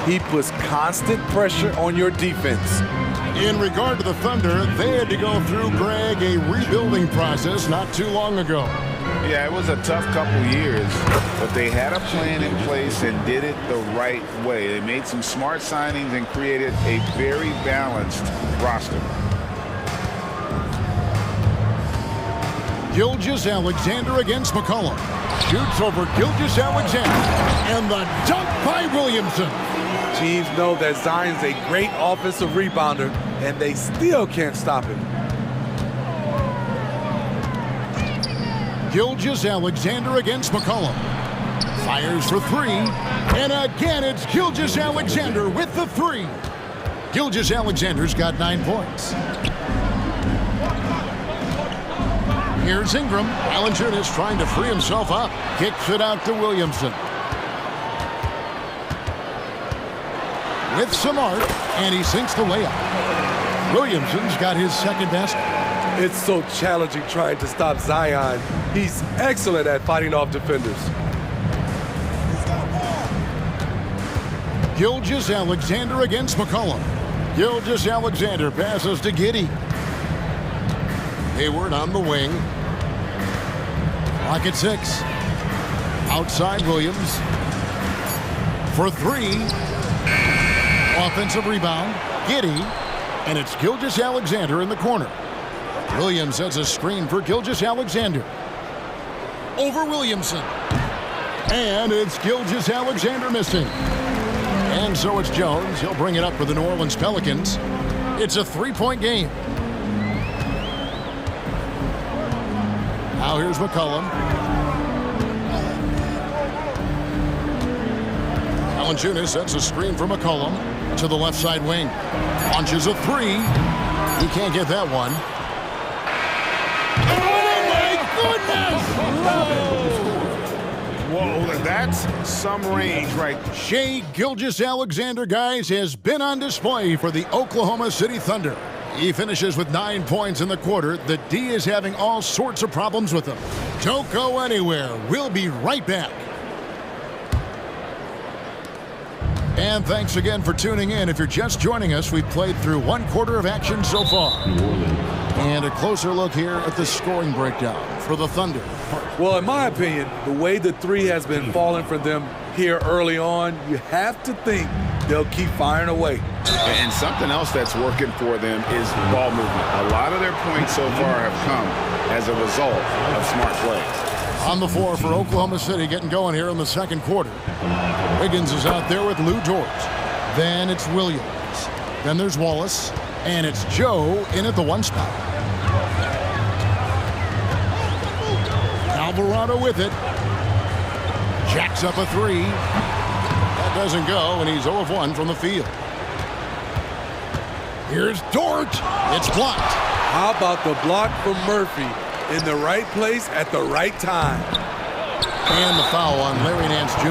He puts constant pressure on your defense. In regard to the Thunder, they had to go through, Greg, a rebuilding process not too long ago. Yeah, it was a tough couple years, but they had a plan in place and did it the right way. They made some smart signings and created a very balanced roster. Gilgeous-Alexander against McCollum. Shoots over Gilgeous-Alexander. And the dunk by Williamson. Teams know that Zion's a great offensive rebounder, and they still can't stop him. Gilgeous-Alexander against McCollum. Fires for three. And again, it's Gilgeous-Alexander with the three. Gilgeous-Alexander's got 9 points. Here's Ingram. Valanciunas trying to free himself up. Kicks it out to Williamson. With some art, and he sinks the layup. Williamson's got his second basket. It's so challenging trying to stop Zion. He's excellent at fighting off defenders. Gilgeous-Alexander against McCollum. Gilgeous-Alexander passes to Giddey. Hayward on the wing. Clock at 6. Outside Williams. For three. Offensive rebound. Giddey. And it's Gilgeous-Alexander in the corner. Williams has a screen for Gilgeous-Alexander. Over Williamson. And it's Gilgeous-Alexander missing. And so it's Jones. He'll bring it up for the New Orleans Pelicans. It's a 3-point game. Now here's McCollum. Valanciunas sets a screen for McCollum to the left side wing. Launches a three. He can't get that one. Whoa, that's some range, right? Shai Gilgeous-Alexander, guys, has been on display for the Oklahoma City Thunder. He finishes with 9 points in the quarter. The D is having all sorts of problems with him. Don't go anywhere. We'll be right back. And thanks again for tuning in. If you're just joining us, we've played through 1 quarter of action so far. And a closer look here at the scoring breakdown for the Thunder. Well, in my opinion, the way the three has been falling for them here early on, you have to think they'll keep firing away. And something else that's working for them is ball movement. A lot of their points so far have come as a result of smart plays. On the floor for Oklahoma City, getting going here in the second quarter. Wiggins is out there with Lou George. Then it's Williams. Then there's Wallace. And it's Joe in at the 1 spot. Alvarado with it. Jacks up a three. That doesn't go, and he's 0 of 1 from the field. Here's Dort. It's blocked. How about the block from Murphy in the right place at the right time? And the foul on Larry Nance Jr.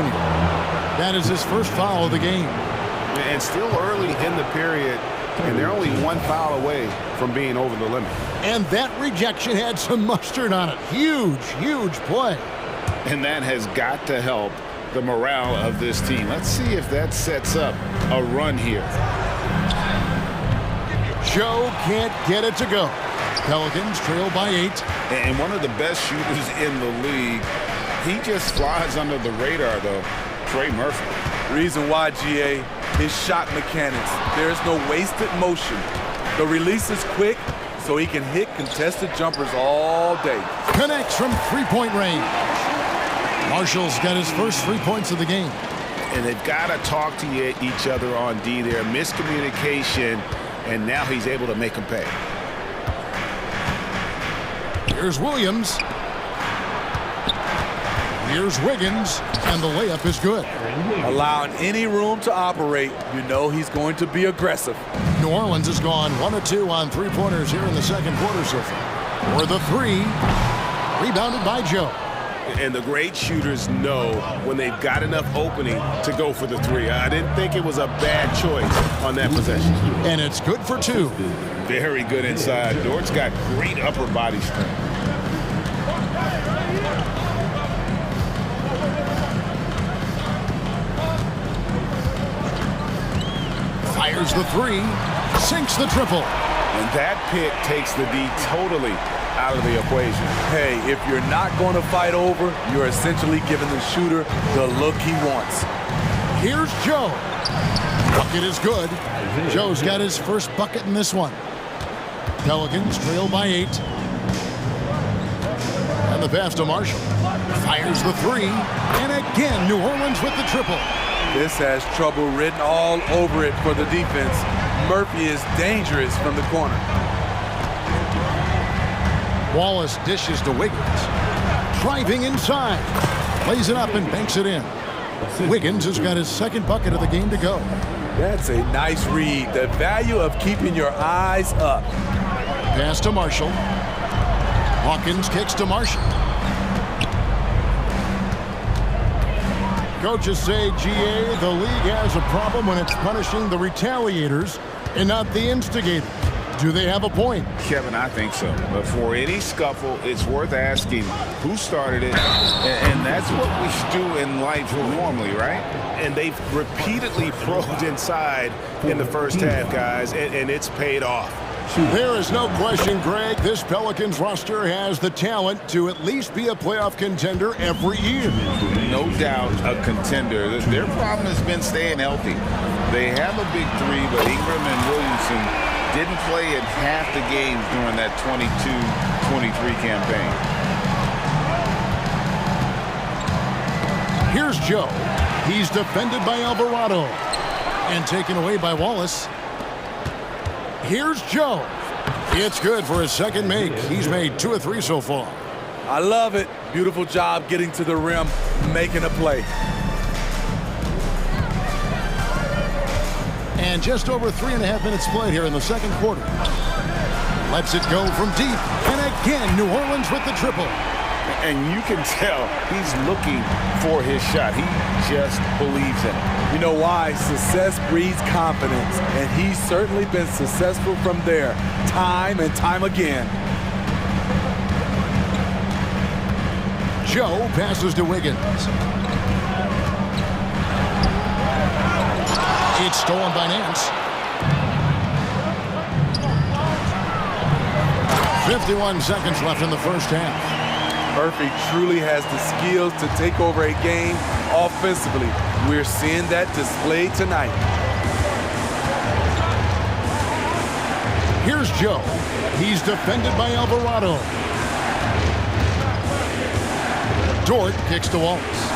That is his first foul of the game. And still early in the period, and they're only 1 foul away from being over the limit. And that rejection had some mustard on it. Huge, huge play. And that has got to help the morale of this team. Let's see if that sets up a run here. Joe can't get it to go. Pelicans trail by 8. And one of the best shooters in the league. He just flies under the radar, though. Trey Murphy. Reason why, GA, his shot mechanics. There is no wasted motion. The release is quick, so he can hit contested jumpers all day. Connects from 3-point range. Marshall's got his first 3 points of the game. And they've got to talk to each other on D there. Miscommunication, and now he's able to make them pay. Here's Williams. Here's Wiggins, and the layup is good. Allowing any room to operate, you know he's going to be aggressive. New Orleans has gone 1 of 2 on 3-pointers here in the second quarter so far. For the 3, rebounded by Joe. And the great shooters know when they've got enough opening to go for the 3. I didn't think it was a bad choice on that possession. And it's good for 2. Very good inside. Dort's got great upper body strength. Fires the three. Sinks the triple. And that pick takes the D totally out of the equation. Hey, if you're not going to fight over, you're essentially giving the shooter the look he wants. Here's Joe. Bucket is good. Joe's got his first bucket in this one. Pelicans trail by 8. And the pass to Marshall. Fires the three. And again, New Orleans with the triple. This has trouble written all over it for the defense. Murphy is dangerous from the corner. Wallace dishes to Wiggins. Driving inside. Plays it up and banks it in. Wiggins has got his second bucket of the game to go. That's a nice read. The value of keeping your eyes up. Pass to Marshall. Hawkins kicks to Marshall. Coaches say, GA, the league has a problem when it's punishing the retaliators and not the instigators. Do they have a point? Kevin, I think so. But for any scuffle, it's worth asking who started it. And that's what we do in life normally, right? And they've repeatedly probed inside in the first half, guys, and it's paid off. There is no question, Greg, this Pelicans roster has the talent to at least be a playoff contender every year. No doubt a contender. Their problem has been staying healthy. They have a big three, but Ingram and Williamson didn't play in half the games during that 22-23 campaign. Here's Joe. He's defended by Alvarado and taken away by Wallace. Here's Joe. It's good for his second make. He's made 2 of 3 so far. I love it. Beautiful job getting to the rim, making a play. And just over 3.5 minutes played here in the second quarter. Lets it go from deep. And again, New Orleans with the triple. And you can tell he's looking for his shot. He just believes in it. You know why? Success breeds confidence, and he's certainly been successful from there, time and time again. Joe passes to Wiggins. It's stolen by Nance. 51 seconds left in the first half. Murphy truly has the skills to take over a game offensively. We're seeing that displayed tonight. Here's Joe. He's defended by Alvarado. Dort kicks to Wallace.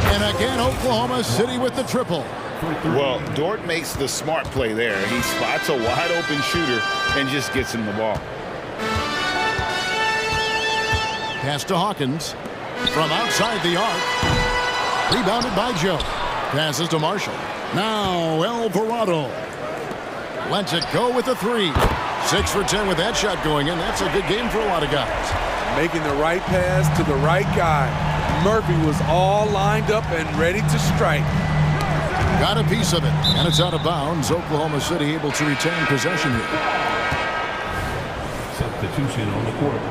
And again, Oklahoma City with the triple. Well, Dort makes the smart play there. He spots a wide open shooter and just gets him the ball. Pass to Hawkins. From outside the arc. Rebounded by Joe. Passes to Marshall. Now Alvarado. Lets it go with a 3. 6 for 10 with that shot going in. That's a good game for a lot of guys. Making the right pass to the right guy. Murphy was all lined up and ready to strike. Got a piece of it. And it's out of bounds. Oklahoma City able to retain possession here. Substitution on the court.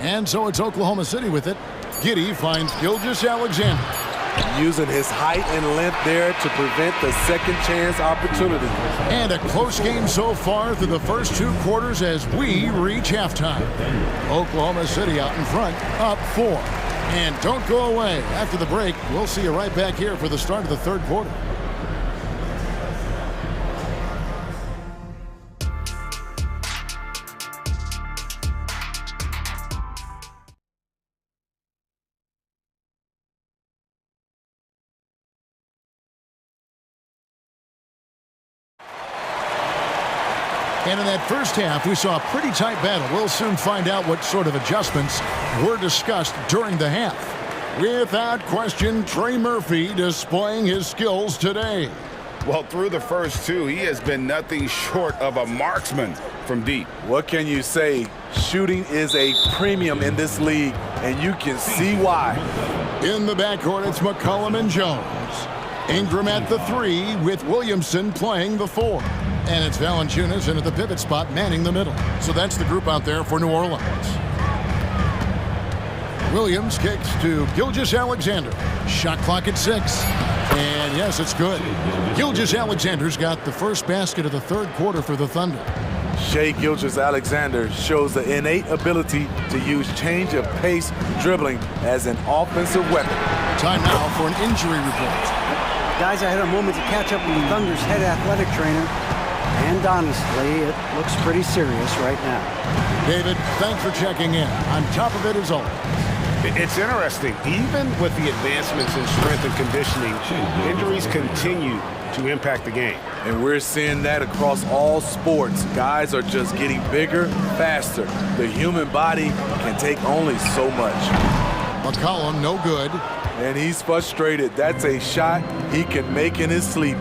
And so it's Oklahoma City with it. Giddey finds Gilgeous-Alexander. Using his height and length there to prevent the second chance opportunity. And a close game so far through the first 2 quarters as we reach halftime. Oklahoma City out in front, up 4. And don't go away. After the break, we'll see you right back here for the start of the third quarter. And in that first half, we saw a pretty tight battle. We'll soon find out what sort of adjustments were discussed during the half. Without question, Trey Murphy displaying his skills today. Well, through the first 2, he has been nothing short of a marksman from deep. What can you say? Shooting is a premium in this league, and you can see why. In the backcourt, it's McCollum and Jones. Ingram at the 3 with Williamson playing the 4. And it's Valanciunas into the pivot spot, manning the middle. So that's the group out there for New Orleans. Williams kicks to Gilgeous-Alexander. Shot clock at 6. And yes, it's good. Gilgeous-Alexander's got the first basket of the third quarter for the Thunder. Shai Gilgeous-Alexander shows the innate ability to use change of pace dribbling as an offensive weapon. Time now for an injury report. Guys, I had a moment to catch up with the Thunder's head athletic trainer, and honestly, it looks pretty serious right now. David, thanks for checking in. On top of it as always. It's interesting. Even with the advancements in strength and conditioning, injuries continue to impact the game. And we're seeing that across all sports. Guys are just getting bigger, faster. The human body can take only so much. McCollum, no good. And he's frustrated. That's a shot he can make in his sleep.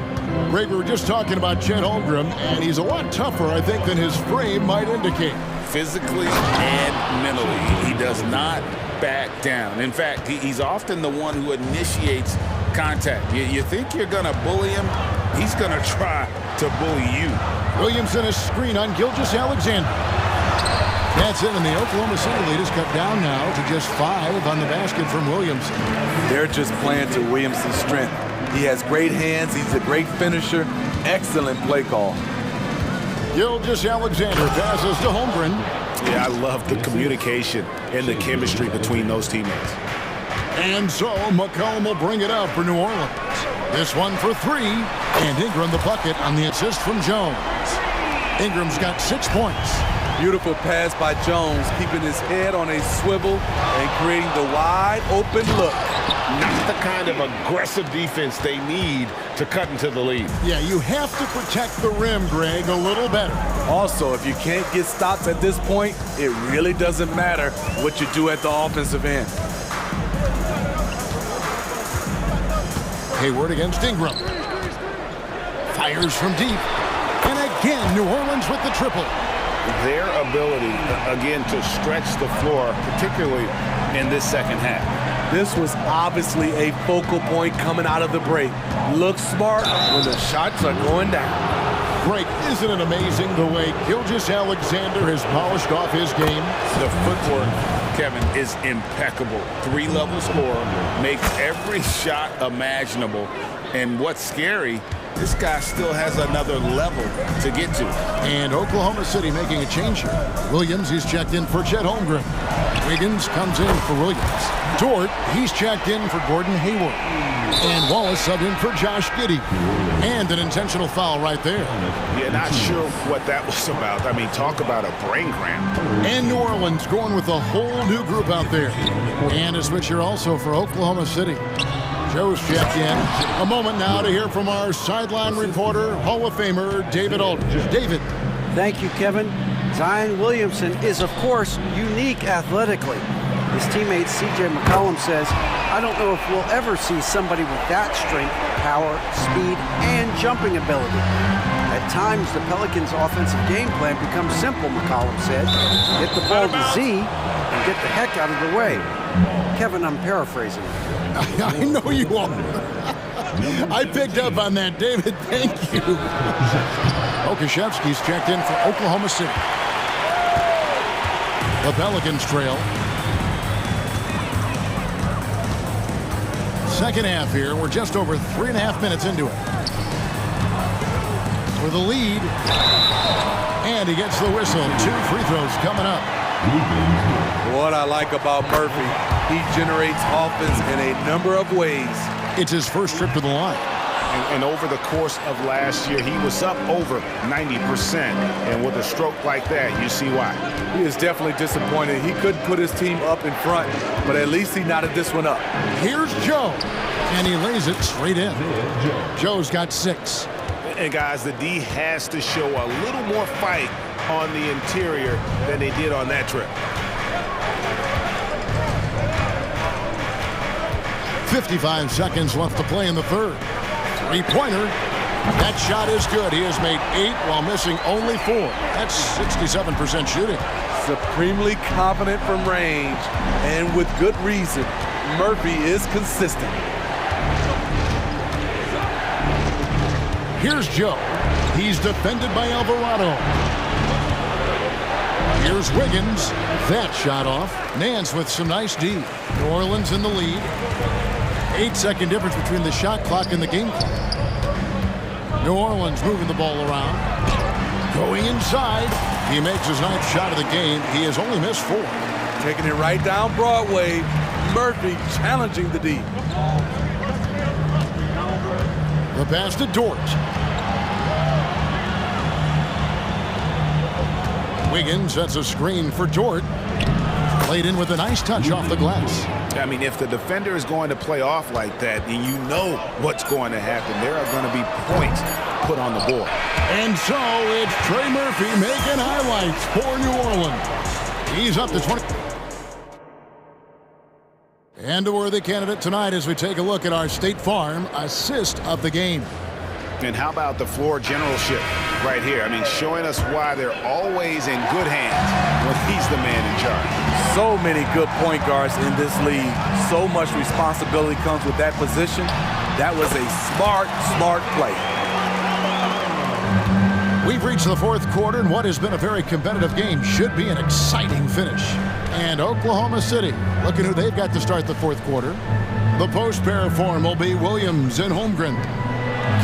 Greg, we were just talking about Chet Holmgren, and he's a lot tougher, I think, than his frame might indicate. Physically and mentally, he does not back down. In fact, he's often the one who initiates contact. You think you're going to bully him, he's going to try to bully you. Williamson a screen on Gilgeous-Alexander. That's it, and the Oklahoma City lead is cut down now to just 5 on the basket from Williamson. They're just playing to Williamson's strength. He has great hands. He's a great finisher. Excellent play call. Gilgeous-Alexander passes to Holmgren. Yeah, I love the communication and the chemistry between those teammates. And so McCollum will bring it up for New Orleans. This one for 3, and Ingram the bucket on the assist from Jones. Ingram's got 6 points. Beautiful pass by Jones, keeping his head on a swivel and creating the wide open look. Not the kind of aggressive defense they need to cut into the lead. Yeah, you have to protect the rim, Greg, a little better. Also, if you can't get stops at this point, it really doesn't matter what you do at the offensive end. Hayward against Ingram. Fires from deep. And again, New Orleans with the triple. Their ability, again, to stretch the floor, particularly in this second half. This was obviously a focal point coming out of the break. Look smart when the shots are going down. Greg, isn't it amazing the way Gilgeous-Alexander has polished off his game? The footwork, Kevin, is impeccable. 3-level scorer, makes every shot imaginable. And what's scary, this guy still has another level to get to. And Oklahoma City making a change here. Williams, he's checked in for Chet Holmgren. Wiggins comes in for Williams. Dort, he's checked in for Gordon Hayward. And Wallace subbed in for Josh Giddey. And an intentional foul right there. Yeah, not sure what that was about. I mean, talk about a brain cramp. And New Orleans going with a whole new group out there. And a switch here also for Oklahoma City. Joe's checked in. A moment now to hear from our sideline reporter, Hall of Famer David Aldridge. David. Thank you, Kevin. Zion Williamson is, of course, unique athletically. His teammate C.J. McCollum says, I don't know if we'll ever see somebody with that strength, power, speed, and jumping ability. At times, the Pelicans' offensive game plan becomes simple, McCollum said. Get the ball to Z and get the heck out of the way. Kevin, I'm paraphrasing. I know you are. I picked up on that, David. Thank you. Okashevsky's checked in for Oklahoma City. The Pelicans trail. Second half here. We're just over 3.5 minutes into it. For the lead. And he gets the whistle. 2 free throws coming up. What I like about Murphy, he generates offense in a number of ways. It's his first trip to the line. And over the course of last year, he was up over 90%. And with a stroke like that, you see why. He is definitely disappointed. He couldn't put his team up in front, but at least he knotted this one up. Here's Joe, and he lays it straight in. Joe's got 6. And guys, the D has to show a little more fight on the interior than they did on that trip. 55 seconds left to play in the third. Three-pointer. That shot is good. He has made 8 while missing only 4. That's 67% shooting. Supremely confident from range, and with good reason. Murphy is consistent. Here's Joe. He's defended by Alvarado. Here's Wiggins. That shot off. Nance with some nice D. New Orleans in the lead. 8-second difference between the shot clock and the game clock. New Orleans moving the ball around. Going inside. He makes his 9th shot of the game. He has only missed 4. Taking it right down Broadway. Murphy challenging the D. The pass to Dort. Wiggins sets a screen for Dort. Played in with a nice touch off the glass. I mean, if the defender is going to play off like that, and you know what's going to happen, there are going to be points put on the board. And so it's Trey Murphy making highlights for New Orleans. He's up to 20. And a worthy candidate tonight as we take a look at our State Farm assist of the game. And how about the floor generalship right here? I mean, showing us why they're always in good hands when he's the man in charge. So many good point guards in this league. So much responsibility comes with that position. That was a smart play. We've reached the 4th quarter, and what has been a very competitive game should be an exciting finish. And Oklahoma City, looking who they've got to start the 4th quarter. The post pair form will be Williams and Holmgren.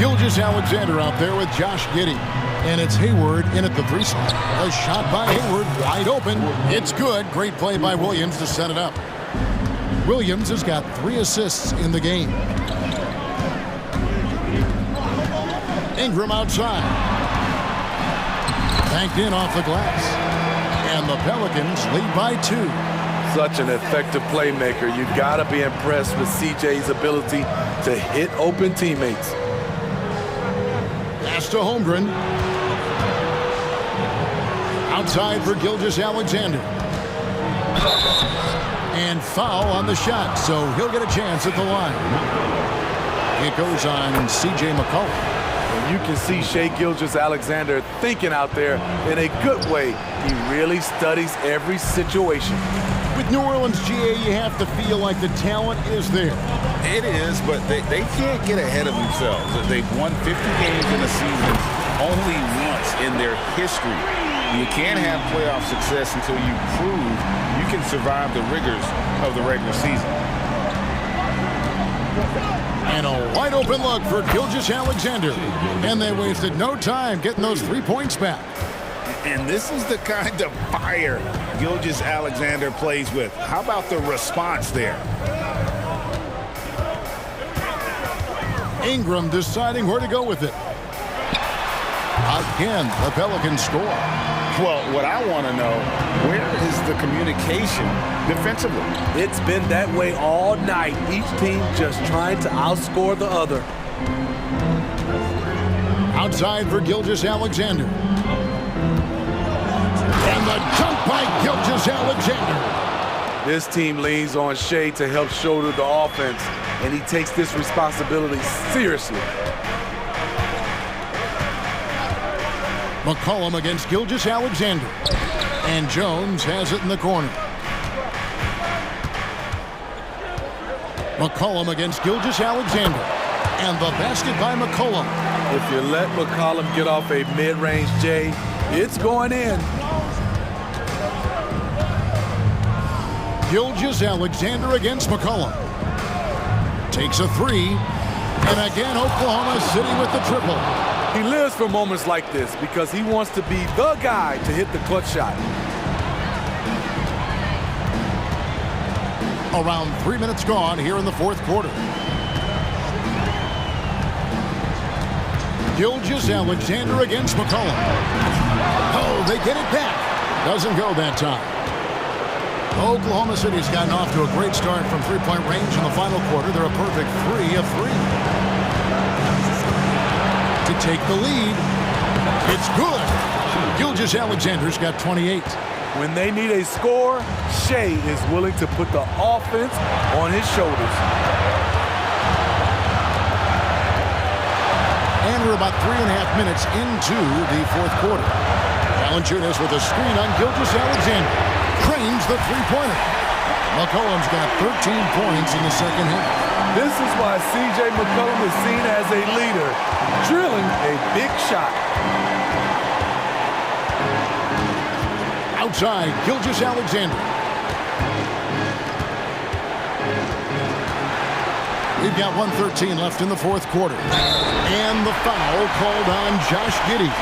Gilgeous-Alexander out there with Josh Giddey. And it's Hayward in at the 3 spot. A shot by Hayward, wide open. It's good. Great play by Williams to set it up. Williams has got 3 assists in the game. Ingram outside. Banked in off the glass. And the Pelicans lead by 2. Such an effective playmaker. You gotta be impressed with CJ's ability to hit open teammates. Pass to Holmgren. Outside for Gilgeous-Alexander. And foul on the shot, so he'll get a chance at the line. It goes on CJ McCollum. And you can see Shai Gilgeous-Alexander thinking out there in a good way. He really studies every situation. With New Orleans, GA, you have to feel like the talent is there. It is, but they can't get ahead of themselves. They've won 50 games in a season only once in their history. You can't have playoff success until you prove you can survive the rigors of the regular season. And a wide open look for Gilgeous-Alexander. And they wasted no time getting those 3 points back. And this is the kind of fire Gilgeous-Alexander plays with. How about the response there? Ingram deciding where to go with it. Again, the Pelicans score. Well, what I want to know, where is the communication defensively? It's been that way all night. Each team just trying to outscore the other. Outside for Gilgeous-Alexander. And the jump by Gilgeous-Alexander. This team leans on Shai to help shoulder the offense, and he takes this responsibility seriously. McCollum against Gilgeous-Alexander. And Jones has it in the corner. McCollum against Gilgeous-Alexander. And the basket by McCollum. If you let McCollum get off a mid-range J, it's going in. Gilgeous-Alexander against McCollum. Takes a 3. And again, Oklahoma City with the triple. He lives for moments like this because he wants to be the guy to hit the clutch shot. Around 3 minutes gone here in the 4th quarter. Gilgeous-Alexander against McCollum. Oh, they get it back. Doesn't go that time. Oklahoma City's gotten off to a great start from three-point range in the final quarter. They're a perfect 3 of 3. To take the lead. It's good. Gilgeous-Alexander's got 28. When they need a score, Shai is willing to put the offense on his shoulders. And we're about 3.5 minutes into the 4th quarter. Valanciunas with a screen on Gilgeous-Alexander. Cranes the three-pointer. McCollum's got 13 points in the second half. This is why C.J. McCollum is seen as a leader, drilling a big shot. Outside, Gilgeous-Alexander. We've got 1:13 left in the fourth quarter. And the foul called on Josh Giddey.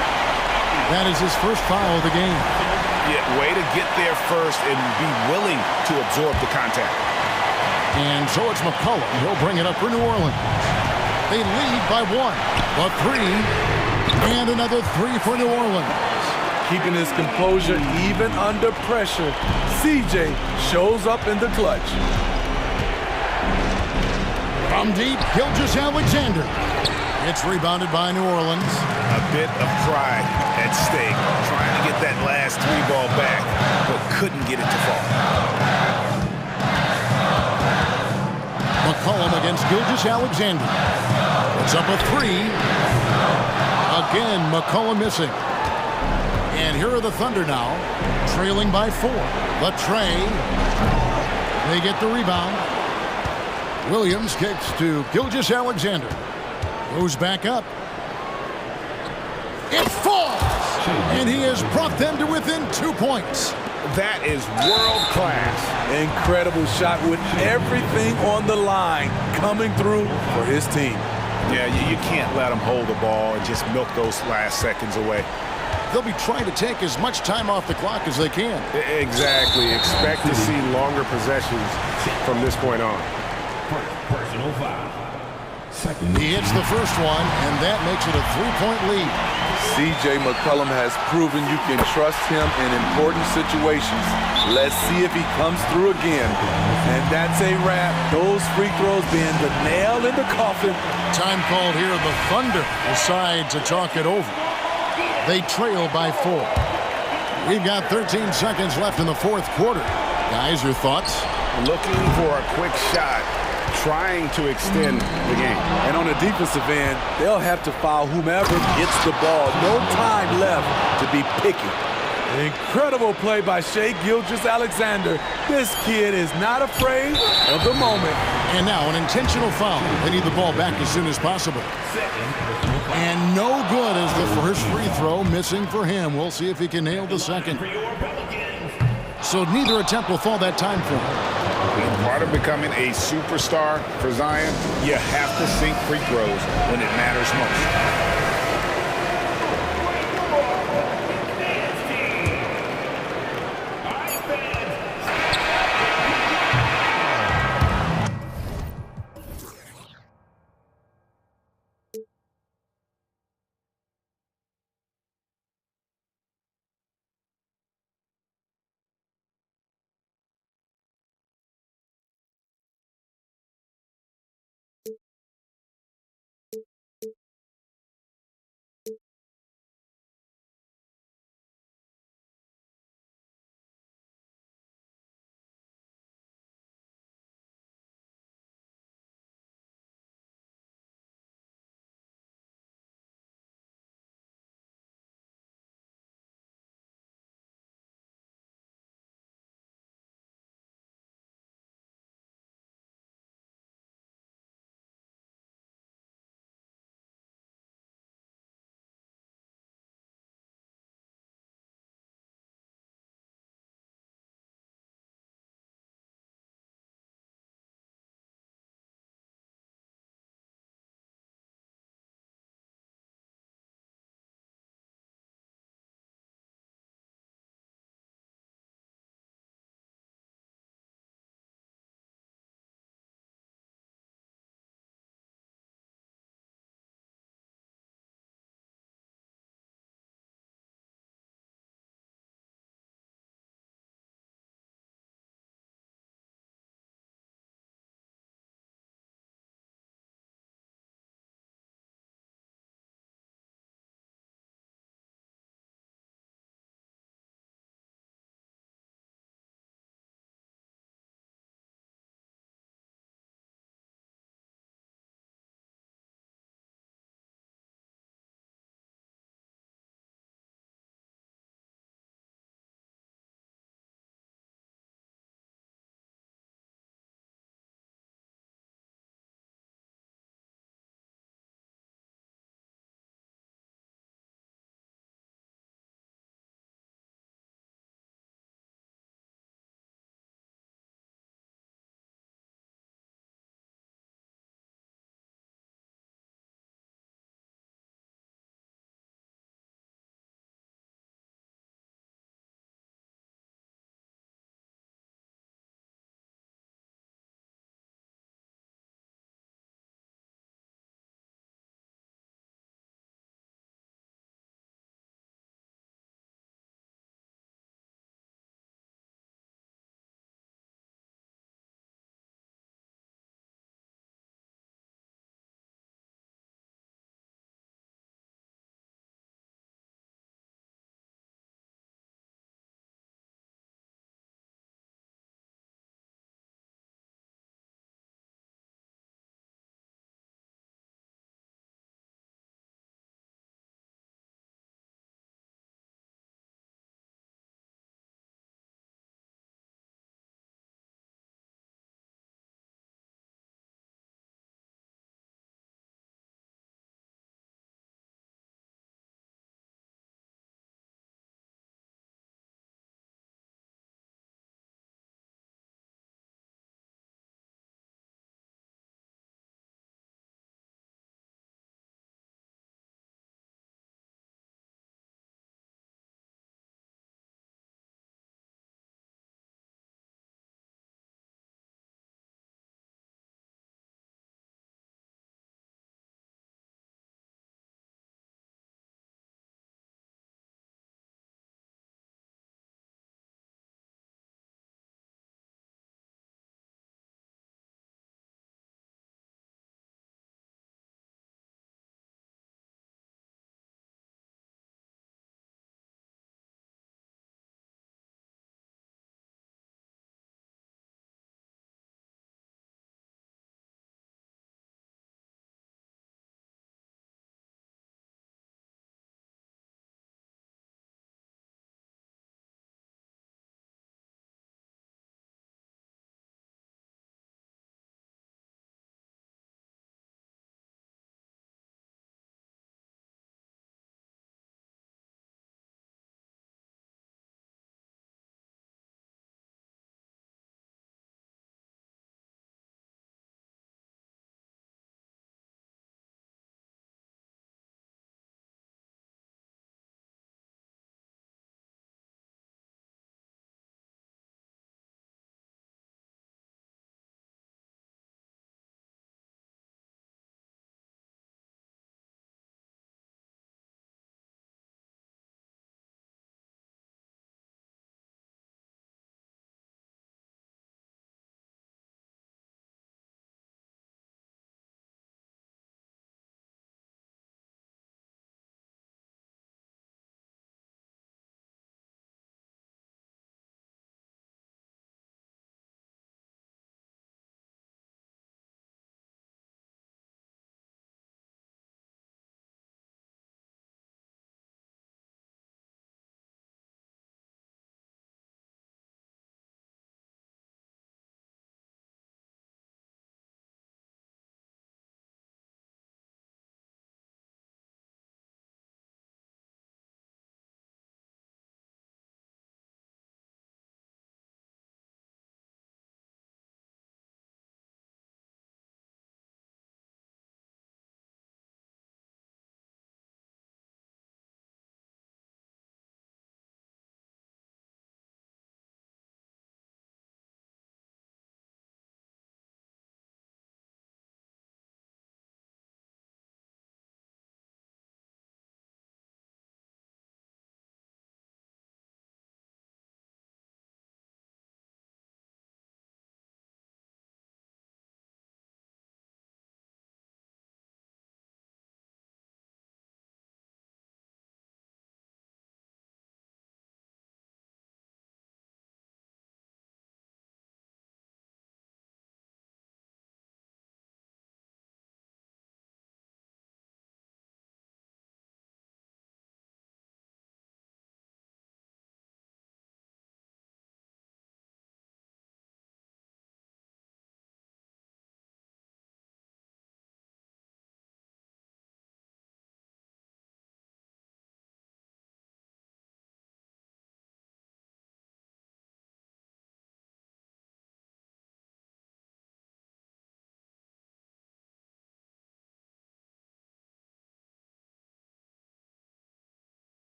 That is his first foul of the game. Yeah, way to get there first and be willing to absorb the contact. And so it's McCollum. He'll bring it up for New Orleans. They lead by one. A three. And another three for New Orleans. Keeping his composure even under pressure, CJ shows up in the clutch. From deep, Gilgeous-Alexander. It's rebounded by New Orleans. A bit of pride at stake, trying to get that last three ball back, but couldn't get it to fall. McCollum against Gilgeous-Alexander. It's up a three. Again, McCollum missing. And here are the Thunder now, trailing by 4. Latrey. They get the rebound. Williams kicks to Gilgeous-Alexander. Goes back up. It falls! And he has brought them to within 2 points. That is world class. Incredible shot with everything on the line coming through for his team. Yeah, you can't let them hold the ball and just milk those last seconds away. They'll be trying to take as much time off the clock as they can. Exactly. Expect to see longer possessions from this point on. Personal foul. He hits the first one, and that makes it a 3-point lead. CJ McCollum has proven you can trust him in important situations. Let's see if he comes through again. And that's a wrap. Those free throws being the nail in the coffin. Time called here. The Thunder decide to talk it over. They trail by 4. We've got 13 seconds left in the fourth quarter. Guys, your thoughts? Looking for a quick shot, trying to extend the game. And on the defensive end, they'll have to foul whomever gets the ball. No time left to be picky. Incredible play by Shai Gilgeous-Alexander. This kid is not afraid of the moment. And now an intentional foul. They need the ball back as soon as possible. And no good as the first free throw missing for him. We'll see if he can nail the second. So neither attempt will fall that time for him. Part of becoming a superstar for Zion, you have to sink free throws when it matters most.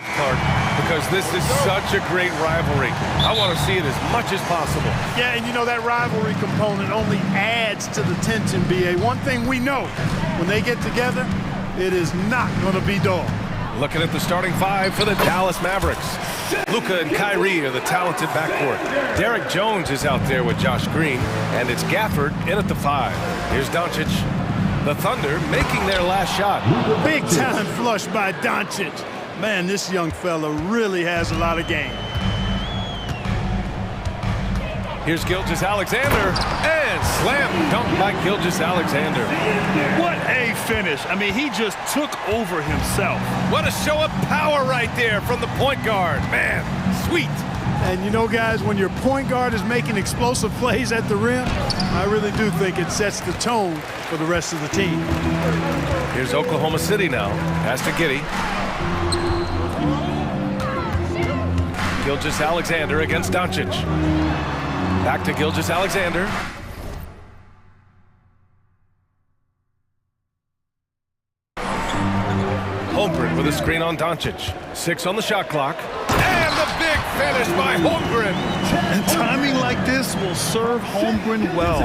Clark, because this is such a great rivalry. I want to see it as much as possible. Yeah, and you know that rivalry component only adds to the tension, B.A. One thing we know, when they get together, it is not going to be dull. Looking at the starting five for the Dallas Mavericks. Luka and Kyrie are the talented backcourt. Derek Jones is out there with Josh Green, and it's Gafford in at the 5. Here's Doncic. The Thunder making their last shot. Big time flush by Doncic. Man, this young fella really has a lot of game. Here's Gilgeous-Alexander, and slam dunk by Gilgeous-Alexander. What a finish. I mean, he just took over himself. What a show of power right there from the point guard. Man, sweet. And you know, guys, when your point guard is making explosive plays at the rim, I really do think it sets the tone for the rest of the team. Here's Oklahoma City now. Pass to Giddey. Gilgeous-Alexander against Doncic. Back to Gilgeous-Alexander. Holmgren with a screen on Doncic. 6 on the shot clock. And the big finish by Holmgren. And timing like this will serve Holmgren well.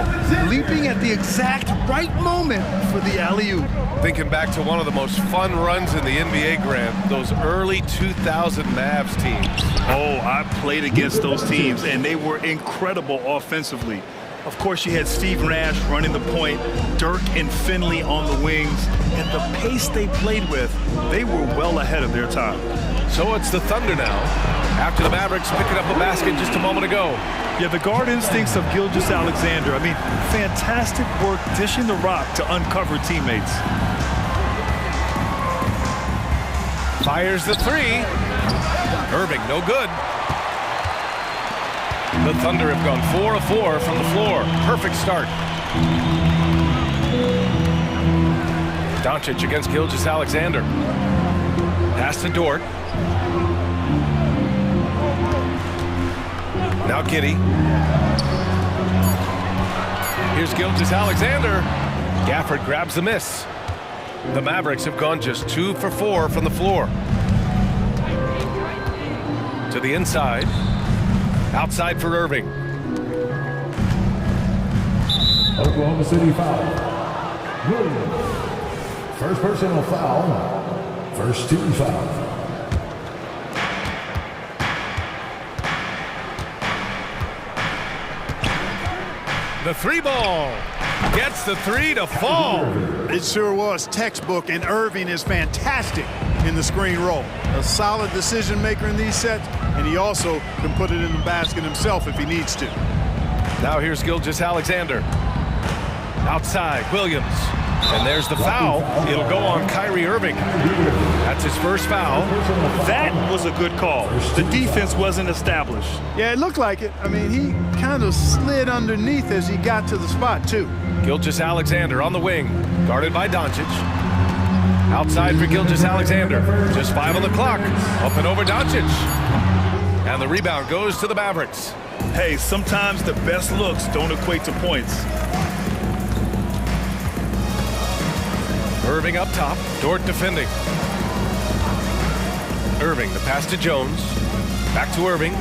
Leaping at the exact right moment for the alley-oop. Thinking back to one of the most fun runs in the NBA, Grant, those early 2000 Mavs teams. Oh, I played against those teams, and they were incredible offensively. Of course, you had Steve Nash running the point, Dirk and Finley on the wings, and the pace they played with, they were well ahead of their time. So it's the Thunder now, after the Mavericks picking up a basket just a moment ago. Yeah, the guard instincts of Gilgeous-Alexander. I mean, fantastic work dishing the rock to uncover teammates. Fires the 3. Irving, no good. The Thunder have gone 4 of 4 from the floor. Perfect start. Doncic against Gilgeous-Alexander. Pass to Dort. Now Giddey. Here's Gilgeous-Alexander. Gafford grabs the miss. The Mavericks have gone just 2 for 4 from the floor. To the inside. Outside for Irving. Oklahoma City foul. Williams. First personal foul. First team foul. The 3 ball. Gets the 3 to fall. It sure was textbook, and Irving is fantastic in the screen roll. A solid decision maker in these sets, and he also can put it in the basket himself if he needs to. Now here's Gilgeous-Alexander. Outside, Williams. And there's the foul. It'll go on Kyrie Irving. That's his first foul. That was a good call. The defense wasn't established. Yeah, it looked like it. I mean, he kind of slid underneath as he got to the spot, too. Gilgeous-Alexander on the wing, guarded by Doncic. Outside for Gilgeous-Alexander. Just 5 on the clock. Up and over Doncic. And the rebound goes to the Mavericks. Hey, sometimes the best looks don't equate to points. Irving up top, Dort defending. Irving, the pass to Jones. Back to Irving.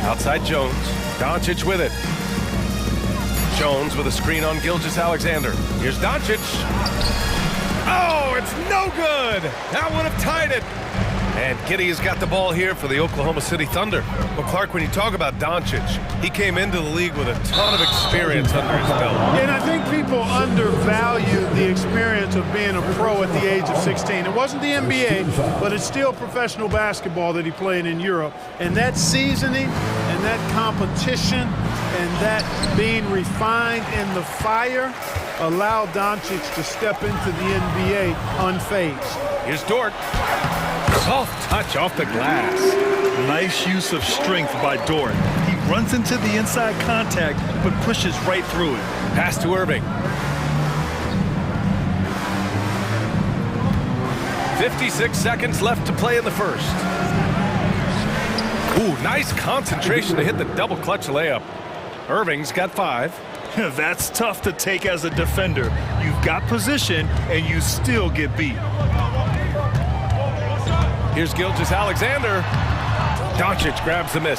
Outside Jones. Doncic with it. Jones with a screen on Gilgeous-Alexander. Here's Doncic. Oh, it's no good. That would have tied it. And Giddey has got the ball here for the Oklahoma City Thunder. Well, Clark, when you talk about Doncic, he came into the league with a ton of experience under his belt. And I think people undervalue the experience of being a pro at the age of 16. It wasn't the NBA, but it's still professional basketball that he played in Europe. And that seasoning and that competition and that being refined in the fire allowed Doncic to step into the NBA unfazed. Here's Dort. Soft touch off the glass. Nice use of strength by Dort. He runs into the inside contact, but pushes right through it. Pass to Irving. 56 seconds left to play in the first. Ooh, nice concentration to hit the double clutch layup. Irving's got 5. That's tough to take as a defender. You've got position, and you still get beat. Here's Gilgeous Alexander. Doncic grabs the miss.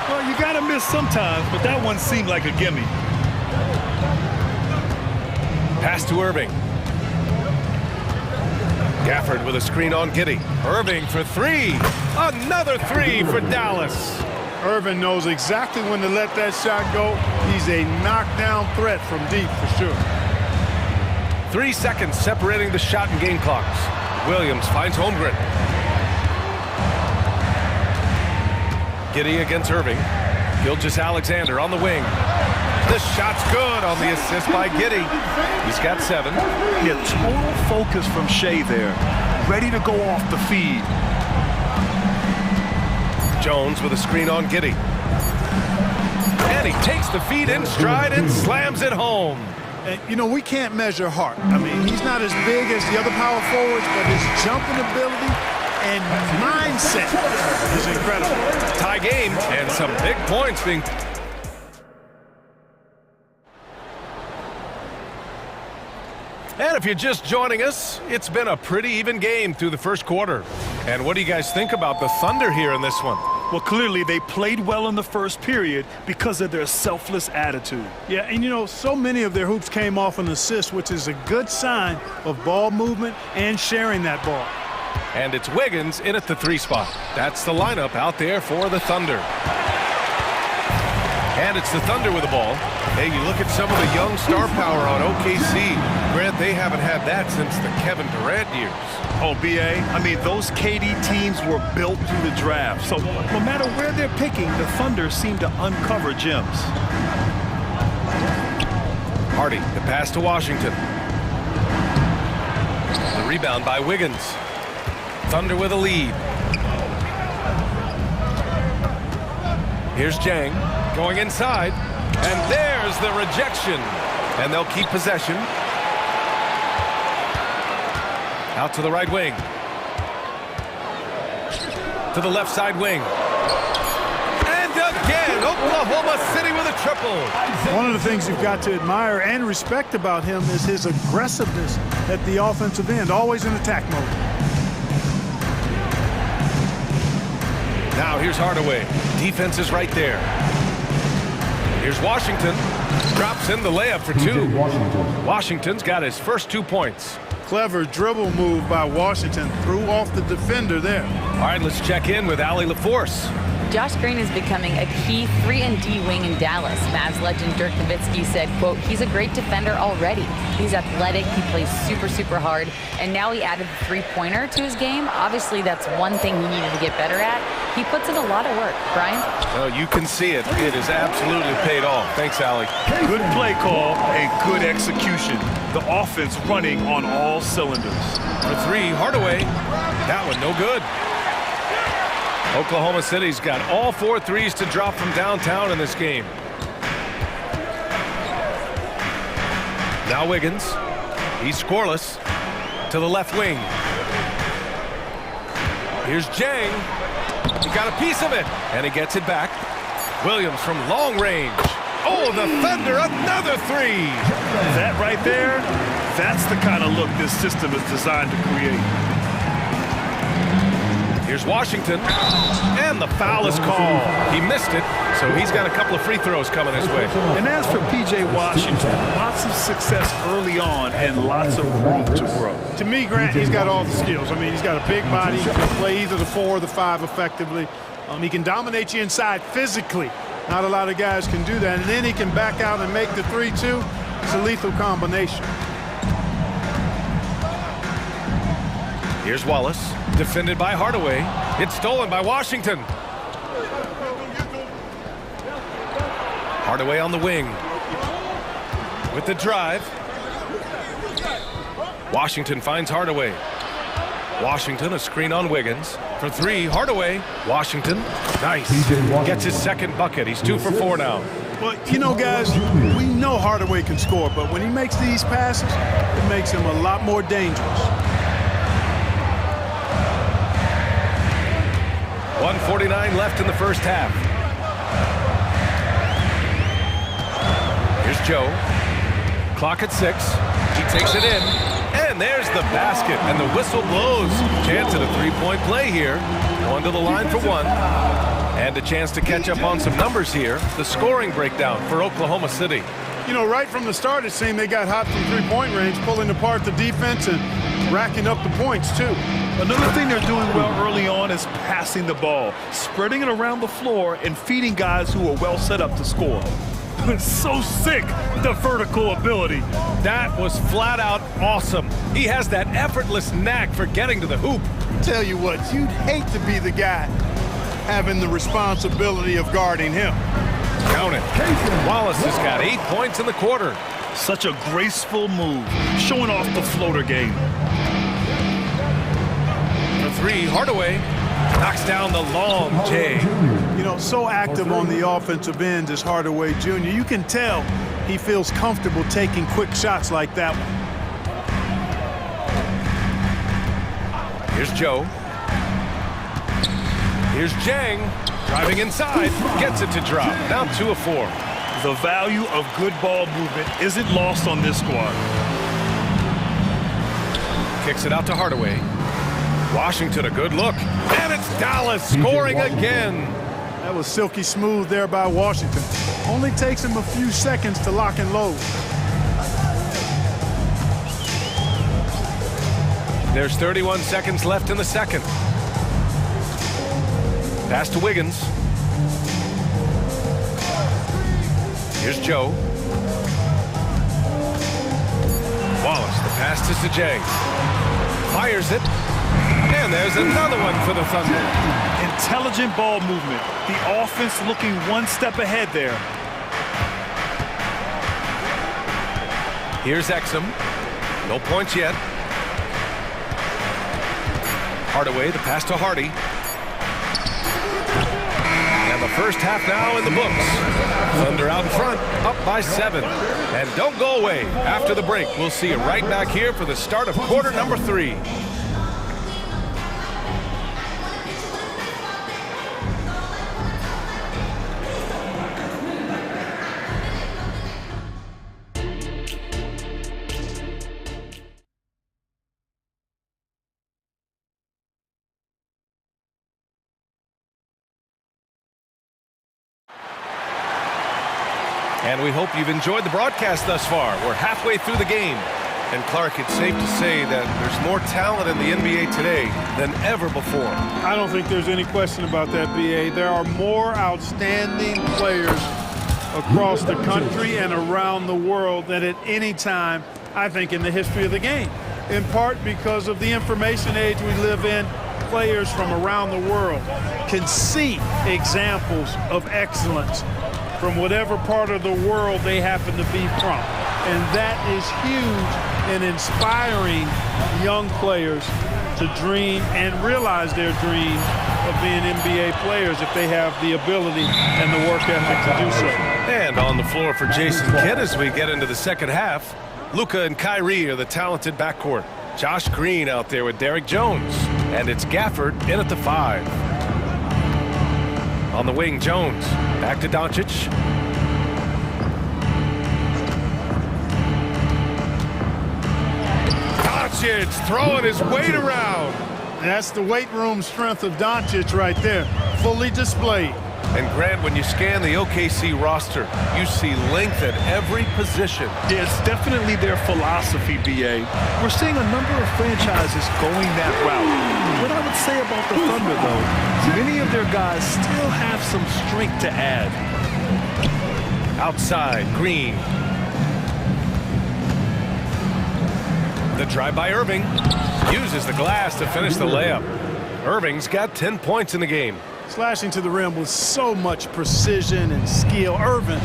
Well, you got to miss sometimes, but that one seemed like a gimme. Pass to Irving. Gafford with a screen on Giddey. Irving for three. Another three for Dallas. Irving knows exactly when to let that shot go. He's a knockdown threat from deep for sure. 3 seconds separating the shot and game clocks. Williams finds Holmgren. Giddey against Irving. Gilgeous Alexander on the wing. The shot's good on the assist by Giddey. He's got 7. Yeah, total focus from Shea there. Ready to go off the feed. Jones with a screen on Giddey. And he takes the feed in stride and slams it home. And, you know, we can't measure heart. I mean, he's not as big as the other power forwards, but his jumping ability and mindset is incredible. Tie game and some big points being... And if you're just joining us, it's been a pretty even game through the first quarter. And what do you guys think about the Thunder here in this one? Well, clearly they played well in the first period because of their selfless attitude. Yeah, and you know, so many of their hoops came off an assist, which is a good sign of ball movement and sharing that ball. And it's Wiggins in at the 3 spot. That's the lineup out there for the Thunder. And it's the Thunder with the ball. Hey, you look at some of the young star power on OKC. Grant, they haven't had that since the Kevin Durant years. Oh, B.A., I mean, those KD teams were built through the draft. So no matter where they're picking, the Thunder seem to uncover gems. Hardy, the pass to Washington. The rebound by Wiggins. Thunder with a lead. Here's Jang going inside. And there's the rejection. And they'll keep possession. Out to the right wing. To the left side wing. And again, Oklahoma City with a triple. One of the things you've got to admire and respect about him is his aggressiveness at the offensive end, always in attack mode. Now here's Hardaway. Defense is right there. Here's Washington. Drops in the layup for 2. Washington's got his first 2 points. Clever dribble move by Washington. Threw off the defender there. All right, let's check in with Allie LaForce. Josh Green is becoming a key 3-and-D wing in Dallas. Mavs legend Dirk Nowitzki said, quote, he's a great defender already. He's athletic, he plays super, super hard, and now he added the 3-pointer to his game. Obviously, that's one thing he needed to get better at. He puts in a lot of work. Brian? Well, you can see it. It has absolutely paid off. Thanks, Allie. Good play call and good execution. The offense running on all cylinders. For 3, Hardaway. That one no good. Oklahoma City's got all 4 threes to drop from downtown in this game. Now Wiggins. He's scoreless. To the left wing. Here's Jang. He got a piece of it. And he gets it back. Williams from long range. Oh, the Thunder, another 3. That right there, that's the kind of look this system is designed to create. Here's Washington, and the foul is called. He missed it, so he's got a couple of free throws coming his way. And as for P.J. Washington, lots of success early on and lots of room to grow. To me, Grant, he's got all the skills. I mean, he's got a big body. He can play either the 4 or the 5 effectively. He can dominate you inside physically. Not a lot of guys can do that. And then he can back out and make the 3-2. It's a lethal combination. Here's Wallace, defended by Hardaway. It's stolen by Washington. Hardaway on the wing. With the drive. Washington finds Hardaway. Washington, a screen on Wiggins. For 3, Hardaway. Washington, nice. Gets his second bucket. He's 2 for 4 now. Well, you know, guys, we know Hardaway can score, but when he makes these passes, it makes him a lot more dangerous. 1:49 left in the first half. Here's Joe. Clock at 6. He takes it in. And And there's the basket, and the whistle blows. Chance at a three-point play here. Going to the line for one. And a chance to catch up on some numbers here. The scoring breakdown for Oklahoma City. You know, right from the start, it seemed they got hot from three-point range, pulling apart the defense and racking up the points, too. Another thing they're doing well early on is passing the ball, spreading it around the floor and feeding guys who are well set up to score. So sick, the vertical ability. That was flat out awesome. He has that effortless knack for getting to the hoop. Tell you what, you'd hate to be the guy having the responsibility of guarding him. Count it. Wallace has got 8 points in the quarter. Such a graceful move, showing off the floater game. For three, Hardaway knocks down the long J. You know, so active on the offensive end is Hardaway Jr. You can tell he feels comfortable taking quick shots like that one. Here's Joe. Here's Jang. Driving inside, gets it to drop. Now 2 of 4. The value of good ball movement isn't lost on this squad. Kicks it out to Hardaway. Washington, a good look. And it's Dallas scoring again. That was silky smooth there by Washington. Only takes him a few seconds to lock and load. There's 31 seconds left in the second. Pass to Wiggins. Here's Joe. Wallace, the pass to Sajay. Fires it. And there's another one for the Thunder. Intelligent ball movement. The offense looking one step ahead there. Here's Exum. No points yet. Hardaway, the pass to Hardy. And the first half now in the books. Thunder out in front, up by 7. And don't go away. After the break, we'll see you right back here for the start of quarter number 3. And we hope you've enjoyed the broadcast thus far. We're halfway through the game. And Clark, it's safe to say that there's more talent in the NBA today than ever before. I don't think there's any question about that, B.A. There are more outstanding players across the country and around the world than at any time, I think, in the history of the game. In part because of the information age we live in, players from around the world can see examples of excellence from whatever part of the world they happen to be from. And that is huge in inspiring young players to dream and realize their dream of being NBA players if they have the ability and the work ethic to do so. And on the floor for Jason Kidd as we get into the second half, Luka and Kyrie are the talented backcourt. Josh Green out there with Derek Jones. And it's Gafford in at the 5. On the wing, Jones. Back to Doncic. Doncic throwing his weight around. That's the weight room strength of Doncic right there. Fully displayed. And Grant, when you scan the OKC roster, you see length at every position. It's definitely their philosophy, B.A. We're seeing a number of franchises going that route. What I would say about the Thunder, though, many of their guys still have some strength to add. Outside, Green. The drive by Irving. Uses the glass to finish the layup. Irving's got 10 points in the game. Slashing to the rim with so much precision and skill. Irving,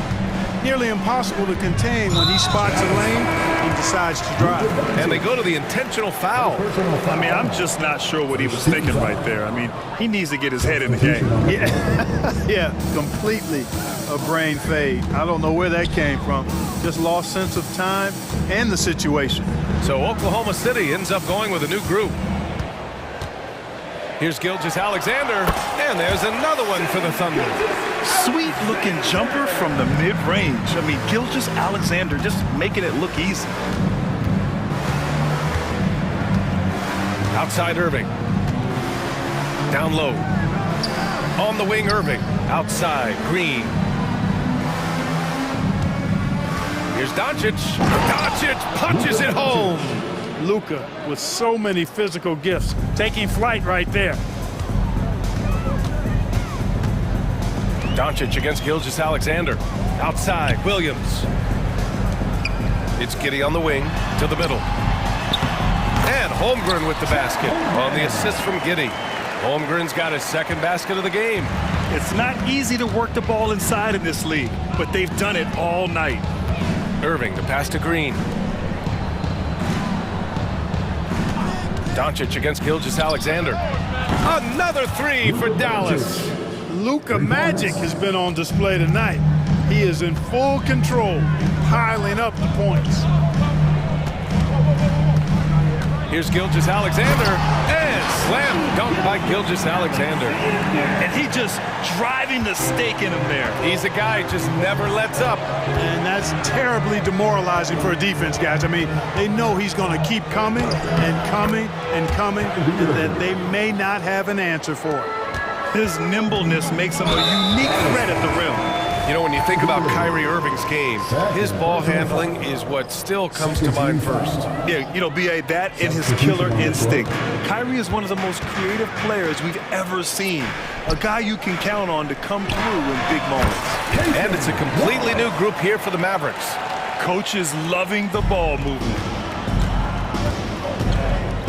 nearly impossible to contain when he spots a lane and decides to drive. And they go to the intentional foul. I mean, I'm just not sure what he was thinking right there. I mean, he needs to get his head in the game. Yeah, completely a brain fade. I don't know where that came from. Just lost sense of time and the situation. So Oklahoma City ends up going with a new group. Here's Gilgeous-Alexander, and there's another one for the Thunder. Sweet-looking jumper from the mid-range. I mean, Gilgeous-Alexander just making it look easy. Outside Irving. Down low. On the wing, Irving. Outside, Green. Here's Doncic. Doncic punches it home. Luka with so many physical gifts, taking flight right there. Doncic against Gilgeous-Alexander. Outside, Williams. It's Giddey on the wing to the middle. And Holmgren with the basket on the assist from Giddey. Holmgren's got his second basket of the game. It's not easy to work the ball inside in this league, but they've done it all night. Irving, the pass to Green. Doncic against Gilgeous-Alexander. Another three for Dallas. Luka magic has been on display tonight. He is in full control, piling up the points. Here's Gilgeous-Alexander, and slam dunk by Gilgeous-Alexander. And he just driving the stake in him there. He's a guy who just never lets up. And that's terribly demoralizing for a defense, guys. I mean, they know he's going to keep coming and coming and coming, and that they may not have an answer for it. His nimbleness makes him a unique threat at the rim. You know, when you think about Kyrie Irving's game, his ball handling is what still comes to mind first. Yeah, you know, B.A., that and his killer instinct. Kyrie is one of the most creative players we've ever seen. A guy you can count on to come through in big moments. And it's a completely new group here for the Mavericks. Coach is loving the ball movement.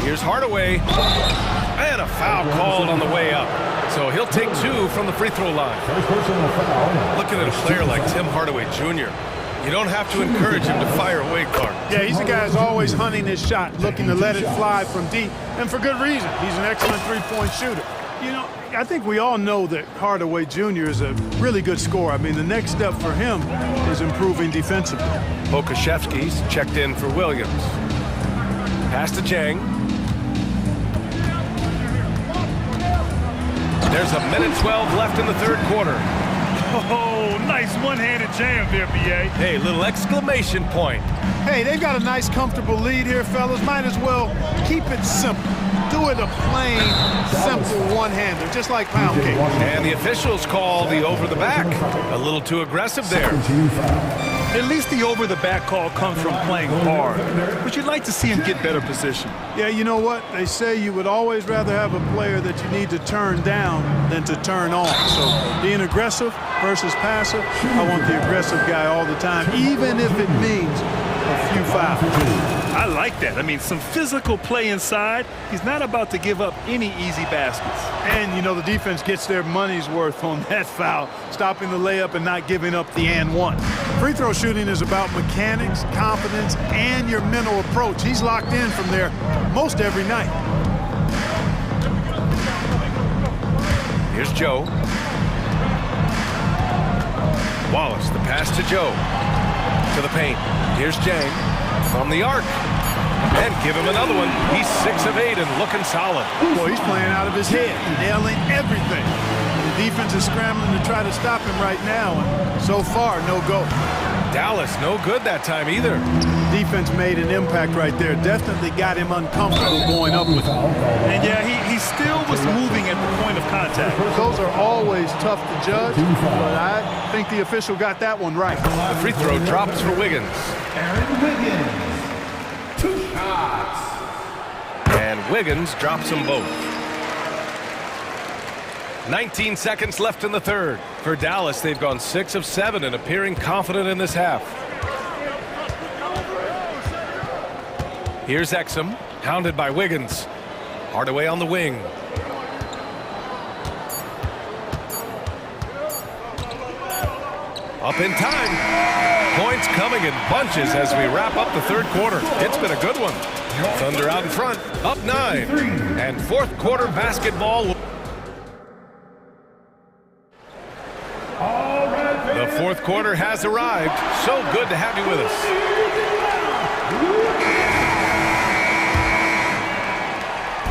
Here's Hardaway. And a foul called on the way up. So he'll take two from the free throw line. Looking at a player like Tim Hardaway Jr., you don't have to encourage him to fire away, Clark. Yeah, he's a guy who's always hunting his shot, looking to let it fly from deep, and for good reason. He's an excellent three-point shooter. You know, I think we all know that Hardaway Jr. is a really good scorer. I mean, the next step for him is improving defensively. Pokashevsky's checked in for Williams. Pass to Jang. There's a minute 12 left in the third quarter. Oh, nice one-handed jam there, B.A. Hey, little exclamation point. Hey, they've got a nice, comfortable lead here, fellas. Might as well keep it simple. Do it a plain, simple one-hander, just like pound cake. And the officials call the over-the-back. A little too aggressive there. At least the over-the-back call comes from playing hard. But you'd like to see him get better position. Yeah, you know what? They say you would always rather have a player that you need to turn down than to turn on. So being aggressive versus passive, I want the aggressive guy all the time, even if it means a few fouls. I like that. I mean, some physical play inside. He's not about to give up any easy baskets. And, you know, the defense gets their money's worth on that foul, stopping the layup and not giving up the and one. Free throw shooting is about mechanics, confidence, and your mental approach. He's locked in from there most every night. Here's Joe. Wallace, the pass to Joe. To the paint. Here's Jang. From the arc. And give him another one. He's 6 of 8 and looking solid. Boy, he's playing out of his head, nailing everything. The defense is scrambling to try to stop him right now, and so far, no go. Dallas, no good that time either. Defense made an impact right there. Definitely got him uncomfortable going up with him. And yeah, he still was moving at the point of contact. Those are always tough to judge, but I think the official got that one right. The free throw drops for Wiggins. Wiggins. 2 shots. And Wiggins drops them both. 19 seconds left in the third. For Dallas, they've gone 6 of 7 and appearing confident in this half. Here's Exum, hounded by Wiggins. Hardaway on the wing. Up in time. Points coming in bunches as we wrap up the third quarter. It's been a good one. Thunder out in front, up 9. And fourth quarter basketball. The fourth quarter has arrived. So good to have you with us.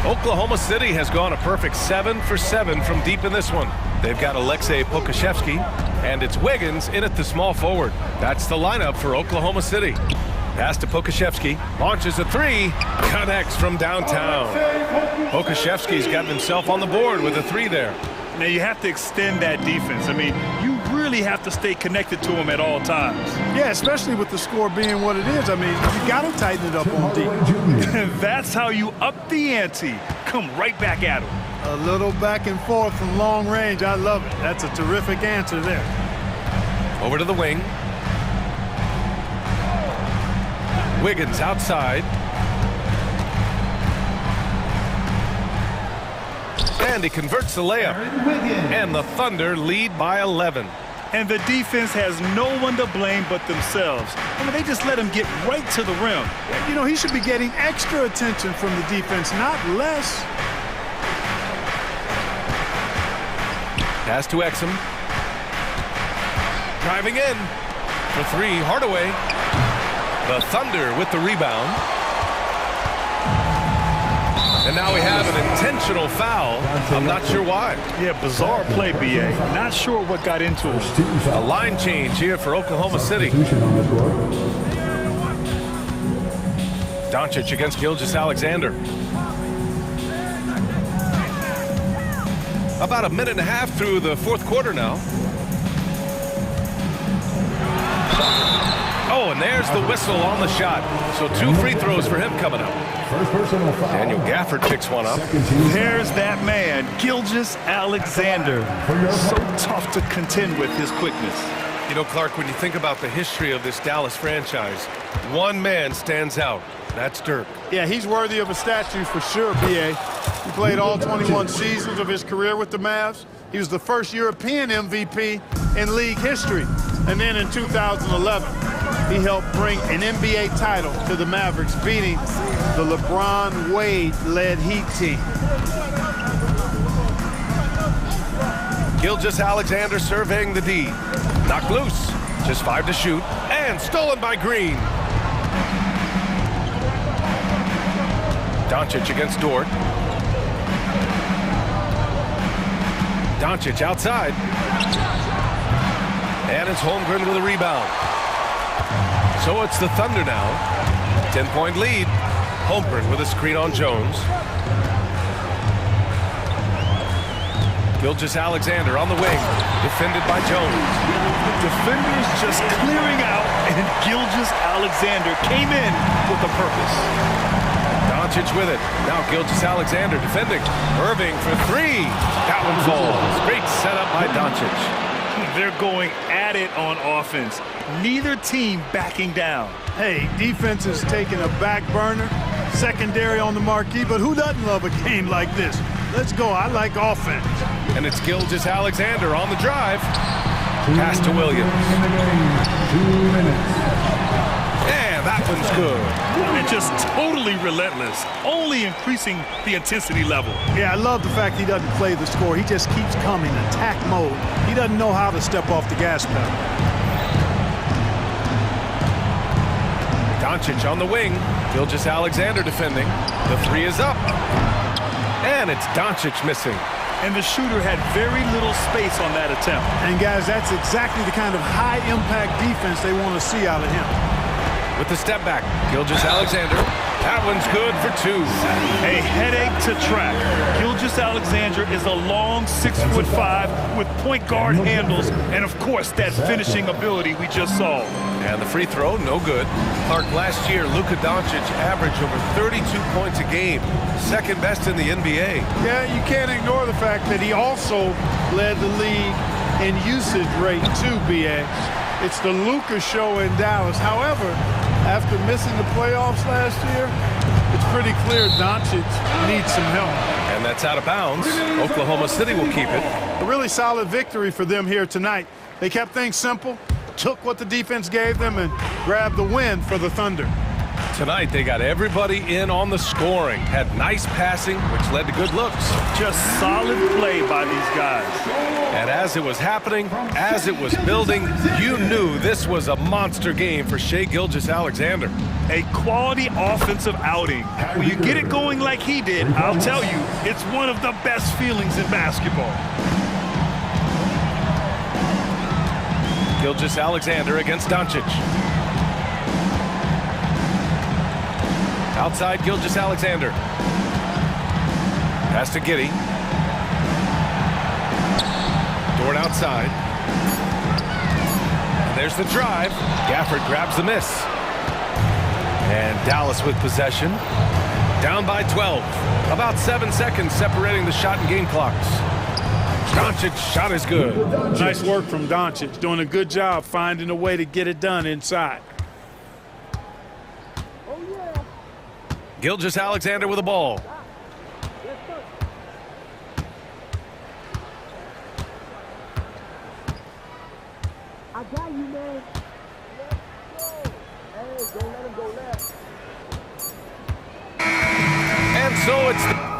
Oklahoma City has gone a perfect 7 for 7 from deep in this one. They've got Alexei Pokashevsky, and it's Wiggins in at the small forward. That's the lineup for Oklahoma City. Pass to Pokashevsky. Launches a three. Connects from downtown. Pokashevsky's gotten himself on the board with a three there. Now you have to extend that defense. I mean, you really have to stay connected to him at all times. Yeah, especially with the score being what it is. I mean, you got to tighten it up on D. That's how you up the ante. Come right back at him. A little back and forth from long range. I love it. That's a terrific answer there. Over to the wing. Wiggins outside. And he converts the layup. And the Thunder lead by 11. And the defense has no one to blame but themselves. I mean, they just let him get right to the rim. You know, he should be getting extra attention from the defense, not less. Pass to Exum. Driving in for three. Hardaway. The Thunder with the rebound. And now we have an intentional foul. I'm not sure why. Yeah, bizarre play, B.A. Not sure what got into him. A line change here for Oklahoma City. Doncic against Gilgeous-Alexander. About a minute and a half through the fourth quarter now. Oh, and there's the whistle on the shot. So 2 free throws for him coming up. Daniel Gafford picks one up. There's that man, Gilgeous-Alexander. So tough to contend with his quickness. You know, Clark, when you think about the history of this Dallas franchise, one man stands out. That's Dirk. Yeah, he's worthy of a statue for sure, B.A. He played all 21 seasons of his career with the Mavs. He was the first European MVP in league history. And then in 2011, he helped bring an NBA title to the Mavericks, beating the LeBron Wade-led Heat team. Gilgeous-Alexander surveying the D. Knocked loose. Just 5 to shoot. And stolen by Green. Doncic against Dort. Doncic outside. And it's Holmgren with a rebound. So it's the Thunder now. 10-point lead. Holmgren with a screen on Jones. Gilgeous-Alexander on the wing. Defended by Jones. Defenders just clearing out, and Gilgeous-Alexander came in with a purpose. Doncic with it. Now Gilgeous-Alexander defending. Irving for 3. That one falls. Great setup by Doncic. They're going at it on offense. Neither team backing down. Hey, defense is taking a back burner, secondary on the marquee, but who doesn't love a game like this? Let's go. I like offense. And it's Gilgeous-Alexander on the drive. Pass to Williams. 2 minutes. And that one's good. And just totally relentless, only increasing the intensity level. Yeah, I love the fact he doesn't play the score. He just keeps coming, attack mode. He doesn't know how to step off the gas pedal. Doncic on the wing. Gilgeous-Alexander defending. The 3 is up. And it's Doncic missing. And the shooter had very little space on that attempt. And guys, that's exactly the kind of high-impact defense they want to see out of him. With the step back, Gilgeous-Alexander. That one's good for 2. A headache to track. Gilgeous-Alexander is a long 6'5" with point guard handles, and of course that finishing ability we just saw. And the free throw, no good. Clark, last year, Luka Doncic averaged over 32 points a game, second best in the NBA. Yeah, you can't ignore the fact that he also led the league in usage rate too, B.A. It's the Luka show in Dallas. However, after missing the playoffs last year, it's pretty clear Doncic needs some help. And that's out of bounds. Oklahoma City will keep it. A really solid victory for them here tonight. They kept things simple, took what the defense gave them, and grabbed the win for the Thunder. Tonight, they got everybody in on the scoring. Had nice passing, which led to good looks. Just solid play by these guys. And as it was happening, as it was building, you knew this was a monster game for Shai Gilgeous-Alexander. A quality offensive outing. When you get it going like he did, I'll tell you, it's one of the best feelings in basketball. Gilgeous-Alexander against Doncic. Outside Gilgeous Alexander. Pass to Giddey. Dort outside. And there's the drive. Gafford grabs the miss. And Dallas with possession. Down by 12. About 7 seconds separating the shot and game clocks. Doncic shot is good. Nice work from Doncic. Doing a good job finding a way to get it done inside. Gilgeous Alexander with the ball. I got you, man. Hey, don't let him go left. And so it's...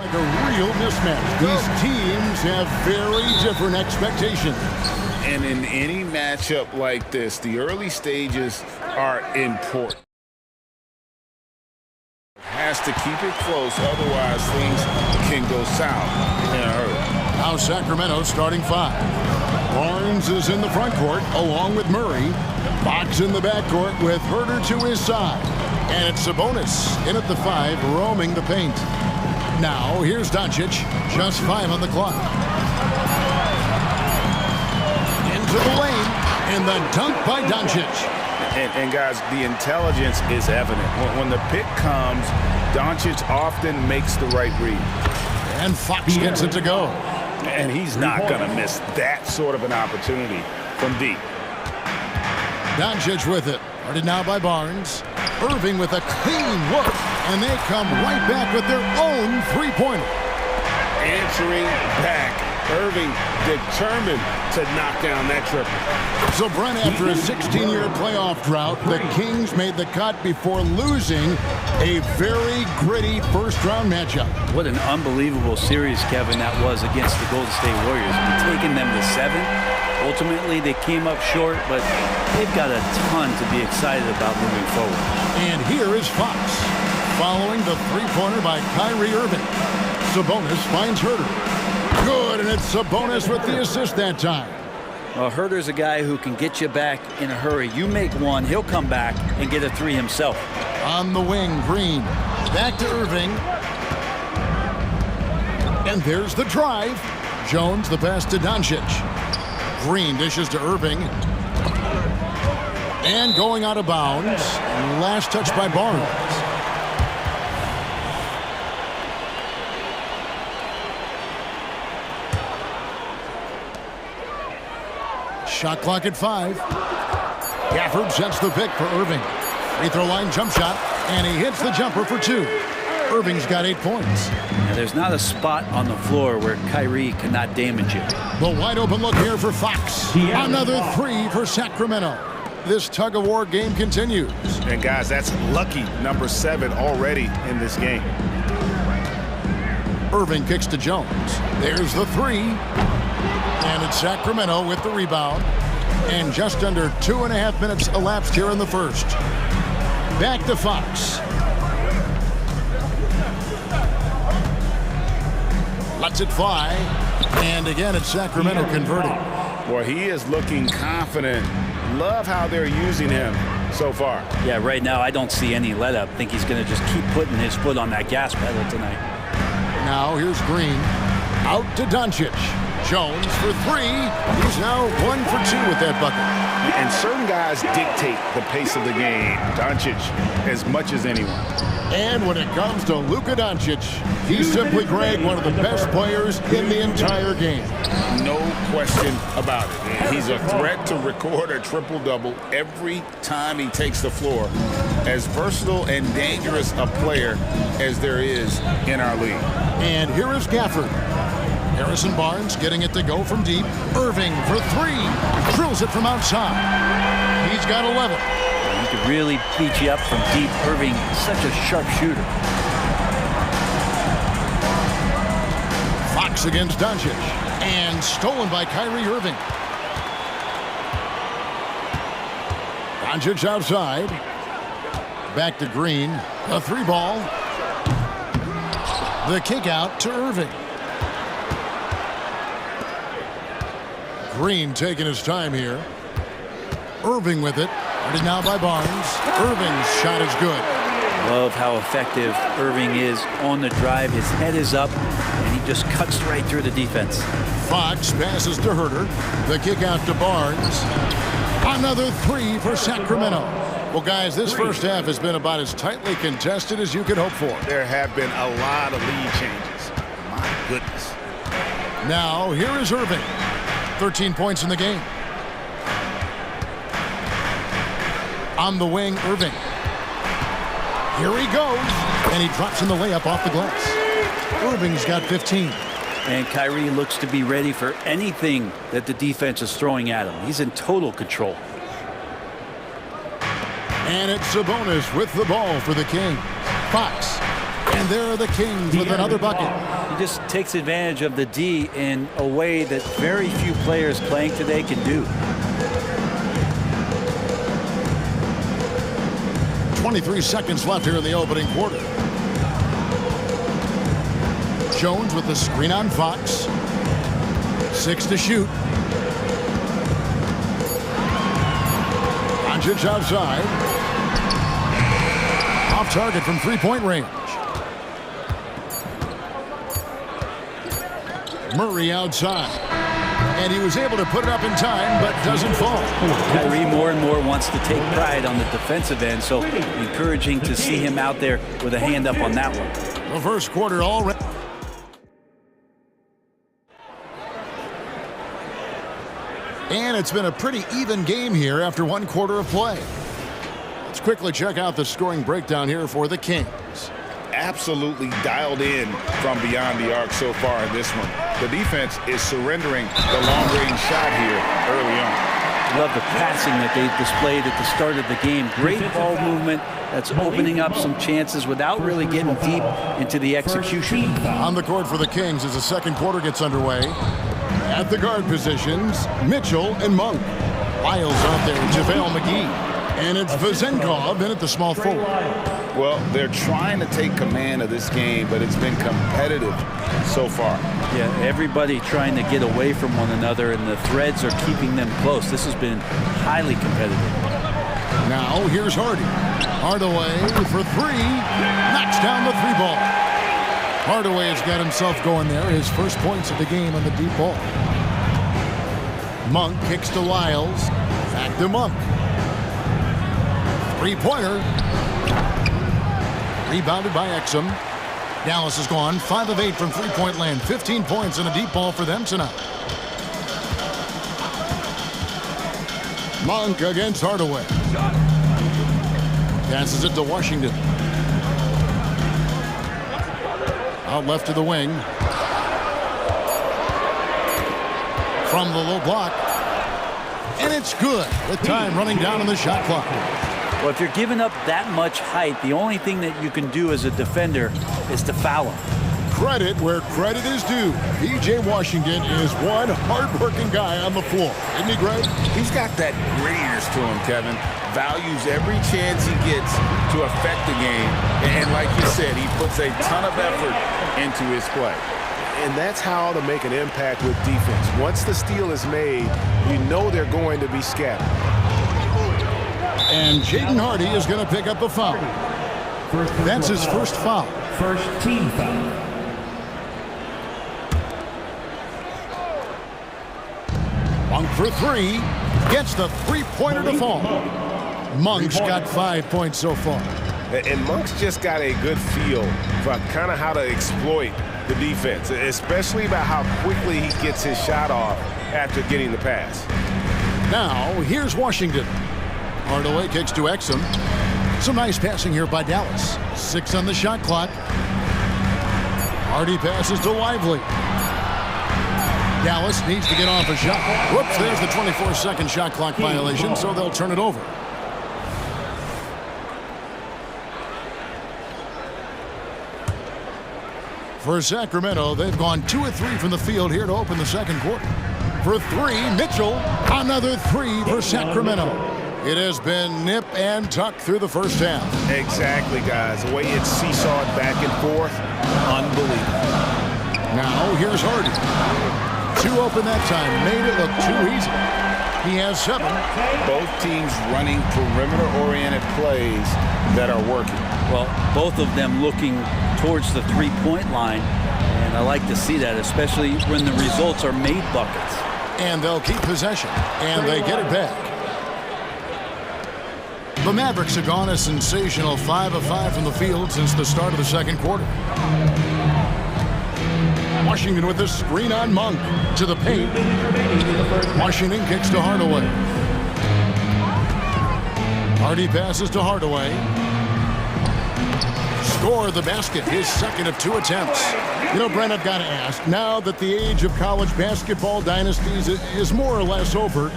Like a real mismatch. These teams have very different expectations. And in any matchup like this, the early stages are important. Has to keep it close, otherwise things can go south in a hurry. Now Sacramento starting 5. Barnes is in the front court along with Murray. Fox in the backcourt with Herter to his side. And it's Sabonis in at the 5, roaming the paint. Now here's Doncic, just 5 on the clock. Into the lane, and the dunk by Doncic. And guys, the intelligence is evident. When the pick comes, Doncic often makes the right read. And Fox gets it to go. And he's not going to miss that sort of an opportunity from deep. Doncic with it. Guarded now by Barnes. Irving with a clean look. And they come right back with their own three-pointer. Answering back. Irving determined to knock down that triple. So, Brent, after a 16-year playoff drought, the Kings made the cut before losing a very gritty first-round matchup. What an unbelievable series, Kevin, that was against the Golden State Warriors. Taking them to 7. Ultimately, they came up short, but they've got a ton to be excited about moving forward. And here is Fox, following the three-pointer by Kyrie Irving. Sabonis finds Herter. Good, and it's Sabonis with the assist that time. Well, Herter's a guy who can get you back in a hurry. You make one, he'll come back and get a 3 himself. On the wing, Green. Back to Irving. And there's the drive. Jones, the pass to Doncic. Green dishes to Irving. And going out of bounds. Last touch by Barnes. Shot clock at 5. Gafford sets the pick for Irving. Free throw line jump shot, and he hits the jumper for 2. Irving's got 8 points. Now, there's not a spot on the floor where Kyrie cannot damage it. The wide open look here for Fox. Another 3 for Sacramento. This tug-of-war game continues. And guys, that's lucky number 7 already in this game. Irving kicks to Jones. There's the 3. And it's Sacramento with the rebound. And just under 2.5 minutes elapsed here in the first. Back to Fox. Lets it fly. And again, it's Sacramento converting. Well, he is looking confident. Love how they're using him so far. Yeah, right now I don't see any let up. I think he's going to just keep putting his foot on that gas pedal tonight. Now here's Green. Out to Doncic. Jones for 3. He's now 1 for 2 with that bucket. And certain guys dictate the pace of the game. Doncic as much as anyone. And when it comes to Luka Doncic, he's simply, Greg, one of the best players in the entire game. No question about it. He's a threat to record a triple-double every time he takes the floor. As versatile and dangerous a player as there is in our league. And here is Gafford. Harrison Barnes getting it to go from deep. Irving for 3. Drills it from outside. He's got 11. He could really beat you up from deep. Irving, such a sharp shooter. Fox against Doncic. And stolen by Kyrie Irving. Doncic outside. Back to Green. A 3 ball. The kick out to Irving. Green taking his time here. Irving with it. Guarded now by Barnes. Irving's shot is good. Love how effective Irving is on the drive. His head is up, and he just cuts right through the defense. Fox passes to Herter. The kick out to Barnes. Another 3 for Sacramento. Well, guys, this first half has been about as tightly contested as you could hope for. There have been a lot of lead changes. My goodness. Now, here is Irving. 13 points in the game. On the wing, Irving. Here he goes. And he drops in the layup off the glass. Irving's got 15. And Kyrie looks to be ready for anything that the defense is throwing at him. He's in total control. And it's Sabonis with the ball for the Kings. Fox. And there are the Kings with another bucket. He just takes advantage of the D in a way that very few players playing today can do. 23 seconds left here in the opening quarter. Jones with the screen on Fox. 6 to shoot. Doncic outside. Off target from three-point range. Murray outside. And he was able to put it up in time, but doesn't fall. Kyrie more and more wants to take pride on the defensive end, so encouraging to see him out there with a hand up on that one. The first quarter already. And it's been a pretty even game here after one quarter of play. Let's quickly check out the scoring breakdown here for the Kings. Absolutely dialed in from beyond the arc so far in this one. The defense is surrendering the long-range shot here early on. Love the passing that they displayed at the start of the game. Great ball movement that's opening up some chances without really getting deep into the execution. On the court for the Kings as the second quarter gets underway. At the guard positions, Mitchell and Monk. Lyles out there, JaVale McGee. And it's Vezenkov in at the small forward. Well, they're trying to take command of this game, but it's been competitive so far. Yeah, everybody trying to get away from one another, and the threads are keeping them close. This has been highly competitive. Now, here's Hardy. Hardaway for three. Knocks down the three ball. Hardaway has got himself going there. His first points of the game on the deep ball. Monk kicks to Lyles. Back to Monk. Three-pointer. Rebounded by Exum. Dallas has gone 5 of 8 from three-point land. 15 points and a deep ball for them tonight. Monk against Hardaway. Passes it to Washington. Out left to the wing. From the low block. And it's good with time running down on the shot clock. Well, if you're giving up that much height, the only thing that you can do as a defender is to foul him. Credit where credit is due. P.J. Washington is one hard-working guy on the floor. Isn't he, Greg? He's got that grittiness to him, Kevin. Values every chance he gets to affect the game. And like you said, he puts a ton of effort into his play. And that's how to make an impact with defense. Once the steal is made, you know they're going to be scattered. And Jaden Hardy is going to pick up a foul. That's his first foul. First team foul. Monk for three. Gets the three-pointer to fall. Monk's got 5 points so far. And Monk's just got a good feel for kind of how to exploit the defense, especially about how quickly he gets his shot off after getting the pass. Now, here's Washington. Hardaway kicks to Exum. Some nice passing here by Dallas. 6 on the shot clock. Hardy passes to Lively. Dallas needs to get off a shot. Whoops, there's the 24-second shot clock violation, so they'll turn it over. For Sacramento, they've gone 2 of 3 from the field here to open the second quarter. For three, Mitchell. Another three for Sacramento. It has been nip and tuck through the first half. Exactly, guys. The way it's seesawed back and forth, unbelievable. Now, here's Hardy. 2 open that time. Made it look too easy. He has 7. Both teams running perimeter-oriented plays that are working. Well, both of them looking towards the three-point line, and I like to see that, especially when the results are made buckets. And they'll keep possession, and they get it back. The Mavericks have gone a sensational 5 of 5 from the field since the start of the second quarter. Washington with the screen on Monk to the paint. Washington kicks to Hardaway. Hardy passes to Hardaway. Score the basket, his second of 2 attempts. You know, Brent, I've got to ask, now that the age of college basketball dynasties is more or less over,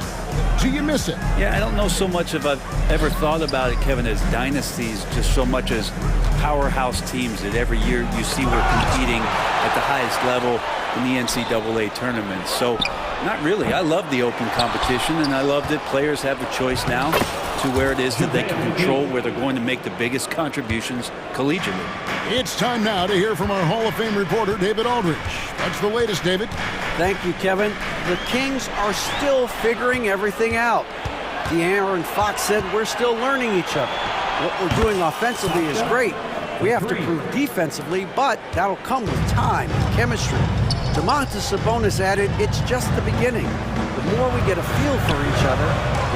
Do you miss it? Yeah, I don't know so much if I've ever thought about it, Kevin, as dynasties, just so much as powerhouse teams that every year you see we're competing at the highest level in the NCAA tournament. So not really. I love the open competition, and I love that players have a choice now to where it is that they can control where they're going to make the biggest contributions collegiately. It's time now to hear from our Hall of Fame reporter, David Aldrich. What's the latest, David? Thank you, Kevin. The Kings are still figuring everything out. De'Aaron Fox said we're still learning each other. What we're doing offensively is great. We have to prove defensively, but that'll come with time and chemistry. Domantas Sabonis added, it's just the beginning. The more we get a feel for each other,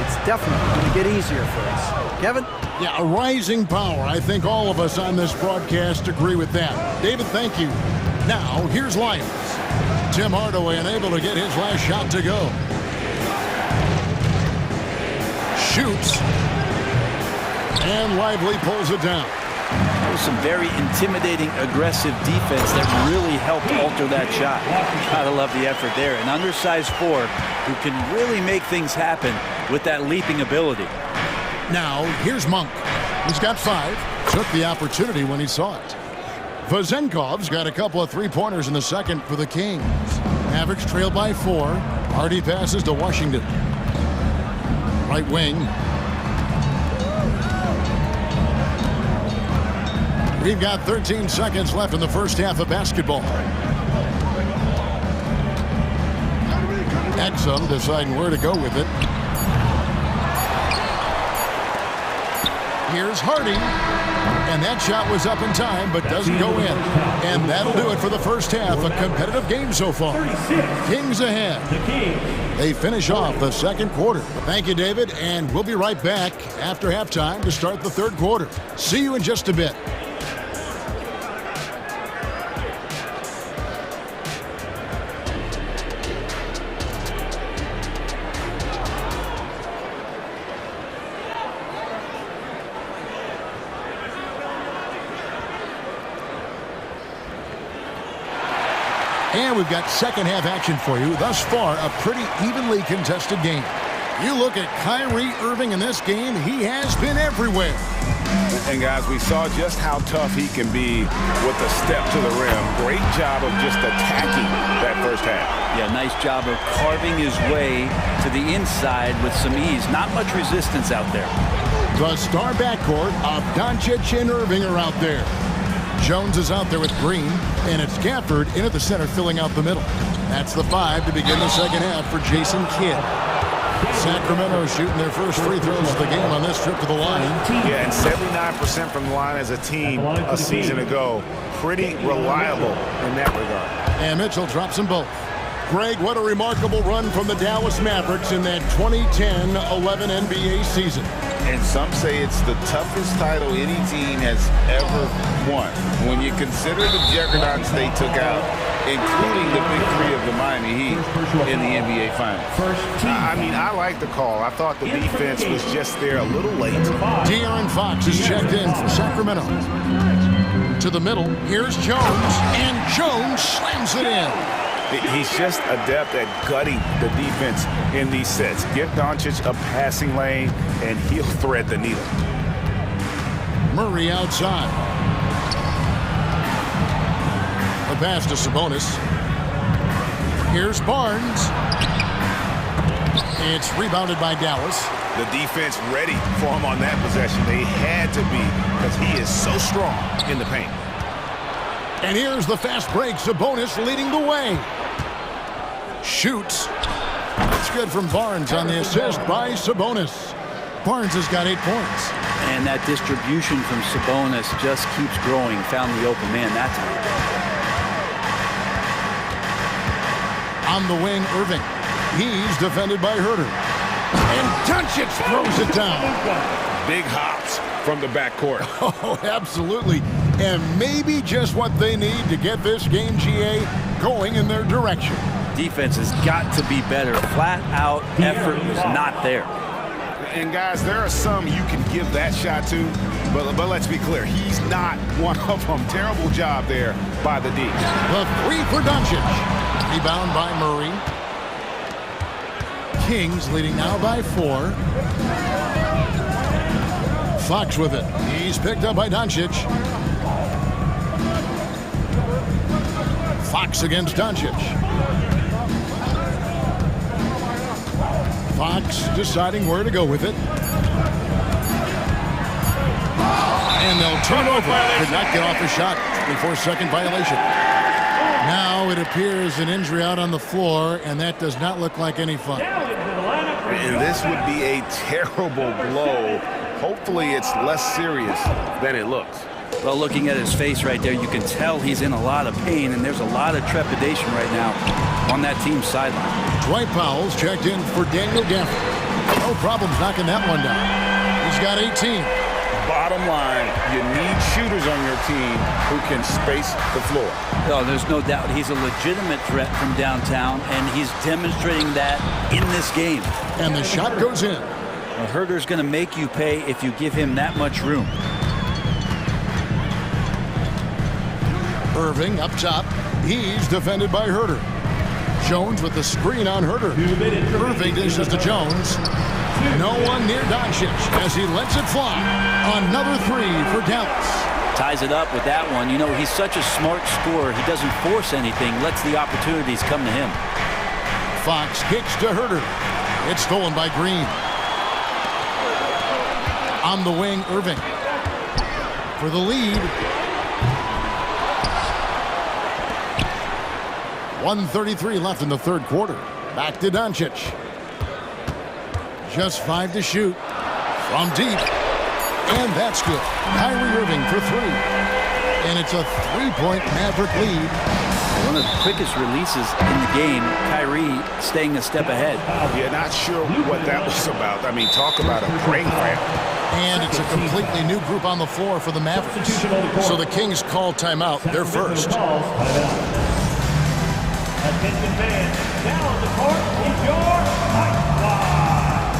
it's definitely going to get easier for us. Kevin? Yeah, a rising power. I think all of us on this broadcast agree with that. David, thank you. Now, here's Lions. Tim Hardaway unable to get his last shot to go. Shoots. And Lively pulls it down. That was some very intimidating, aggressive defense that really helped alter that shot. Gotta love the effort there. An undersized four who can really make things happen with that leaping ability. Now, here's Monk. He's got 5. Took the opportunity when he saw it. Vazenkov's got a couple of three-pointers in the second for the Kings. Mavericks trail by 4. Hardy passes to Washington. Right wing. We've got 13 seconds left in the first half of basketball. Exum deciding where to go with it. Here's Hardy. And that shot was up in time, but doesn't go in. And that'll do it for the first half. A competitive game so far. Kings ahead. They finish off the second quarter. Thank you, David. And we'll be right back after halftime to start the third quarter. See you in just a bit. And we've got second half action for you. Thus far, a pretty evenly contested game. You look at Kyrie Irving in this game, he has been everywhere. And guys, we saw just how tough he can be with a step to the rim. Great job of just attacking that first half. Yeah, nice job of carving his way to the inside with some ease. Not much resistance out there. The star backcourt of Doncic and Irving are out there. Jones is out there with Green, and it's Gafford in at the center filling out the middle. That's the 5 to begin the second half for Jason Kidd. Sacramento shooting their first free throws of the game on this trip to the line. Yeah, and 79% from the line as a team a season ago. Pretty reliable in that regard. And Mitchell drops them both. Greg, what a remarkable run from the Dallas Mavericks in that 2010-11 NBA season. And some say it's the toughest title any team has ever won. When you consider the juggernauts they took out, including the big 3 of the Miami Heat in the NBA Finals. I mean, I like the call. I thought the defense was just there a little late. De'Aaron Fox is checked in for Sacramento. To the middle, here's Jones, and Jones slams it in. He's just adept at gutting the defense in these sets. Give Doncic a passing lane, and he'll thread the needle. Murray outside. The pass to Sabonis. Here's Barnes. It's rebounded by Dallas. The defense ready for him on that possession. They had to be, because he is so strong in the paint. And here's the fast break. Sabonis leading the way. Shoots. It's good from Barnes on the assist by Sabonis. Barnes has got 8 points. And that distribution from Sabonis just keeps growing. Found the open man that time. On the wing, Irving. He's defended by Herter. And Doncic throws it down. Big hops from the backcourt. Oh, absolutely. And maybe just what they need to get this game, GA, going in their direction. Defense has got to be better. Flat out effort was not there. And guys, there are some you can give that shot to, but let's be clear, he's not one of them. Terrible job there by the D. The 3 for Doncic. Rebound by Murray. Kings leading now by 4. Fox with it. He's picked up by Doncic. Fox against Doncic. Fox deciding where to go with it. And they'll turn over. Could not get off a shot. 24-second violation. Now it appears an injury out on the floor, and that does not look like any fun. And this would be a terrible blow. Hopefully it's less serious than it looks. Well, looking at his face right there, you can tell he's in a lot of pain, and there's a lot of trepidation right now on that team's sideline. Dwight Powell's checked in for Daniel Gafford. No problems knocking that one down. He's got 18. Bottom line, you need shooters on your team who can space the floor. Oh, there's no doubt he's a legitimate threat from downtown, and he's demonstrating that in this game. And the shot goes in. A Herder's going to make you pay if you give him that much room. Irving up top. He's defended by Herder. Jones with the screen on Herder. Irving dishes to Jones. No one near Doncic as he lets it fly. Another 3 for Dallas. Ties it up with that one. You know, he's such a smart scorer. He doesn't force anything, lets the opportunities come to him. Fox kicks to Herder. It's stolen by Green. On the wing, Irving. For the lead. 1:33 left in the third quarter. Back to Doncic. Just 5 to shoot. From deep. And that's good. Kyrie Irving for 3. And it's a 3-point Maverick lead. One of the quickest releases in the game. Kyrie staying a step ahead. Yeah, not sure what that was about. I mean, talk about a brain cramp. And it's a completely new group on the floor for the Mavericks. So the Kings call timeout. They're first. Attention fans, now on the court is your Fight Squad.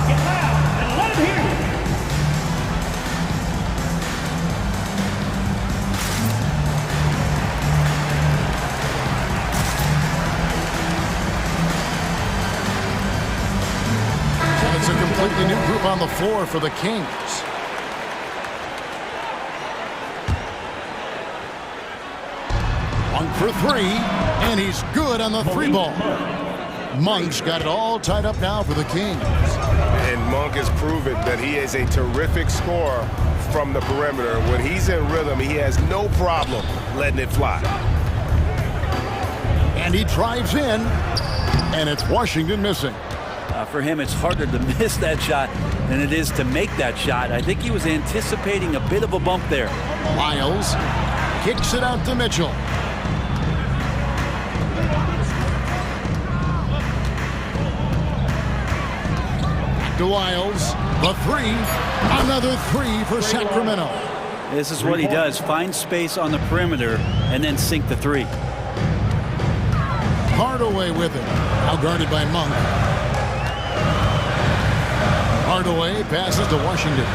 Get loud and let them hear you. And it's a completely new group on the floor for the Kings. Monk for 3, and he's good on the 3 ball. Monk's got it all tied up now for the Kings. And Monk has proven that he is a terrific scorer from the perimeter. When he's in rhythm, he has no problem letting it fly. And he drives in, and it's Washington missing. For him, it's harder to miss that shot than it is to make that shot. I think he was anticipating a bit of a bump there. Lyles kicks it out to Mitchell. To Lyles, the 3, another 3 for Sacramento. This is what he does, find space on the perimeter and then sink the 3. Hardaway with it, now guarded by Monk. Hardaway passes to Washington.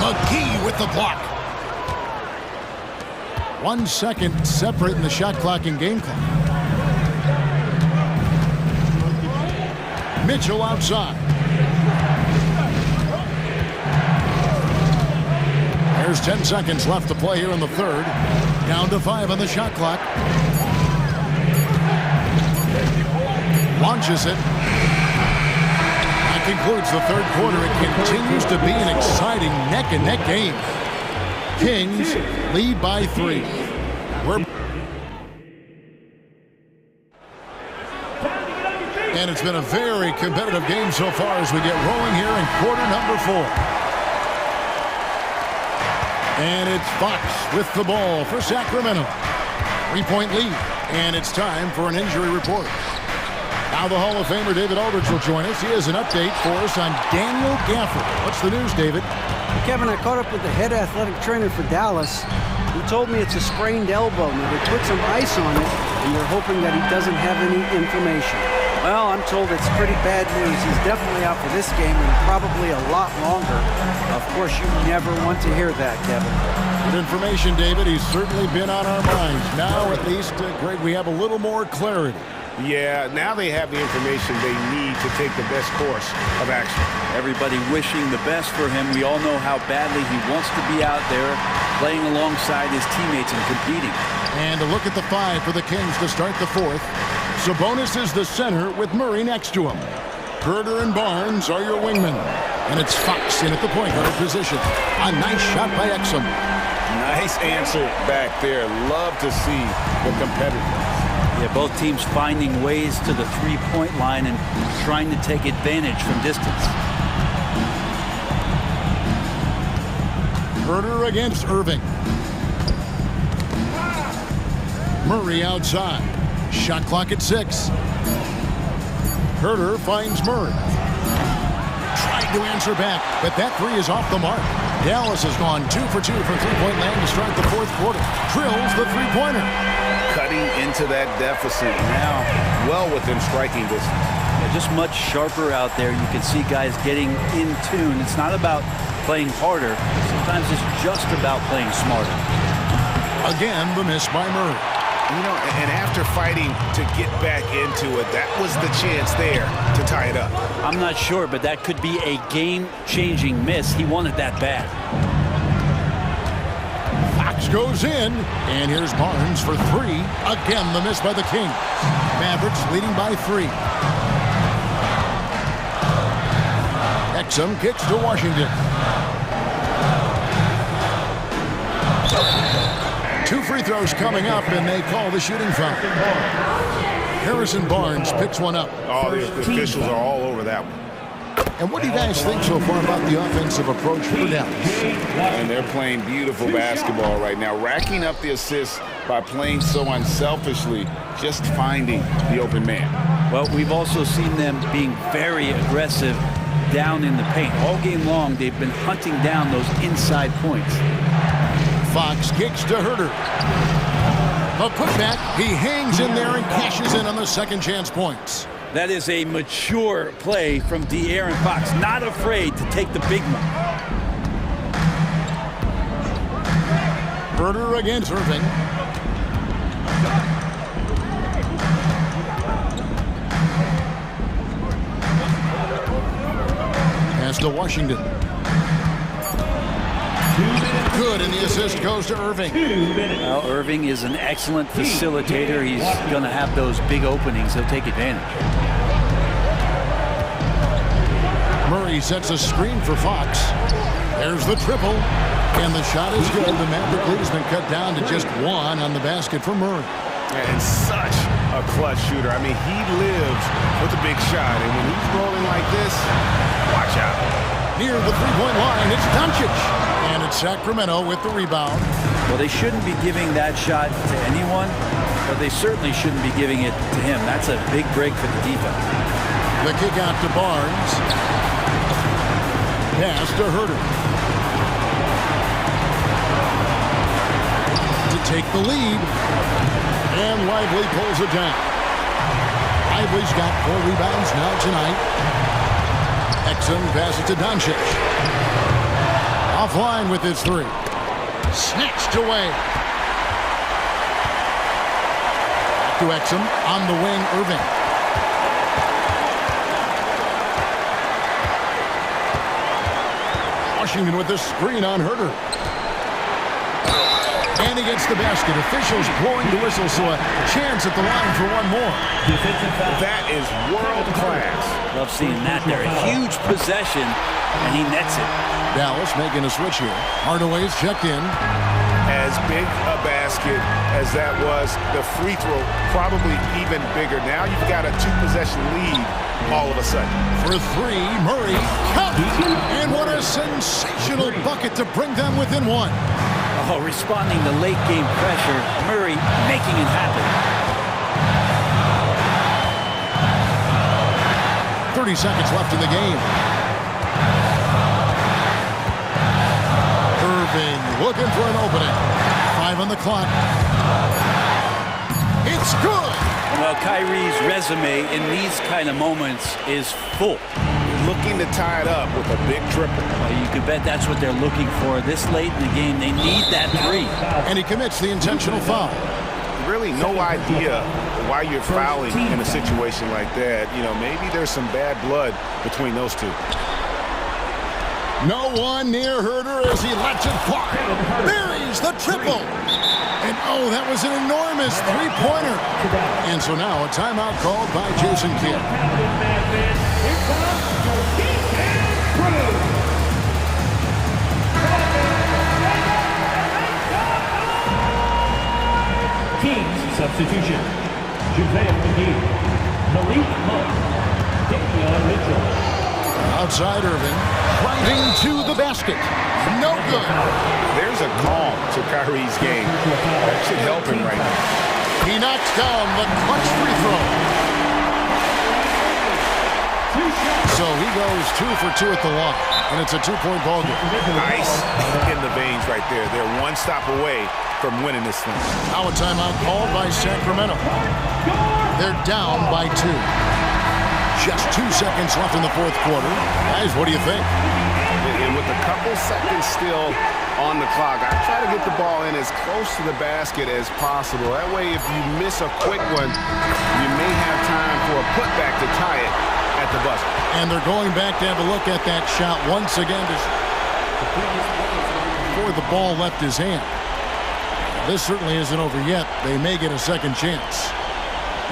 McGee with the block. 1 second separate in the shot clock and game clock. Mitchell outside. There's 10 seconds left to play here in the third. Down to 5 on the shot clock. Launches it. That concludes the third quarter. It continues to be an exciting neck-and-neck game. Kings lead by 3. And it's been a very competitive game so far as we get rolling here in quarter number 4. And it's Fox with the ball for Sacramento. 3-point lead. And it's time for an injury report. Now the Hall of Famer David Aldridge will join us. He has an update for us on Daniel Gafford. What's the news, David? Kevin, I caught up with the head athletic trainer for Dallas. He told me it's a sprained elbow. Now they put some ice on it, and they're hoping that he doesn't have any inflammation. Well, I'm told it's pretty bad news. He's definitely out for this game and probably a lot longer. Of course, you never want to hear that, Kevin. Good information, David. He's certainly been on our minds. Now, at least, Greg, we have a little more clarity. Yeah, now they have the information they need to take the best course of action. Everybody wishing the best for him. We all know how badly he wants to be out there playing alongside his teammates and competing. And a look at the 5 for the Kings to start the 4th. Sabonis is the center with Murray next to him. Herder and Barnes are your wingmen. And it's Fox in at the point guard position. A nice shot by Exum. Nice answer back there. Love to see the competitiveness. Yeah, both teams finding ways to the three-point line and trying to take advantage from distance. Herder against Irving. Murray outside. Shot clock at 6. Herder finds Murray. Tried to answer back, but that 3 is off the mark. Dallas has gone 2 for 2 from three-point land to start the 4th quarter. Drills the three-pointer. Cutting into that deficit now, well within striking distance. Yeah, just much sharper out there. You can see guys getting in tune. It's not about playing harder. Sometimes it's just about playing smarter. Again, the miss by Murray. You know, and after fighting to get back into it, that was the chance there to tie it up. I'm not sure, but that could be a game-changing miss. He wanted that bad. Fox goes in, and here's Barnes for 3. Again, the miss by the Kings. Mavericks leading by 3. Exum kicks to Washington. 2 free throws coming up, and they call the shooting foul. Harrison Barnes picks one up. Oh, the officials are all over that one. And what do you guys think so far about the offensive approach for Dallas? And they're playing beautiful basketball right now, racking up the assists by playing so unselfishly, just finding the open man. Well, we've also seen them being very aggressive down in the paint. All game long, they've been hunting down those inside points. Fox kicks to Herder. A putback. He hangs in there and cashes in on the second chance points. That is a mature play from De'Aaron Fox. Not afraid to take the big one. Herder against Irving. Pass to Washington. Good, and the assist goes to Irving. Well, Irving is an excellent facilitator. He's going to have those big openings. He'll take advantage. Murray sets a screen for Fox. There's the triple, and the shot is good. The Maverick lead has been cut down to just 1 on the basket for Murray. And such a clutch shooter. I mean, he lives with a big shot, and when he's rolling like this, watch out. Near the three-point line, it's Doncic. And it's Sacramento with the rebound. Well, they shouldn't be giving that shot to anyone, but they certainly shouldn't be giving it to him. That's a big break for the defense. The kick out to Barnes. Pass to Herder. To take the lead. And Lively pulls it down. Lively's got 4 rebounds now tonight. Exum passes to Doncic. Offline with his 3. Snatched away. To Exum. On the wing, Irving. Washington with the screen on Herder. And he gets the basket. Officials blowing the whistle, so a chance at the line for one more. That is world class. Love seeing that there. A huge possession, and he nets it. Dallas making a switch here. Hardaway's checked in. As big a basket as that was, the free throw probably even bigger. Now you've got a 2-possession lead all of a sudden. For 3, Murray cut. And what a sensational bucket to bring them within 1. Oh, responding to late game pressure. Murray making it happen. 30 seconds left in the game. Irving looking for an opening. 5 on the clock. It's good. Well, Kyrie's resume in these kind of moments is full. Looking to tie it up with a big triple. Well, you could bet that's what they're looking for this late in the game. They need that 3. And he commits the intentional foul. really no idea why you're fouling in a situation like that. You know, maybe there's some bad blood between those two. No one near Herder as he lets it fly. Buries the triple. And oh, that was an enormous three-pointer. And so now a timeout called by Jason Kidd. Kings substitution. JaVale McGee, Malik Monk, Davion Mitchell. Outside Irving, driving to the basket. No good. There's a calm to Kyrie's game. That should help him right now. He knocks down the clutch free throw. So he goes 2 for 2 at the line, and it's a 2-point ball game. Ice in the veins right there. They're one stop away from winning this thing. Now a timeout called by Sacramento. They're down by 2. Just 2 seconds left in the fourth quarter. Guys, what do you think? And with a couple seconds still on the clock, I try to get the ball in as close to the basket as possible. That way, if you miss a quick one, you may have time for a putback to tie it at the buzzer. And they're going back to have a look at that shot once again before the ball left his hand. This certainly isn't over yet. They may get a second chance.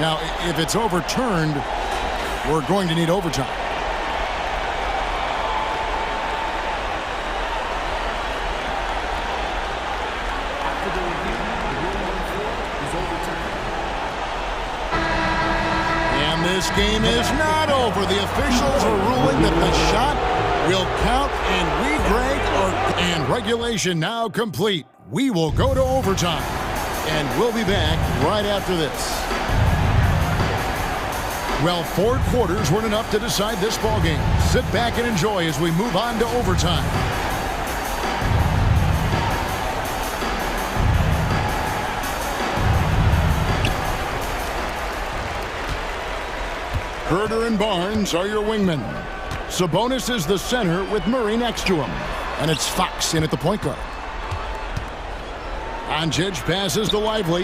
Now, if it's overturned, we're going to need overtime. And this game is not over. The officials are ruling that the shot will count, and and regulation now complete. We will go to overtime, and we'll be back right after this. Well, 4 quarters weren't enough to decide this ball game. Sit back and enjoy as we move on to overtime. Herder and Barnes are your wingmen. Sabonis is the center with Murray next to him. And it's Fox in at the point guard. Doncic passes to Lively.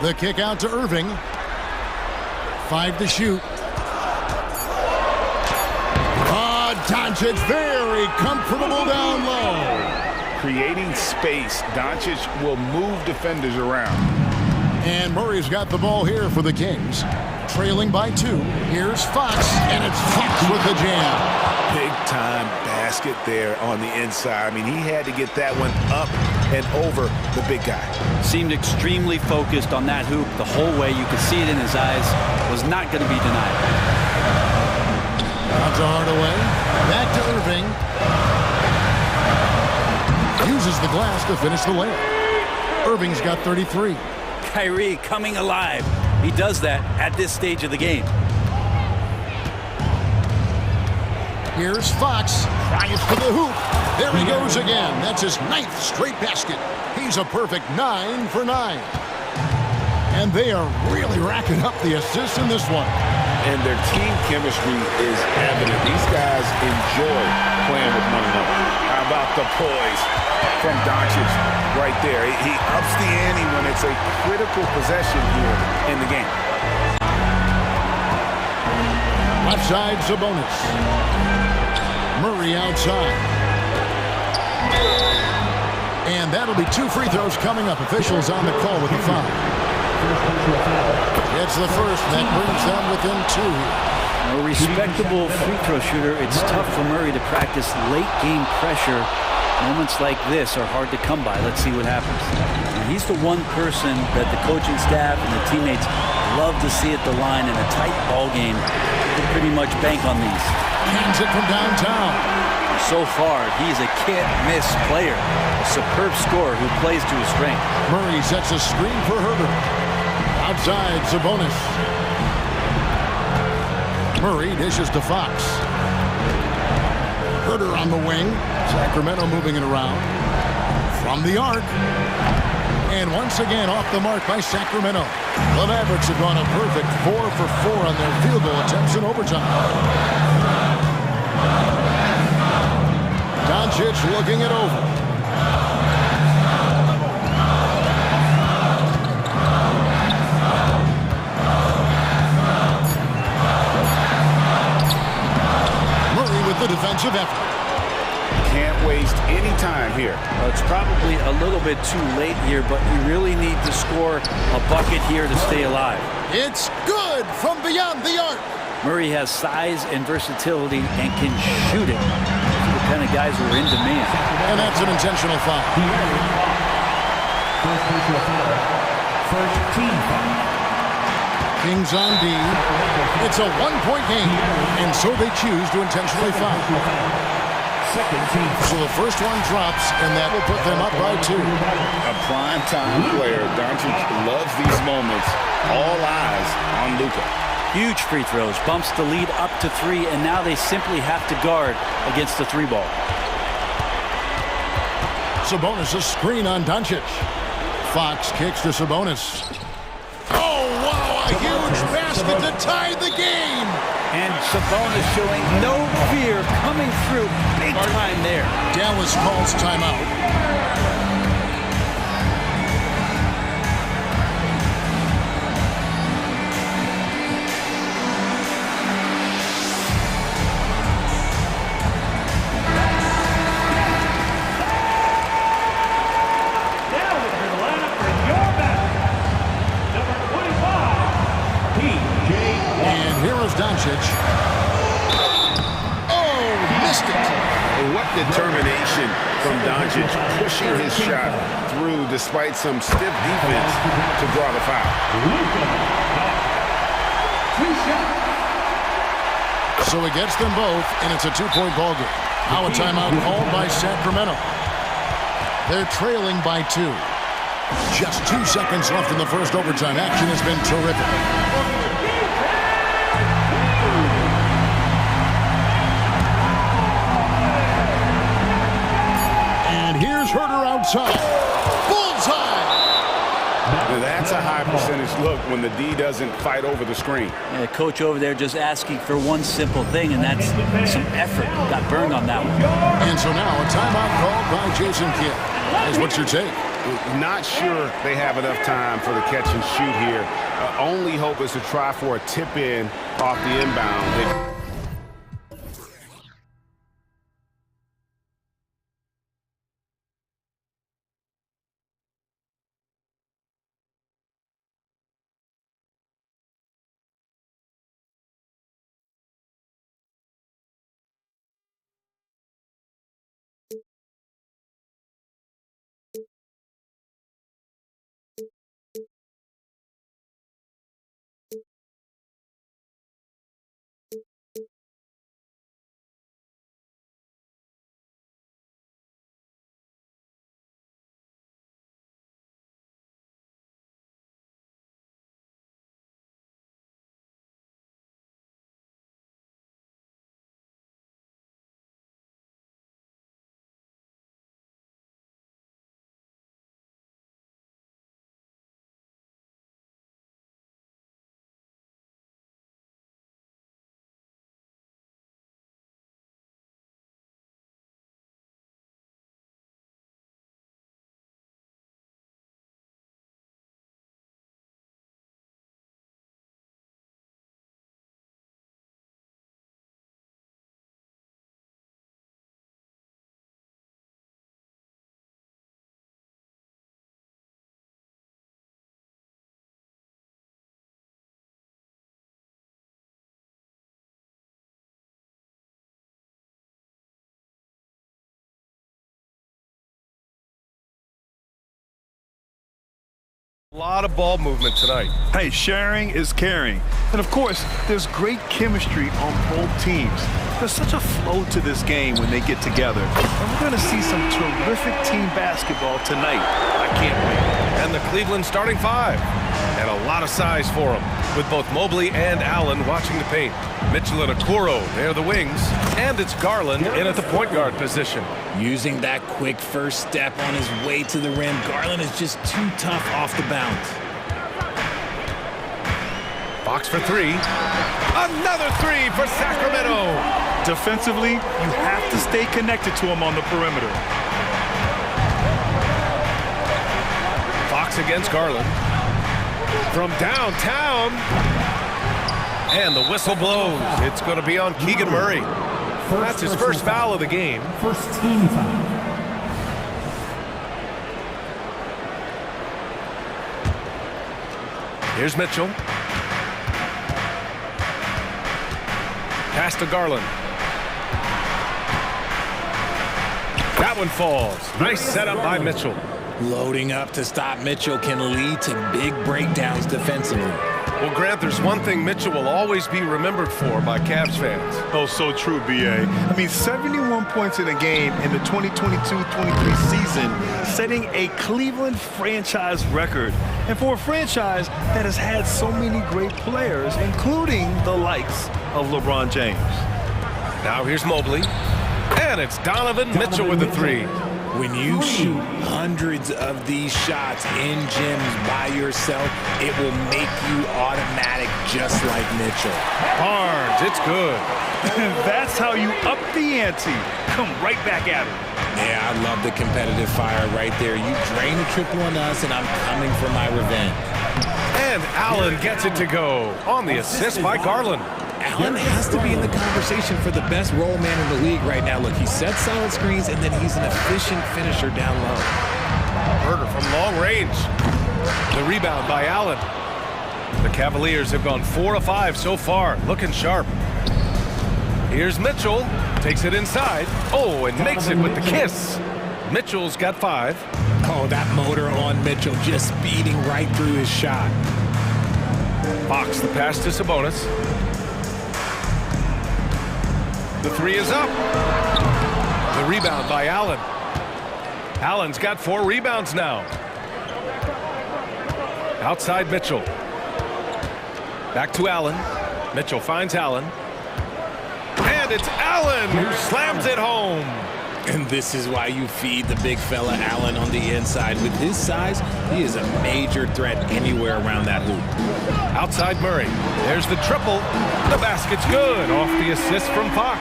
The kick out to Irving. 5 to shoot. Doncic very comfortable down low. Creating space, Doncic will move defenders around. And Murray's got the ball here for the Kings. Trailing by 2. Here's Fox, and it's Fox with the jam. Big time basket there on the inside. I mean, he had to get that one up and over the big guy. Seemed extremely focused on that hoop the whole way. You could see it in his eyes. Was not going to be denied. Out to Hardaway. Back to Irving. Uses the glass to finish the layup. Irving's got 33. Kyrie coming alive. He does that at this stage of the game. Here's Fox. Drives to the hoop. There he goes again. That's his 9th straight basket. He's a perfect 9 for 9. And they are really racking up the assists in this one. And their team chemistry is evident. These guys enjoy playing with one another. How about the poise from Doncic right there? He ups the ante when it's a critical possession here in the game. Left side, Sabonis. Murray outside. And that'll be 2 free throws coming up. Officials on the call with the foul. It's the first. That brings them within 2. A respectable free throw shooter. It's tough for Murray to practice late game pressure. Moments like this are hard to come by. Let's see what happens. And he's the one person that the coaching staff and the teammates love to see at the line in a tight ball game. They pretty much bank on these. Hands it from downtown. So far, he's a can't-miss player. A superb scorer who plays to his strength. Murray sets a screen for Herder. Outside, Sabonis. Murray dishes to Fox. Herder on the wing. Sacramento moving it around. From the arc. And once again off the mark by Sacramento. The Mavericks have gone a perfect 4 for 4 on their field goal attempts in overtime. Doncic looking it over. defensive effort. Can't waste any time here. Well, it's probably a little bit too late here, but you really need to score a bucket here to stay alive. It's good from beyond the arc. Murray has size and versatility and can shoot it. Those are the kind of guys who are in demand. And that's an intentional foul. First team foul. Kings on D. It's a one-point game, and so they choose to intentionally foul. Second team. So the first one drops, and that will put them up by 2. A prime-time player. Doncic loves these moments. All eyes on Luka. Huge free throws, bumps the lead up to 3, and now they simply have to guard against the 3 ball. Sabonis a screen on Doncic. Fox kicks to Sabonis. Oh, wow, a huge basket to tie the game. And Sabonis showing no fear coming through big time there. Dallas calls timeout. Doncic. Oh, missed it. What determination from Doncic, pushing his shot through despite some stiff defense to draw the foul. So he gets them both, and it's a 2-point ball game. Now a timeout called by Sacramento. They're trailing by 2. Just 2 seconds left in the first overtime. Action has been terrific. Here's Herter outside. Bullseye! That's a high percentage look when the D doesn't fight over the screen. Yeah, coach over there just asking for one simple thing, and that's some effort. Got burned on that one. And so now a timeout called by Jason Kidd. Guys, what's your take? Not sure they have enough time for the catch and shoot here. Only hope is to try for a tip in off the inbound. A lot of ball movement tonight. Hey, sharing is caring. And of course, there's great chemistry on both teams. There's such a flow to this game when they get together. And we're going to see some terrific team basketball tonight. I can't wait. And the Cleveland starting 5. And a lot of size for them, with both Mobley and Allen watching the paint. Mitchell and Okoro near the wings. And it's Garland in at the point guard position. Using that quick first step on his way to the rim, Garland is just too tough off the bounce. Fox for 3. Another 3 for Sacramento. Defensively, you have to stay connected to him on the perimeter. Fox against Garland. From downtown. And the whistle blows. It's going to be on Keegan Murray. That's his first foul of the game. First team foul. Here's Mitchell. Pass to Garland. That one falls. Nice setup by Mitchell. Loading up to stop Mitchell can lead to big breakdowns defensively. Well, Grant, there's one thing Mitchell will always be remembered for by Cavs fans. Oh, so true, B.A. I mean, 71 points in a game in the 2022-23 season, setting a Cleveland franchise record. And for a franchise that has had so many great players, including the likes of LeBron James. Now here's Mobley. And it's Donovan Mitchell with the three. When you shoot hundreds of these shots in gyms by yourself, it will make you automatic just like Mitchell. Barnes, it's good. That's how you up the ante. Come right back at it. Yeah, I love the competitive fire right there. You drain a triple on us, and I'm coming for my revenge. And Allen gets it to go on the assist by Garland. Allen has to be in the conversation for the best roll man in the league right now. Look, he sets solid screens, and then he's an efficient finisher down low. Herder from long range. The rebound by Allen. The Cavaliers have gone 4 of 5 so far, looking sharp. Here's Mitchell, takes it inside. Oh, and makes it with the kiss. Mitchell's got 5. Oh, that motor on Mitchell just speeding right through his shot. Fox the pass to Sabonis. The three is up. The rebound by Allen. Allen's got 4 rebounds now. Outside Mitchell. Back to Allen. Mitchell finds Allen. And it's Allen who slams it home. And this is why you feed the big fella Allen on the inside. With his size, he is a major threat anywhere around that hoop. Outside Murray. There's the triple. The basket's good off the assist from Fox.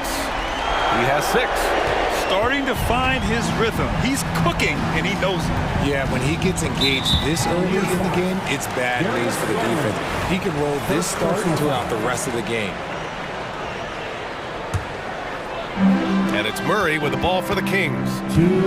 He has 6. Starting to find his rhythm. He's cooking, and he knows it. Yeah, when he gets engaged this early in the game, it's bad news for the defense. He can roll this start throughout the rest of the game. And it's Murray with the ball for the Kings.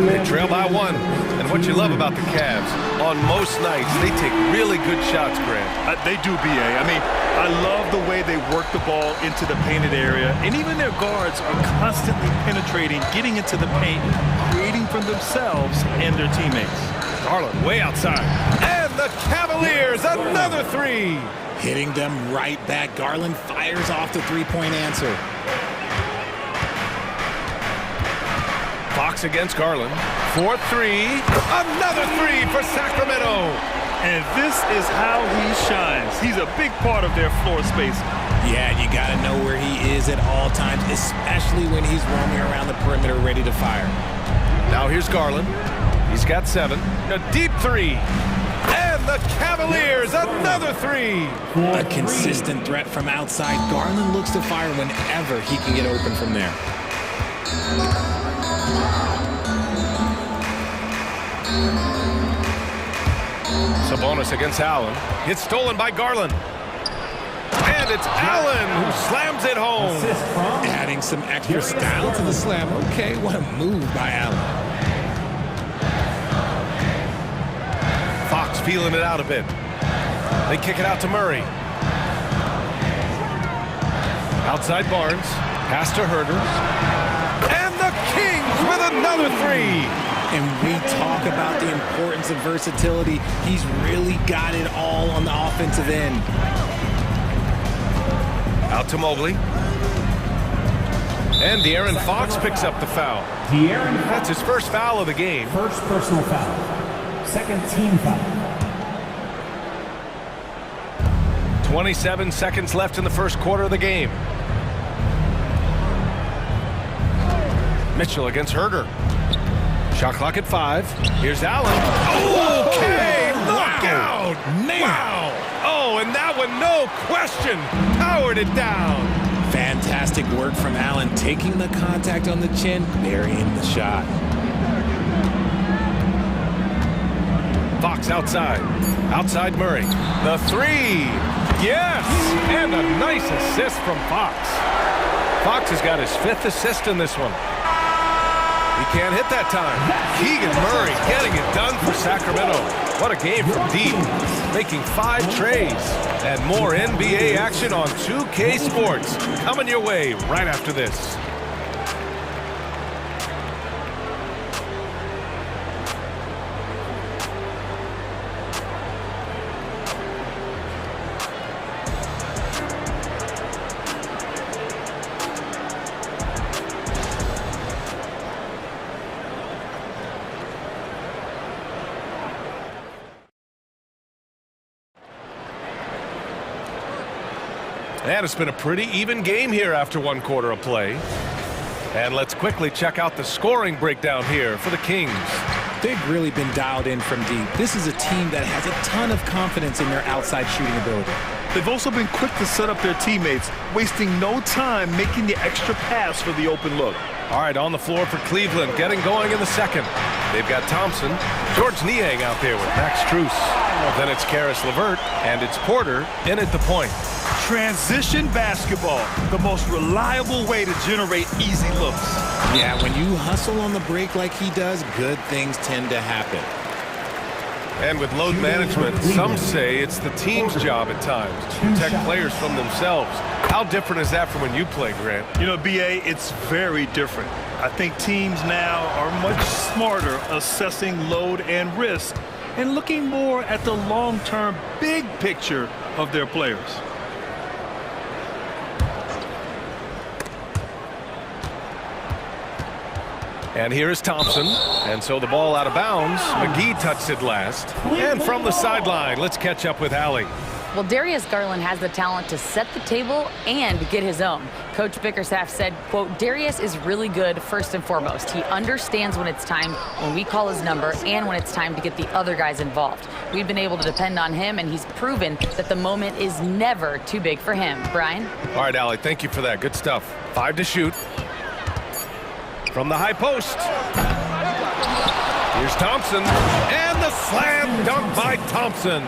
They trail by 1. And what you love about the Cavs, on most nights, they take really good shots, Grant. They do, B.A. I mean, I love the way they work the ball into the painted area. And even their guards are constantly penetrating, getting into the paint, creating for themselves and their teammates. Garland way outside. And the Cavaliers, another 3. Hitting them right back. Garland fires off the three-point answer. Fox against Garland. 4-3. Another 3 for Sacramento. And this is how he shines. He's a big part of their floor space. Yeah, you got to know where he is at all times, especially when he's roaming around the perimeter ready to fire. Now here's Garland. He's got 7. A deep 3. And the Cavaliers, another 3. A consistent threat from outside. Garland looks to fire whenever he can get open from there. Sabonis against Allen. It's stolen by Garland. And it's Allen who slams it home. Adding some extra style to the slam. Okay, what a move by Allen. Fox feeling it out a bit. They kick it out to Murray. Outside Barnes. Pass to Herder. And the Kings with another 3. And we talk about the importance of versatility. He's really got it all on the offensive end. Out to Mobley. And De'Aaron Fox picks up the foul. That's his first foul of the game. First personal foul. Second team foul. 27 seconds left in the first quarter of the game. Mitchell against Herder. Shot clock at 5. Here's Allen. Okay, knockout. Wow. Oh, and that one, no question, powered it down. Fantastic work from Allen, taking the contact on the chin, burying the shot. Fox outside. Outside Murray. The 3. Yes, and a nice assist from Fox. Fox has got his 5th assist in this one. He can't hit that time. Keegan Murray getting it done for Sacramento. What a game from deep, making 5 trays. And more NBA action on 2K Sports coming your way right after this. And it's been a pretty even game here after 1 quarter of play. And let's quickly check out the scoring breakdown here for the Kings. They've really been dialed in from deep. This is a team that has a ton of confidence in their outside shooting ability. They've also been quick to set up their teammates, wasting no time making the extra pass for the open look. All right, on the floor for Cleveland, getting going in the second. They've got Thompson, George Niang out there with Max Strus. Then it's Karis LeVert, and it's Porter in at the point. Transition basketball, the most reliable way to generate easy looks. Yeah, when you hustle on the break like he does, good things tend to happen. And with load management, some say it's the team's job at times to protect players from themselves. How different is that from when you play, Grant? You know, BA, it's very different. I think teams now are much smarter assessing load and risk and looking more at the long-term big picture of their players. And here is Thompson. And so the ball out of bounds. McGee touched it last. And from the sideline, let's catch up with Allie. Well, Darius Garland has the talent to set the table and get his own. Coach Bickerstaff said, quote, Darius is really good first and foremost. He understands when it's time when we call his number and when it's time to get the other guys involved. We've been able to depend on him, and he's proven that the moment is never too big for him. Brian? All right, Allie, thank you for that. Good stuff. 5 to shoot. From the high post. Here's Thompson. And the slam dunk by Thompson.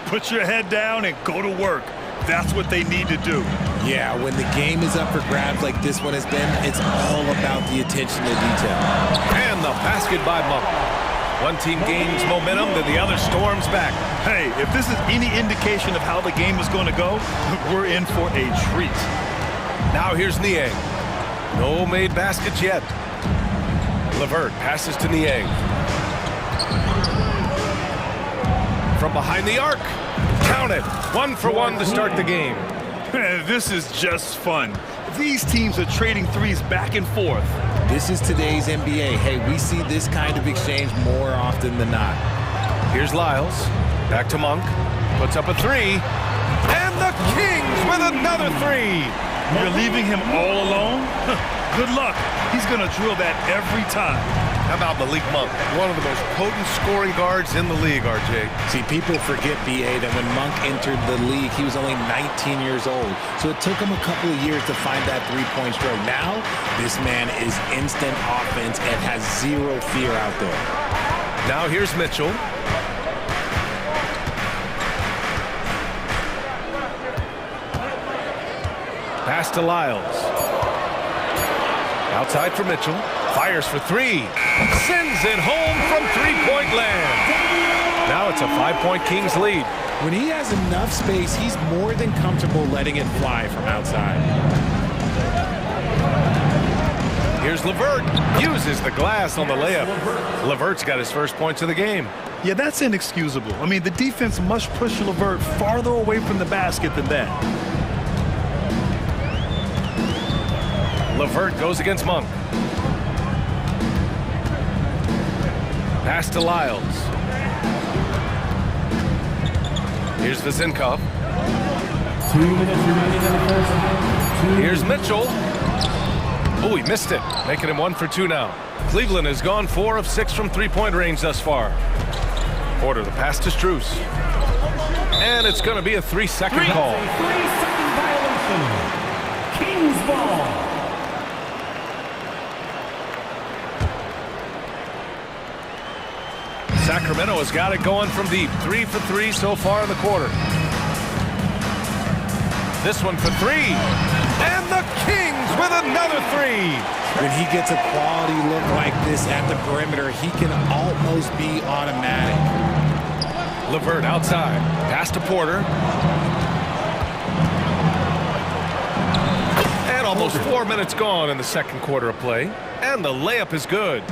Put your head down and go to work. That's what they need to do. Yeah, when the game is up for grabs like this one has been, it's all about the attention to detail. And the basket by Monk. One team gains momentum, then the other storms back. Hey, if this is any indication of how the game is going to go, we're in for a treat. Now here's Niang. No made baskets yet. LeVert passes to Niang. From behind the arc. Count it. 1 for 1 to start the game. This is just fun. These teams are trading threes back and forth. This is today's NBA. Hey, we see this kind of exchange more often than not. Here's Lyles. Back to Monk. Puts up a 3. And the Kings with another 3. You're leaving him all alone? Good luck. He's going to drill that every time. How about Malik Monk? One of the most potent scoring guards in the league, RJ. See, people forget, BA, that when Monk entered the league, he was only 19 years old. So it took him a couple of years to find that three-point stroke. Now, this man is instant offense and has zero fear out there. Now here's Mitchell. Pass to Lyles. Outside for Mitchell. Fires for 3. Sends it home from three-point land. Now it's a 5-point Kings lead. When he has enough space, he's more than comfortable letting it fly from outside. Here's LeVert. Uses the glass on the layup. LeVert's got his first points of the game. Yeah, that's inexcusable. I mean, the defense must push LeVert farther away from the basket than that. LeVert goes against Monk. Pass to Lyles. Here's Vezinkov. 2 minutes remaining in the first half. Here's Mitchell. Oh, he missed it, making him 1 for 2 now. Cleveland has gone 4 of 6 from three-point range thus far. Porter, the pass to Strus. And it's going to be a 3-second call. 3-second violation. Kings ball. Sacramento has got it going from deep. 3 for 3 so far in the quarter. This one for 3. And the Kings with another three. When he gets a quality look like this at the perimeter, he can almost be automatic. LeVert outside. Pass to Porter. And almost 4 minutes gone in the second quarter of play. And the layup is good.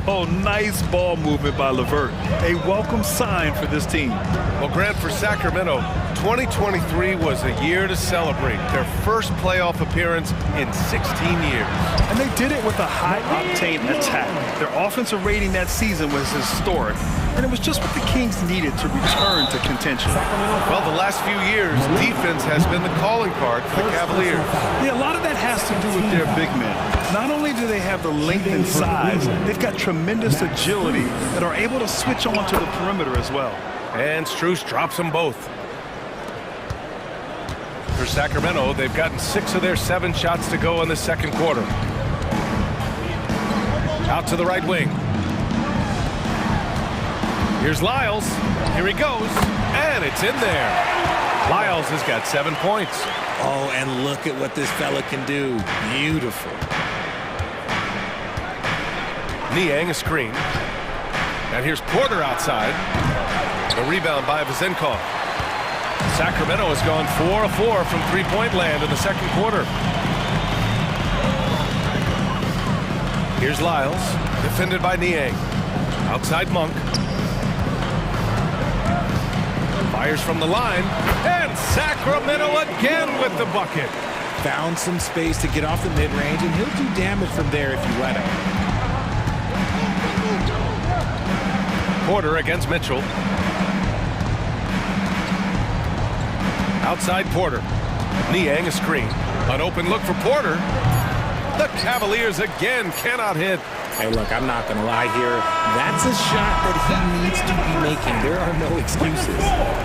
Oh, nice ball movement by LeVert. A welcome sign for this team. Well, Grant, for Sacramento, 2023 was a year to celebrate. Their first playoff appearance in 16 years. And they did it with a high-octane attack. Their offensive rating that season was historic, and it was just what the Kings needed to return to contention. Well, the last few years, defense has been the calling card for the Cavaliers. Yeah, a lot of that has to do with their big men. Not only do they have the length and size, they've got tremendous agility that are able to switch on to the perimeter as well. And Strus drops them both. For Sacramento, they've gotten 6 of their 7 shots to go in the second quarter. Out to the right wing. Here's Lyles. Here he goes. And it's in there. Lyles has got 7 points. Oh, and look at what this fella can do. Beautiful. Niang a screen. And here's Porter outside. The rebound by Vezenkov. Sacramento has gone 4 of 4 from three-point land in the second quarter. Here's Lyles, defended by Niang. Outside Monk. Fires from the line. And Sacramento again with the bucket. Found some space to get off the mid-range, and he'll do damage from there if you let him. Porter against Mitchell. Outside Porter. Niang a screen. An open look for Porter. The Cavaliers again cannot hit. Hey, look, I'm not going to lie here. That's a shot that he needs to be making. There are no excuses.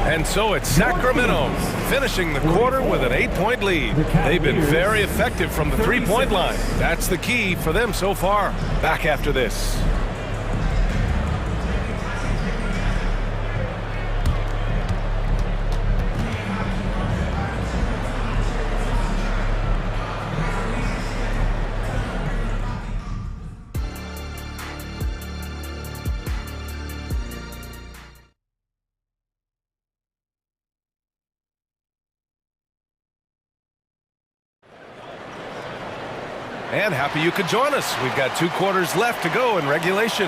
And so it's Sacramento finishing the quarter with an 8-point lead. They've been very effective from the three-point line. That's the key for them so far. Back after this. And happy you could join us. We've got 2 quarters left to go in regulation.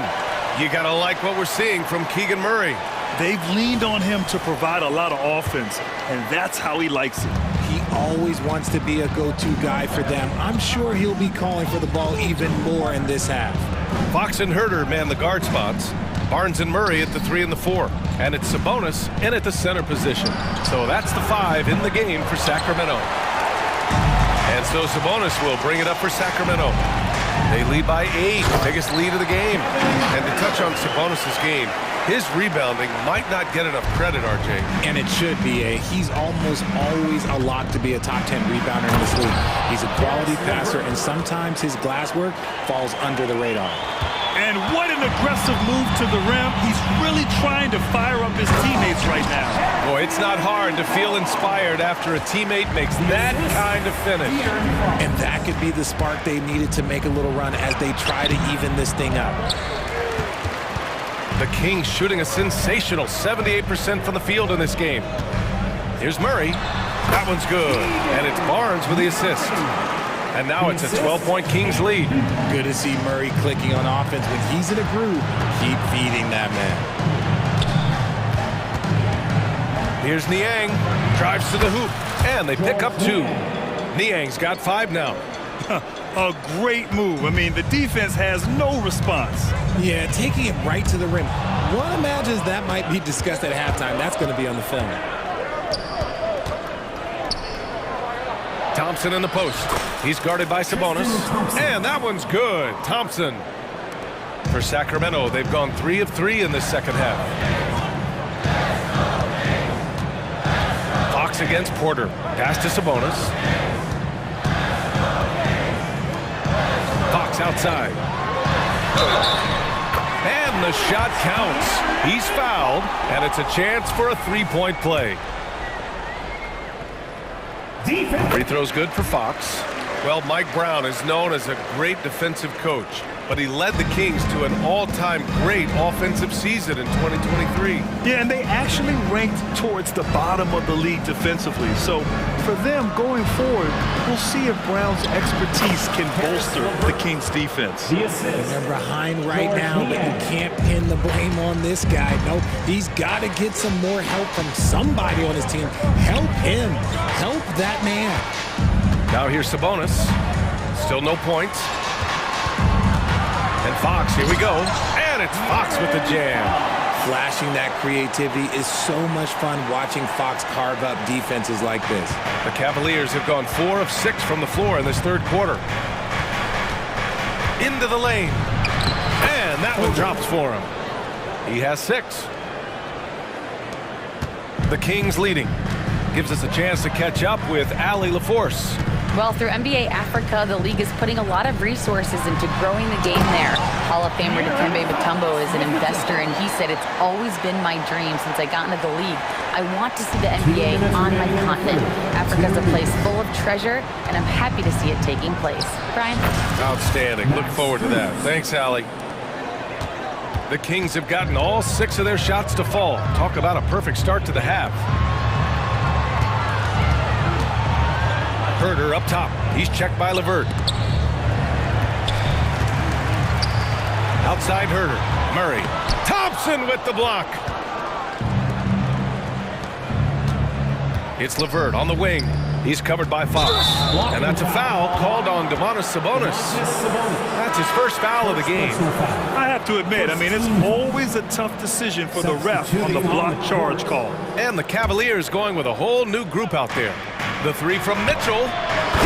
You got to like what we're seeing from Keegan Murray. They've leaned on him to provide a lot of offense, and that's how he likes it. He always wants to be a go-to guy for them. I'm sure he'll be calling for the ball even more in this half. Fox and Herter man the guard spots. Barnes and Murray at the 3 and the 4. And it's Sabonis in at the center position. So that's the 5 in the game for Sacramento. And so Sabonis will bring it up for Sacramento. They lead by 8, biggest lead of the game. And to touch on Sabonis' game, his rebounding might not get enough credit, RJ. And it should be. He's almost always a lock to be a top 10 rebounder in this league. He's a quality passer, and sometimes his glass work falls under the radar. And what an aggressive move to the rim. He's really trying to fire up his teammates right now. Boy, it's not hard to feel inspired after a teammate makes that kind of finish. And that could be the spark they needed to make a little run as they try to even this thing up. The Kings shooting a sensational 78% from the field in this game. Here's Murray. That one's good. And it's Barnes with the assist. And now it's a 12-point Kings lead. Good to see Murray clicking on offense. When he's in a groove, keep feeding that man. Here's Niang. Drives to the hoop. And they pick up 2. Niang's got 5 now. A great move. I mean, the defense has no response. Yeah, taking it right to the rim. One imagines that might be discussed at halftime. That's going to be on the film. Thompson in the post. He's guarded by Sabonis. And that one's good. Thompson. For Sacramento, they've gone 3 of 3 in this second half. Fox against Porter. Pass to Sabonis. Fox outside. And the shot counts. He's fouled, and it's a chance for a 3-point play. Free throw's good for Fox. Well, Mike Brown is known as a great defensive coach, but he led the Kings to an all-time great offensive season in 2023. Yeah, and they actually ranked towards the bottom of the league defensively. So for them going forward, we'll see if Brown's expertise can bolster the Kings defense. They're behind right now, but you can't pin the blame on this guy. No, he's got to get some more help from somebody on his team. Help him. Help that man. Now here's Sabonis. Still no points. And Fox, here we go. And it's Fox with the jam. Flashing that creativity is so much fun watching Fox carve up defenses like this. The Cavaliers have gone 4 of 6 from the floor in this third quarter. Into the lane. And that one drops for him. He has 6. The Kings leading. Gives us a chance to catch up with Allie LaForce. Well, through NBA Africa, the league is putting a lot of resources into growing the game there. Hall of Famer Dikembe Mutombo is an investor, and he said, "It's always been my dream since I got into the league. I want to see the NBA on my continent. Africa's a place full of treasure, and I'm happy to see it taking place." Brian? Outstanding. Look forward to that. Thanks, Allie. The Kings have gotten all 6 of their shots to fall. Talk about a perfect start to the half. Herter up top. He's checked by LeVert. Outside Herter. Murray. Thompson with the block. It's LeVert on the wing. He's covered by Fox. And that's a foul called on Domantas Sabonis. That's his first foul of the game. I have to admit, I mean, it's always a tough decision for the ref on the block charge call. And the Cavaliers going with a whole new group out there. The 3 from Mitchell.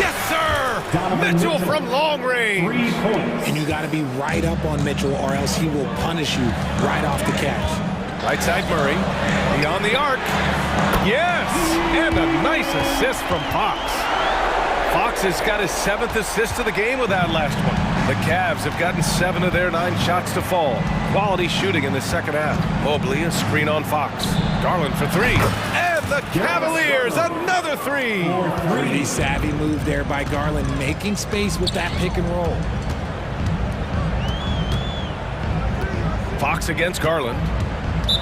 Yes, sir! Mitchell from long range. And you got to be right up on Mitchell or else he will punish you right off the catch. Right side Murray. Beyond the arc. Yes! And a nice assist from Fox. Fox has got his 7th assist of the game with that last one. The Cavs have gotten 7 of their 9 shots to fall. Quality shooting in the second half. Mobley, a screen on Fox. Garland for 3. And the Cavaliers, another 3. Pretty savvy move there by Garland, making space with that pick and roll. Fox against Garland.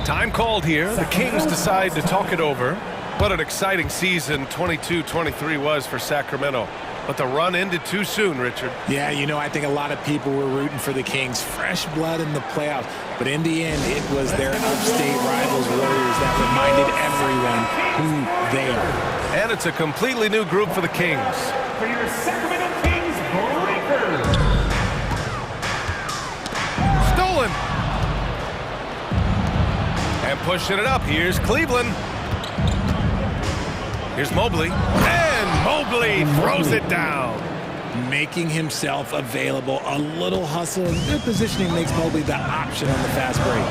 Time called here. The Kings decide to talk it over. What an exciting season 22-23 was for Sacramento. But the run ended too soon, Richard. Yeah, you know, I think a lot of people were rooting for the Kings. Fresh blood in the playoffs. But in the end, it was their upstate rivals, Warriors, that reminded everyone who they are. And it's a completely new group for the Kings. For your Sacramento Kings breakers. Stolen. And pushing it up. Here's Cleveland. Here's Mobley. And Mobley throws it down. Making himself available. A little hustle and good positioning makes Mobley the option on the fast break.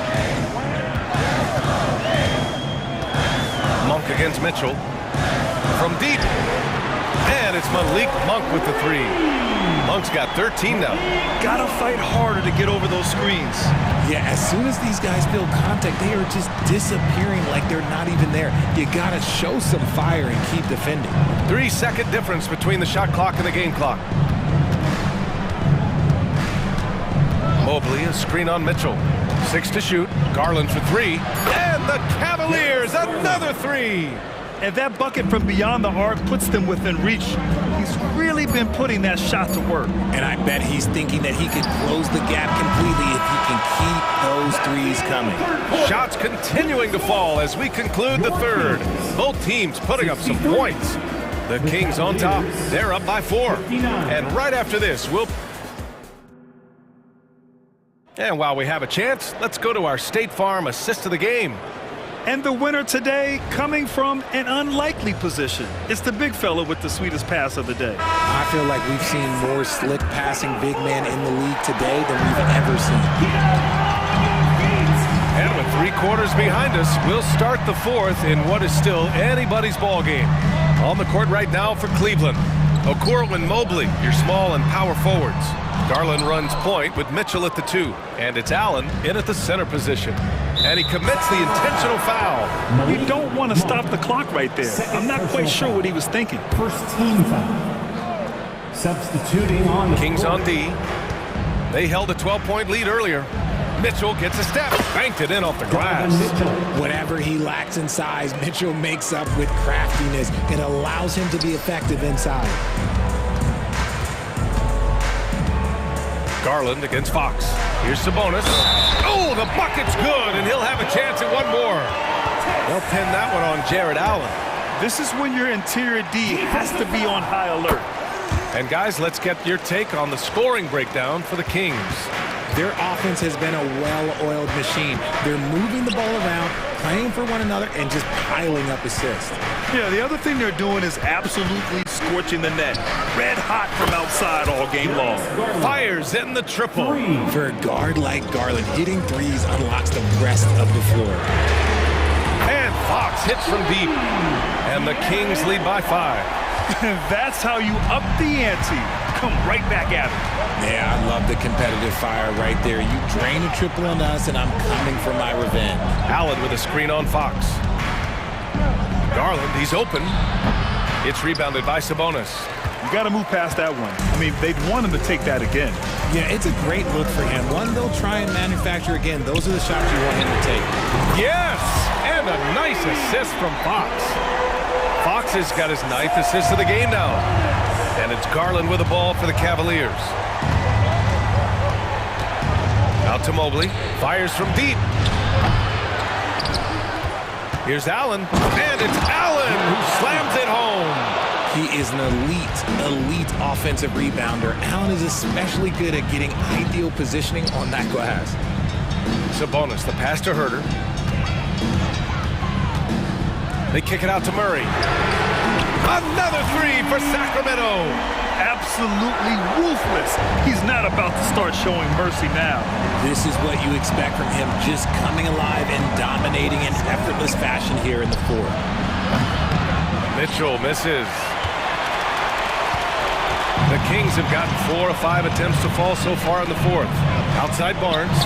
Monk against Mitchell. From deep. And it's Malik Monk with the 3. Monk's got 13 now. Gotta fight harder to get over those screens. Yeah, as soon as these guys feel contact, they are just disappearing like they're not even there. You gotta show some fire and keep defending. 3-second difference between the shot clock and the game clock. Mobley, a screen on Mitchell. 6 to shoot. Garland for 3. And the Cavaliers, another 3. And that bucket from beyond the arc puts them within reach. He's really been putting that shot to work. And I bet he's thinking that he could close the gap completely if he can keep those threes coming. Shots continuing to fall as we conclude the third. Both teams putting up some points. The Kings on top. They're up by 4. And right after this, And while we have a chance, let's go to our State Farm assist of the game. And the winner today coming from an unlikely position. It's the big fella with the sweetest pass of the day. I feel like we've seen more slick passing big men in the league today than we've ever seen. And with 3 quarters behind us, we'll start the 4th in what is still anybody's ball game. On the court right now for Cleveland. Okoro and Mobley, your small and power forwards. Garland runs point with Mitchell at the 2. And it's Allen in at the center position. And he commits the intentional foul. You don't want to stop the clock right there. I'm not quite sure what he was thinking. First team foul. Substituting on the Kings court. on D. They held a 12-point lead earlier. Mitchell gets a step, banked it in off the glass. Whatever he lacks in size, Mitchell makes up with craftiness. It allows him to be effective inside. Garland against Fox. Here's Sabonis. Oh, the bucket's good, and he'll have a chance at one more. They'll pin that one on Jared Allen. This is when your interior D has to be on high alert. And guys, let's get your take on the scoring breakdown for the Kings. Their offense has been a well-oiled machine. They're moving the ball around, playing for one another, and just piling up assists. Yeah, the other thing they're doing is absolutely scorching the net. Red hot from outside all game long. Fires in the triple. For a guard like Garland, hitting threes unlocks the rest of the floor. And Fox hits from deep. And the Kings lead by 5. That's how you up the ante. Come right back at it. Yeah, I love the competitive fire right there. You drain a triple on us, and I'm coming for my revenge. Allen with a screen on Fox. Garland, he's open. It's rebounded by Sabonis. You got to move past that one. I mean, they'd want him to take that again. Yeah, it's a great look for him. One they'll try and manufacture again. Those are the shots you want him to take. Yes, and a nice assist from Fox. Fox has got his 9th assist of the game now. And it's Garland with the ball for the Cavaliers. Out to Mobley. Fires from deep. Here's Allen. And it's Allen who slams it home. He is an elite offensive rebounder. Allen is especially good at getting ideal positioning on that glass. Sabonis, the pass to Herter. They kick it out to Murray. Another three for Sacramento. Absolutely ruthless. He's not about to start showing mercy now. This is what you expect from him, just coming alive and dominating in effortless fashion here in the fourth. Mitchell misses. The Kings have gotten 4 of 5 attempts to fall so far in the fourth. Outside Barnes.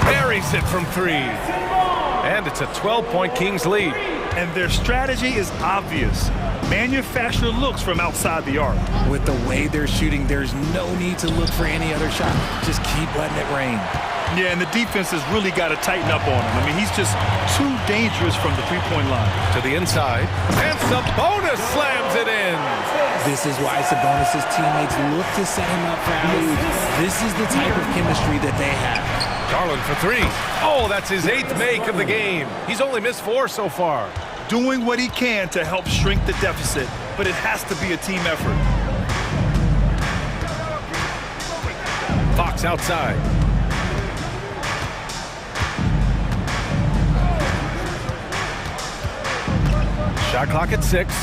Buries it from 3. And it's a 12-point Kings lead. And their strategy is obvious. Manufacture looks from outside the arc. With the way they're shooting, there's no need to look for any other shot. Just keep letting it rain. Yeah, and the defense has really got to tighten up on him. I mean, he's just too dangerous from the three-point line. To the inside. And Sabonis slams it in. This is why Sabonis' teammates look to set him up for alley-oop. This is the type of chemistry that they have. Garland for 3. Oh, that's his 8th make of the game. He's only missed 4 so far. Doing what he can to help shrink the deficit, but it has to be a team effort. Fox outside. Shot clock at 6.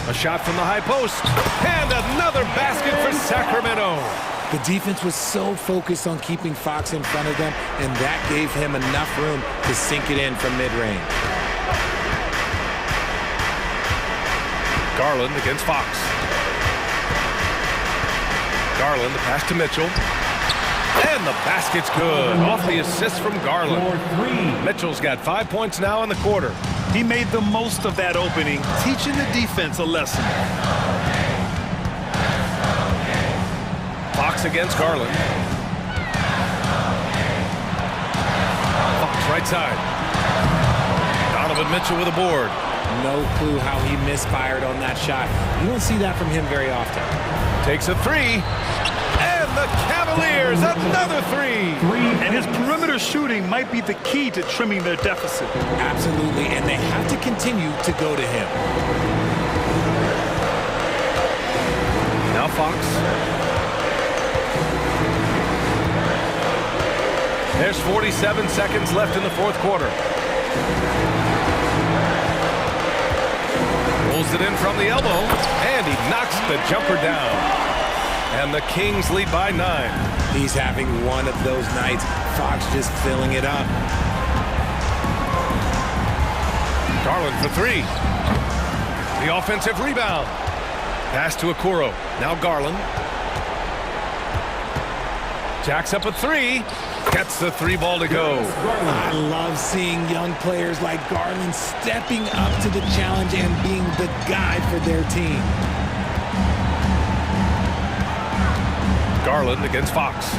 A shot from the high post. And another basket for Sacramento. The defense was so focused on keeping Fox in front of them, and that gave him enough room to sink it in from mid-range. Garland against Fox. Garland, the pass to Mitchell. And the basket's good. Off the assist from Garland. Mitchell's got 5 points now in the quarter. He made the most of that opening, teaching the defense a lesson. Fox against Garland. Fox right side. Donovan Mitchell with a board. No clue how he misfired on that shot. You don't see that from him very often. Takes a 3. And the Cavaliers, another 3. And his perimeter shooting might be the key to trimming their deficit. Absolutely, and they have to continue to go to him. Now Fox. There's 47 seconds left in the fourth quarter. Rolls it in from the elbow, and he knocks the jumper down. And the Kings lead by 9. He's having one of those nights. Fox just filling it up. Garland for 3. The offensive rebound. Pass to Okoro. Now Garland. Jacks up a 3. Gets the 3 ball to go. I love seeing young players like Garland stepping up to the challenge and being the guy for their team. Garland against Fox.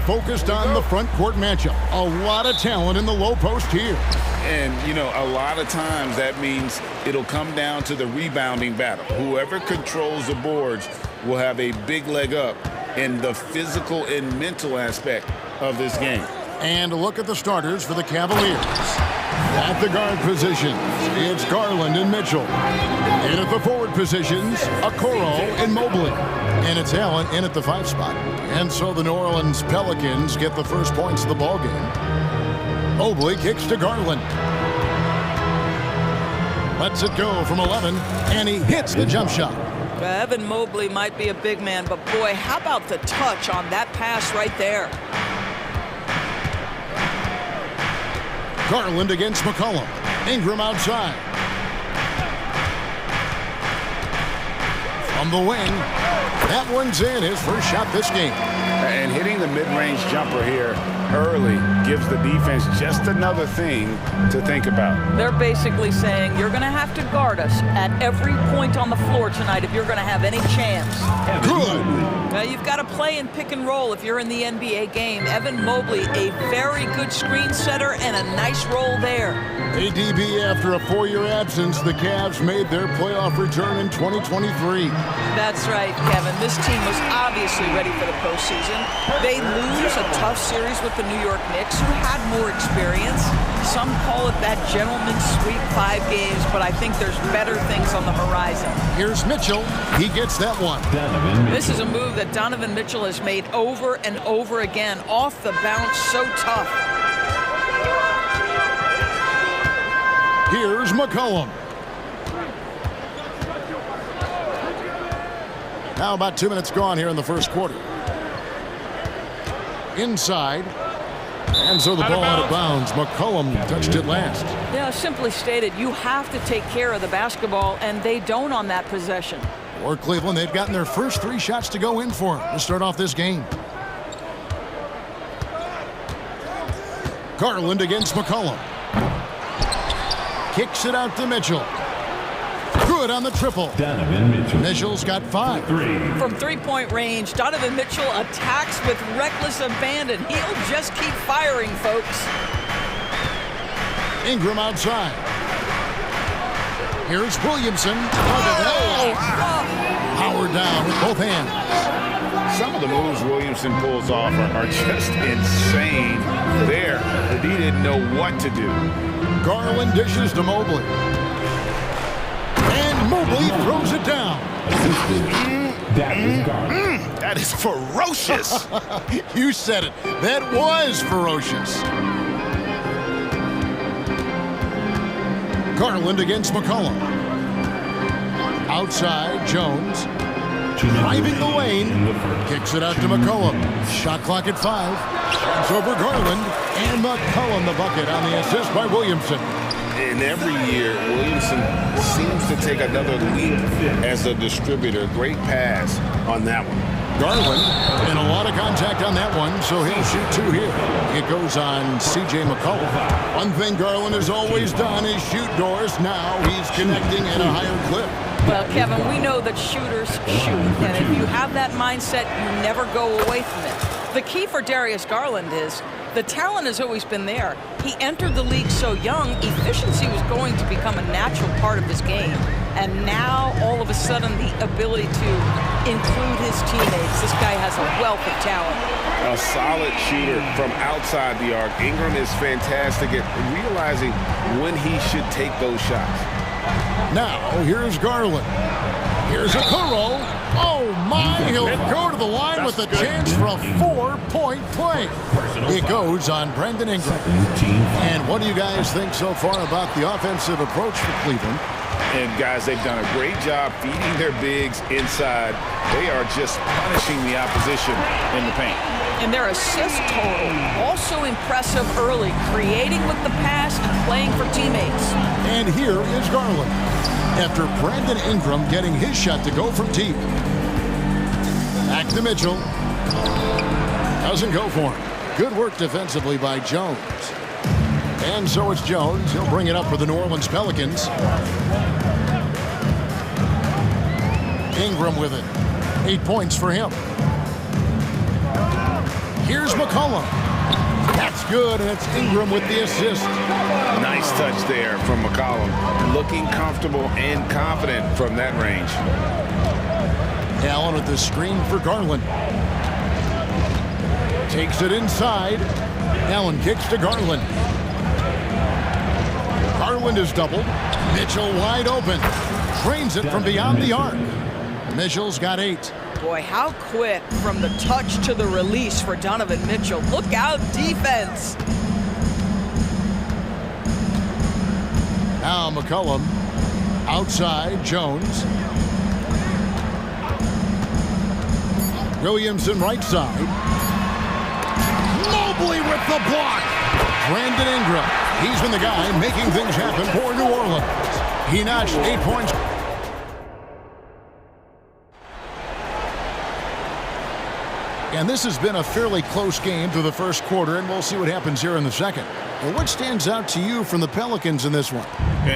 focused on the front court matchup. A lot of talent in the low post here. And, you know, a lot of times that means it'll come down to the rebounding battle. Whoever controls the boards will have a big leg up in the physical and mental aspect of this game. And look at the starters for the Cavaliers. At the guard positions, it's Garland and Mitchell. And at the forward positions, Okoro and Mobley. And it's Allen in at the 5 spot. And so the New Orleans Pelicans get the first points of the ballgame. Mobley kicks to Garland. Lets it go from 11, and he hits the jump shot. Evan Mobley might be a big man, but boy, how about the touch on that pass right there? Garland against McCollum. Ingram outside. From the wing, that one's in, his first shot this game. And hitting the mid-range jumper here early gives the defense just another thing to think about. They're basically saying you're going to have to guard us at every point on the floor tonight if you're going to have any chance. Good. You've got to play in pick and roll if you're in the NBA game. Evan Mobley, a very good screen setter and a nice roll there. ADB, after a 4-year absence, the Cavs made their playoff return in 2023. That's right, Kevin. This team was obviously ready for the postseason. They lose a tough series with the New York Knicks, who had more experience. Some call it that gentleman's sweep 5 games, but I think there's better things on the horizon. Here's Mitchell. He gets that one. This is a move that Donovan Mitchell has made over and over again. Off the bounce, so tough. Here's McCollum. Now about 2 minutes gone here in the first quarter. Inside. And so the ball out of bounds. McCollum touched it last. Yeah, simply stated, you have to take care of the basketball, and they don't on that possession. For Cleveland, they've gotten their first 3 shots to go in for them to start off this game. Garland against McCollum. Kicks it out to Mitchell. Good on the triple. Donovan Mitchell. Mitchell's got 5. From 3-point range, Donovan Mitchell attacks with reckless abandon. He'll just keep firing, folks. Ingram outside. Here's Williamson. Power down with both hands. Some of the moves Williamson pulls off are just insane there. But he didn't know what to do. Garland dishes to Mobley. And Mobley throws it down. That is ferocious. You said it. That was ferocious. Garland against McCollum. Outside, Jones. Driving the lane. Kicks it out to McCollum. Shot clock at 5. It's over Garland. And McCollum the bucket on the assist by Williamson. And every year, Williamson seems to take another leap as a distributor. Great pass on that one. Garland, and a lot of contact on that one, so he'll shoot 2 here. It goes on C.J. McCollum. One thing Garland has always done is shoot doors. Now he's connecting at a higher clip. Well, Kevin, we know that shooters shoot, and if you have that mindset, you never go away from it. The key for Darius Garland is the talent has always been there. He entered the league so young, efficiency was going to become a natural part of his game. And now, all of a sudden, the ability to include his teammates. This guy has a wealth of talent. A solid shooter from outside the arc. Ingram is fantastic at realizing when he should take those shots. Now, here's Garland. Here's Okoro. Oh, my. He'll go to the line with a chance for a 4-point play. It goes on Brandon Ingram. And what do you guys think so far about the offensive approach for Cleveland? And, guys, they've done a great job feeding their bigs inside. They are just punishing the opposition in the paint. And their assist total, also impressive early, creating with the pass and playing for teammates. And here is Garland. After Brandon Ingram getting his shot to go from deep. Back to Mitchell. Doesn't go for him. Good work defensively by Jones. And so it's Jones. He'll bring it up for the New Orleans Pelicans. Ingram with it. 8 points for him. Here's McCollum. That's good, and it's Ingram with the assist. Nice touch there from McCollum. Looking comfortable and confident from that range. Allen with the screen for Garland. Takes it inside. Allen kicks to Garland. Garland is doubled. Mitchell wide open. Drains it from beyond the arc. Mitchell's got 8. Boy, how quick from the touch to the release for Donovan Mitchell. Look out, defense. Now McCollum outside. Jones. Williamson right side. Mobley with the block. Brandon Ingram. He's been the guy making things happen for New Orleans. He notched 8 points. And this has been a fairly close game through the first quarter, and we'll see what happens here in the second. Well, what stands out to you from the Pelicans in this one?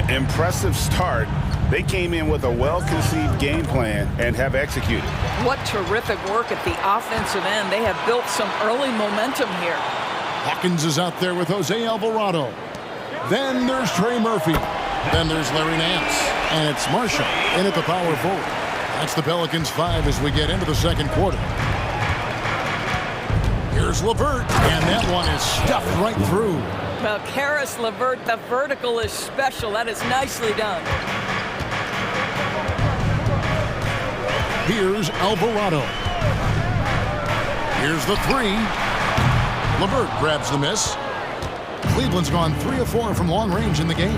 Impressive start. They came in with a well-conceived game plan and have executed. What terrific work at the offensive end. They have built some early momentum here. Hawkins is out there with Jose Alvarado. Then there's Trey Murphy. Then there's Larry Nance. And it's Marshall in at the power forward. That's the Pelicans 5 as we get into the second quarter. Here's LeVert, and that one is stuffed right through. Well, Karis LeVert, the vertical is special. That is nicely done. Here's Alvarado. Here's the 3. LeVert grabs the miss. Cleveland's gone 3 of 4 from long range in the game.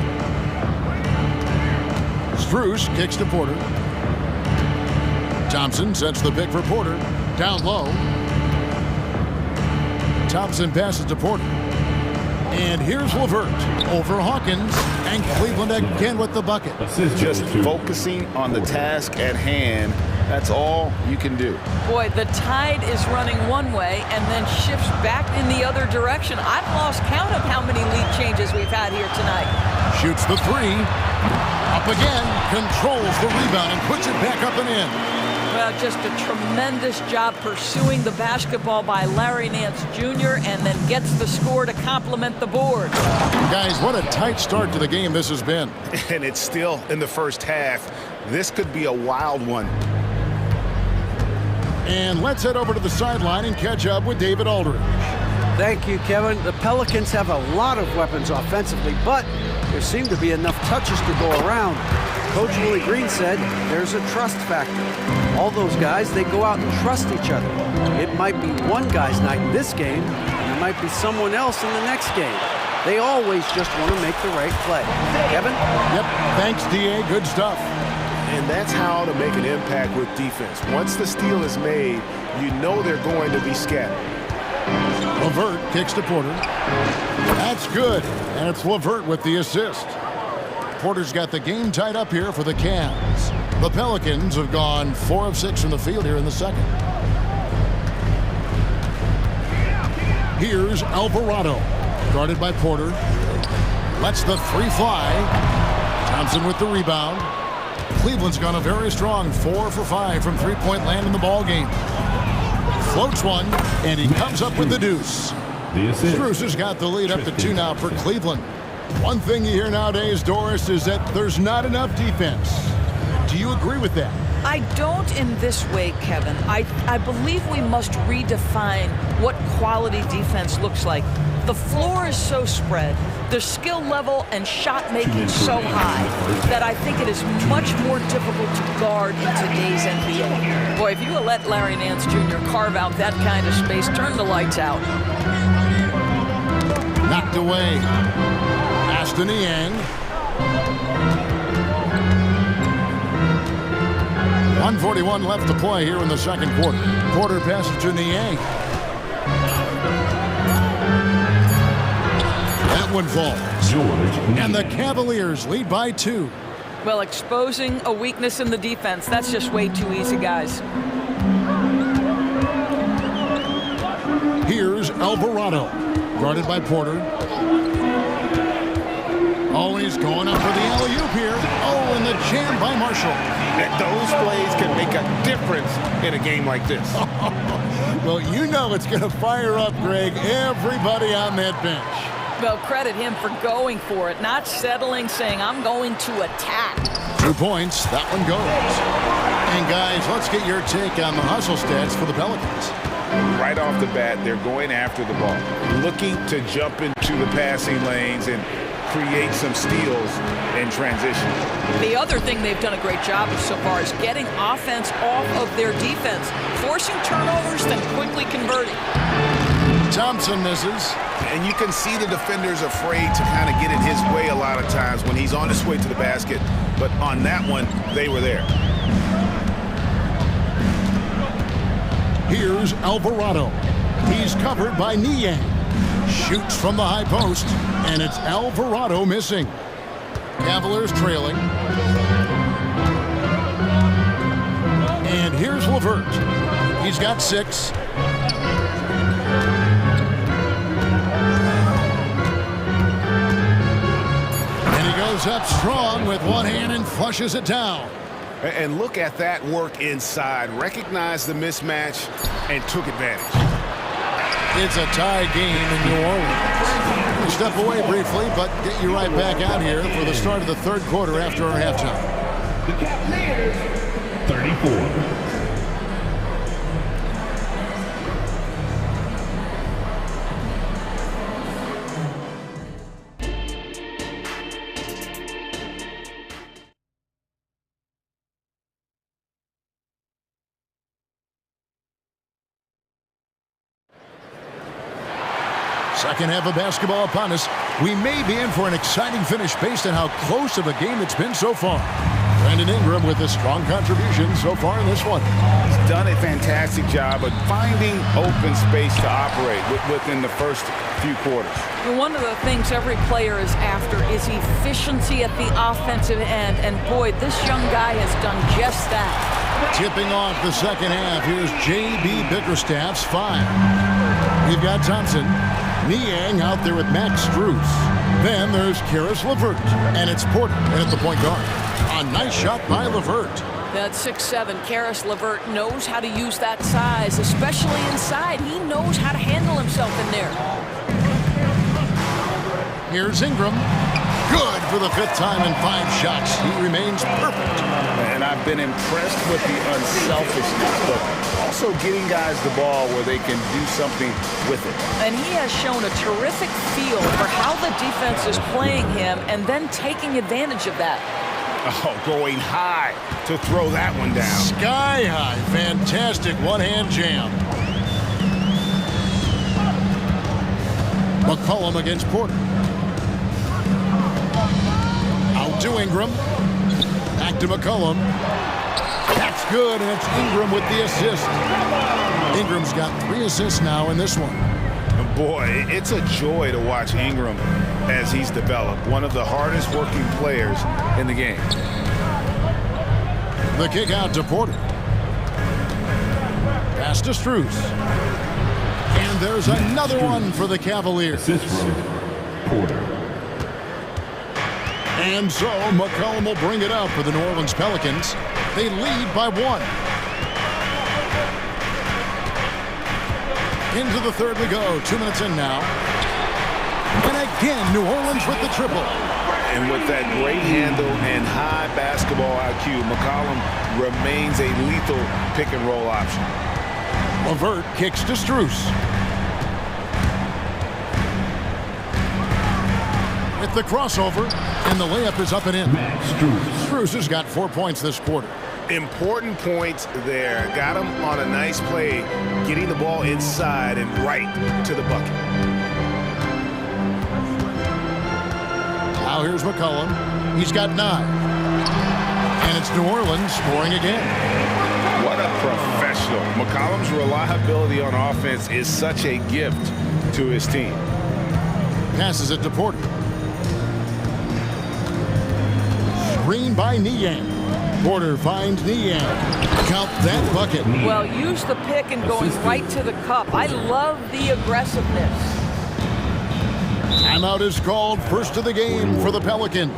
Strus kicks to Porter. Thompson sets the pick for Porter. Down low. Thompson passes to Porter. And here's LeVert over Hawkins, and Cleveland again with the bucket. Just focusing on the task at hand. That's all you can do. Boy, the tide is running one way and then shifts back in the other direction. I've lost count of how many lead changes we've had here tonight. Shoots the 3. Up again. Controls the rebound and puts it back up and in. Well, just a tremendous job pursuing the basketball by Larry Nance Jr. and then gets the score to complement the board. Guys, what a tight start to the game this has been. And it's still in the first half. This could be a wild one. And let's head over to the sideline and catch up with David Aldridge. Thank you, Kevin. The Pelicans have a lot of weapons offensively, but there seem to be enough touches to go around. Coach Willie Green said there's a trust factor. All those guys, they go out and trust each other. It might be one guy's night in this game, and it might be someone else in the next game. They always just want to make the right play. Kevin? Yep. Thanks, D.A. Good stuff. And that's how to make an impact with defense. Once the steal is made, you know they're going to be scattered. LeVert kicks to Porter. That's good. And it's LeVert with the assist. Porter's got the game tied up here for the Cavs. The Pelicans have gone 4 of 6 from the field here in the second. Here's Alvarado, guarded by Porter. Lets the 3 fly. Thompson with the rebound. Cleveland's gone a very strong 4 for 5 from three-point land in the ball game. Floats one, and he comes up with the deuce. Strus has got the lead up to 2 now for Cleveland. One thing you hear nowadays, Doris, is that there's not enough defense. Do you agree with that? I don't in this way, Kevin. I believe we must redefine what quality defense looks like. The floor is so spread, the skill level and shot making so high that I think it is much more difficult to guard in today's NBA. Boy, if you let Larry Nance Jr. carve out that kind of space, turn the lights out. Knocked away. Aston Niang. 1:41 left to play here in the second quarter. Porter passes to Niang. That one falls. And the Cavaliers lead by 2. Well, exposing a weakness in the defense, that's just way too easy, guys. Here's Alvarado, guarded by Porter. Oh, he's going up for the alley-oop here. Oh, and the jam by Marshall. Those plays can make a difference in a game like this. Well, you know it's going to fire up, Greg, everybody on that bench. Well, credit him for going for it, not settling, saying, I'm going to attack. 2 points. That one goes. And, guys, let's get your take on the hustle stats for the Pelicans. Right off the bat, they're going after the ball, looking to jump into the passing lanes and create some steals in transition. The other thing they've done a great job of so far is getting offense off of their defense, forcing turnovers, then quickly converting. Thompson misses. And you can see the defenders afraid to kind of get in his way a lot of times when he's on his way to the basket. But on that one, they were there. Here's Alvarado. He's covered by Niang. Shoots from the high post, and it's Alvarado missing. Cavaliers trailing. And here's LeVert. He's got 6. And he goes up strong with one hand and flushes it down. And look at that work inside. Recognized the mismatch and took advantage. It's a tie game in New Orleans. We'll step away briefly, but get you right back out here for the start of the third quarter after our halftime. The Cavaliers, 34. Second half of basketball upon us. We may be in for an exciting finish based on how close of a game it's been so far. Brandon Ingram with a strong contribution so far in this one. He's done a fantastic job of finding open space to operate within the first few quarters. One of the things every player is after is efficiency at the offensive end, and boy, this young guy has done just that. Tipping off the second half, here's J.B. Bickerstaff's 5. We've got Thompson. Niang out there with Max Strus. Then there's Karis LeVert, and it's Porter at the point guard. A nice shot by LeVert. That 6'7", Karis LeVert knows how to use that size, especially inside. He knows how to handle himself in there. Here's Ingram. Good for the 5th time in 5 shots. He remains perfect. And I've been impressed with the unselfishness, but also getting guys the ball where they can do something with it. And he has shown a terrific feel for how the defense is playing him and then taking advantage of that. Oh, going high to throw that one down. Sky high. Fantastic one-hand jam. McCollum against Porter. Out to Ingram. Back to McCollum. That's good, and it's Ingram with the assist. Ingram's got 3 assists now in this one. Boy, it's a joy to watch Ingram as he's developed. One of the hardest working players in the game. The kick out to Porter. Pass to Strus. And there's another one for the Cavaliers. Porter. And so McCollum will bring it out for the New Orleans Pelicans. They lead by 1. Into the third we go. 2 minutes in now. And again, New Orleans with the triple. And with that great handle and high basketball IQ, McCollum remains a lethal pick-and-roll option. LeVert kicks to Strus. With the crossover, and the layup is up and in. Strus has got 4 points this quarter. Important points there. Got him on a nice play, getting the ball inside and right to the bucket. Now here's McCollum. He's got 9. And it's New Orleans scoring again. What a professional. McCollum's reliability on offense is such a gift to his team. Passes it to Porter. Screen by Niang. Porter finds Niang. Count that bucket. Well, use the pick and going right to the cup. I love the aggressiveness. Timeout is called, first of the game for the Pelicans.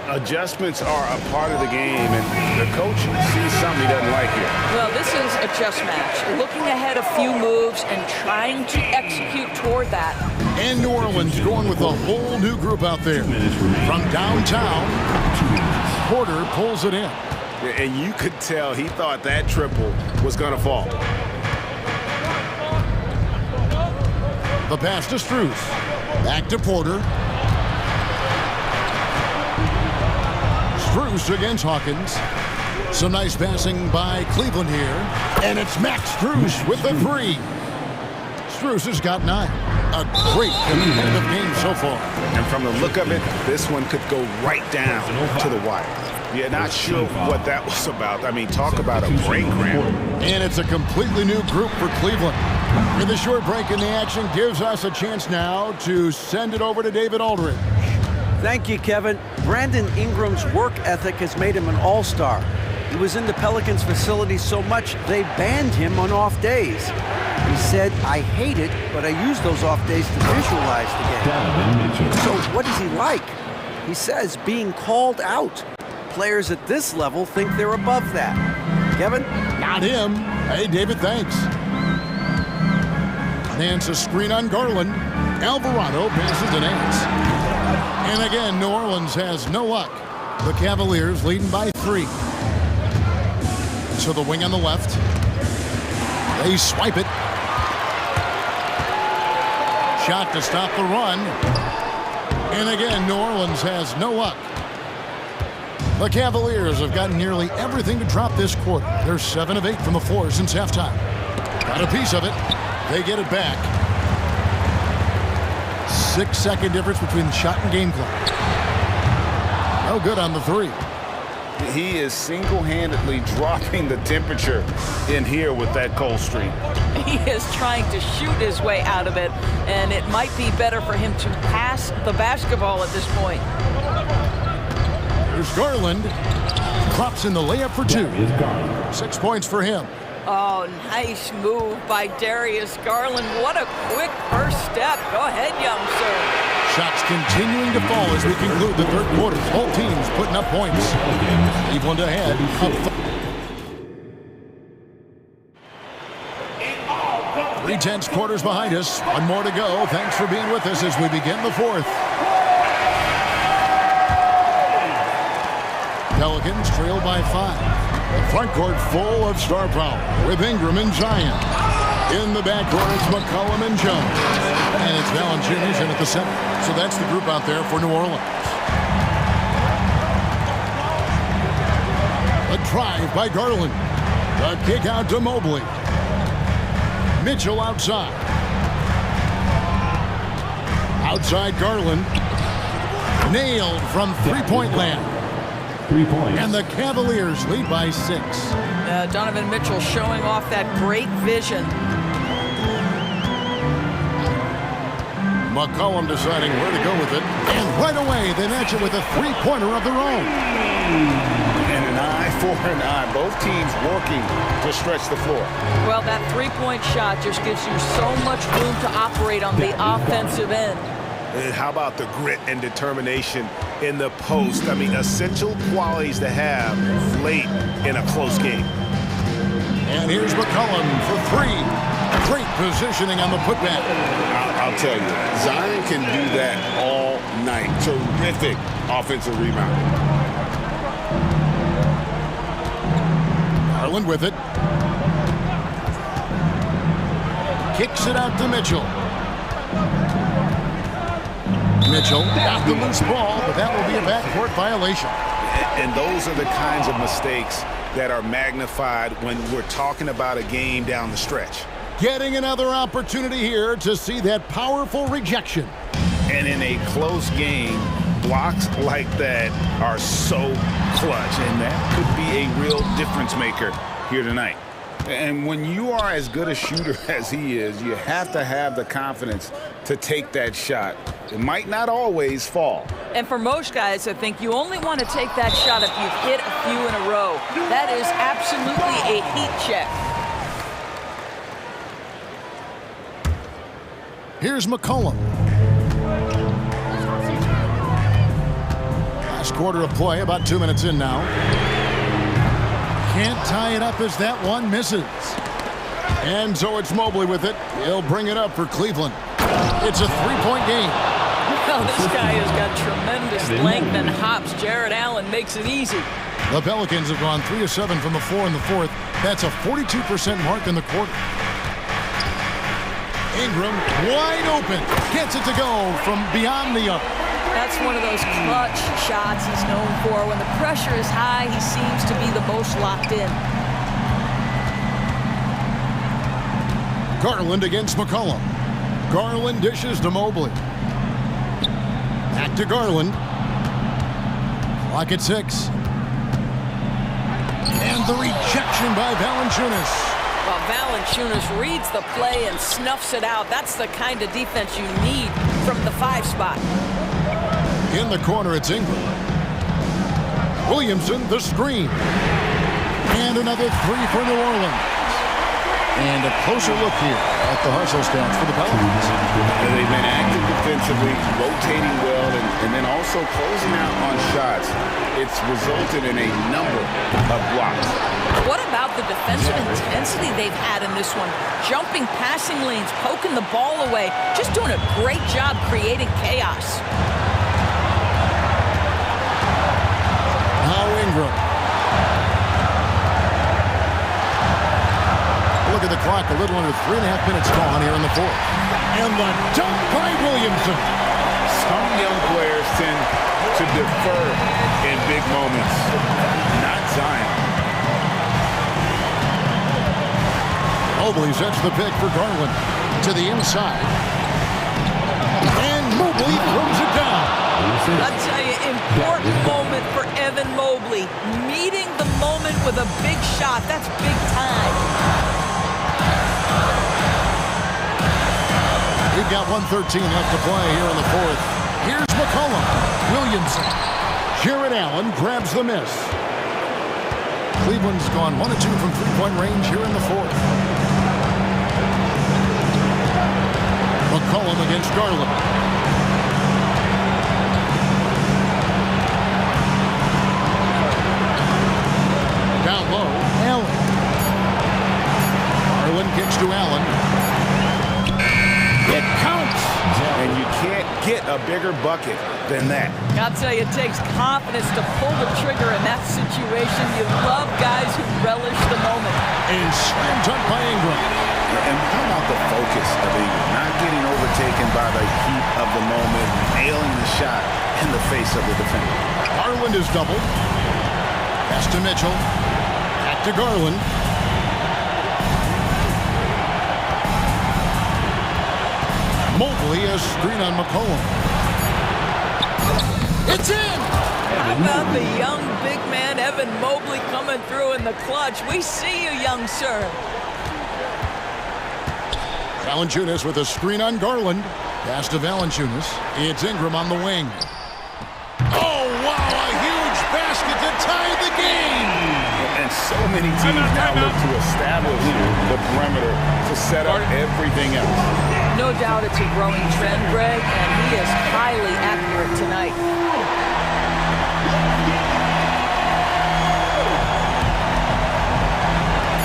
Adjustments are a part of the game, and the coach sees something he doesn't like here. Well, this is a chess match. Looking ahead a few moves and trying to execute toward that. And New Orleans going with a whole new group out there. From downtown, Porter pulls it in. And you could tell he thought that triple was going to fall. The pass to Strus. Back to Porter. Strus against Hawkins. Some nice passing by Cleveland here. And it's Max Strus with the three. Strus has got 9. A great competitive game so far. And from the look of it, this one could go right down to the wire. You're not sure what that was about. I mean, talk about a brain cramp. And it's a completely new group for Cleveland. With a short break in the action gives us a chance now to send it over to David Aldridge. Thank you, Kevin. Brandon Ingram's work ethic has made him an all-star. He was in the Pelicans facility so much they banned him on off days. He said, I hate it, but I use those off days to visualize the game. So what is he like? He says being called out. Players at this level think they're above that. Kevin? Not him. Hey, David, thanks. Nance a screen on Garland. Alvarado passes to Nance. And again, New Orleans has no luck. The Cavaliers leading by 3. So the wing on the left. They swipe it. Shot to stop the run. And again, New Orleans has no luck. The Cavaliers have gotten nearly everything to drop this quarter. They're 7 of 8 from the floor since halftime. Got a piece of it. They get it back. 6-second difference between the shot and game clock. No good on the 3. He is single-handedly dropping the temperature in here with that cold streak. He is trying to shoot his way out of it, and it might be better for him to pass the basketball at this point. There's Garland. Drops in the layup for 2. 6 points for him. Oh, nice move by Darius Garland. What a quick first step. Go ahead, young sir. Shots continuing to fall as we conclude the third quarter. Both teams putting up points. Cleveland ahead. 3 tense quarters behind us. 1 more to go. Thanks for being with us as we begin the 4th. Pelicans trail by 5. The front court full of star power with Ingram and Zion. In the backcourt, it's McCollum and Jones. And it's Valanciunas in at the center. So that's the group out there for New Orleans. A drive by Garland. The kick out to Mobley. Mitchell outside. Outside Garland. Nailed from three-point land. 3 points. And the Cavaliers lead by 6. Donovan Mitchell showing off that great vision. McCollum deciding where to go with it. And right away, they match it with a three-pointer of their own. And an eye for an eye. Both teams working to stretch the floor. Well, that three-point shot just gives you so much room to operate on the offensive end. And how about the grit and determination in the post? I mean, essential qualities to have late in a close game. And here's McCollum for 3. Great positioning on the putback. I'll tell you, Zion can do that all night. Terrific offensive rebound. Garland with it. Kicks it out to Mitchell. Mitchell got the loose ball, but that will be a backcourt violation. And those are the kinds of mistakes that are magnified when we're talking about a game down the stretch. Getting another opportunity here to see that powerful rejection. And in a close game, blocks like that are so clutch, and that could be a real difference maker here tonight. And when you are as good a shooter as he is, you have to have the confidence to take that shot. It might not always fall. And for most guys, I think you only want to take that shot if you've hit a few in a row. That is absolutely a heat check. Here's McCollum. Last quarter of play, about 2 minutes in now. Can't tie it up as that one misses. And so it's Mobley with it. He'll bring it up for Cleveland. It's a three-point game. Well, this guy has got tremendous length and hops. Jared Allen makes it easy. The Pelicans have gone 3 of 7 from the floor in the fourth. That's a 42% mark in the quarter. Ingram wide open. Gets it to go from beyond the arc. That's one of those clutch shots he's known for. When the pressure is high, he seems to be the most locked in. Garland against McCollum. Garland dishes to Mobley. Back to Garland. Clock at 6. And the rejection by Valanciunas. Well, Valanciunas reads the play and snuffs it out. That's the kind of defense you need from the 5 spot. In the corner, it's Ingram. Williamson, the screen. And another 3 for New Orleans. And a closer look here at the hustle stats for the Pelicans. They've been active defensively, rotating well, and then also closing out on shots. It's resulted in a number of blocks. What about the defensive intensity they've had in this one? Jumping passing lanes, poking the ball away, just doing a great job creating chaos. Now Ingram. Look at the clock, a little under 3.5 minutes gone here in the fourth. And the dunk by Williamson. Some young players tend to defer in big moments, not Zion. Mobley sets the pick for Garland to the inside. And Mobley throws it down. I'll tell you, important moment for Evan Mobley. Meeting the moment with a big shot. That's big time. We've got 1:13 left to play here in the fourth. Here's McCollum. Williamson. Jared Allen grabs the miss. Cleveland's gone 1 of 2 from three-point range here in the fourth. McCollum against Garland. Down low, Allen. Garland kicks to Allen. It counts! And you can't get a bigger bucket than that. I'll tell you, it takes confidence to pull the trigger in that situation. You love guys who relish the moment. And slam dunk by Ingram. And how about the focus of Ingram? Not getting overtaken by the heat of the moment, nailing the shot in the face of the defender. Garland is doubled. Pass to Mitchell. Back to Garland. Mobley a screen on McCollum. It's in! How about the young big man, Evan Mobley, coming through in the clutch? We see you, young sir. Valanciunas with a screen on Garland. Pass to Valanciunas. It's Ingram on the wing. Oh, wow, a huge basket to tie the game! And so many teams now look to establish the perimeter to set up everything else. No doubt it's a growing trend, Greg, and he is highly accurate tonight.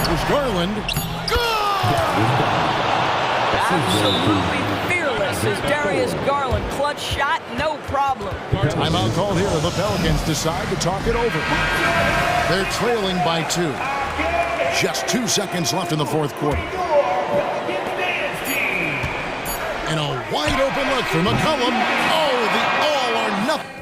There's Garland. Absolutely fearless is Darius Garland. Clutch shot, no problem. Timeout called here. The Pelicans decide to talk it over. They're trailing by 2. Just 2 seconds left in the fourth quarter. And a wide open look for McCollum. Oh, the all or nothing.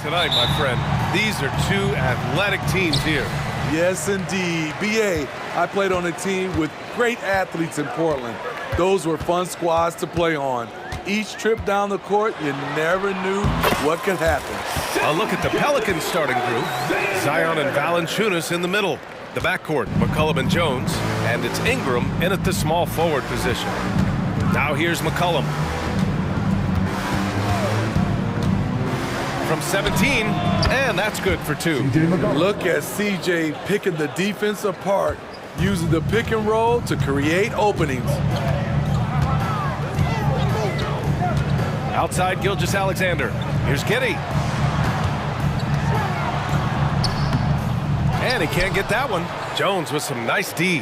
tonight, my friend. These are two athletic teams here. Yes, indeed. BA, I played on a team with great athletes in Portland. Those were fun squads to play on. Each trip down the court, you never knew what could happen. A look at the Pelicans starting group. Zion and Valanciunas in the middle. The backcourt, McCollum and Jones. And it's Ingram in at the small forward position. Now here's McCollum. From 17, and that's good for 2. Look at CJ picking the defense apart, using the pick and roll to create openings. Outside Gilgeous-Alexander. Here's Giddey. And he can't get that one. Jones with some nice D.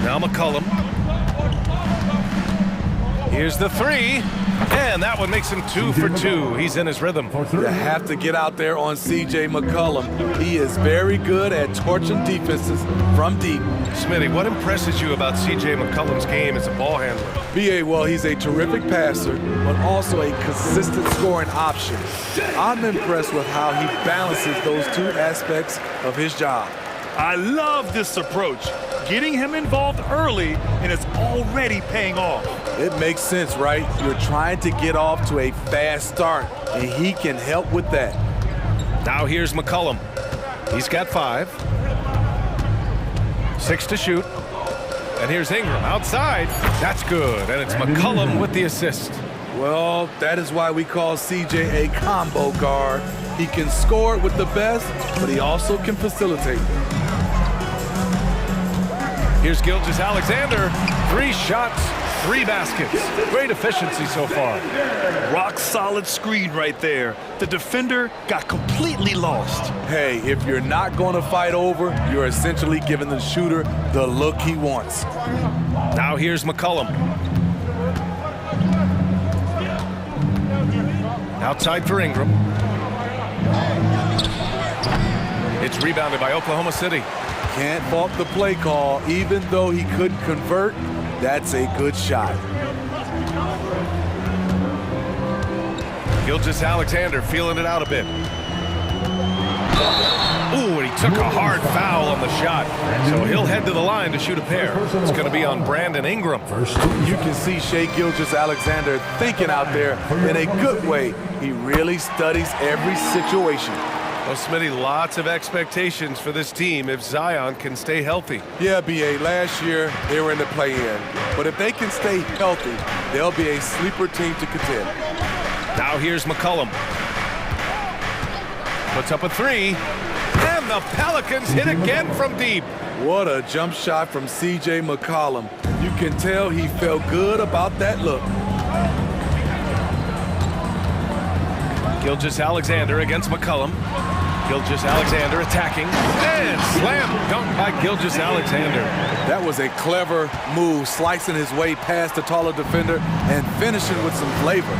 Now McCollum. Here's the 3. And that one makes him 2 for 2. He's in his rhythm. You have to get out there on C.J. McCollum. He is very good at torching defenses from deep. Smitty, what impresses you about C.J. McCollum's game as a ball handler? B.A., well, he's a terrific passer, but also a consistent scoring option. I'm impressed with how he balances those two aspects of his job. I love this approach. Getting him involved early, and it's already paying off. It makes sense, right? You're trying to get off to a fast start, and he can help with that. Now here's McCollum. He's got 5. 6 to shoot. And here's Ingram outside. That's good, and it's McCollum with the assist. Well, that is why we call CJ a combo guard. He can score with the best, but he also can facilitate. Here's Gilgeous-Alexander. 3 shots, 3 baskets. Great efficiency so far. Rock solid screen right there. The defender got completely lost. Hey, if you're not going to fight over, you're essentially giving the shooter the look he wants. Now here's McCollum. Outside for Ingram. It's rebounded by Oklahoma City. Can't fault the play call. Even though he couldn't convert, that's a good shot. Gilgeous-Alexander feeling it out a bit. Ooh, and he took a hard foul on the shot. So he'll head to the line to shoot a pair. It's going to be on Brandon Ingram. You can see Shai Gilgeous-Alexander thinking out there in a good way. He really studies every situation. Well, Smitty, lots of expectations for this team if Zion can stay healthy. Yeah, B.A., last year they were in the play-in. But if they can stay healthy, they'll be a sleeper team to contend. Now here's McCollum. Puts up a 3. And the Pelicans hit again from deep. What a jump shot from C.J. McCollum. You can tell he felt good about that look. Gilgeous-Alexander against McCollum. Gilgeous-Alexander attacking. And slam dunk by Gilgeous-Alexander. That was a clever move, slicing his way past the taller defender and finishing with some flavor.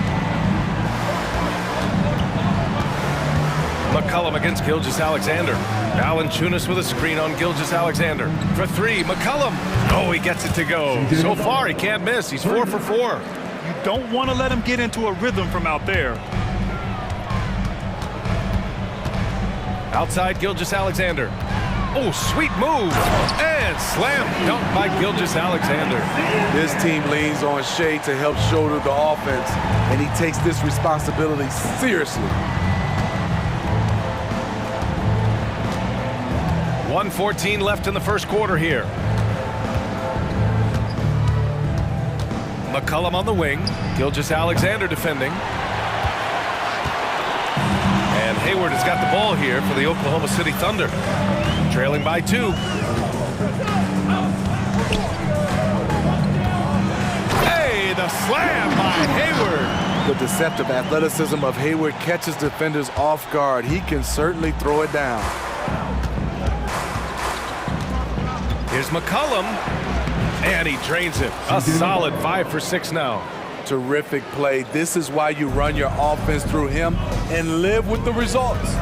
McCollum against Gilgeous-Alexander. Valanciunas with a screen on Gilgeous-Alexander. For 3, McCollum. Oh, he gets it to go. So far, he can't miss. He's 4 for 4. You don't want to let him get into a rhythm from out there. Outside Gilgeous-Alexander. Oh, sweet move. And slam dunk by Gilgeous-Alexander. This team leans on Shai to help shoulder the offense, and he takes this responsibility seriously. 1:14 left in the first quarter here. McCollum on the wing. Gilgeous-Alexander defending. And Hayward has got the ball here for the Oklahoma City Thunder. Trailing by 2. Hey, the slam by Hayward. The deceptive athleticism of Hayward catches defenders off guard. He can certainly throw it down. Here's McCollum. And he drains it. A solid 5 for 6 now. Terrific play. This is why you run your offense through him and live with the results.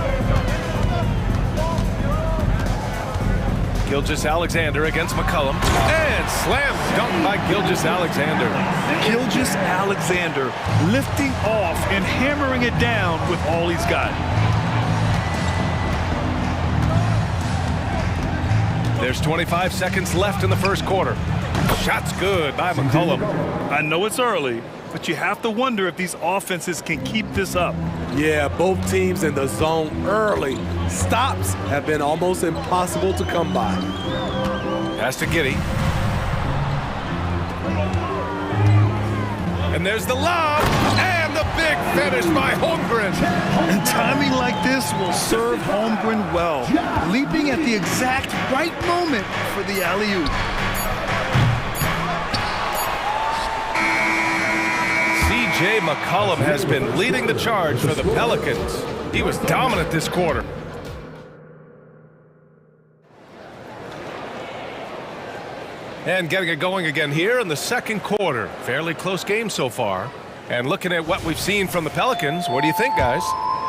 Gilgeous-Alexander against McCollum. And slam dunk by Gilgeous-Alexander. Gilgeous-Alexander lifting off and hammering it down with all he's got. There's 25 seconds left in the first quarter. Shot's good by McCollum. I know it's early, but you have to wonder if these offenses can keep this up. Yeah, both teams in the zone early. Stops have been almost impossible to come by. Pass to Giddey. And there's the lob, and the big finish by Holmgren. And timing like this will serve Holmgren well, leaping at the exact right moment for the alley-oop. C.J. McCollum has been leading the charge for the Pelicans. He was dominant this quarter. And getting it going again here in the second quarter. Fairly close game so far. And looking at what we've seen from the Pelicans, what do you think, guys?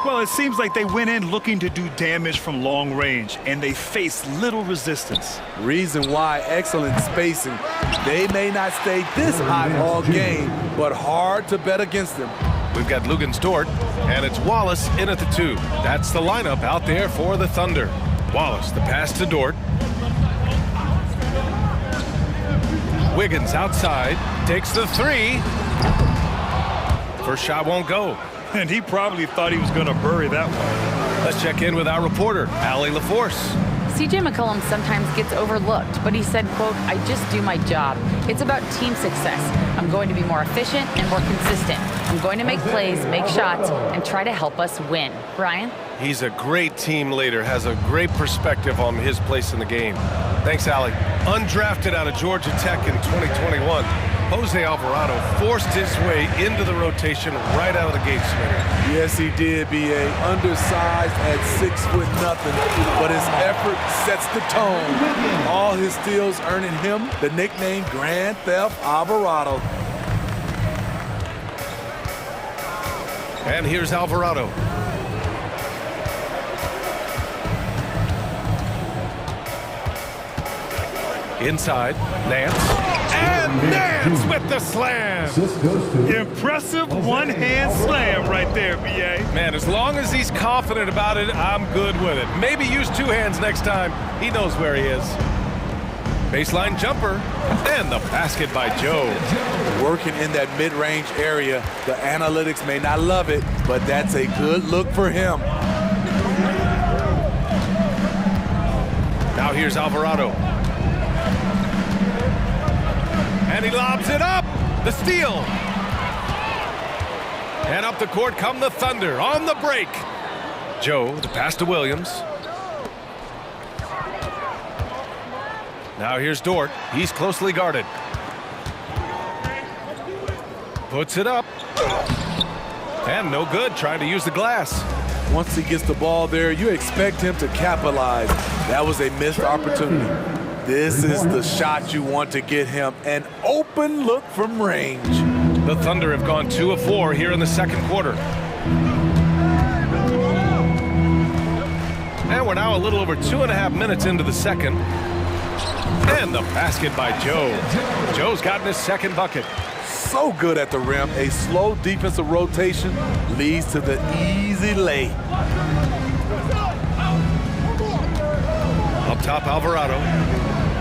Well, it seems like they went in looking to do damage from long range, and they faced little resistance. Reason why, excellent spacing. They may not stay this hot all game, but hard to bet against them. We've got Lugens Dort, and it's Wallace in at the 2. That's the lineup out there for the Thunder. Wallace, the pass to Dort. Wiggins outside, takes the 3. First shot won't go. And he probably thought he was going to bury that one. Let's check in with our reporter, Allie LaForce. C.J. McCollum sometimes gets overlooked, but he said, quote, "I just do my job. It's about team success. I'm going to be more efficient and more consistent. I'm going to make plays, make shots, and try to help us win." Brian? He's a great team leader, has a great perspective on his place in the game. Thanks, Allie. Undrafted out of Georgia Tech in 2021, Jose Alvarado forced his way into the rotation right out of the gate, Smitty. Yes, he did, B.A. Undersized at 6'0", but his effort sets the tone. All his steals earning him the nickname Grand Theft Alvarado. And here's Alvarado. Inside, Nance. And Nance with the slam. Impressive one-hand slam right there, B.A. Man, as long as he's confident about it, I'm good with it. Maybe use 2 hands next time. He knows where he is. Baseline jumper. And the basket by Joe. Working in that mid-range area. The analytics may not love it, but that's a good look for him. Now here's Alvarado. And he lobs it up. The steal. And up the court come the Thunder on the break. Joe, the pass to Williams. Now here's Dort. He's closely guarded. Puts it up. And no good, trying to use the glass. Once he gets the ball there, you expect him to capitalize. That was a missed opportunity. This is the shot you want to get him, an open look from range. The Thunder have gone 2 of 4 here in the second quarter. And we're now a little over 2.5 minutes into the second. And the basket by Joe. Joe's gotten his second bucket. So good at the rim. A slow defensive rotation leads to the easy lay. Up top, Alvarado.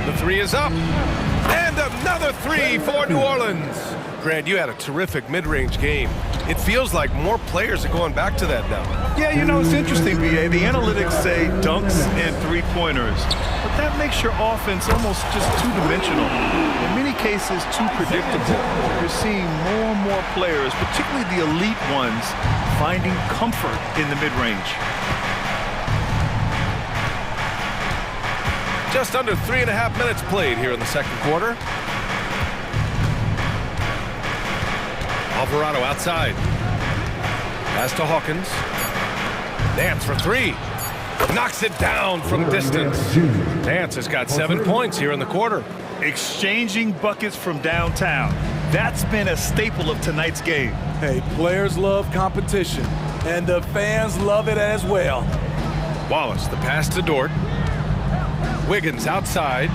The 3 is up. And another 3 for New Orleans. Grant, you had a terrific mid-range game. It feels like more players are going back to that now. Yeah, you know, it's interesting, B.A. The analytics say dunks and three-pointers, but that makes your offense almost just two-dimensional. In many cases, too predictable. You're seeing more and more players, particularly the elite ones, finding comfort in the mid-range. Just under 3.5 minutes played here in the second quarter. Alvarado outside. Pass to Hawkins. Nance for 3. Knocks it down from distance. Nance has got 7 points here in the quarter. Exchanging buckets from downtown. That's been a staple of tonight's game. Hey, players love competition, and the fans love it as well. Wallace, the pass to Dort. Wiggins outside.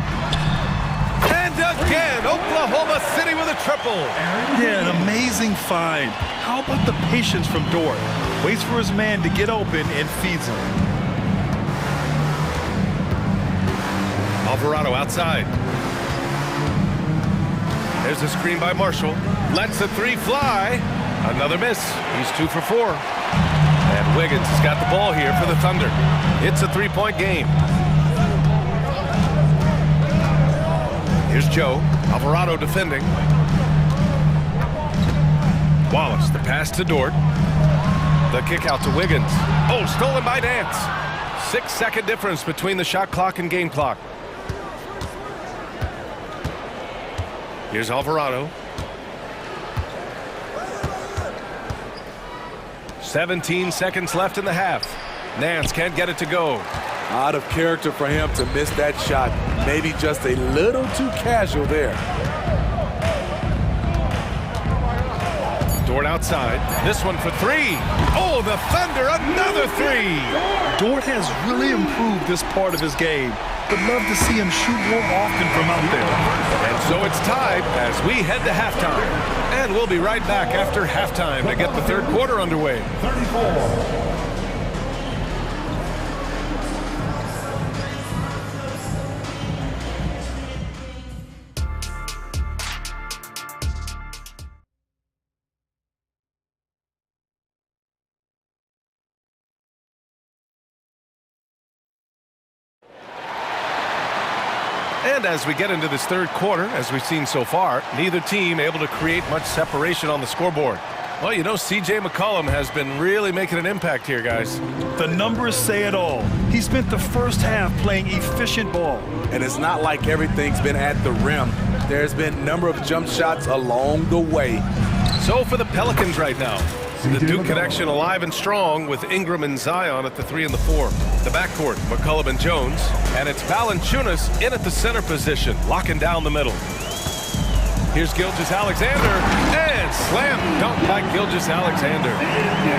And again, Oklahoma City with a triple. Yeah, an amazing find. How about the patience from Dort? Waits for his man to get open and feeds him. Alvarado outside. There's a screen by Marshall. Lets the three fly. Another miss. He's 2 for 4. And Wiggins has got the ball here for the Thunder. It's a 3-point game. Here's Joe. Alvarado defending. Wallace, the pass to Dort. The kick out to Wiggins. Oh, stolen by Nance. 6-second difference between the shot clock and game clock. Here's Alvarado. 17 seconds left in the half. Nance can't get it to go. Out of character for him to miss that shot. Maybe just a little too casual there. Dort outside. This one for 3. Oh, the Thunder, another 3. Dort has really improved this part of his game. Would love to see him shoot more often from out there. And so it's tied as we head to halftime. And we'll be right back after halftime to get the third quarter underway. 34. And as we get into this third quarter, as we've seen so far, neither team able to create much separation on the scoreboard. Well, you know, C.J. McCollum has been really making an impact here, guys. The numbers say it all. He spent the first half playing efficient ball. And it's not like everything's been at the rim. There's been a number of jump shots along the way. So for the Pelicans right now, the Duke connection alive and strong with Ingram and Zion at the 3 and the 4. The backcourt, McCollum and Jones. And it's Valanciunas in at the center position, locking down the middle. Here's Gilgeous-Alexander, and slam dunk by Gilgeous-Alexander.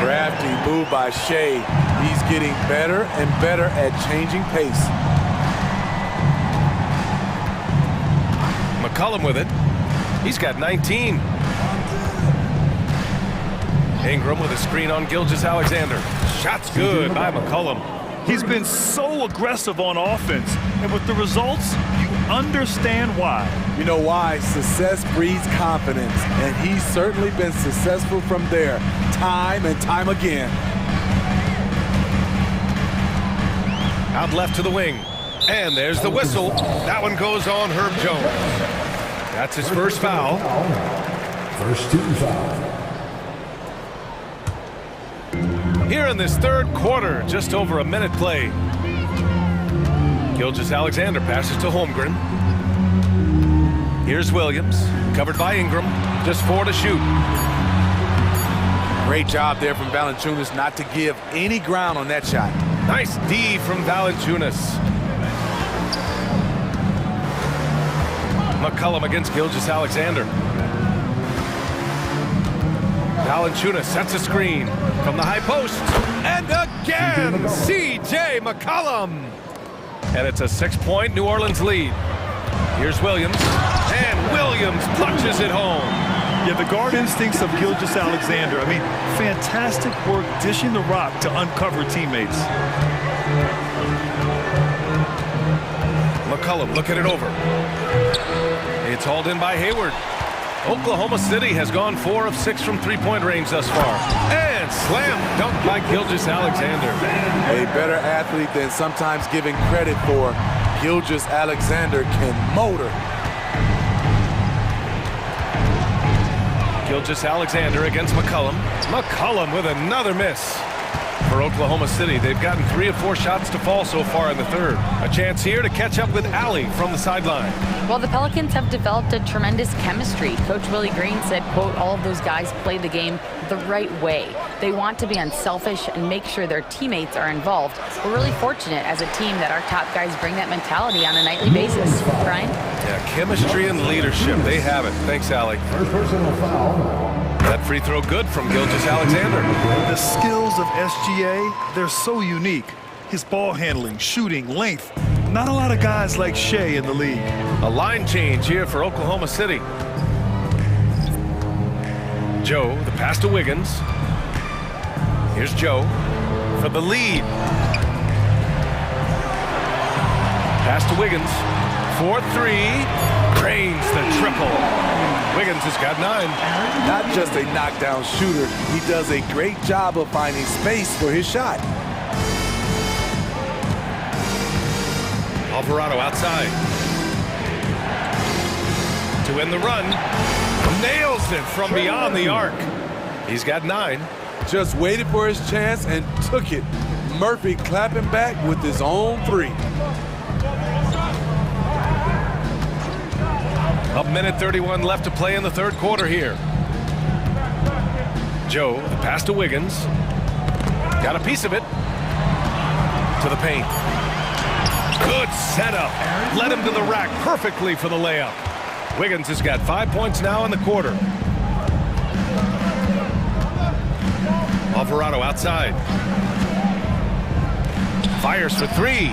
Crafty move by Shea. He's getting better and better at changing pace. McCollum with it. He's got 19. Ingram with a screen on Gilgeous-Alexander. Shot's good by McCollum. He's been so aggressive on offense, and with the results, you understand why. You know why? Success breeds confidence, and he's certainly been successful from there, time and time again. Out left to the wing, and there's the whistle. That one goes on Herb Jones. That's his first foul. First team foul. Here in this third quarter, just over a minute play. Gilgeous-Alexander passes to Holmgren. Here's Williams, covered by Ingram. Just 4 to shoot. Great job there from Valanciunas not to give any ground on that shot. Nice D from Valanciunas. McCollum against Gilgeous-Alexander. Valanciunas sets a screen from the high post. And again, C.J. McCollum. And it's a 6-point New Orleans lead. Here's Williams. And Williams punches it home. Yeah, the guard instincts of Gilgeous-Alexander. I mean, fantastic work dishing the rock to uncover teammates. McCollum looking it over. It's hauled in by Hayward. Oklahoma City has gone 4 of 6 from three-point range thus far. And slam dunk by Gilgeous-Alexander. A better athlete than sometimes giving credit for. Gilgeous-Alexander can motor. Gilgeous-Alexander against McCollum. McCollum with another miss. For Oklahoma City, they've gotten 3 of 4 shots to fall so far in the third. A chance here to catch up with Allie from the sideline. Well, the Pelicans have developed a tremendous chemistry. Coach Willie Green said, quote, all of those guys play the game the right way. They want to be unselfish and make sure their teammates are involved. We're really fortunate as a team that our top guys bring that mentality on a nightly basis. Brian? Yeah, chemistry and leadership. They have it. Thanks, Allie. First personal foul. That free throw good from Gilgeous-Alexander. The skills of SGA, they're so unique. His ball handling, shooting, length, Not a lot of guys like Shea in the league. A line change here for Oklahoma City. Joe, the pass to Wiggins. Here's Joe for the lead. Pass to Wiggins. 4-3. Drains the triple. Wiggins has got 9. Not just a knockdown shooter, he does a great job of finding space for his shot. Alvarado outside. To end the run. Nails it from beyond the arc. He's got 9. Just waited for his chance and took it. Murphy clapping back with his own 3. A minute 31 left to play in the third quarter here. Joe, the pass to Wiggins. Got a piece of it. To the paint. Good setup. Led him to the rack perfectly for the layup. Wiggins has got 5 points now in the quarter. Alvarado outside. Fires for 3.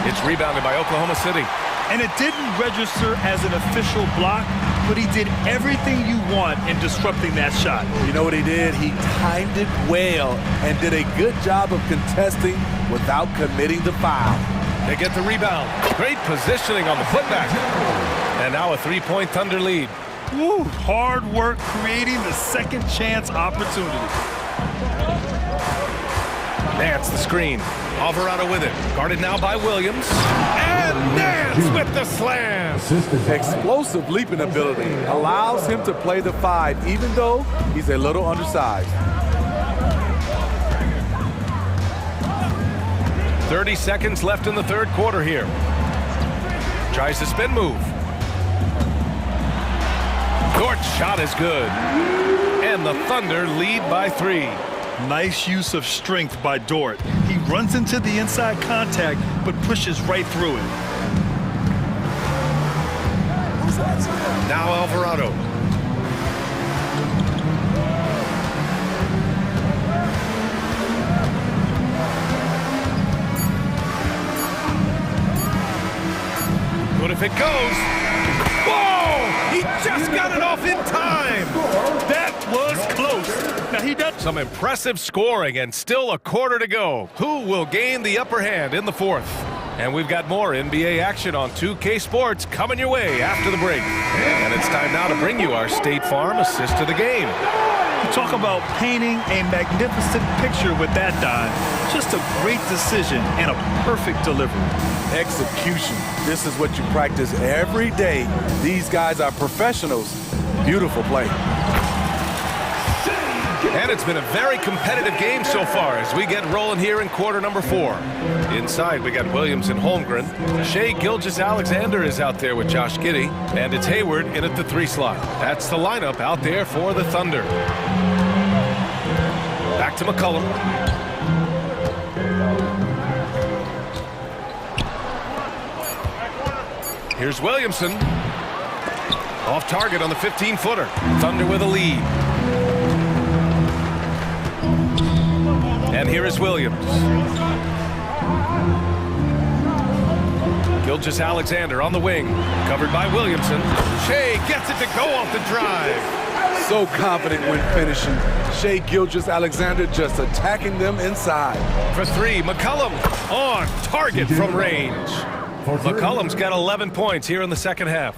It's rebounded by Oklahoma City. And it didn't register as an official block, but he did everything you want in disrupting that shot. You know what he did? He timed it well and did a good job of contesting without committing the foul. They get the rebound. Great positioning on the putback. And now a 3-point Thunder lead. Woo, hard work creating the second chance opportunity. Nance the screen. Alvarado with it. Guarded now by Williams. And Nance with the slam. Explosive leaping ability allows him to play the 5, even though he's a little undersized. 30 seconds left in the third quarter here. Tries the spin move. Short shot is good. And the Thunder lead by 3. Nice use of strength by Dort. He runs into the inside contact, but pushes right through it. Now Alvarado. What if it goes? Whoa! He just got it off in time! That was close. Now he does some impressive scoring and still a quarter to go. Who will gain the upper hand in the fourth? And we've got more NBA action on 2K Sports coming your way after the break. And it's time now to bring you our State Farm assist to the game. Talk about painting a magnificent picture with that dive. Just a great decision and a perfect delivery. Execution. This is what you practice every day. These guys are professionals. Beautiful play. And it's been a very competitive game so far as we get rolling here in quarter number 4. Inside, we got Williams and Holmgren. Shea Gilgeous-Alexander is out there with Josh Giddey. And it's Hayward in at the 3 slot. That's the lineup out there for the Thunder. Back to McCollum. Here's Williamson. Off target on the 15-footer. Thunder with a lead. And here is Williams. Gilgeous-Alexander on the wing. Covered by Williamson. Shea gets it to go off the drive. So confident when finishing. Shea Gilgeous-Alexander just attacking them inside. For 3, McCollum on target from range. McCollum's got 11 points here in the second half.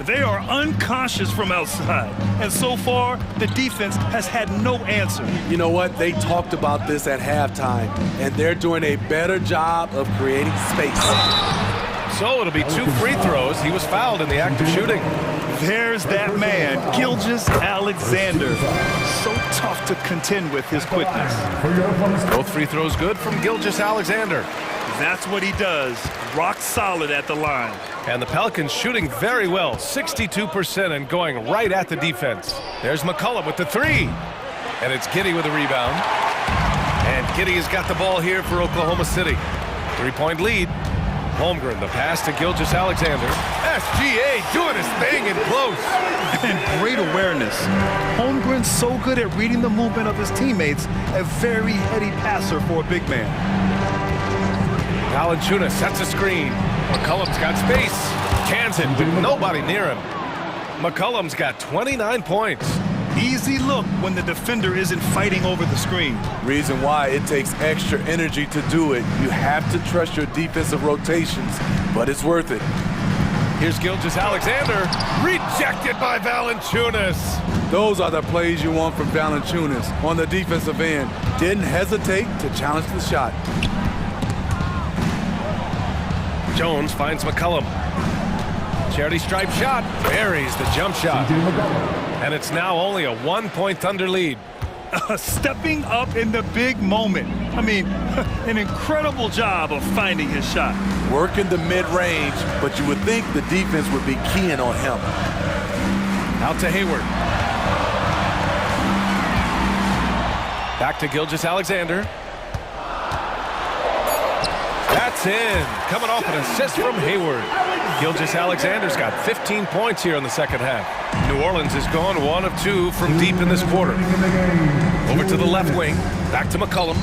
They are unconscious from outside, and so far, the defense has had no answer. You know what? They talked about this at halftime, and they're doing a better job of creating space. So it'll be 2 free throws. He was fouled in the act of shooting. There's that man, Gilgeous-Alexander. So tough to contend with his quickness. Both free throws good from Gilgeous-Alexander. That's what he does. Rock solid at the line. And the Pelicans shooting very well, 62% and going right at the defense. There's McCollum with the 3. And it's Giddey with a rebound. And Giddey has got the ball here for Oklahoma City. 3-point lead. Holmgren, the pass to Gilgeous-Alexander. SGA doing his thing in close. And great awareness. Holmgren's so good at reading the movement of his teammates, a very heady passer for a big man. Valanciunas sets a screen. McCollum's got space. Cans it with nobody near him. McCollum's got 29 points. Easy look when the defender isn't fighting over the screen. Reason why it takes extra energy to do it. You have to trust your defensive rotations, but it's worth it. Here's Gilgeous-Alexander, rejected by Valanciunas. Those are the plays you want from Valanciunas on the defensive end. Didn't hesitate to challenge the shot. Jones finds McCollum. Charity stripe shot, buries the jump shot. And it's now only a 1-point Thunder lead. Stepping up in the big moment. I mean, an incredible job of finding his shot. Working the mid-range, but you would think the defense would be keying on him. Out to Hayward. Back to Gilgeous-Alexander. That's in. Coming off an assist from Hayward. Gilgeous-Alexander's got 15 points here in the second half. New Orleans has gone 1 of 2 from deep in this quarter. Over to the left wing. Back to McCollum.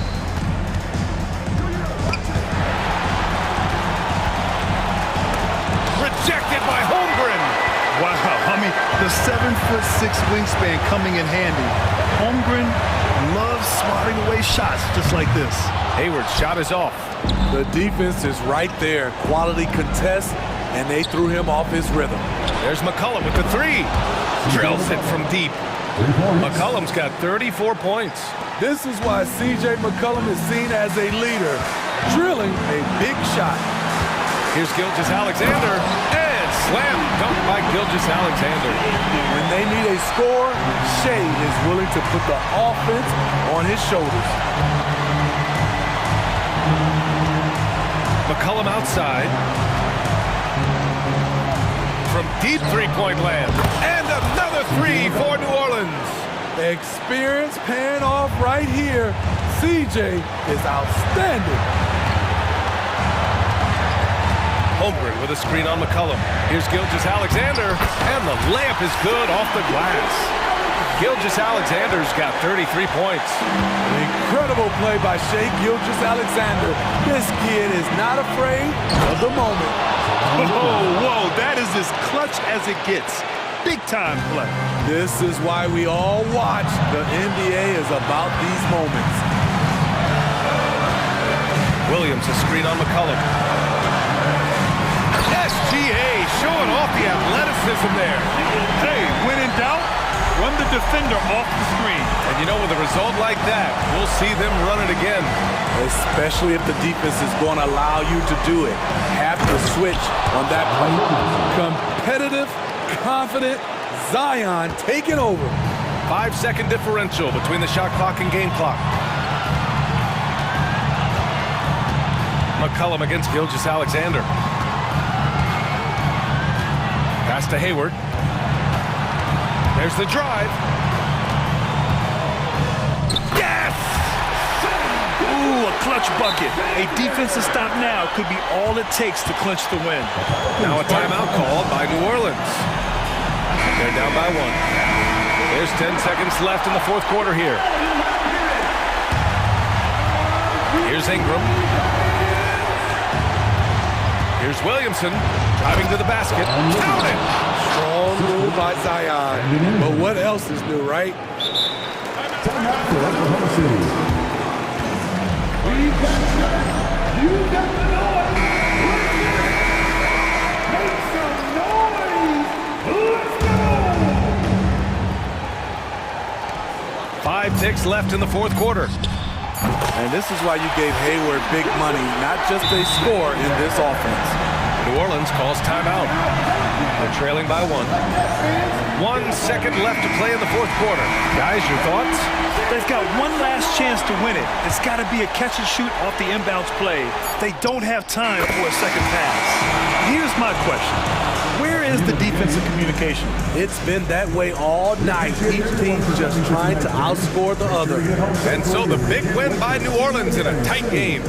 Rejected by Holmgren. Wow, I mean, the 7'6" wingspan coming in handy. Holmgren loves swatting away shots just like this. Hayward's shot is off. The defense is right there. Quality contest, and they threw him off his rhythm. There's McCollum with the 3. Drills it from deep. McCollum's got 34 points. This is why C.J. McCollum is seen as a leader, drilling a big shot. Here's Gilgeous-Alexander, and slam dunk by Gilgeous-Alexander. When they need a score, Shea is willing to put the offense on his shoulders. McCollum outside. From deep three-point land. And another 3 for New Orleans. Experience paying off right here. CJ is outstanding. Holmgren with a screen on McCollum. Here's Gilgeous-Alexander, and the layup is good off the glass. Gilgeous-Alexander's got 33 points. An incredible play by Shea Gilgeous-Alexander. This kid is not afraid of the moment. Whoa, that is as clutch as it gets. Big time play. This is why we all watch. The NBA is about these moments. Williams a screen on McCollum. SGA showing off the athleticism there. Hey, when in doubt, run the defender off the screen. And you know, with a result like that, we'll see them run it again. Especially if the defense is going to allow you to do it. Have to switch on that play. Competitive, confident, Zion taking over. 5-second differential between the shot clock and game clock. McCollum against Gilgeous-Alexander. Pass to Hayward. There's the drive. Yes! Ooh, a clutch bucket. A defensive stop now could be all it takes to clinch the win. Now a timeout called by New Orleans. They're down by 1. There's 10 seconds left in the fourth quarter here. Here's Ingram. Here's Williamson driving to the basket. Count it! Strong move by Zion. But what else is new, right? You got the noise! Make some noise! Let's go! 5 ticks left in the fourth quarter. And this is why you gave Hayward big money, not just a score in this offense. New Orleans calls timeout. They're trailing by 1. 1 second left to play in the fourth quarter. Guys, your thoughts? They've got one last chance to win it. It's got to be a catch and shoot off the inbounds play. They don't have time for a second pass. Here's my question. Where is the defensive communication? It's been that way all night. Each team's just trying to outscore the other. And so the big win by New Orleans in a tight game.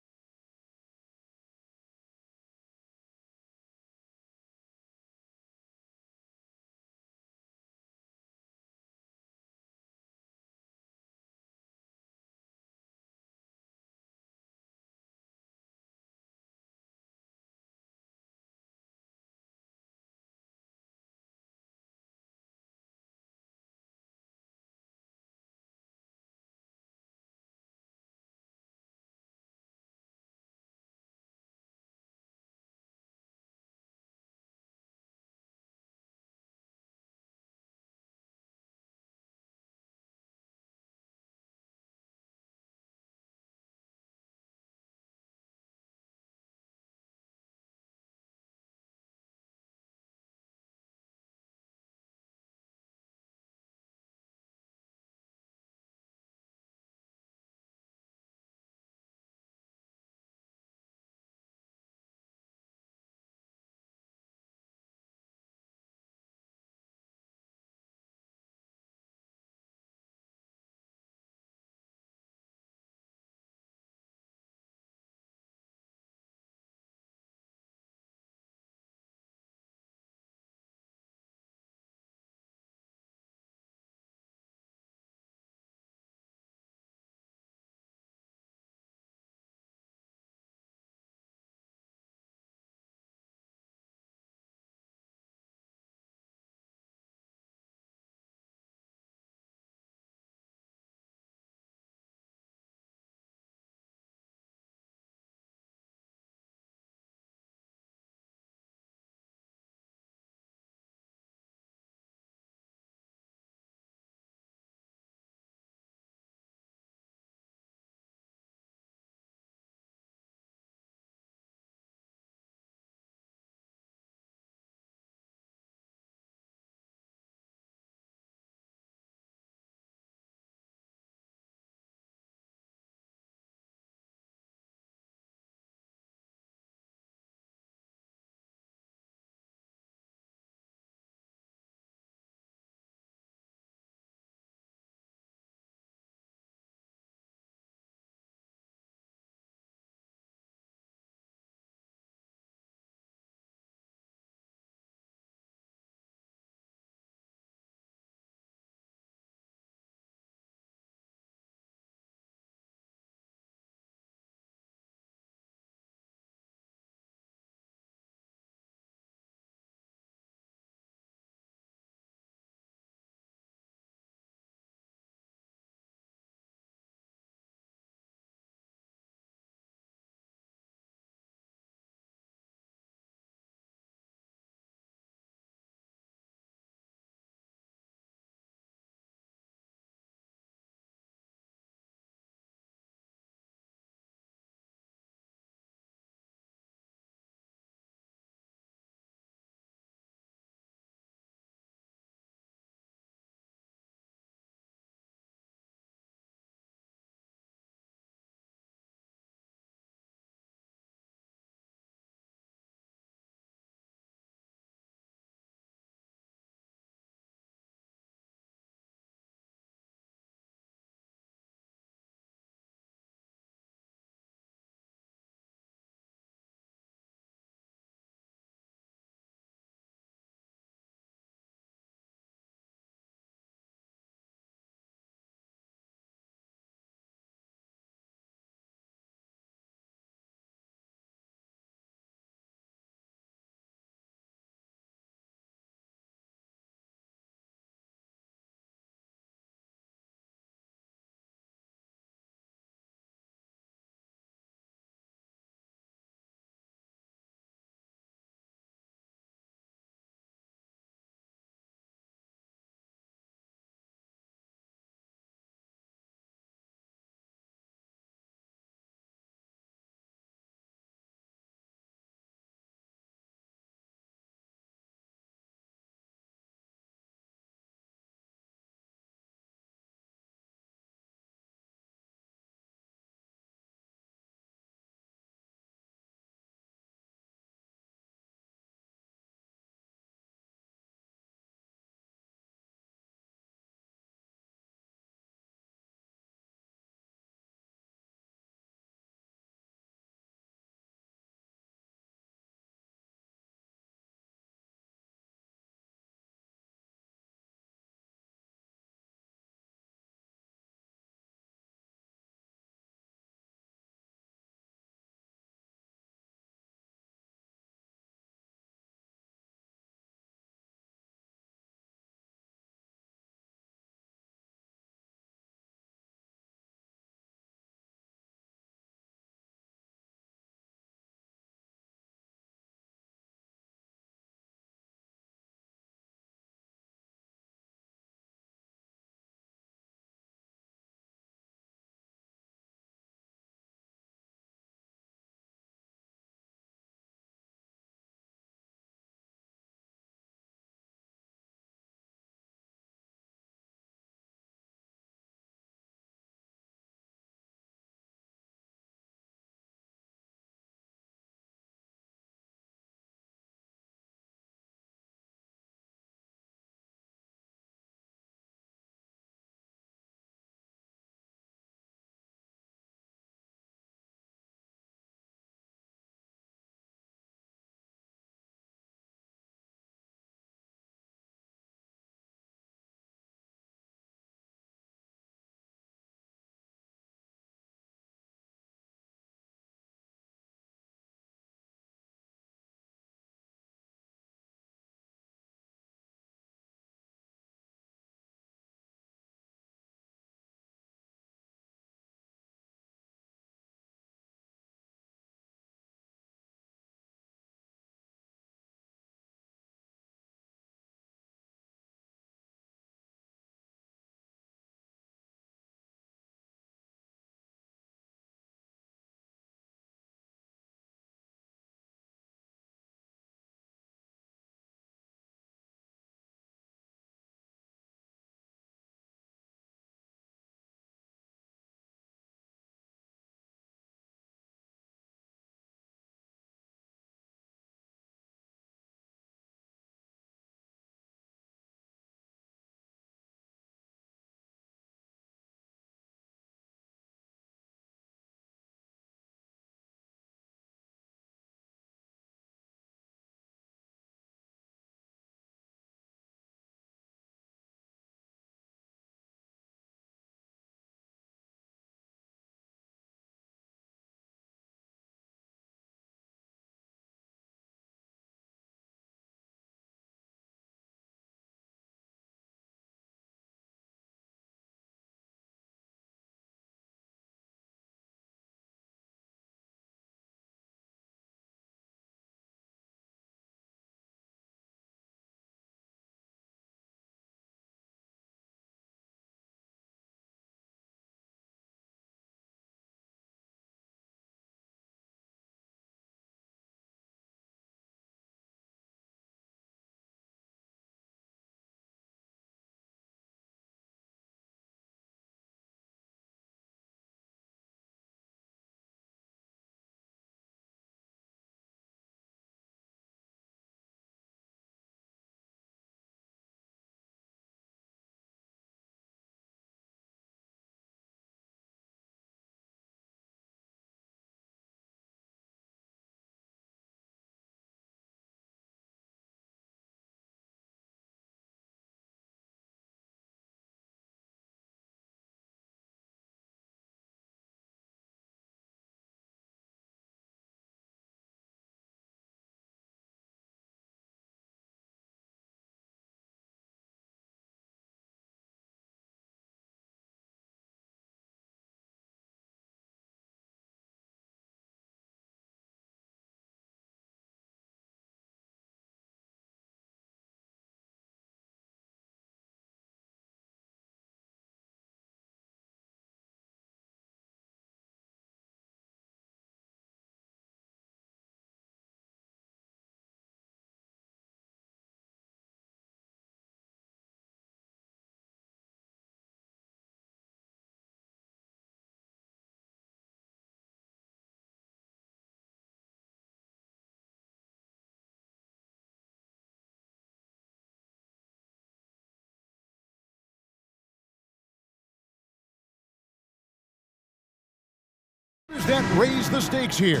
moves that raise the stakes here.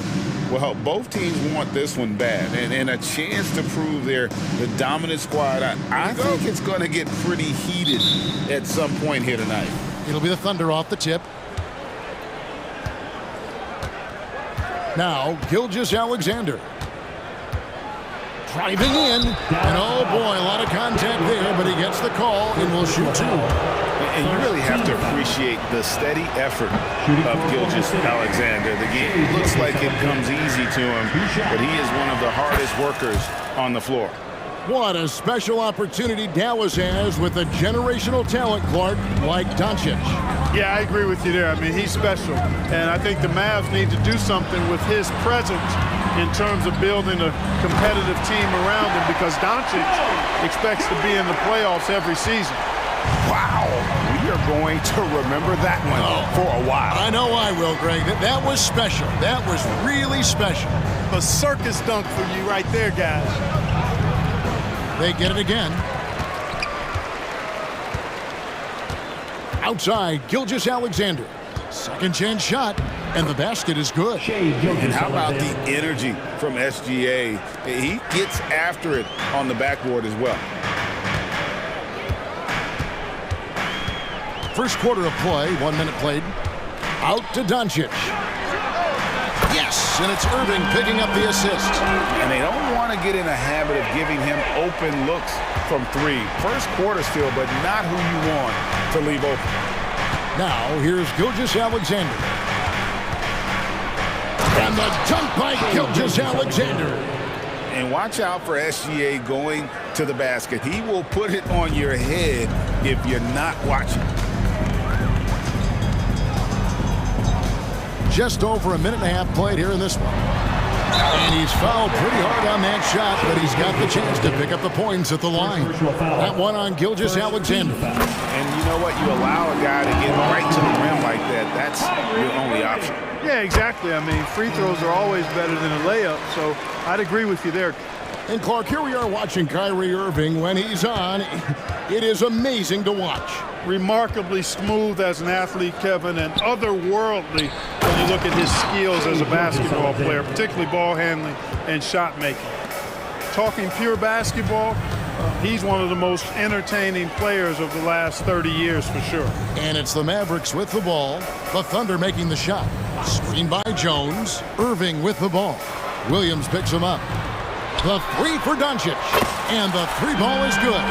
Well, both teams want this one bad, and a chance to prove they're the dominant squad. I think it's going to get pretty heated at some point here tonight. It'll be the Thunder off the tip. Now, Gilgeous-Alexander. Driving in, and oh boy, a lot of contact there, but he gets the call and will shoot two. And you really have to appreciate the steady effort of Gilgeous-Alexander. The game looks like it comes easy to him, but he is one of the hardest workers on the floor. What a special opportunity Dallas has with a generational talent, Clark, like Doncic. Yeah, I agree with you there. I mean, he's special. And I think the Mavs need to do something with his presence in terms of building a competitive team around him, because Doncic expects to be in the playoffs every season. Wow, we are going to remember that one for a while. I know I will, Greg. That was special. That was really special. A circus dunk for you right there, guys. They get it again. Outside, Gilgeous-Alexander. Second chance shot, and the basket is good. And how about the energy from SGA? He gets after it on the backboard as well. First quarter of play, 1 minute played. Out to Doncic. Yes, and it's Irving picking up the assist. And they don't want to get in a habit of giving him open looks from three. First quarter still, but not who you want to leave open. Now, here's Gilgeous-Alexander. And the dunk by Gilgeous-Alexander. And watch out for SGA going to the basket. He will put it on your head if you're not watching. Just over a minute and a half played here in this one. And he's fouled pretty hard on that shot, but he's got the chance to pick up the points at the line. That one on Gilgeous-Alexander. And you know what? You allow a guy to get right to the rim like that. That's your only option. Yeah, exactly. I mean, free throws are always better than a layup, so I'd agree with you there. And Clark, here we are watching Kyrie Irving. When he's on, it is amazing to watch. Remarkably smooth as an athlete, Kevin, and otherworldly when you look at his skills as a basketball player, particularly ball handling and shot making. Talking pure basketball, he's one of the most entertaining players of the last 30 years for sure. And it's the Mavericks with the ball. The Thunder making the shot. Screen by Jones. Irving with the ball. Williams picks him up. The three for Doncic. And the three ball is good.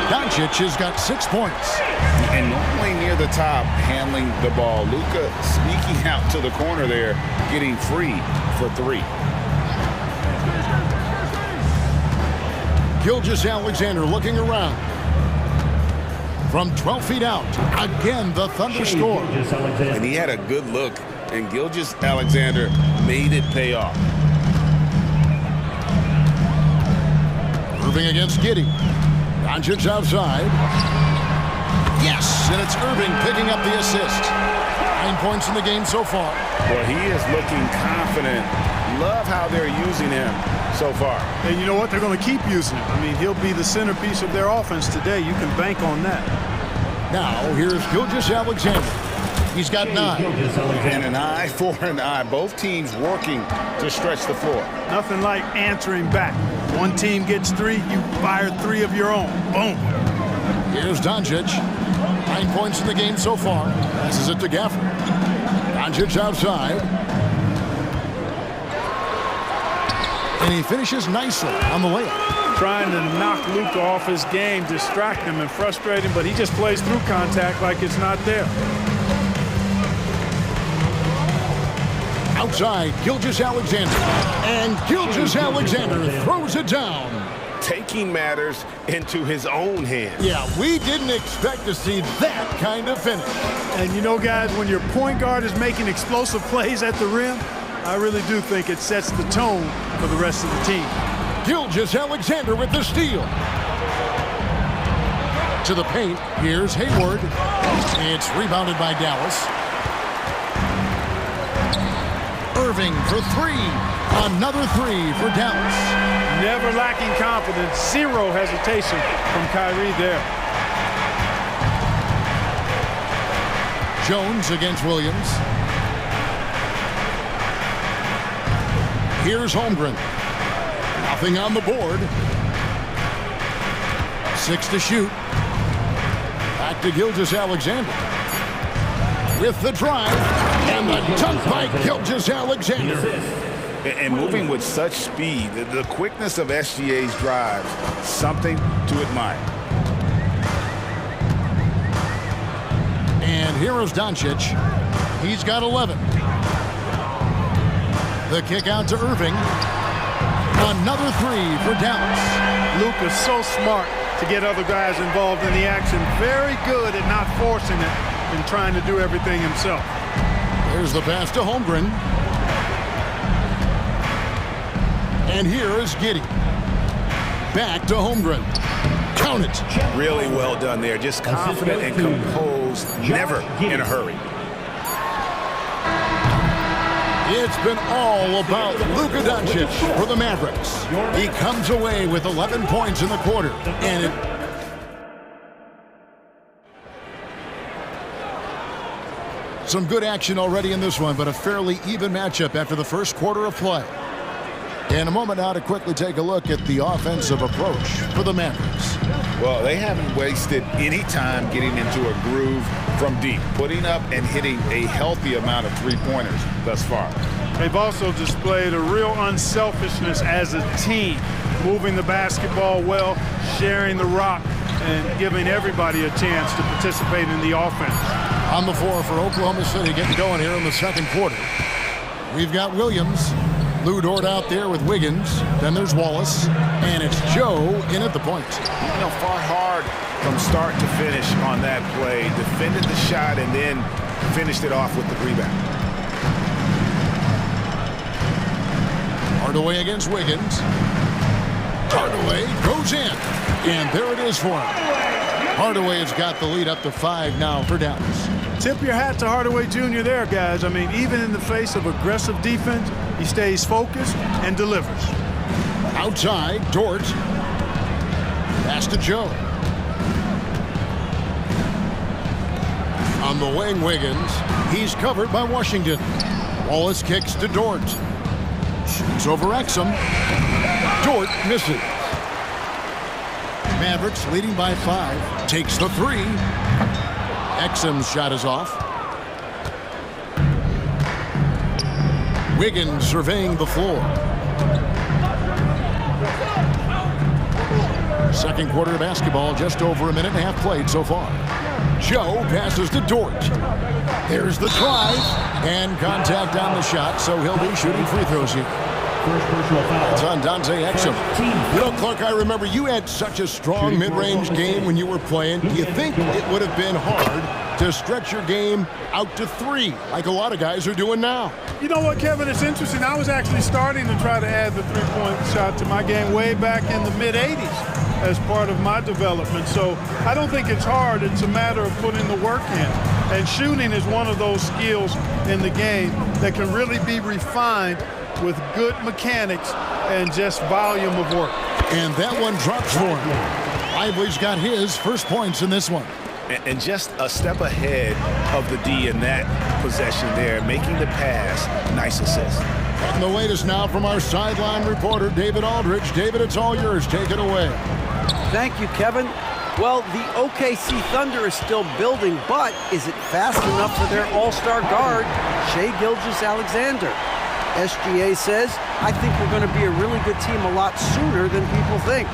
Doncic has got 6 points. And normally near the top, handling the ball. Luka sneaking out to the corner there, getting free for three. Gilgeous-Alexander looking around. From 12 feet out, again the Thunder score. And he had a good look, and Gilgeous-Alexander made it pay off. Irving against Giddey. Doncic outside. Yes, and it's Irving picking up the assist. 9 points in the game so far. Well, he is looking confident. Love how they're using him so far. And you know what? They're going to keep using him. I mean, he'll be the centerpiece of their offense today. You can bank on that. Now, here's Gilgeous-Alexander. He's got 9. And an eye for an eye. Both teams working to stretch the floor. Nothing like answering back. One team gets 3, you fire 3 of your own. Boom. Here's Doncic. 9 points in the game so far. Passes it to Gafford. Doncic outside. And he finishes nicely on the layup. Trying to knock Luka off his game, distract him and frustrate him, but he just plays through contact like it's not there. Outside, Gilgeous-Alexander. And Gilgeous-Alexander throws it down. Taking matters into his own hands. Yeah, we didn't expect to see that kind of finish. And you know, guys, when your point guard is making explosive plays at the rim, I really do think it sets the tone for the rest of the team. Gilgeous-Alexander with the steal. To the paint, here's Hayward. It's rebounded by Dallas. Irving for 3. Another 3 for Dallas. Never lacking confidence. 0 hesitation from Kyrie there. Jones against Williams. Here's Holmgren. Nothing on the board. 6 to shoot. Back to Gilgeous-Alexander. With the drive. And the dunk by Gilgeous-Alexander. And moving with such speed, the quickness of SGA's drives, something to admire. And here is Doncic. He's got 11. The kick out to Irving. Another three for Dallas. Luka's so smart to get other guys involved in the action. Very good at not forcing it and trying to do everything himself. There's the pass to Holmgren. And here is Giddey. Back to Holmgren. Count it. Really well done there. Just confident and composed, never in a hurry. It's been all about Luka Doncic for the Mavericks. He comes away with 11 points in the quarter. And some good action already in this one, but a fairly even matchup after the first quarter of play. In a moment now to quickly take a look at the offensive approach for the Mavericks. Well, they haven't wasted any time getting into a groove from deep, putting up and hitting a healthy amount of three-pointers thus far. They've also displayed a real unselfishness as a team, moving the basketball well, sharing the rock, and giving everybody a chance to participate in the offense. On the floor for Oklahoma City getting going here in the second quarter. We've got Williams. Lou Dort out there with Wiggins. Then there's Wallace. And it's Joe in at the point. You know, fought hard from start to finish on that play. Defended the shot and then finished it off with the rebound. Hardaway against Wiggins. Hardaway goes in. And there it is for him. Hardaway has got the lead up to 5 now for Dallas. Tip your hat to Hardaway Jr. there, guys. I mean, even in the face of aggressive defense, he stays focused and delivers. Outside, Dort. Pass to Joe. On the wing, Wiggins. He's covered by Washington. Wallace kicks to Dort. Shoots over Exum. Dort misses. Mavericks leading by 5. Takes the 3. Exum's shot is off. Wiggins surveying the floor. Second quarter of basketball, just over a minute and a half played so far. Joe passes to Dort. There's the drive and contact on the shot, so he'll be shooting free throws here. It's on Dante Exum. You know, Clark, I remember you had such a strong mid-range game when you were playing. Do you think it would have been hard to stretch your game out to 3 like a lot of guys are doing now? You know what, Kevin? It's interesting. I was actually starting to try to add the three-point shot to my game way back in the mid-'80s as part of my development. So I don't think it's hard. It's a matter of putting the work in. And shooting is one of those skills in the game that can really be refined with good mechanics and just volume of work. And that one drops for him. Lively's got his first points in this one. And just a step ahead of the D in that possession there, making the pass. Nice assist. And the latest now from our sideline reporter, David Aldridge. David, it's all yours. Take it away. Thank you, Kevin. Well, the OKC Thunder is still building, but is it fast enough for their all-star guard, Shai Gilgeous-Alexander? SGA says, I think we're going to be a really good team a lot sooner than people think.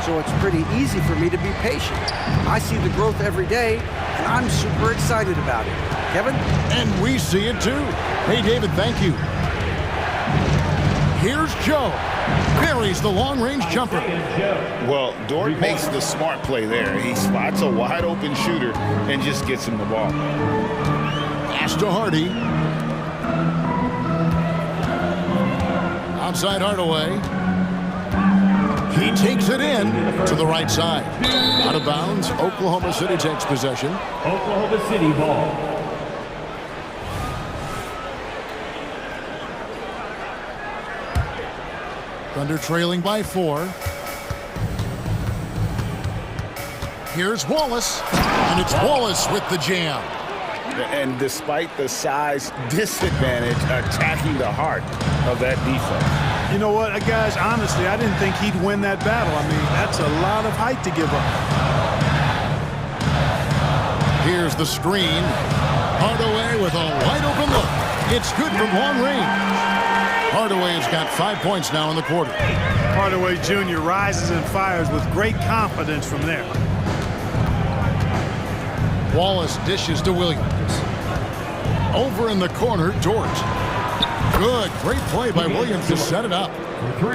So it's pretty easy for me to be patient. I see the growth every day, and I'm super excited about it. Kevin? And we see it too. Hey, David, thank you. Here's Joe. Buries the long-range jumper. Well, Dort makes the smart play there. He spots a wide-open shooter and just gets him the ball. Pass to Hardy. Outside Hardaway. He takes it in to the right side. Out of bounds, Oklahoma City takes possession. Oklahoma City ball. Thunder trailing by 4. Here's Wallace. And it's Wallace with the jam. And despite the size disadvantage, attacking the heart of that defense. You know what, guys, honestly, I didn't think he'd win that battle. I mean, that's a lot of height to give up. Here's the screen. Hardaway with a wide open look. It's good from long range. Hardaway has got 5 points now in the quarter. Hardaway Jr. rises and fires with great confidence from there. Wallace dishes to Williams. Over in the corner, Dort. Good, great play by Williams to set it up.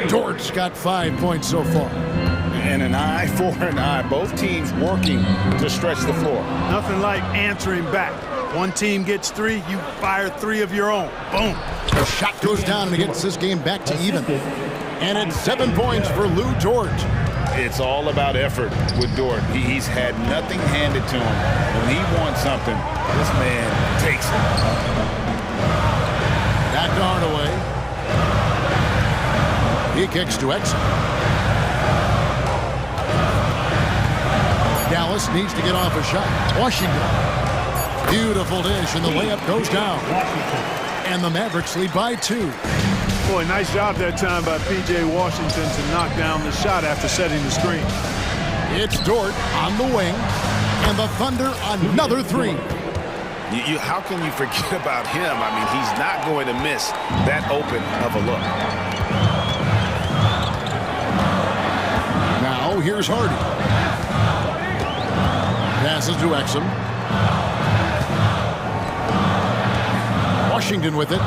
Dort's got 5 points so far. And an eye for an eye. Both teams working to stretch the floor. Nothing like answering back. One team gets 3, you fire 3 of your own. Boom. The shot goes down and it gets this game back to even. And it's 7 points for Lou Dort. It's all about effort with Dort. He's had nothing handed to him. When he wants something, this man takes it. Back to Hardaway. He kicks to Exum. Dallas needs to get off a shot. Washington. Beautiful dish, and the layup goes down. And the Mavericks lead by 2. Boy, nice job that time by P.J. Washington to knock down the shot after setting the screen. It's Dort on the wing, and the Thunder another 3. How can you forget about him? I mean, he's not going to miss that open of a look. Now here's Hardy. Passes to Exum. Washington with it.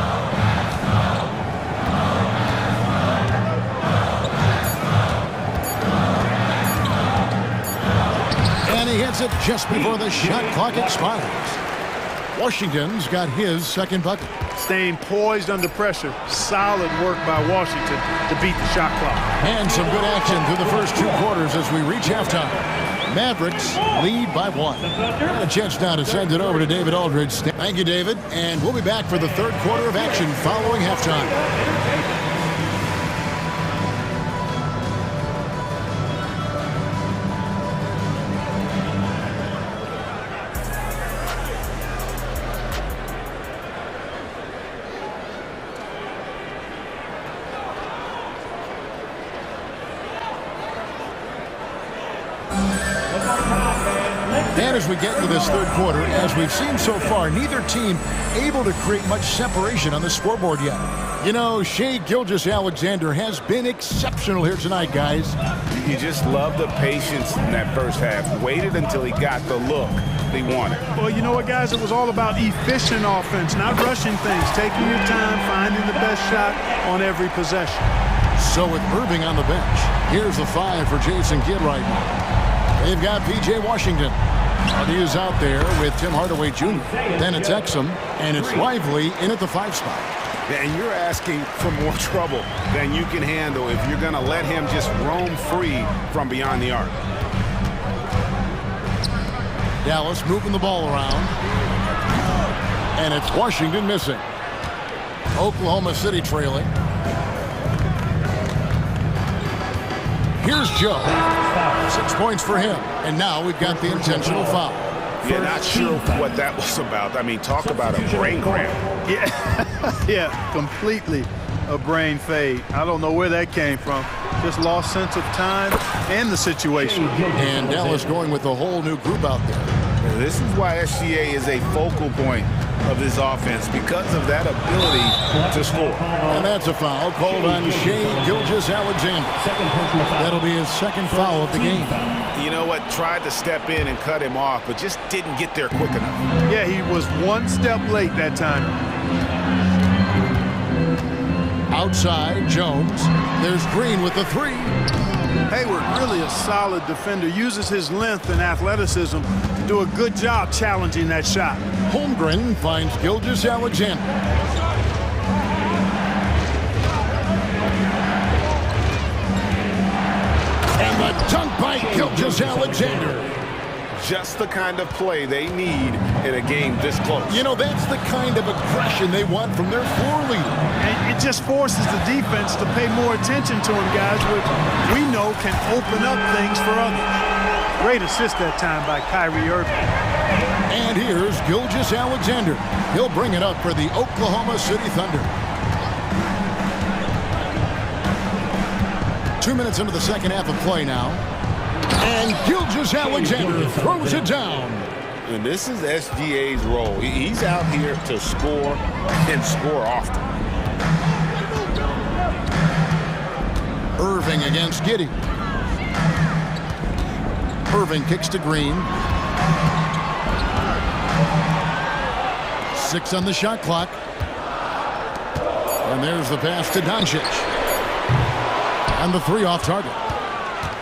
And he hits it just before the shot clock expires. Washington's got his second bucket. Staying poised under pressure. Solid work by Washington to beat the shot clock. And some good action through the first 2 quarters as we reach halftime. Mavericks lead by 1. A chance now to send it over to David Aldridge. Thank you, David. And we'll be back for the third quarter of action following halftime. And as we get into this third quarter, as we've seen so far, neither team able to create much separation on the scoreboard yet. You know, Shai Gilgeous-Alexander has been exceptional here tonight, guys. You just love the patience in that first half. Waited until he got the look he wanted. Well, you know what, guys? It was all about efficient offense, not rushing things, taking your time, finding the best shot on every possession. So with Irving on the bench, here's the 5 for Jason Kidd right now. They've got P.J. Washington. Hardy is out there with Tim Hardaway Jr. Then it's Exum, and it's Lively in at the 5 spot. And you're asking for more trouble than you can handle if you're going to let him just roam free from beyond the arc. Dallas moving the ball around. And it's Washington missing. Oklahoma City trailing. Here's Joe. 6 points for him. And now we've got the intentional foul. Yeah, not sure what that was about. I mean, talk about a brain cramp. Yeah, completely a brain fade. I don't know where that came from. Just lost sense of time and the situation. And Dallas going with a whole new group out there. This is why SGA is a focal point of this offense, because of that ability to score. And that's a foul called on Shai Gilgeous-Alexander. That'll be his second foul of the game. You know what? Tried to step in and cut him off, but just didn't get there quick enough. Yeah, he was one step late that time. Outside, Jones. There's Green with the 3. Hayward, really a solid defender, uses his length and athleticism to do a good job challenging that shot. Holmgren finds Gilgeous-Alexander. And the dunk by Gilgeous-Alexander. Just the kind of play they need in a game this close. You know, that's the kind of aggression they want from their floor leader. And it just forces the defense to pay more attention to him, guys, which we know can open up things for others. Great assist that time by Kyrie Irving. And here's Gilgeous-Alexander. He'll bring it up for the Oklahoma City Thunder. 2 minutes into the second half of play now. And Gilgeous Alexander throws it down. And this is SGA's role. He's out here to score and score often. Irving against Giddey. Irving kicks to Green. 6 on the shot clock. And there's the pass to Doncic. And the 3 off target.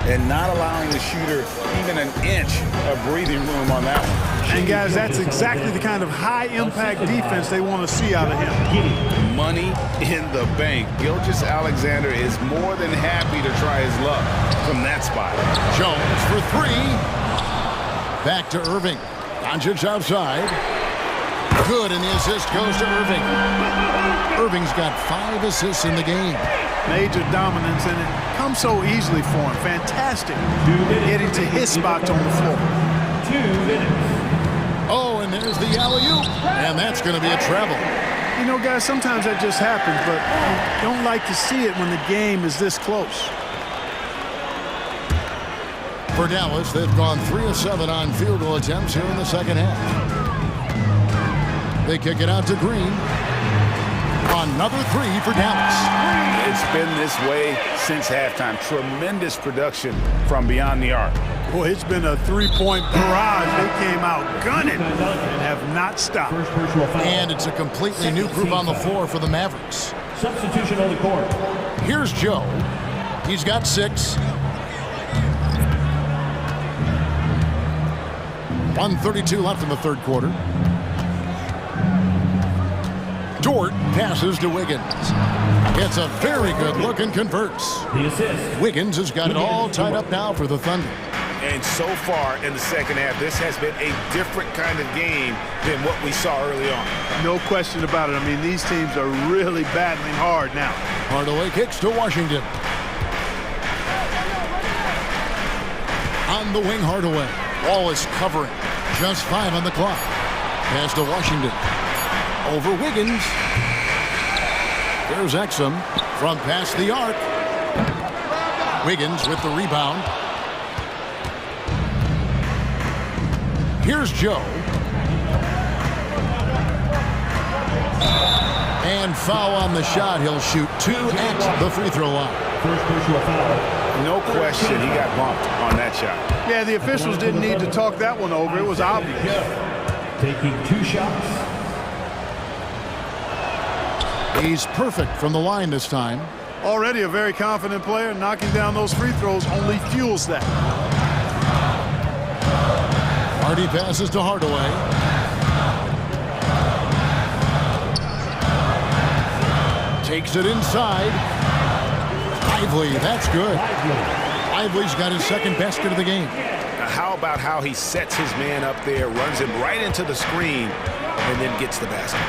And not allowing the shooter even an inch of breathing room on that one. And guys, that's exactly the kind of high-impact defense they want to see out of him. Money in the bank. Gilgeous Alexander is more than happy to try his luck from that spot. Jones for 3. Back to Irving. Doncic outside. Good, and the assist goes to Irving. Irving's got 5 assists in the game. Major dominance, and it comes so easily for him. Fantastic getting to his spots on the floor. 2 minutes. Oh, and there's the alley-oop. And that's going to be a travel. You know, guys, sometimes that just happens, but you don't like to see it when the game is this close. For Dallas, they've gone 3 of 7 on field goal attempts here in the second half. They kick it out to Green. Another 3 for Dallas. It's been this way since halftime. Tremendous production from beyond the arc. Boy, it's been a 3-point barrage. They came out gunning and have not stopped. And it's a completely new group on the floor for the Mavericks. Substitution on the court. Here's Joe. He's got 6. 1:32 left in the third quarter. Dort passes to Wiggins. It's a very good look and converts. The assist. Wiggins has got it all tied up now for the Thunder. And so far in the second half, this has been a different kind of game than what we saw early on. No question about it. I mean, these teams are really battling hard now. Hardaway kicks to Washington. On the wing, Hardaway. Wall is covering. Just 5 on the clock. Pass to Washington. Over Wiggins. There's Exum from past the arc. Wiggins with the rebound. Here's Joe. And foul on the shot. He'll shoot 2 at the free throw line. First personal foul. No question, he got bumped on that shot. Yeah, the officials didn't need to talk that one over. It was obvious. Taking 2 shots. He's perfect from the line this time. Already a very confident player. Knocking down those free throws only fuels that. Hardy passes to Hardaway. Takes it inside. Lively, that's good. Lively's got his second basket of the game. Now how about how he sets his man up there, runs him right into the screen, and then gets the basket.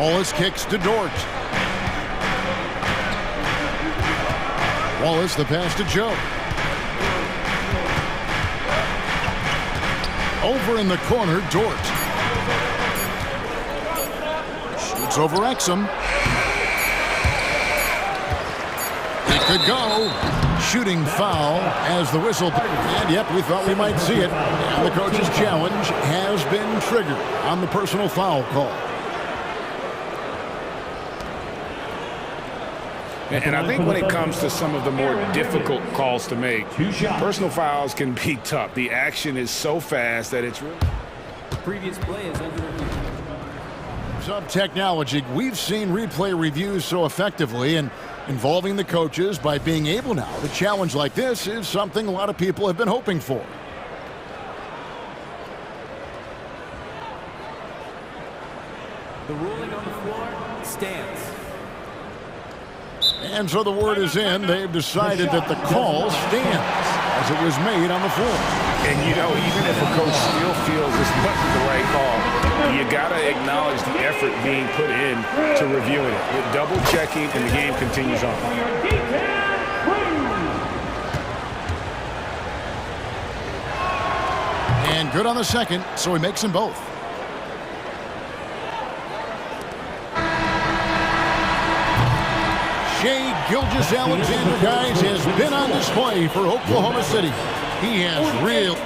Wallace kicks to Dort. Wallace the pass to Joe. Over in the corner, Dort. Shoots over Exum. It could go. Shooting foul as the whistle. And yep, we thought we might see it. And the coach's challenge has been triggered on the personal foul call. And I think when it comes to some of the more difficult calls to make, personal fouls can be tough. The action is so fast that it's really... The previous play is under review. Some technology. We've seen replay reviews so effectively, and involving the coaches by being able now to challenge like this is something a lot of people have been hoping for. The ruling on the floor stands. And so the word is in. They've decided that the call stands as it was made on the floor. And, you know, even if a coach still feels this wasn't the right call, you got to acknowledge the effort being put in to reviewing it. With double checking, and the game continues on. And good on the second, so he makes them both. Shai Gilgeous-Alexander, guys, has been on display for Oklahoma City. He has real...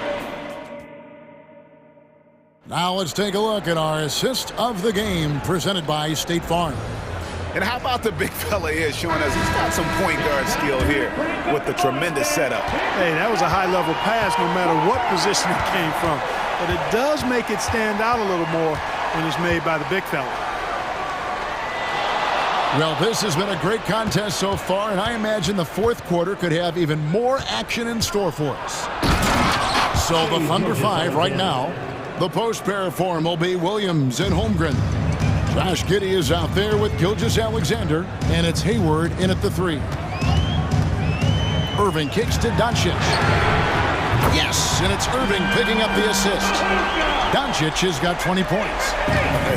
Now let's take a look at our assist of the game presented by State Farm. And how about the big fella here showing us he's got some point guard skill here with the tremendous setup. Hey, that was a high-level pass no matter what position it came from. But it does make it stand out a little more when it's made by the big fella. Well, this has been a great contest so far, and I imagine the fourth quarter could have even more action in store for us. So the Thunder 5 right now. The post pair form will be Williams and Holmgren. Josh Giddey is out there with Gilgeous-Alexander, and it's Hayward in at the 3. Irving kicks to Doncic. Yes, and it's Irving picking up the assist. Doncic has got 20 points.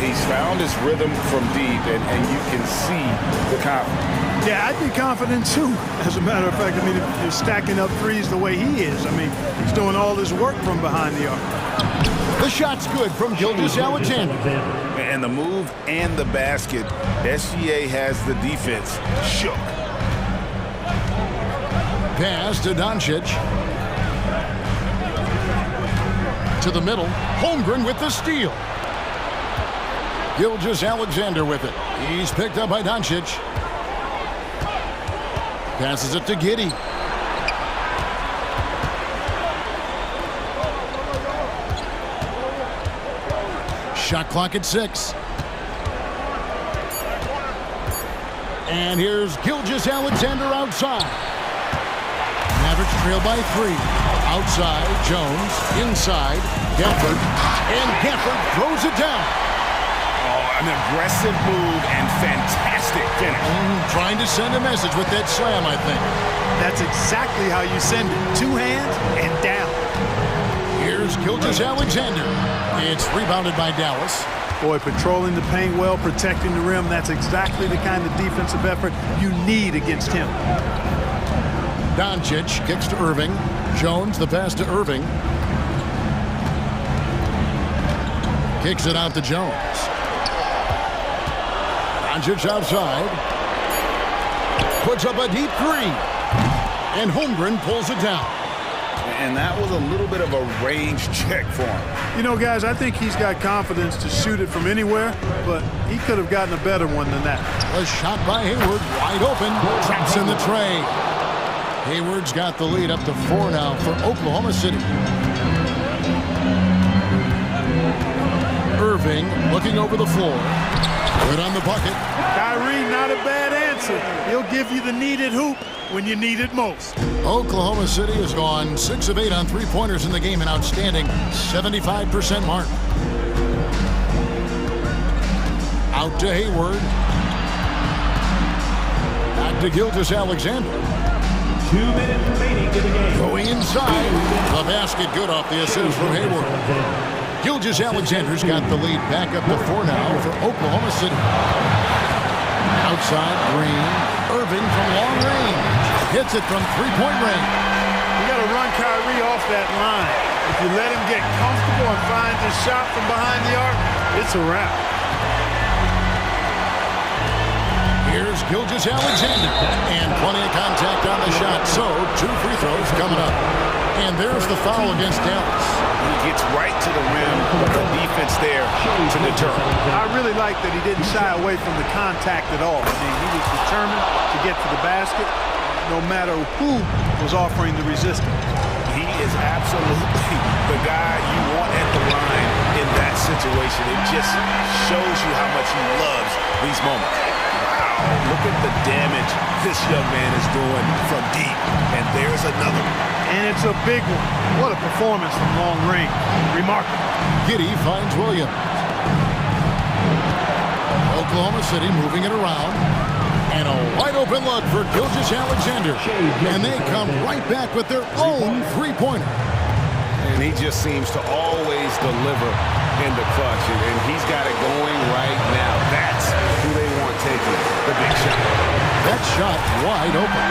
He's found his rhythm from deep, and you can see the confidence. Yeah, I'd be confident too. As a matter of fact, I mean, if you're stacking up threes the way he is, I mean, he's doing all this work from behind the arc. The shot's good from Gilgeous-Alexander. And the move and the basket, SGA has the defense shook. Pass to Doncic. To the middle. Holmgren with the steal. Gilgeous-Alexander with it. He's picked up by Doncic. Passes it to Giddey. Shot clock at 6. And here's Gilgeous-Alexander outside. Mavericks trail by 3. Outside, Jones. Inside, Gafford. And Gafford throws it down. Oh, an aggressive move and fantastic finish. Trying to send a message with that slam, I think. That's exactly how you send it. 2 hands and down. Here's Gilgeous-Alexander. It's rebounded by Dallas. Boy, patrolling the paint well, protecting the rim. That's exactly the kind of defensive effort you need against him. Doncic kicks to Irving. Jones, the pass to Irving. Kicks it out to Jones. Doncic outside. Puts up a deep 3. And Holmgren pulls it down. And that was a little bit of a range check for him. You know, guys, I think he's got confidence to shoot it from anywhere, but he could have gotten a better one than that. A shot by Hayward, wide open, traps in the tray. Hayward's got the lead up to 4 now for Oklahoma City. Irving looking over the floor. Good on the bucket. Kyrie, not a bad answer. He'll give you the needed hoop when you need it most. Oklahoma City has gone 6 of 8 on three-pointers in the game, an outstanding 75% mark. Out to Hayward. Back to Gilgeous-Alexander. 2 minutes remaining in the game. Going inside. The basket good off the assist from Hayward. Gilgeous-Alexander's got the lead back up to 4 now for Oklahoma City. Outside Green. Irving from long range. Hits it from three-point range. You got to run Kyrie off that line. If you let him get comfortable and find his shot from behind the arc, it's a wrap. Here's Gilgeous-Alexander. And plenty of contact on the shot. So 2 free throws coming up. And there's the foul against Dallas. He gets right to the rim, but the defense there to deter. I really like that he didn't shy away from the contact at all. I mean, he was determined to get to the basket, no matter who was offering the resistance. He is absolutely the guy you want at the line in that situation. It just shows you how much he loves these moments. Wow, look at the damage this young man is doing from deep. And there's another one. And it's a big one. What a performance from long range. Remarkable. Giddey finds Williams. Oklahoma City moving it around. And a wide open look for Gilgeous-Alexander. And they come right back with their own three-pointer. And he just seems to always deliver in the clutch. And he's got it going right now. That's who they want taking the big shot. That shot wide open.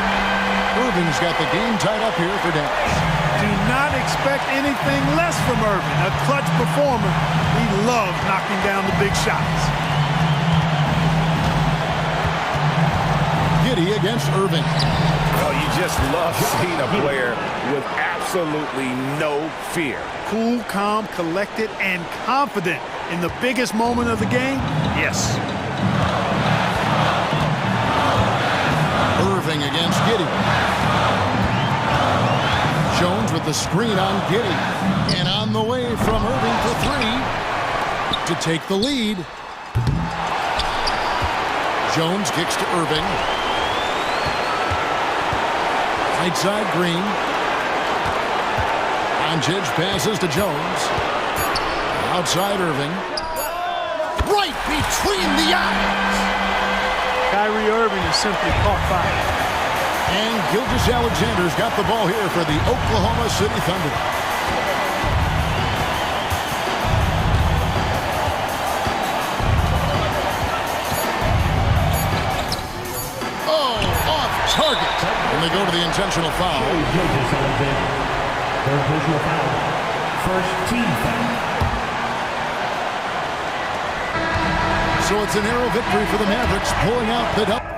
Irving's got the game tied up here for Dallas. Do not expect anything less from Irving. A clutch performer. He loves knocking down the big shots. Giddey against Irving. Oh, you just love seeing a player with absolutely no fear. Cool, calm, collected, and confident in the biggest moment of the game? Yes. Irving against Giddey. Jones with the screen on Giddey. And on the way from Irving for three to take the lead. Jones kicks to Irving. Right side, Green. Doncic passes to Jones. Outside, Irving. Right between the eyes. Kyrie Irving is simply caught fire. And Gilgeous-Alexander's got the ball here for the Oklahoma City Thunder. Oh, off target. And they go to the intentional foul. Gilgeous-Alexander. Third personal foul. First team foul. So it's a narrow victory for the Mavericks, pulling out the double.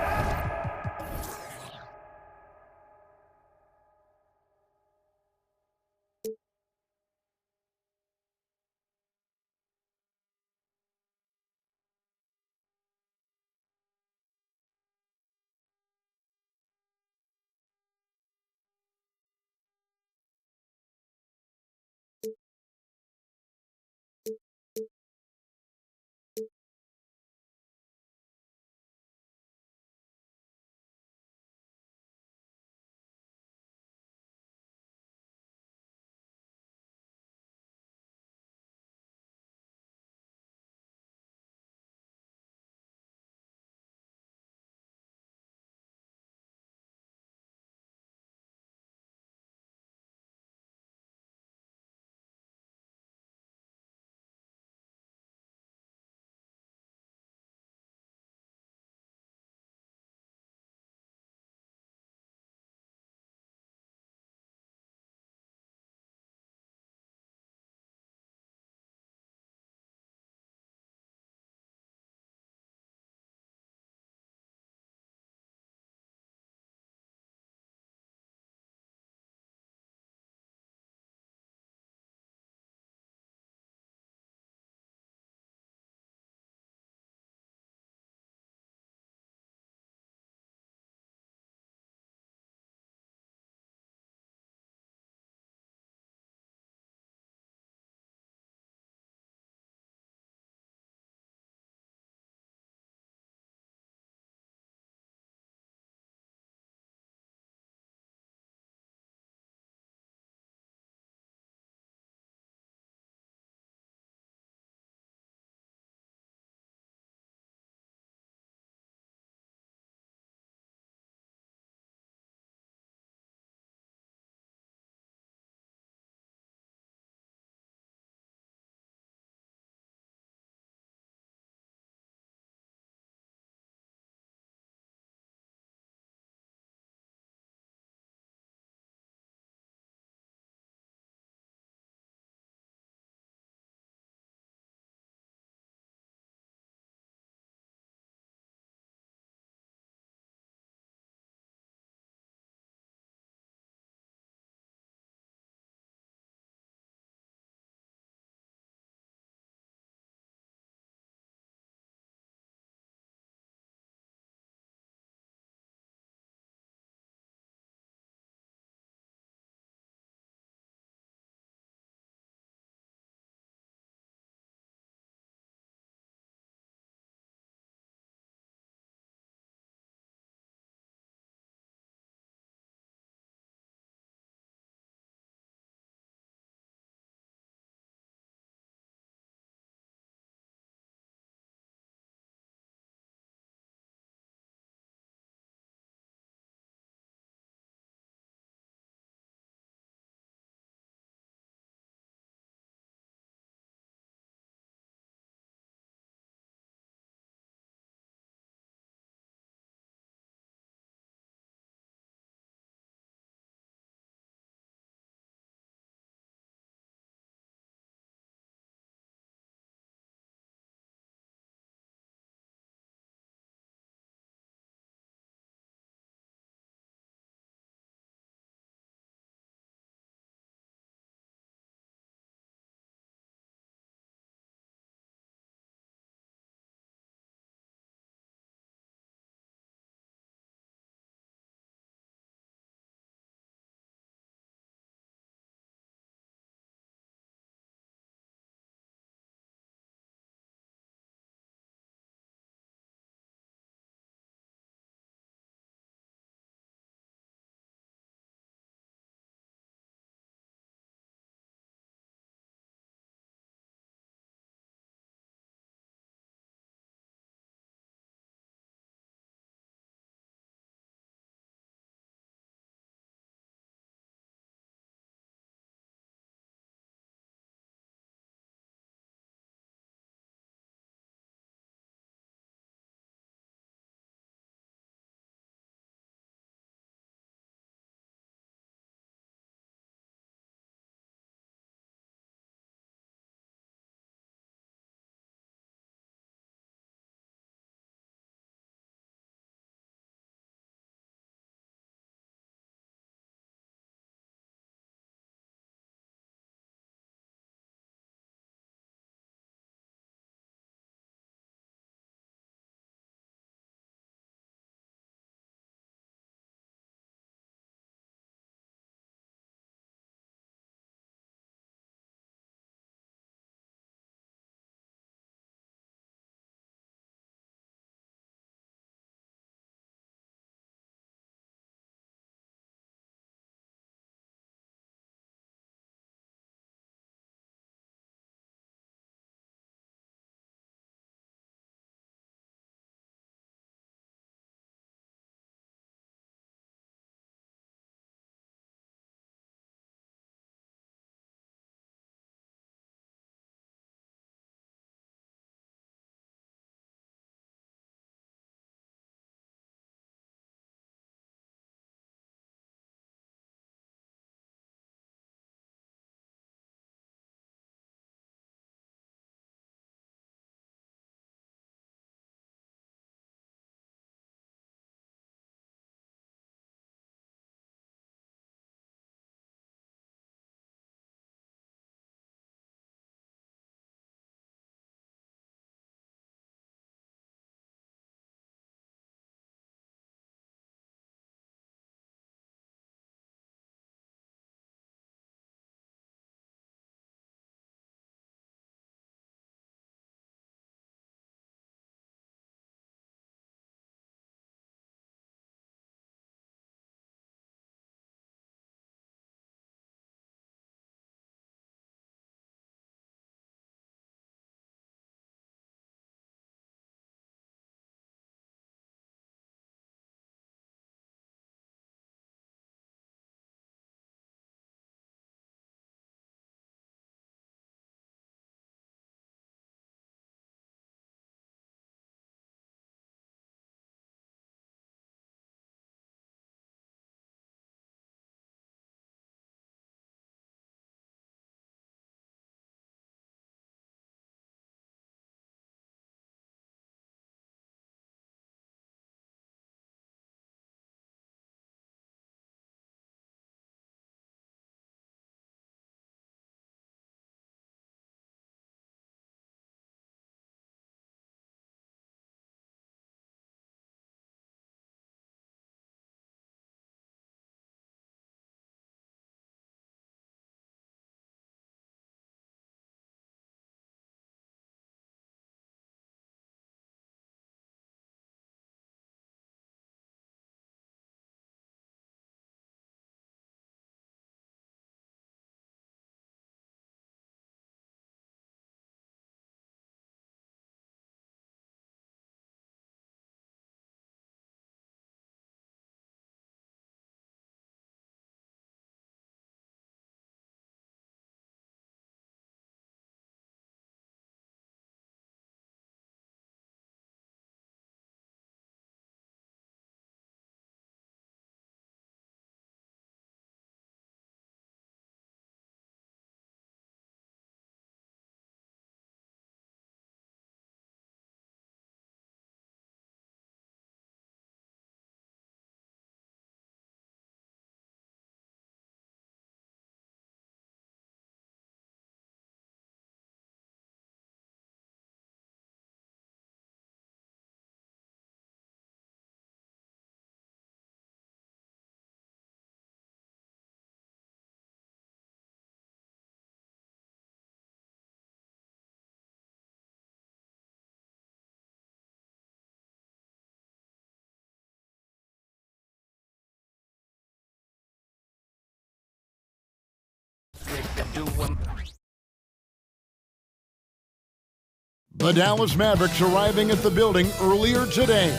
The Dallas Mavericks arriving at the building earlier today.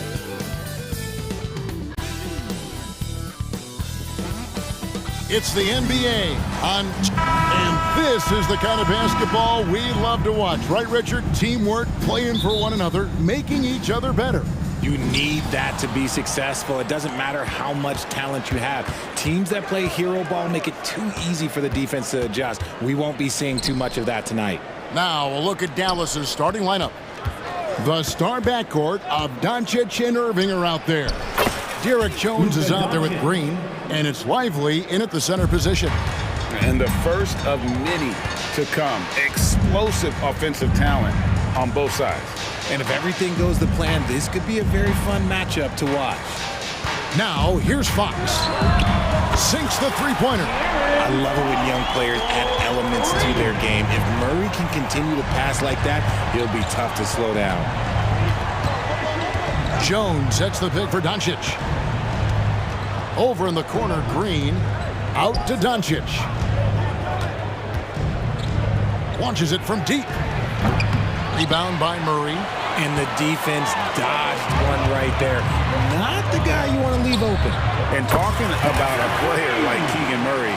It's the NBA and this is the kind of basketball we love to watch. Right, Richard? Teamwork, playing for one another, making each other better. You need that to be successful. It doesn't matter how much talent you have. Teams that play hero ball make it too easy for the defense to adjust. We won't be seeing too much of that tonight. Now a look at Dallas's starting lineup. The star backcourt of Doncic and Irving are out there. Derek Jones is out there with Green, and it's Lively in at the center position. And the first of many to come. Explosive offensive talent on both sides. And if everything goes to plan, this could be a very fun matchup to watch. Now, here's Fox. Sinks the three-pointer. I love it when young players add elements to their game. If Murray can continue to pass like that, he'll be tough to slow down. Jones sets the pick for Doncic. Over in the corner, Green. Out to Doncic. Launches it from deep. Rebound by Murray. And the defense dodged one right there. Not the guy you want to leave open. And talking about a player like Keegan Murray,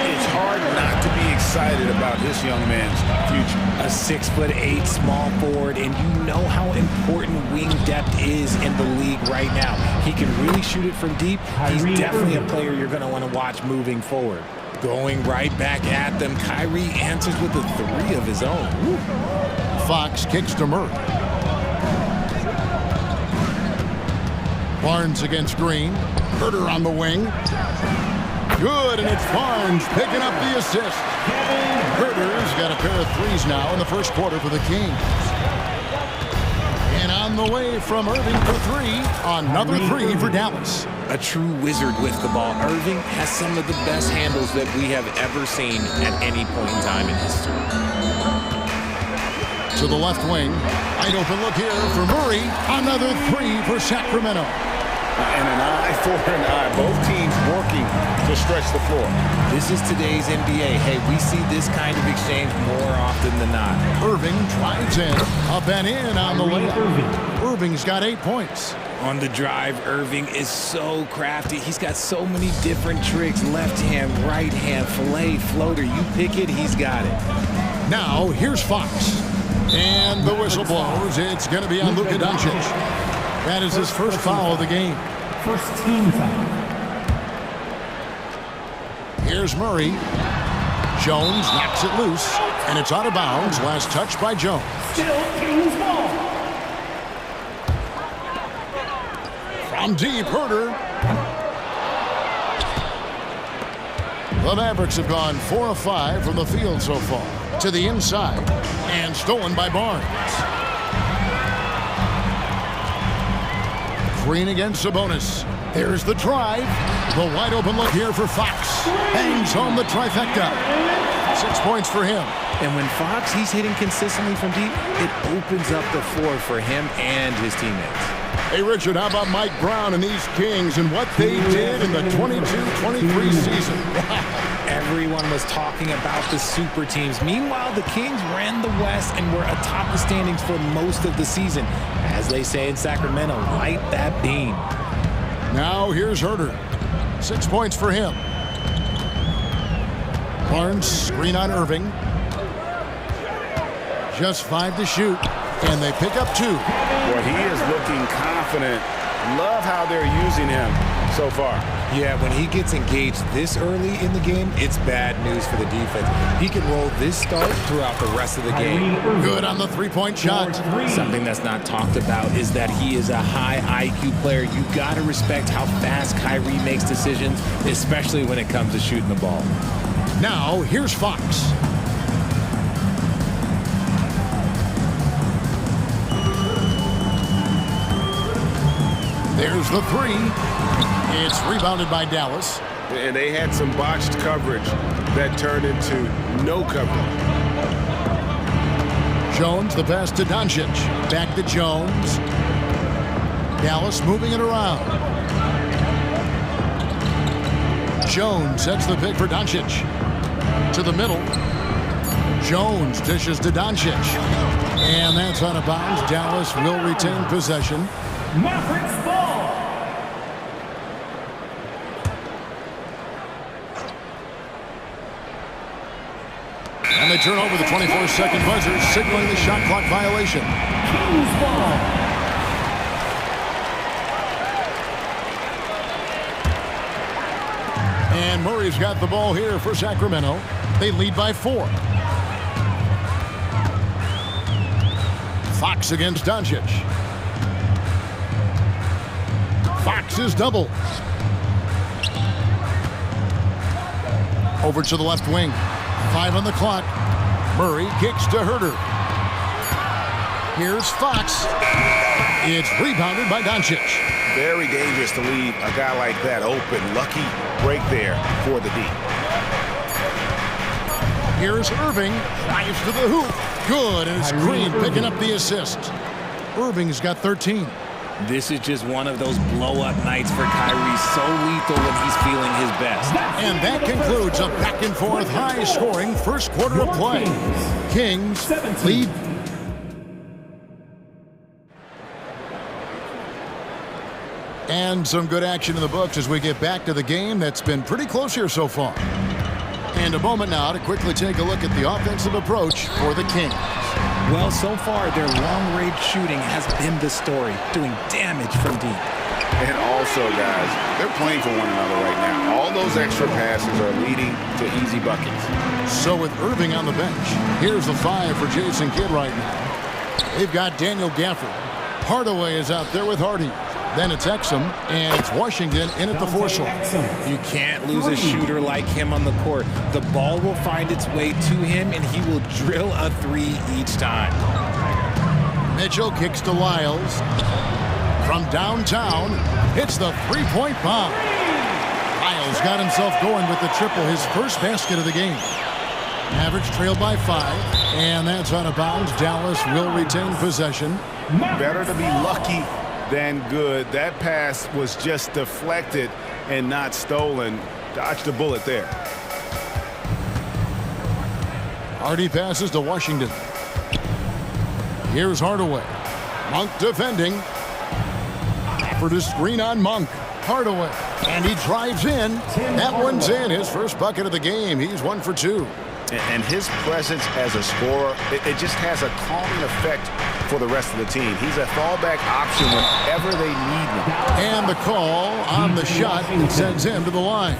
it's hard not to be excited about this young man's future. A 6'8" small forward, and you know how important wing depth is in the league right now. He can really shoot it from deep. He's definitely a player you're going to want to watch moving forward. Going right back at them, Kyrie answers with a three of his own. Woo. Fox kicks to Murray. Barnes against Green. Herter on the wing. Good, and it's Barnes picking up the assist. Herter's got a pair of threes now in the first quarter for the Kings. And on the way from Irving for three. Another three for Dallas. A true wizard with the ball. Irving has some of the best handles that we have ever seen at any point in time in history. To the left wing. Wide open look here for Murray. Another three for Sacramento. And an eye for an eye. Both teams working to stretch the floor. This is today's NBA. Hey, we see this kind of exchange more often than not. Irving drives in. Up and in on the layup. Irving's got 8 points. On the drive, Irving is so crafty. He's got so many different tricks. Left hand, right hand, fillet, floater. You pick it, he's got it. Now, here's Fox. And the whistle blows. It's going to be on Luka Doncic. That is his first foul of the game. First team foul. Here's Murray. Jones knocks it loose, and it's out of bounds. Last touch by Jones. Still Kings ball. From deep, Herter. The Mavericks have gone 4 of 5 from the field so far. To the inside, and stolen by Barnes. Green against Sabonis. There's the drive. The wide open look here for Fox. Hangs home the trifecta. 6 points for him. And when Fox, he's hitting consistently from deep, it opens up the floor for him and his teammates. Hey, Richard, how about Mike Brown and these Kings and what they did in the 22-23 season? Everyone was talking about the super teams. Meanwhile, the Kings ran the West and were atop the standings for most of the season. As they say in Sacramento, light that beam. Now here's Herter. 6 points for him. Barnes, screen on Irving. Just 5 to shoot, and they pick up 2. Well, he is looking confident. Love how they're using him so far. Yeah, when he gets engaged this early in the game, it's bad news for the defense. He can roll this start throughout the rest of the game. Good on the three-point shot. Something that's not talked about is that he is a high IQ player. You got to respect how fast Kyrie makes decisions, especially when it comes to shooting the ball. Now, here's Fox. There's the three. It's rebounded by Dallas. And they had some botched coverage that turned into no coverage. Jones, the pass to Doncic. Back to Jones. Dallas moving it around. Jones sets the pick for Doncic. To the middle. Jones dishes to Doncic. And that's out of bounds. Dallas will retain possession. Mavericks ball. And they turn over the 24-second buzzer, signaling the shot clock violation. Kings ball. And Murray's got the ball here for Sacramento. They lead by 4. Fox against Doncic. Fox is double. Over to the left wing. 5 on the clock. Murray kicks to Herter. Here's Fox. It's rebounded by Doncic. Very dangerous to leave a guy like that open. Lucky break there for the D. Here's Irving. Drives to the hoop. Good, and it's Green picking up the assist. Irving's got 13. This is just one of those blow-up nights for Kyrie. So lethal when he's feeling his best. And that concludes a back-and-forth, high-scoring first quarter of play. Kings lead. And some good action in the books as we get back to the game that's been pretty close here so far. And a moment now to quickly take a look at the offensive approach for the Kings. Well, so far, their long-range shooting has been the story, doing damage from deep. And also, guys, they're playing for one another right now. All those extra passes are leading to easy buckets. So with Irving on the bench, here's the 5 for Jason Kidd right now. They've got Daniel Gafford. Hardaway is out there with Hardy. Then it's Exum, and it's Washington in at the 4 slot. You can't lose a shooter like him on the court. The ball will find its way to him, and he will drill a 3 each time. Mitchell kicks to Lyles. From downtown, hits the three-point bomb. Lyles got himself going with the triple, his first basket of the game. Mavericks trail by 5, and that's out of bounds. Dallas will retain possession. Better to be lucky than good. That pass was just deflected and not stolen. Dodged the bullet there. Hardy passes to Washington. Here's Hardaway. Monk defending. For the screen on Monk. Hardaway. And he drives in. That one's in. His first bucket of the game. He's 1 for 2. And his presence as a scorer, it just has a calming effect for the rest of the team. He's a fallback option whenever they need him. And the call on the shot sends him to the line.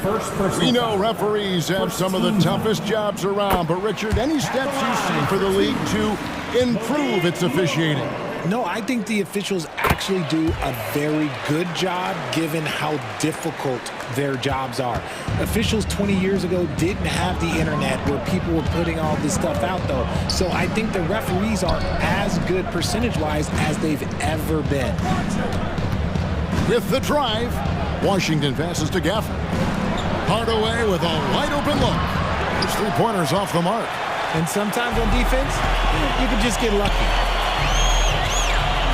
We know referees have some of the toughest jobs around, but Richard, any steps you see for the league to improve its officiating? No, I think the officials actually do a very good job given how difficult their jobs are. Officials 20 years ago didn't have the internet where people were putting all this stuff out, though. So I think the referees are as good percentage-wise as they've ever been. With the drive, Washington passes to Gafford. Hardaway with a wide-open look. His three-pointer's off the mark. And sometimes on defense, you can just get lucky.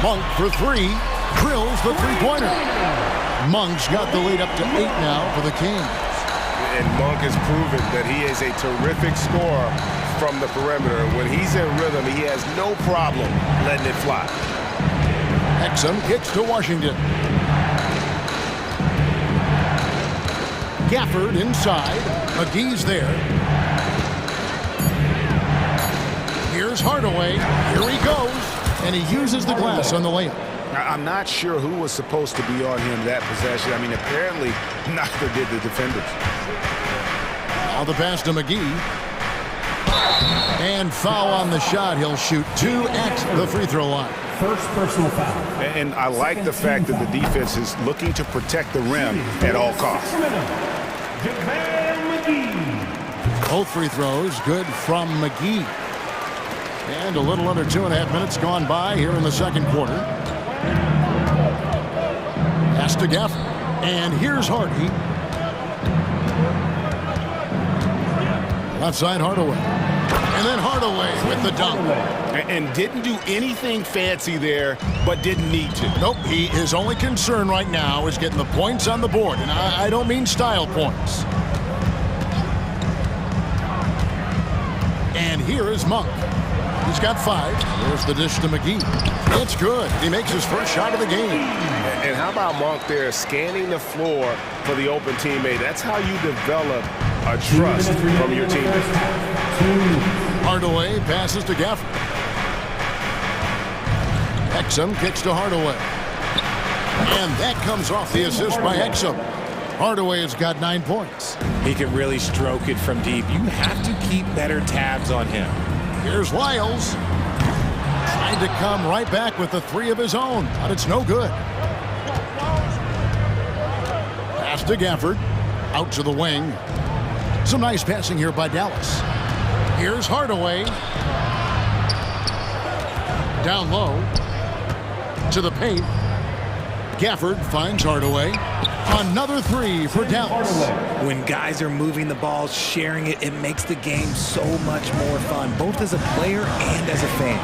Monk for 3, drills the three-pointer. Monk's got the lead up to 8 now for the Kings. And Monk has proven that he is a terrific scorer from the perimeter. When he's in rhythm, he has no problem letting it fly. Exum kicks to Washington. Gafford inside. McGee's there. Here's Hardaway. Here he goes. And he uses the glass on the layup. I'm not sure who was supposed to be on him that possession. I mean, apparently neither did the defenders. Now the pass to McGee. And foul on the shot. He'll shoot 2 at the free throw line. First personal foul. And I like the fact that the defense is looking to protect the rim at all costs. Both free throws good from McGee. And a little under 2.5 minutes gone by here in the second quarter. Pass to Gafford. And here's Hardy. Left side Hardaway. And then Hardaway with the dunk. And didn't do anything fancy there, but didn't need to. Nope, his only concern right now is getting the points on the board. And I don't mean style points. And here is Monk. He's got 5. There's the dish to McGee. It's good. He makes his first shot of the game. And how about Monk there scanning the floor for the open teammate? That's how you develop a trust from your teammate. Hardaway passes to Gafford. Exum kicks to Hardaway. And that comes off the assist by Exum. Hardaway has got 9 points. He can really stroke it from deep. You have to keep better tabs on him. Here's Lyles. Trying to come right back with the 3 of his own, but it's no good. Pass to Gafford. Out to the wing. Some nice passing here by Dallas. Here's Hardaway. Down low. To the paint. Gafford finds Hardaway. Another 3 for Dallas. When guys are moving the ball, sharing it, it makes the game so much more fun, both as a player and as a fan.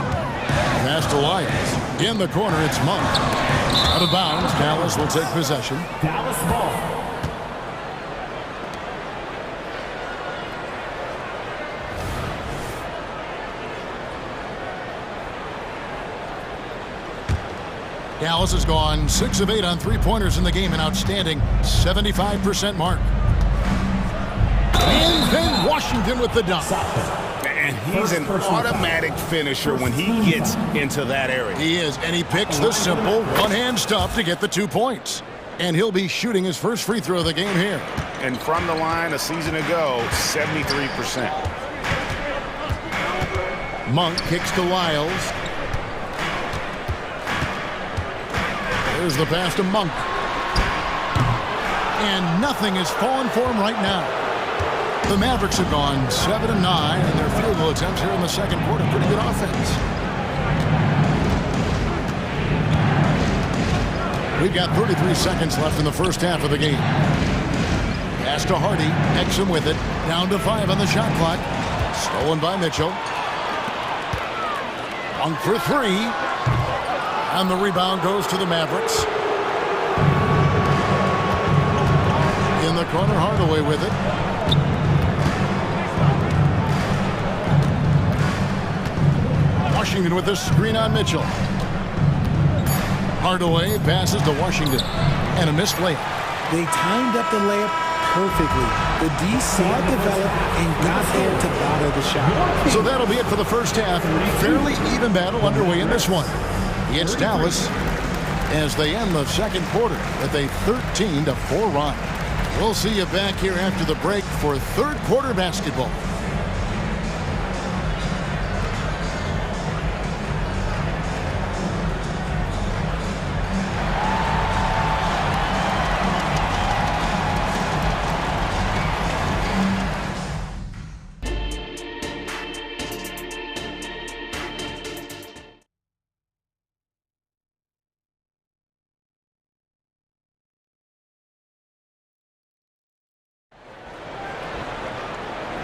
Pass to Lyles. In the corner, it's Monk. Out of bounds, Dallas will take possession. Dallas ball. Dallas has gone 6 of 8 on 3-pointers in the game, an outstanding 75% mark. And then Washington with the dunk. And he's an automatic finisher when he gets into that area. He is, and he picks the simple one-hand stuff to get the 2 points. And he'll be shooting his first free throw of the game here. And from the line a season ago, 73%. Monk kicks to Lyles. There's the pass to Monk. And nothing has fallen for him right now. The Mavericks have gone 7 of 9 in their field goal attempts here in the second quarter. Pretty good offense. We've got 33 seconds left in the first half of the game. Pass to Hardy. Exum with it. Down to 5 on the shot clock. Stolen by Mitchell. Monk for 3. And the rebound goes to the Mavericks. In the corner, Hardaway with it. Washington with the screen on Mitchell. Hardaway passes to Washington. And a missed layup. They timed up the layup perfectly. The D saw it develop and got there to bottle the shot. So that'll be it for the first half. Fairly even battle underway in this one. It's Dallas as they end the second quarter with a 13-4 run. We'll see you back here after the break for third quarter basketball.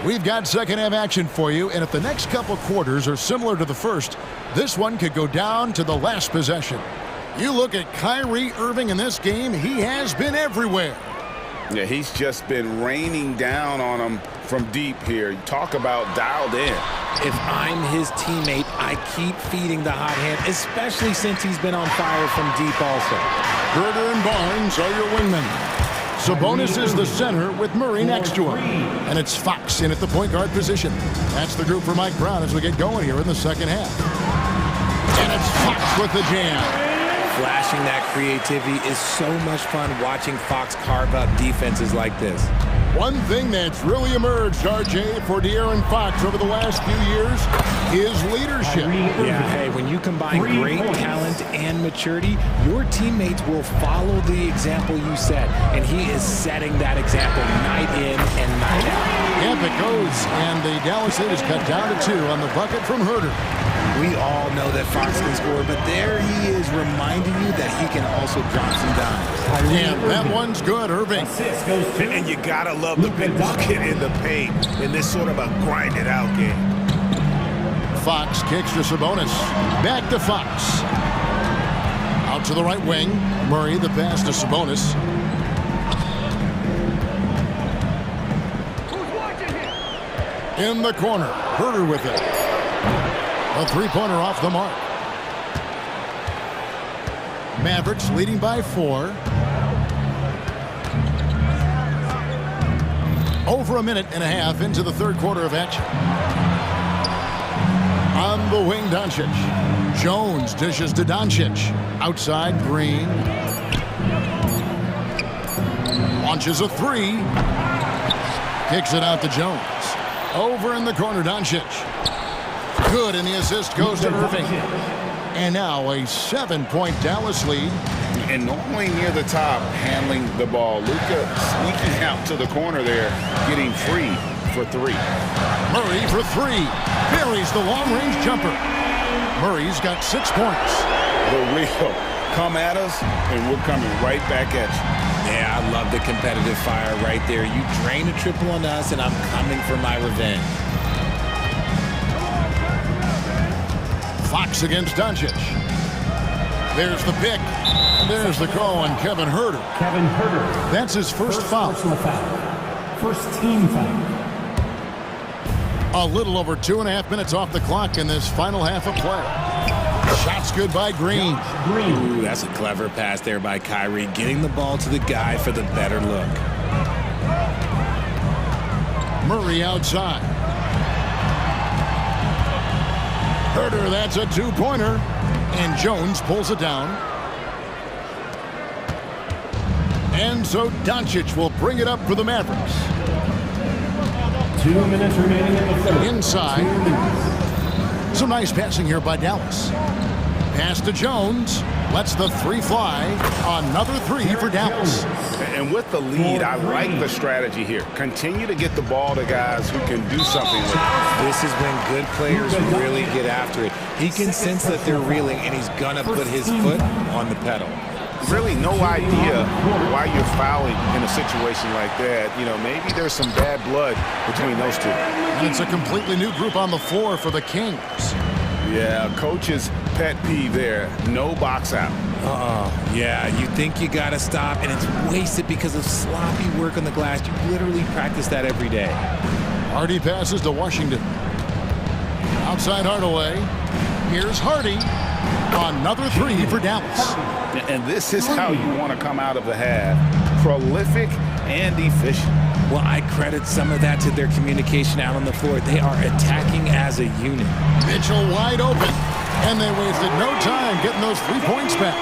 We've got second half action for you, and if the next couple quarters are similar to the first, this one could go down to the last possession. You look at Kyrie Irving in this game, he has been everywhere. Yeah, he's just been raining down on him from deep here. Talk about dialed in. If I'm his teammate, I keep feeding the hot hand, especially since he's been on fire from deep also. Gerder and Barnes are your wingmen. Sabonis is the center with Murray next to him. And it's Fox in at the point guard position. That's the group for Mike Brown as we get going here in the second half. And it's Fox with the jam. Flashing that creativity is so much fun watching Fox carve up defenses like this. One thing that's really emerged, RJ, for De'Aaron Fox over the last few years is leadership. Yeah, hey, when you combine great talent and maturity, your teammates will follow the example you set, and he is setting that example night in and night out. Yep, it goes, and the Dallas lead is cut down to 2 on the bucket from Herder. We all know that Fox can score, but there he is reminding you that he can also drop some dimes. And that one's good, Irving. And you gotta love the big bucket in the paint in this sort of a grind-it-out game. Fox kicks to Sabonis. Back to Fox. Out to the right wing. Murray, the pass to Sabonis. In the corner, Herder with it. A three-pointer off the mark. Mavericks leading by 4. Over a minute and a half into the third quarter of action. On the wing, Doncic. Jones dishes to Doncic. Outside, Green. Launches a 3. Kicks it out to Jones. Over in the corner, Doncic. Good, and the assist goes to Irving. And now a 7-point Dallas lead. And normally near the top, handling the ball. Luka sneaking out to the corner there, getting free for 3. Murray for 3. Buries the long-range jumper. Murray's got 6 points. The real come at us, and we're coming right back at you. Yeah, I love the competitive fire right there. You drain a triple on us, and I'm coming for my revenge. Fox against Doncic. There's the pick. There's the call on Kevin Herder. Kevin Herder. That's his first foul. Personal foul. First team foul. A little over 2.5 minutes off the clock in this final half of play. Shots good by Green. Ooh, that's a clever pass there by Kyrie, getting the ball to the guy for the better look. Murray outside. Herder, that's a 2-pointer. And Jones pulls it down. And so Doncic will bring it up for the Mavericks. 2 minutes remaining in the third. Inside. Some nice passing here by Dallas. Pass to Jones. Lets the 3 fly. Another 3 for Dallas. And with the lead, I like the strategy here. Continue to get the ball to guys who can do something with it. This is when good players really get after it. He can sense that they're reeling, and he's going to put his foot on the pedal. Really no idea why you're fouling in a situation like that. You know, maybe there's some bad blood between those two. And it's a completely new group on the floor for the Kings. Yeah, coach's pet peeve there. No box out. Yeah, you think you got to stop, and it's wasted because of sloppy work on the glass. You literally practice that every day. Hardy passes to Washington. Outside Hardaway. Here's Hardy. Another 3 for Dallas. And this is how you want to come out of the half. Prolific and efficient. Well, I credit some of that to their communication out on the floor. They are attacking as a unit. Mitchell wide open. And they wasted no time getting those 3 points back.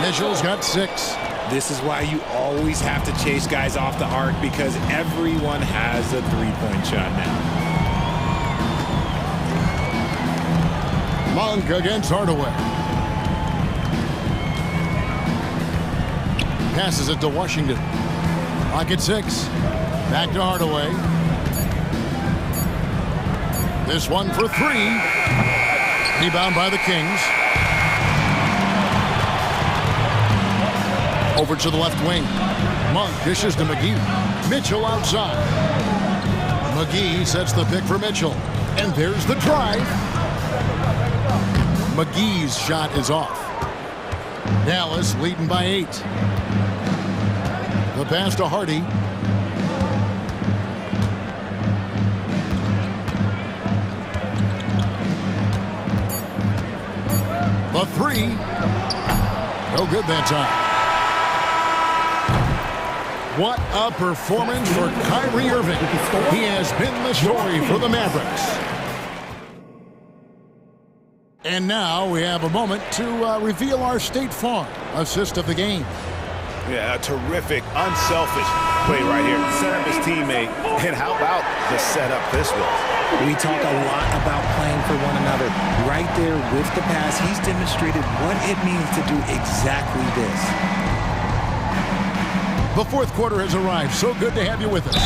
Mitchell's got 6. This is why you always have to chase guys off the arc, because everyone has a 3-point shot now. Monk against Hardaway. Passes it to Washington. Pocket 6. Back to Hardaway. This one for 3. Rebound by the Kings. Over to the left wing. Monk dishes to McGee. Mitchell outside. McGee sets the pick for Mitchell. And there's the drive. McGee's shot is off. Dallas leading by 8. The pass to Hardy. The 3. No good that time. What a performance for Kyrie Irving. He has been the story for the Mavericks. And now we have a moment to reveal our State Farm assist of the game. Yeah, a terrific, unselfish play right here. Set up his teammate. And how about the setup this was? We talk a lot about playing for one another. Right there with the pass, he's demonstrated what it means to do exactly this. The fourth quarter has arrived. So good to have you with us.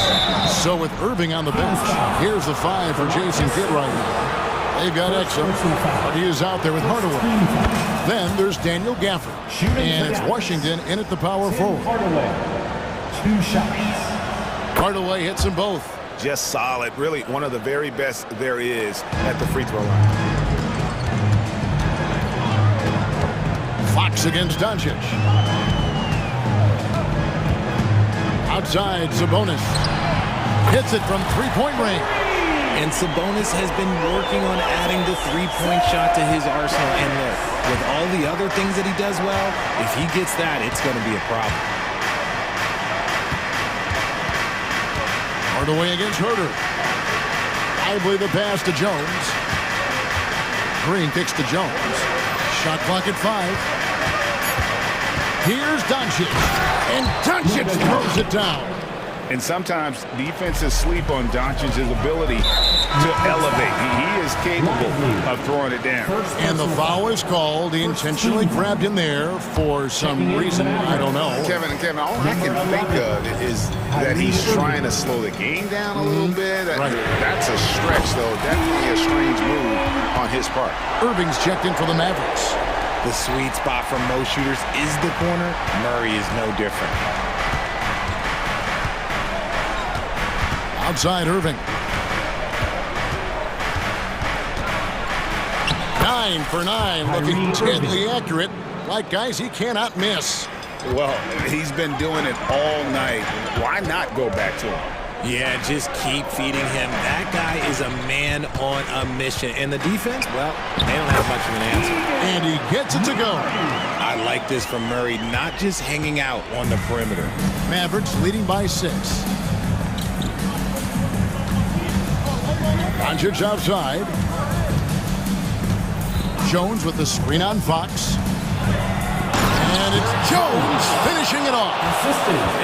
So with Irving on the bench, here's the 5 for Jason Kidd right now. They've got Exum, but he is out there with Hardaway. Then there's Daniel Gafford, and it's Washington in at the power forward. 2 shots. Hardaway hits them both. Just solid. Really one of the very best there is at the free throw line. Fox against Doncic. Outside, Sabonis hits it from 3-point range. And Sabonis has been working on adding the three-point shot to his arsenal. And look, with all the other things that he does well, if he gets that, it's going to be a problem. Hardaway against Herter. Lively the pass to Jones. Green kicks to Jones. Shot clock at 5. Here's Doncic. And Doncic throws it down. And sometimes defenses sleep on Doncic's ability to elevate. He is capable of throwing it down. And the foul is called. He intentionally grabbed him there for some reason. I don't know. Kevin, all I can think of is that he's trying to slow the game down a little bit. That's a stretch, though. Definitely a strange move on his part. Irving's checked in for the Mavericks. The sweet spot for most shooters is the corner. Murray is no different. Outside Irving. 9 for 9, looking deadly accurate. Like guys he cannot miss. Well, he's been doing it all night. Why not go back to him? Yeah, just keep feeding him. That guy is a man on a mission. And the defense, well, they don't have much of an answer. And he gets it to go. I like this from Murray, not just hanging out on the perimeter. Mavericks leading by 6. Doncic outside. Jones with the screen on Fox. And it's Jones finishing it off.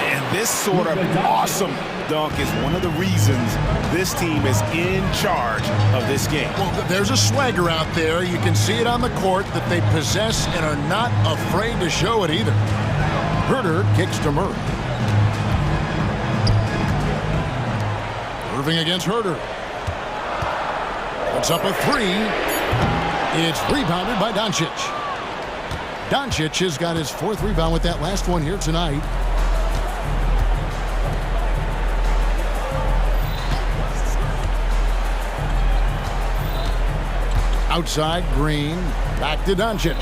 And this sort of awesome dunk is one of the reasons this team is in charge of this game. Well, there's a swagger out there. You can see it on the court that they possess and are not afraid to show it either. Herter kicks to Murray. Irving against Herter. Puts up a 3. It's rebounded by Doncic. Doncic has got his 4th rebound with that last one here tonight. Outside, Green. Back to Doncic.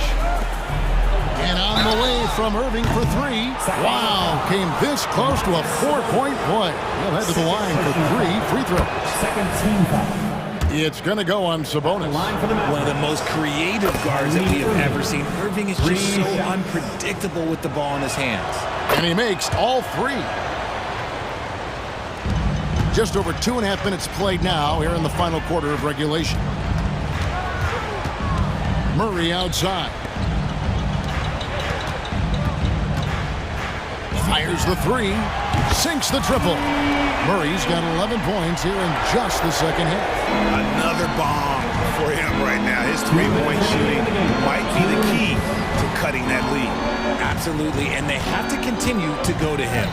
And on the way from Irving for 3. Wow, came this close to a 4-point play. He'll head to the line for 3 free throws. Second team foul. It's going to go on Sabonis. One of the most creative guards that we have ever seen. Irving is just so unpredictable with the ball in his hands. And he makes all 3. Just over 2.5 minutes played now here in the final quarter of regulation. Murray outside. Fires the 3. Sinks the triple. Murray's got 11 points here in just the second half. Another bomb for him right now. His three-point shooting might be the key to cutting that lead. Absolutely, and they have to continue to go to him.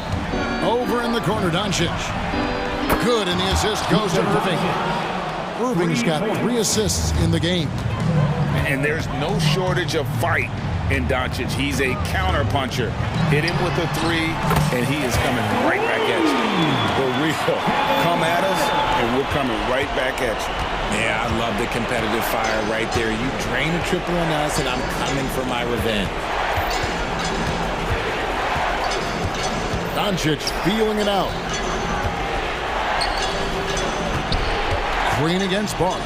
Over in the corner, Doncic. Good, and the assist goes to Irving. Irving's got 3 assists in the game. And there's no shortage of fight in Doncic. He's a counter-puncher. Hit him with a 3, and he is coming right back at you. For real. Come at us, and we're coming right back at you. Yeah, I love the competitive fire right there. You drain a triple on us, and I'm coming for my revenge. Doncic feeling it out. Green against Barnes.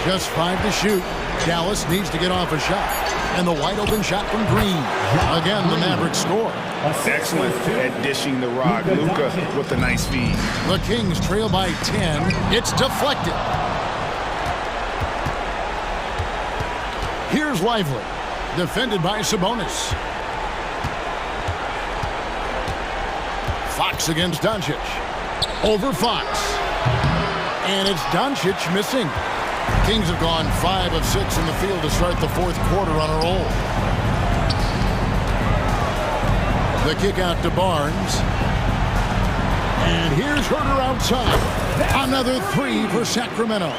Just 5 to shoot. Dallas needs to get off a shot. And the wide open shot from Green. Again, the Mavericks score. Excellent at dishing the rock. Luka with a nice feed. The Kings trail by 10. It's deflected. Here's Lively. Defended by Sabonis. Fox against Doncic. Over Fox. And it's Doncic missing. Kings have gone 5 of 6 in the field to start the 4th quarter on a roll. The kick out to Barnes. And here's Herter outside. Another 3 for Sacramento.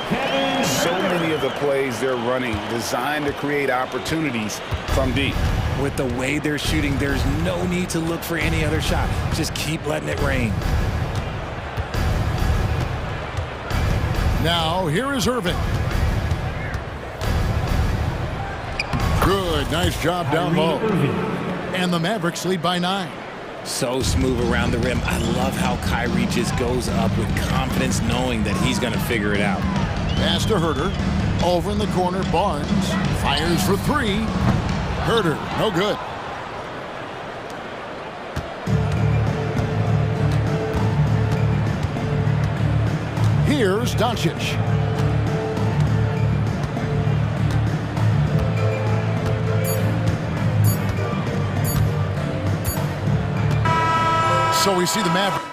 So many of the plays they're running designed to create opportunities from deep. With the way they're shooting, there's no need to look for any other shot. Just keep letting it rain. Now, here is Irving. Good, nice job down low. And the Mavericks lead by 9. So smooth around the rim. I love how Kyrie just goes up with confidence, knowing that he's going to figure it out. Pass to Herter. Over in the corner, Barnes fires for three. Herter, no good. Here's Doncic. So we see the Mavericks.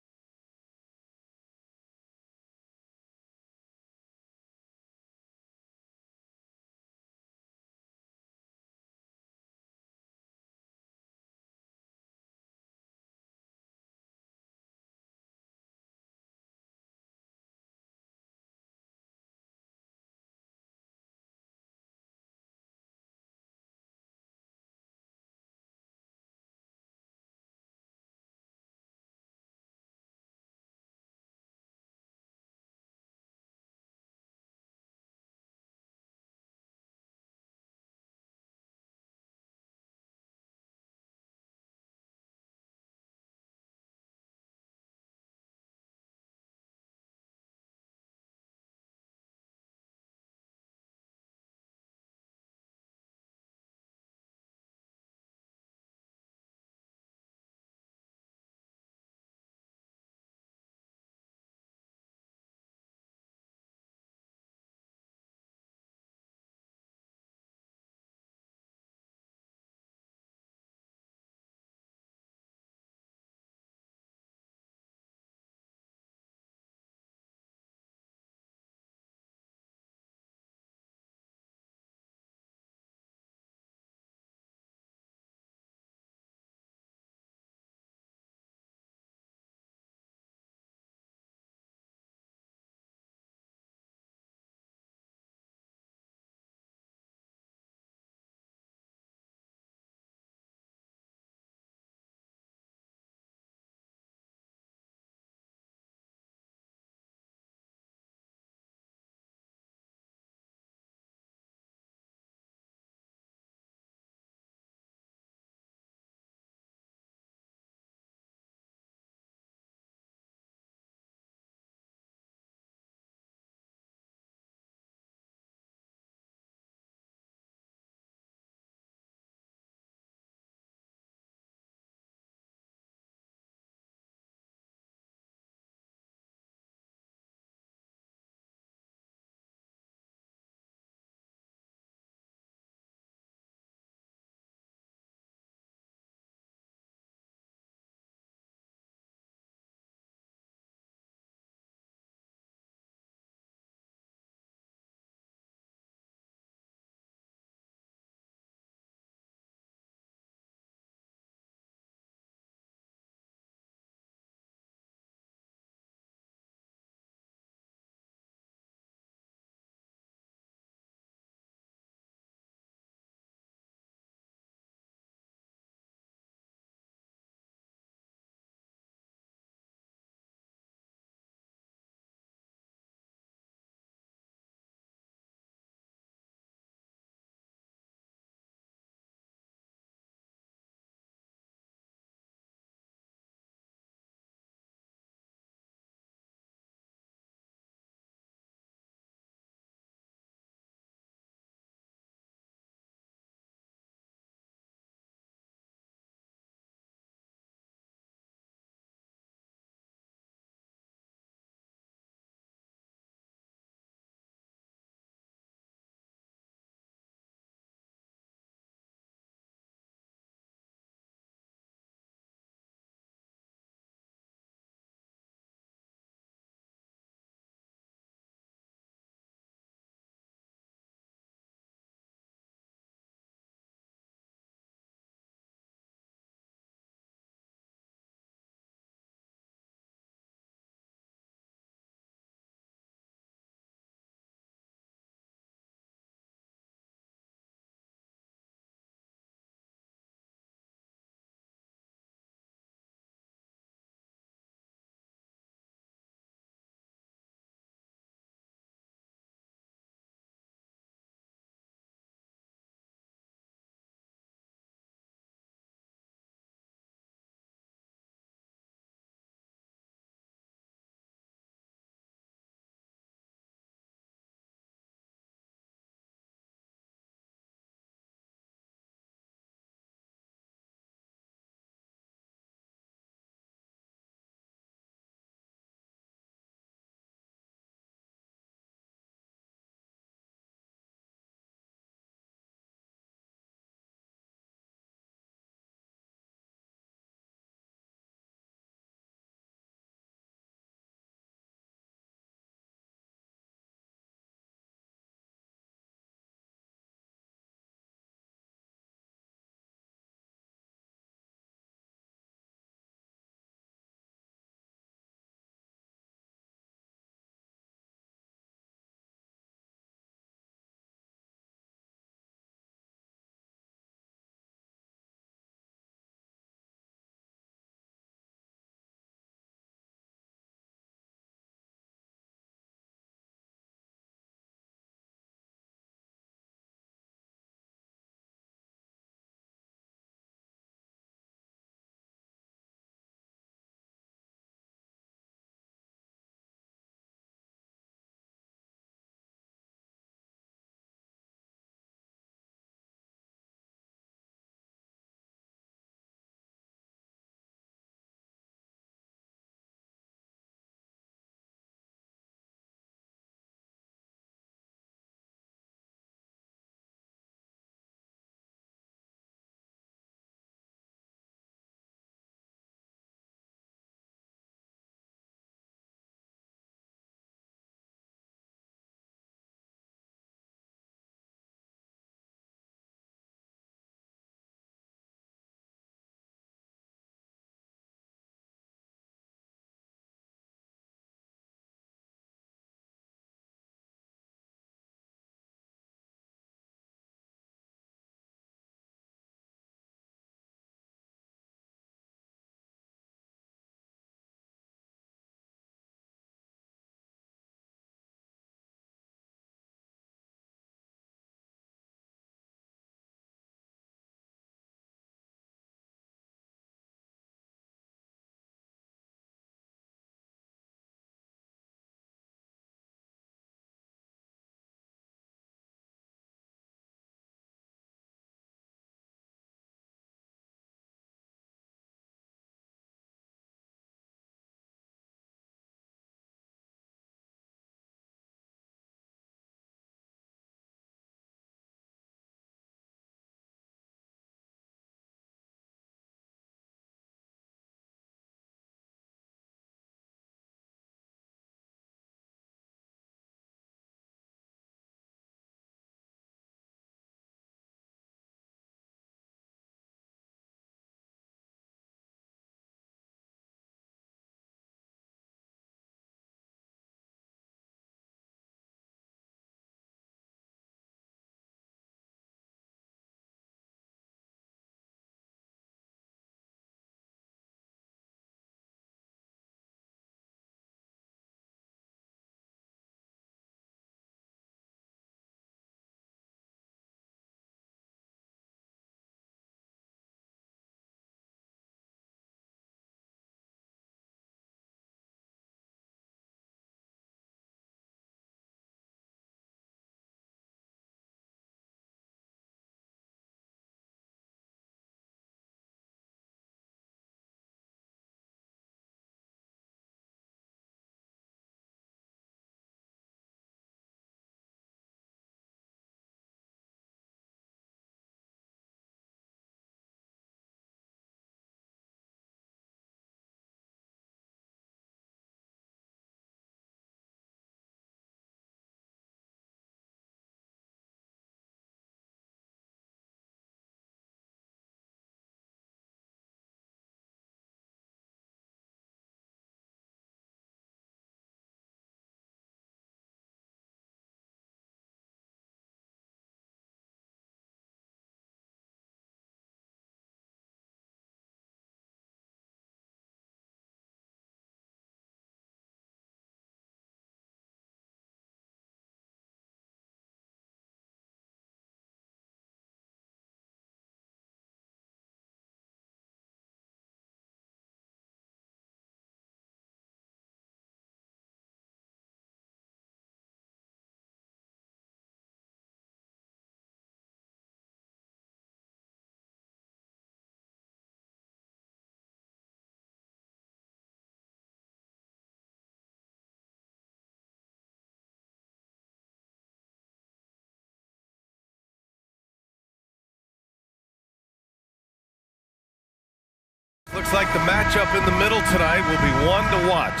Looks like the matchup in the middle tonight will be one to watch.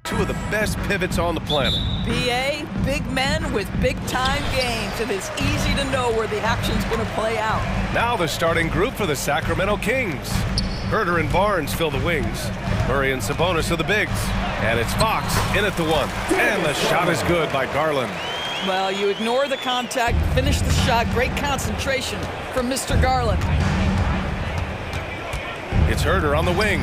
Two of the best pivots on the planet. BA, big men with big-time games, and it's easy to know where the action's going to play out. Now the starting group for the Sacramento Kings. Herter and Barnes fill the wings. Murray and Sabonis are the bigs. And it's Fox in at the one. And the shot is good by Garland. Well, you ignore the contact, finish the shot. Great concentration from Mr. Garland. It's Herter on the wing.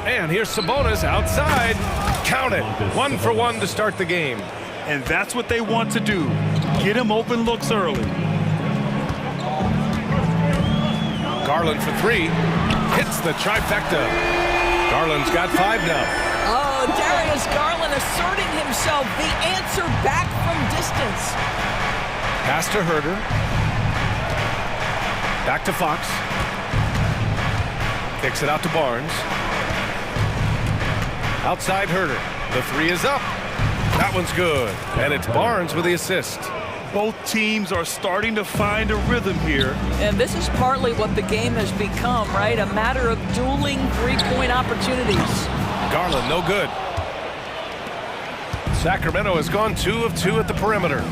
And here's Sabonis outside. Count it. 1 for 1 to start the game. And that's what they want to do. Get him open looks early. Garland for 3. Hits the trifecta. Garland's got 5 now. Oh, Darius Garland asserting himself. The answer back from distance. Pass to Herter. Back to Fox. Kicks it out to Barnes. Outside Herter. The 3 is up. That one's good. And it's Barnes with the assist. Both teams are starting to find a rhythm here. And this is partly what the game has become, right? A matter of dueling three-point opportunities. Garland, no good. Sacramento has gone 2 of 2 at the perimeter.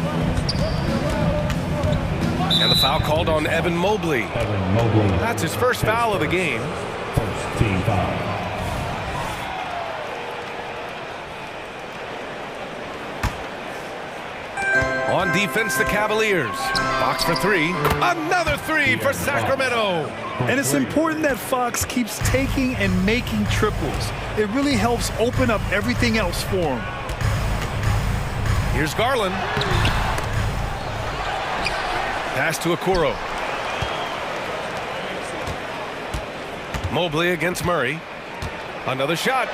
And the foul called on Evan Mobley. That's his first foul of the game. First team foul. On defense, the Cavaliers. Fox for 3. Another 3 for Sacramento. And it's important that Fox keeps taking and making triples. It really helps open up everything else for him. Here's Garland. Pass to Okoro. Mobley against Murray. Another shot.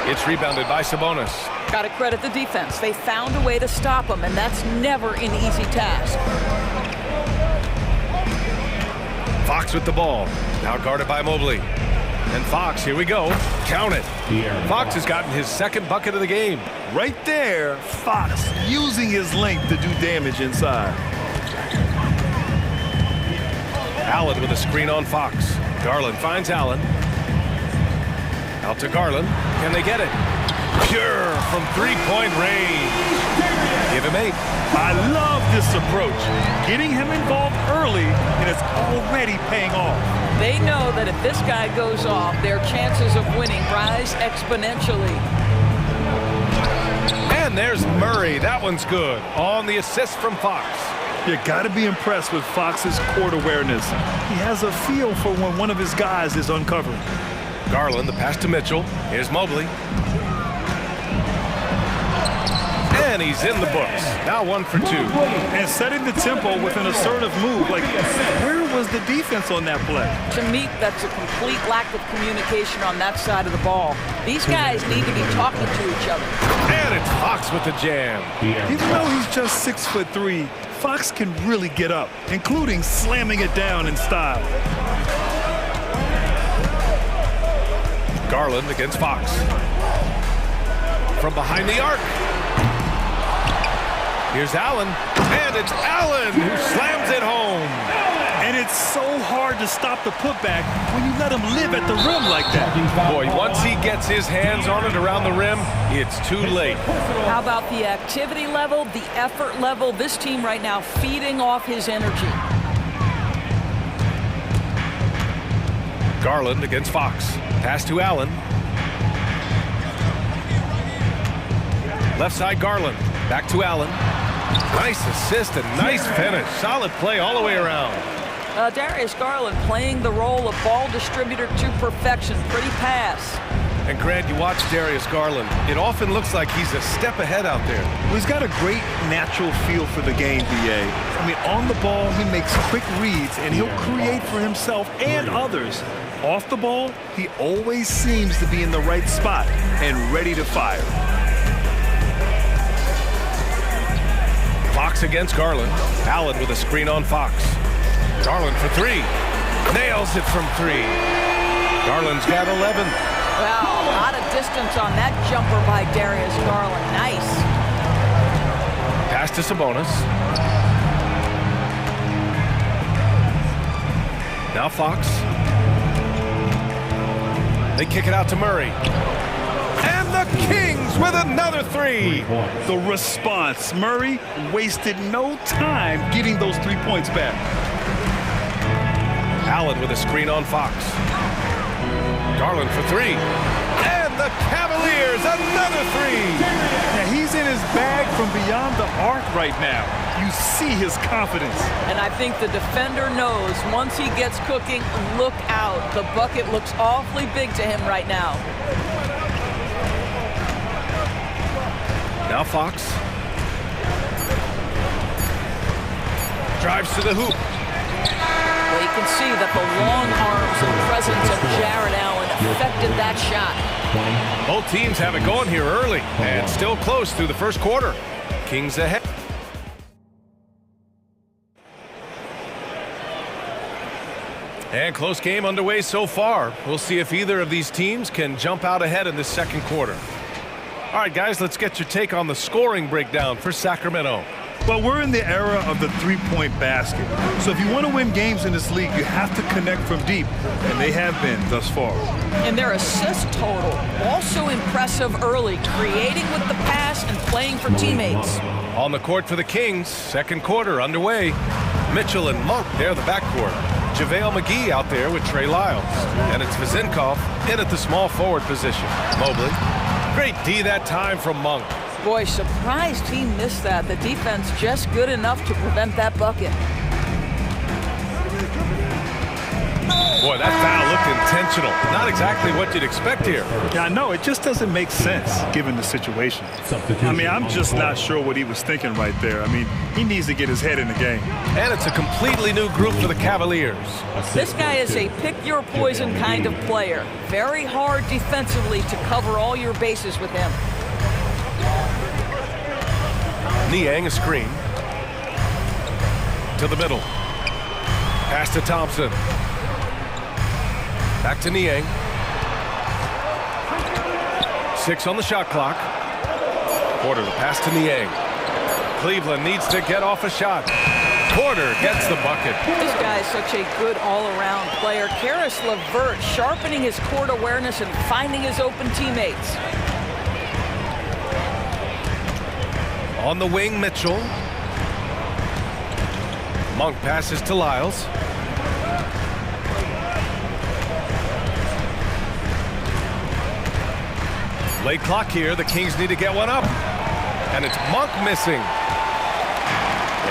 It's rebounded by Sabonis. Got to credit the defense. They found a way to stop him, and that's never an easy task. Fox with the ball. Now guarded by Mobley. And Fox, here we go. Count it. Fox has gotten his second bucket of the game. Right there, Fox using his length to do damage inside. Allen with a screen on Fox. Garland finds Allen. Out to Garland. Can they get it? Pure from three-point range. Give him 8. I love this approach. Getting him involved early, and it's already paying off. They know that if this guy goes off, their chances of winning rise exponentially. And there's Murray. That one's good. On the assist from Fox. You got to be impressed with Fox's court awareness. He has a feel for when one of his guys is uncovered. Garland, the pass to Mitchell. Here's Mobley. And he's in the books. Now 1 for 2. And setting the tempo with an assertive move. Like, where was the defense on that play? To me, that's a complete lack of communication on that side of the ball. These guys need to be talking to each other. And it's Fox with the jam. Even though he's just 6'3", Fox can really get up, including slamming it down in style. Garland against Fox. From behind the arc. Here's Allen, and it's Allen who slams it home. And it's so hard to stop the putback when you let him live at the rim like that. Boy, once he gets his hands on it around the rim, it's too late. How about the activity level, the effort level? This team right now feeding off his energy. Garland against Fox. Pass to Allen. Left side Garland. Back to Allen. Nice assist and nice finish. Solid play all the way around. Darius Garland playing the role of ball distributor to perfection. Pretty pass. And Grant, you watch Darius Garland. It often looks like he's a step ahead out there. Well, he's got a great natural feel for the game, BA. I mean, on the ball, he makes quick reads, and he'll create for himself and others. Off the ball, he always seems to be in the right spot and ready to fire. Fox against Garland. Allen with a screen on Fox. Garland for 3. Nails it from 3. Garland's got 11. Wow, a lot of distance on that jumper by Darius Garland. Nice. Pass to Sabonis. Now Fox. They kick it out to Murray. And the Kings with another three. The response. Murray wasted no time getting those 3 points back. Allen with a screen on Fox. Garland for three. And the Cavaliers, another three. Now he's in his bag from beyond the arc right now. You see his confidence. And I think the defender knows once he gets cooking, look out. The bucket looks awfully big to him right now. Now Fox. Drives to the hoop. Well, you can see that the long arms and presence of Jared Allen affected that shot. Both teams have it going here early and still close through the first quarter. Kings ahead. And close game underway so far. We'll see if either of these teams can jump out ahead in this second quarter. All right, guys, let's get your take on the scoring breakdown for Sacramento. Well, we're in the era of the three-point basket. So if you want to win games in this league, you have to connect from deep, and they have been thus far. And their assist total, also impressive early, creating with the pass and playing for teammates. On the court for the Kings, second quarter underway. Mitchell and Monk, they're the backcourt. JaVale McGee out there with Trey Lyles. And it's Vizinkov in at the small forward position. Mobley. Great D that time from Monk. Boy, surprised he missed that. The defense just good enough to prevent that bucket. Boy, that foul looked intentional. Not exactly what you'd expect here. Yeah, I know. It just doesn't make sense given the situation. I mean, I'm just not sure what he was thinking right there. I mean, he needs to get his head in the game. And it's a completely new group for the Cavaliers. This guy is a pick-your-poison kind of player. Very hard defensively to cover all your bases with him. Niang a screen. To the middle. Pass to Thompson. Back to Niang. 6 on the shot clock. Porter, the pass to Niang. Cleveland needs to get off a shot. Porter gets the bucket. This guy is such a good all-around player. Karis LeVert sharpening his court awareness and finding his open teammates. On the wing, Mitchell. Monk passes to Lyles. Late clock here. The Kings need to get one up. And it's Monk missing.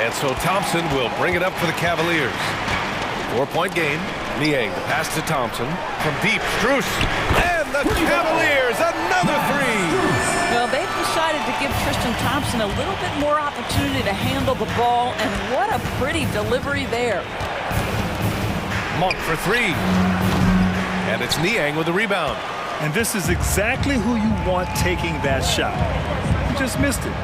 And so Thompson will bring it up for the Cavaliers. 4-point game. Niang, the pass to Thompson. From deep, Strus. And the Cavaliers, another three. Well, they've decided to give Tristan Thompson a little bit more opportunity to handle the ball, and what a pretty delivery there. Monk for three. And it's Niang with the rebound. And this is exactly who you want taking that shot. He just missed it.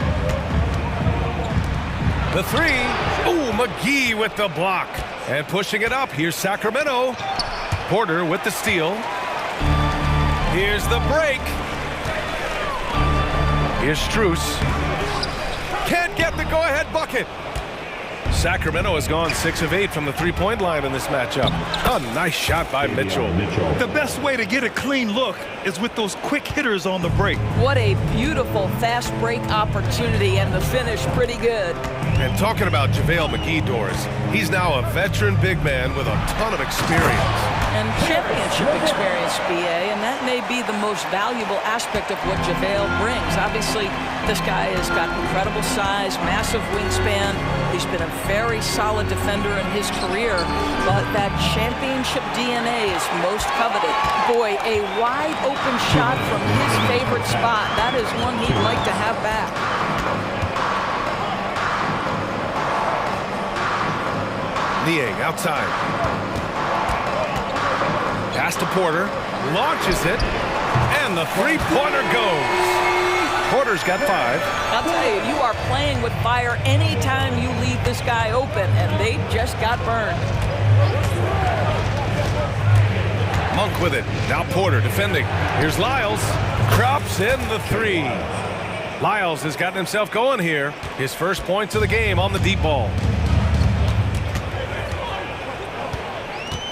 The three. Ooh, McGee with the block. And pushing it up. Here's Sacramento. Porter with the steal. Here's the break. Here's Strus. Can't get the go-ahead bucket. Sacramento has gone 6 of 8 from the three-point line in this matchup. A nice shot by Mitchell. The best way to get a clean look is with those quick hitters on the break. What a beautiful fast break opportunity, and the finish pretty good. And talking about JaVale McGee, Doris, he's now a veteran big man with a ton of experience. And championship experience, BA, and that may be the most valuable aspect of what JaVale brings. Obviously, this guy has got incredible size, massive wingspan. He's been a very solid defender in his career, but that championship DNA is most coveted. Boy, a wide open shot from his favorite spot. That is one he'd like to have back. Niang outside. Pass to Porter. Launches it. And the three-pointer goes. Porter's got 5. I'll tell you, you are playing with fire anytime you leave this guy open, and they just got burned. Monk with it. Now Porter defending. Here's Lyles. Drops in the 3. Lyles has gotten himself going here. His first points of the game on the deep ball.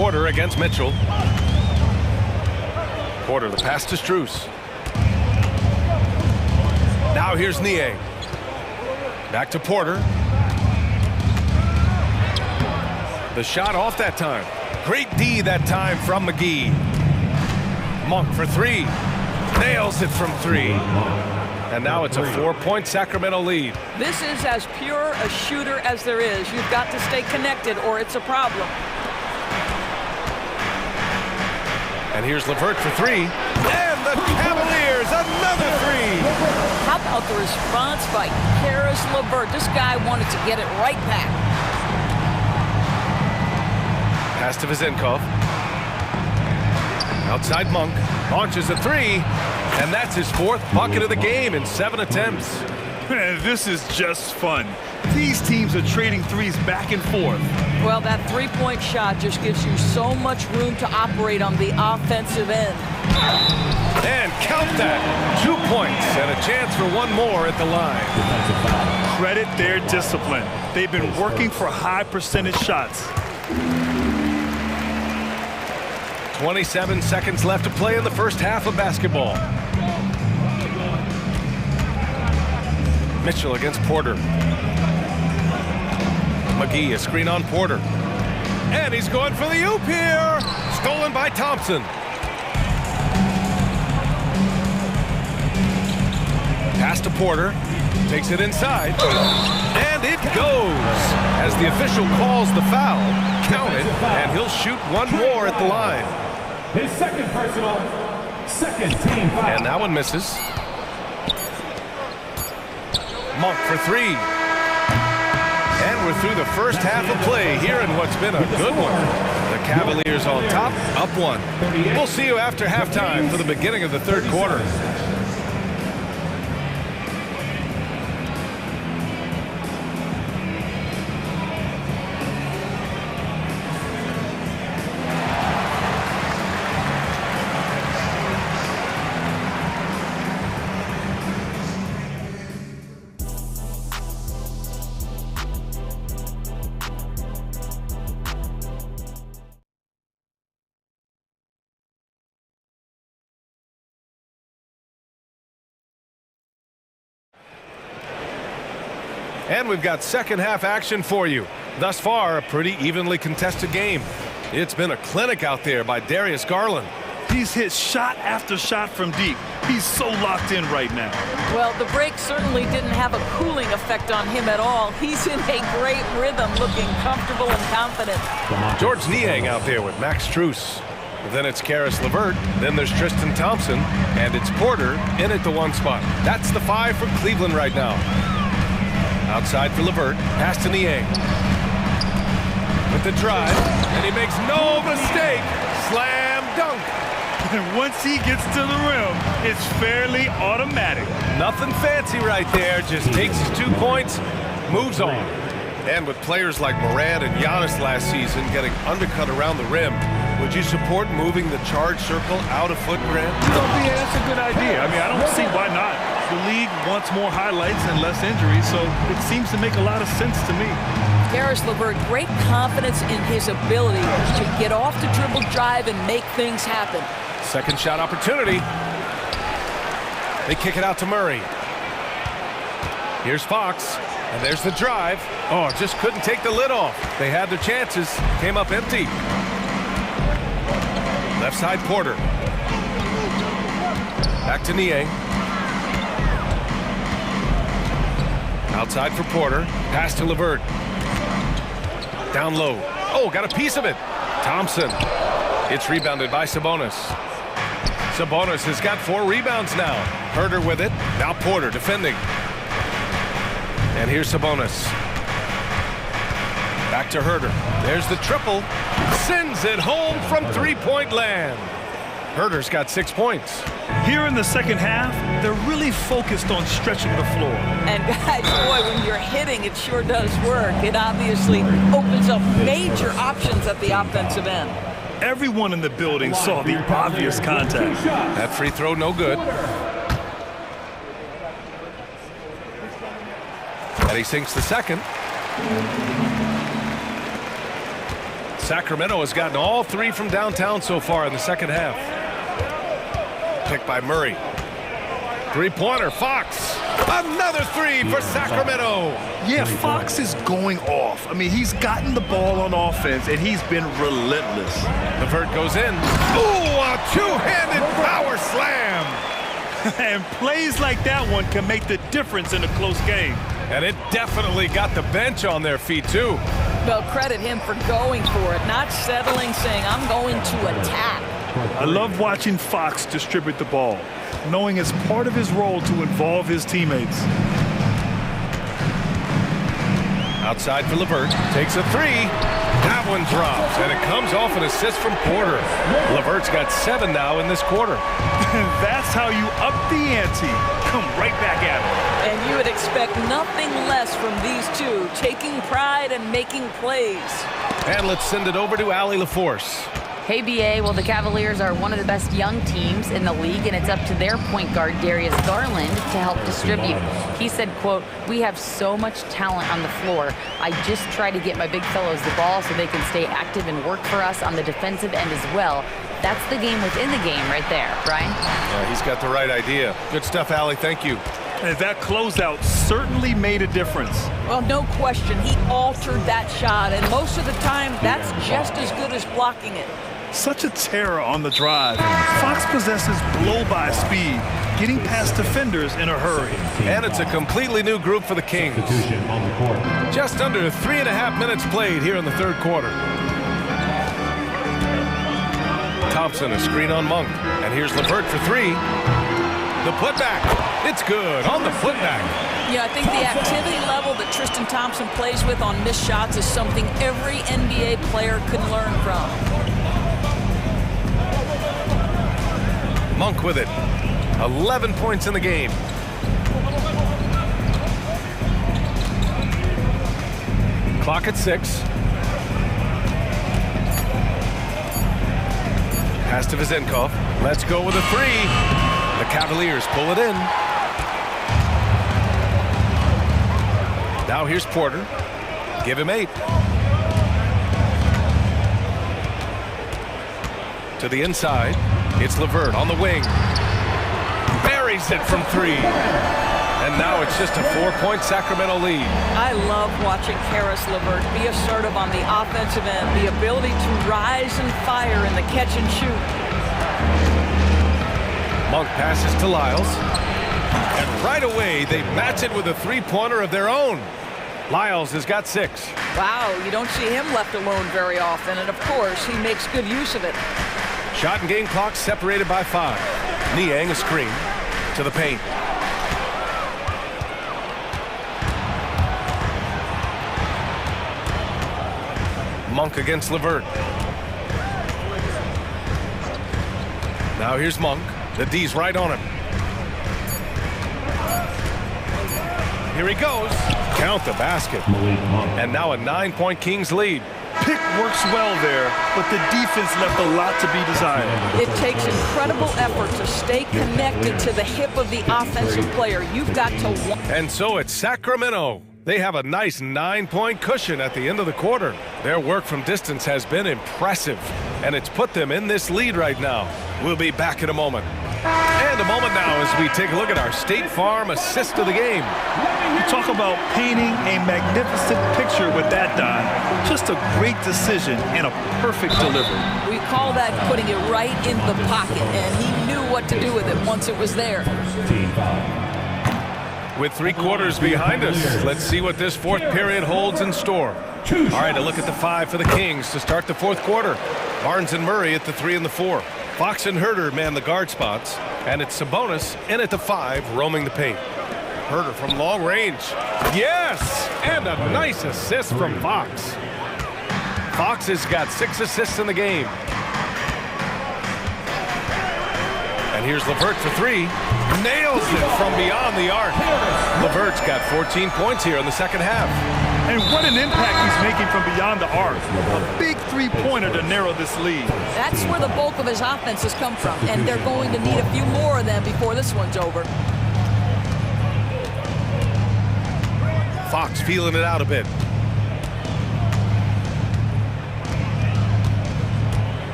Porter against Mitchell. Porter, the pass to Strus. Now here's Niang. Back to Porter. The shot off that time. Great D that time from McGee. Monk for three. Nails it from three. And now it's a 4-point Sacramento lead. This is as pure a shooter as there is. You've got to stay connected or it's a problem. And here's LeVert for three. And the Cavaliers, another three. How about the response by Caris LeVert? This guy wanted to get it right back. Pass to Vezenkov. Outside Monk. Launches a three. And that's his fourth bucket of the game in 7 attempts. Man, this is just fun. These teams are trading threes back and forth. Well, that three-point shot just gives you so much room to operate on the offensive end. And count that. 2 points and a chance for one more at the line. Credit their discipline. They've been working for high percentage shots. 27 seconds left to play in the first half of basketball. Mitchell against Porter. McGee, a screen on Porter. And he's going for the oop here. Stolen by Thompson. Pass to Porter. Takes it inside. And it goes. As the official calls the foul, count it, and he'll shoot one more at the line. His second personal, second team foul. And that one misses. Monk for three. And we're through the first half of play here in what's been a good one. The Cavaliers on top, up one. We'll see you after halftime for the beginning of the third quarter. And we've got second half action for you. Thus far, a pretty evenly contested game. It's been a clinic out there by Darius Garland. He's hit shot after shot from deep. He's so locked in right now. Well, the break certainly didn't have a cooling effect on him at all. He's in a great rhythm, looking comfortable and confident. George Niang out there with Max Strus. Then it's Caris LeVert. Then there's Tristan Thompson. And it's Porter in at the one spot. That's the 5 for Cleveland right now. Outside for LeVert. Pass to Niang. With the drive. And he makes no mistake. Slam dunk. And once he gets to the rim, it's fairly automatic. Nothing fancy right there. Just takes his 2 points, moves on. And with players like Morant and Giannis last season getting undercut around the rim, would you support moving the charge circle out of foot, Grant? Yeah, that's a good idea. I mean, I don't see why not. The league wants more highlights and less injuries, so it seems to make a lot of sense to me. Caris LeVert, great confidence in his ability to get off the dribble drive and make things happen. Second shot opportunity. They kick it out to Murray. Here's Fox, and there's the drive. Oh, just couldn't take the lid off. They had their chances, came up empty. Left side Porter. Back to Niang. Outside for Porter. Pass to LeVert. Down low. Oh, got a piece of it. Thompson. It's rebounded by Sabonis. Sabonis has got 4 rebounds now. Herter with it. Now Porter defending. And here's Sabonis. Back to Herter. There's the triple. Sends it home from three-point land. Herter's got 6 points. Here in the second half, they're really focused on stretching the floor. And guys, boy, when you're hitting, it sure does work. It obviously opens up major options at the offensive end. Everyone in the building saw the obvious contact. That free throw, no good. And he sinks the second. Sacramento has gotten all 3 from downtown so far in the second half. Picked by Murray. Three-pointer, Fox. Another 3 for Sacramento. Yeah, Fox is going off. I mean, he's gotten the ball on offense, and he's been relentless. LeVert goes in. Ooh, a two-handed power slam. And plays like that one can make the difference in a close game. And it definitely got the bench on their feet, too. Well, credit him for going for it, not settling, saying, I'm going to attack. I love watching Fox distribute the ball, knowing it's part of his role to involve his teammates. Outside for LeVert, takes a 3. That one drops, and it comes off an assist from Porter. LeVert's got 7 now in this quarter. That's how you up the ante. Come right back at him. And you would expect nothing less from these two, taking pride and making plays. And let's send it over to Allie LaForce. Hey, BA, well, the Cavaliers are one of the best young teams in the league, and it's up to their point guard, Darius Garland, to help distribute. He said, quote, we have so much talent on the floor. I just try to get my big fellows the ball so they can stay active and work for us on the defensive end as well. That's the game within the game right there, Brian. Yeah, he's got the right idea. Good stuff, Allie. Thank you. And that closeout certainly made a difference. Well, no question. He altered that shot, and most of the time, that's just as good as blocking it. Such a terror on the drive. Fox possesses blow-by speed, getting past defenders in a hurry. And it's a completely new group for the Kings. Just under 3.5 minutes played here in the third quarter. Thompson, a screen on Monk. And here's LeVert for 3. The putback. It's good on the putback. Yeah, I think the activity level that Tristan Thompson plays with on missed shots is something every NBA player can learn from. Monk with it. 11 points in the game. Clock at 6. Pass to Vizenkov. Let's go with a 3. The Cavaliers pull it in. Now here's Porter. Give him 8. To the inside. It's LeVert on the wing. Buries it from 3. And now it's just a 4-point Sacramento lead. I love watching Karis LeVert be assertive on the offensive end, the ability to rise and fire in the catch and shoot. Monk passes to Lyles. And right away, they match it with a 3-pointer of their own. Lyles has got 6. Wow, you don't see him left alone very often, and of course, he makes good use of it. Shot and game clock separated by 5. Niang a screen to the paint. Monk against LeVert. Now here's Monk. The D's right on him. Here he goes. Count the basket. And now a 9-point Kings lead. Pick works well there, but the defense left a lot to be desired. It takes incredible effort to stay connected to the hip of the offensive player. You've got to... And so it's Sacramento. They have a nice 9-point cushion at the end of the quarter. Their work from distance has been impressive, and it's put them in this lead right now. We'll be back in a moment. And a moment now as we take a look at our State Farm assist of the game. You talk about painting a magnificent picture with that dime. Just a great decision and a perfect delivery. We call that putting it right in the pocket, and he knew what to do with it once it was there. With 3 quarters behind us, let's see what this fourth period holds in store. All right, a look at the 5 for the Kings to start the fourth quarter. Barnes and Murray at the 3 and the 4. Fox and Herter man the guard spots, and it's Sabonis in at the 5, roaming the paint. Herter from long range. Yes! And a nice assist from Fox. Fox has got 6 assists in the game. And here's LeVert for 3. Nails it from beyond the arc. LeVert's got 14 points here in the second half. And what an impact he's making from beyond the arc. A big 3-pointer to narrow this lead. That's where the bulk of his offense has come from, and they're going to need a few more of them before this one's over. Fox feeling it out a bit.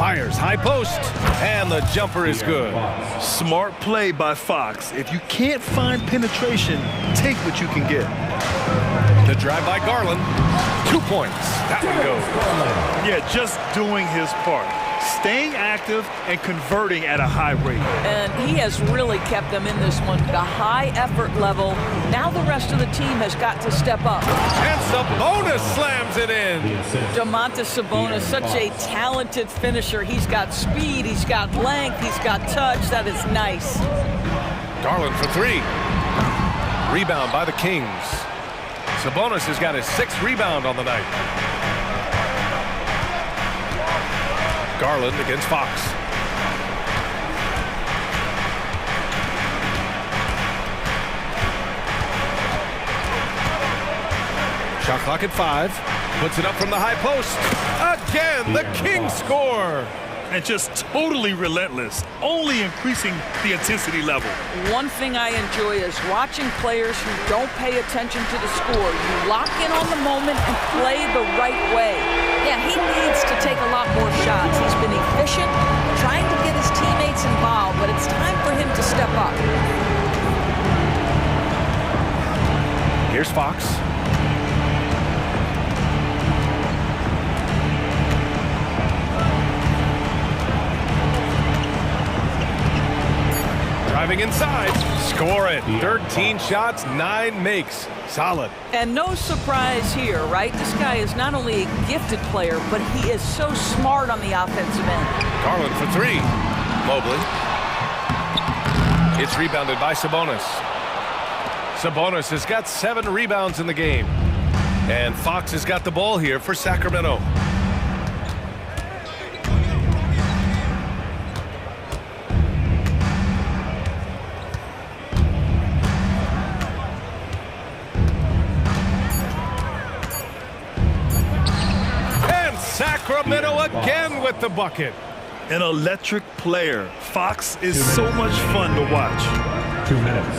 Fires, high post, and the jumper is good. Smart play by Fox. If you can't find penetration, take what you can get. The drive by Garland, 2 points. That one goes. Yeah, just doing his part. Staying active and converting at a high rate. And he has really kept them in this one. The high effort level. Now the rest of the team has got to step up. And Sabonis slams it in. Domantas Sabonis, such a talented finisher. He's got speed, he's got length, he's got touch. That is nice. Garland for 3. Rebound by the Kings. Sabonis has got his 6th rebound on the night. Garland against Fox. Shot clock at 5. Puts it up from the high post. Again, the Kings score. And just totally relentless, only increasing the intensity level. One thing I enjoy is watching players who don't pay attention to the score. You lock in on the moment and play the right way. Yeah, he needs to take a lot more shots. He's been efficient, trying to get his teammates involved, but it's time for him to step up. Here's Fox. Driving inside, score it. 13 shots, 9 makes. Solid. And no surprise here, right? This guy is not only a gifted player, but he is so smart on the offensive end. Garland for 3. Mobley. It's rebounded by Sabonis. Sabonis has got 7 rebounds in the game. And Fox has got the ball here for Sacramento. Sacramento again with the bucket. An electric player. Fox is so much fun to watch. 2 minutes.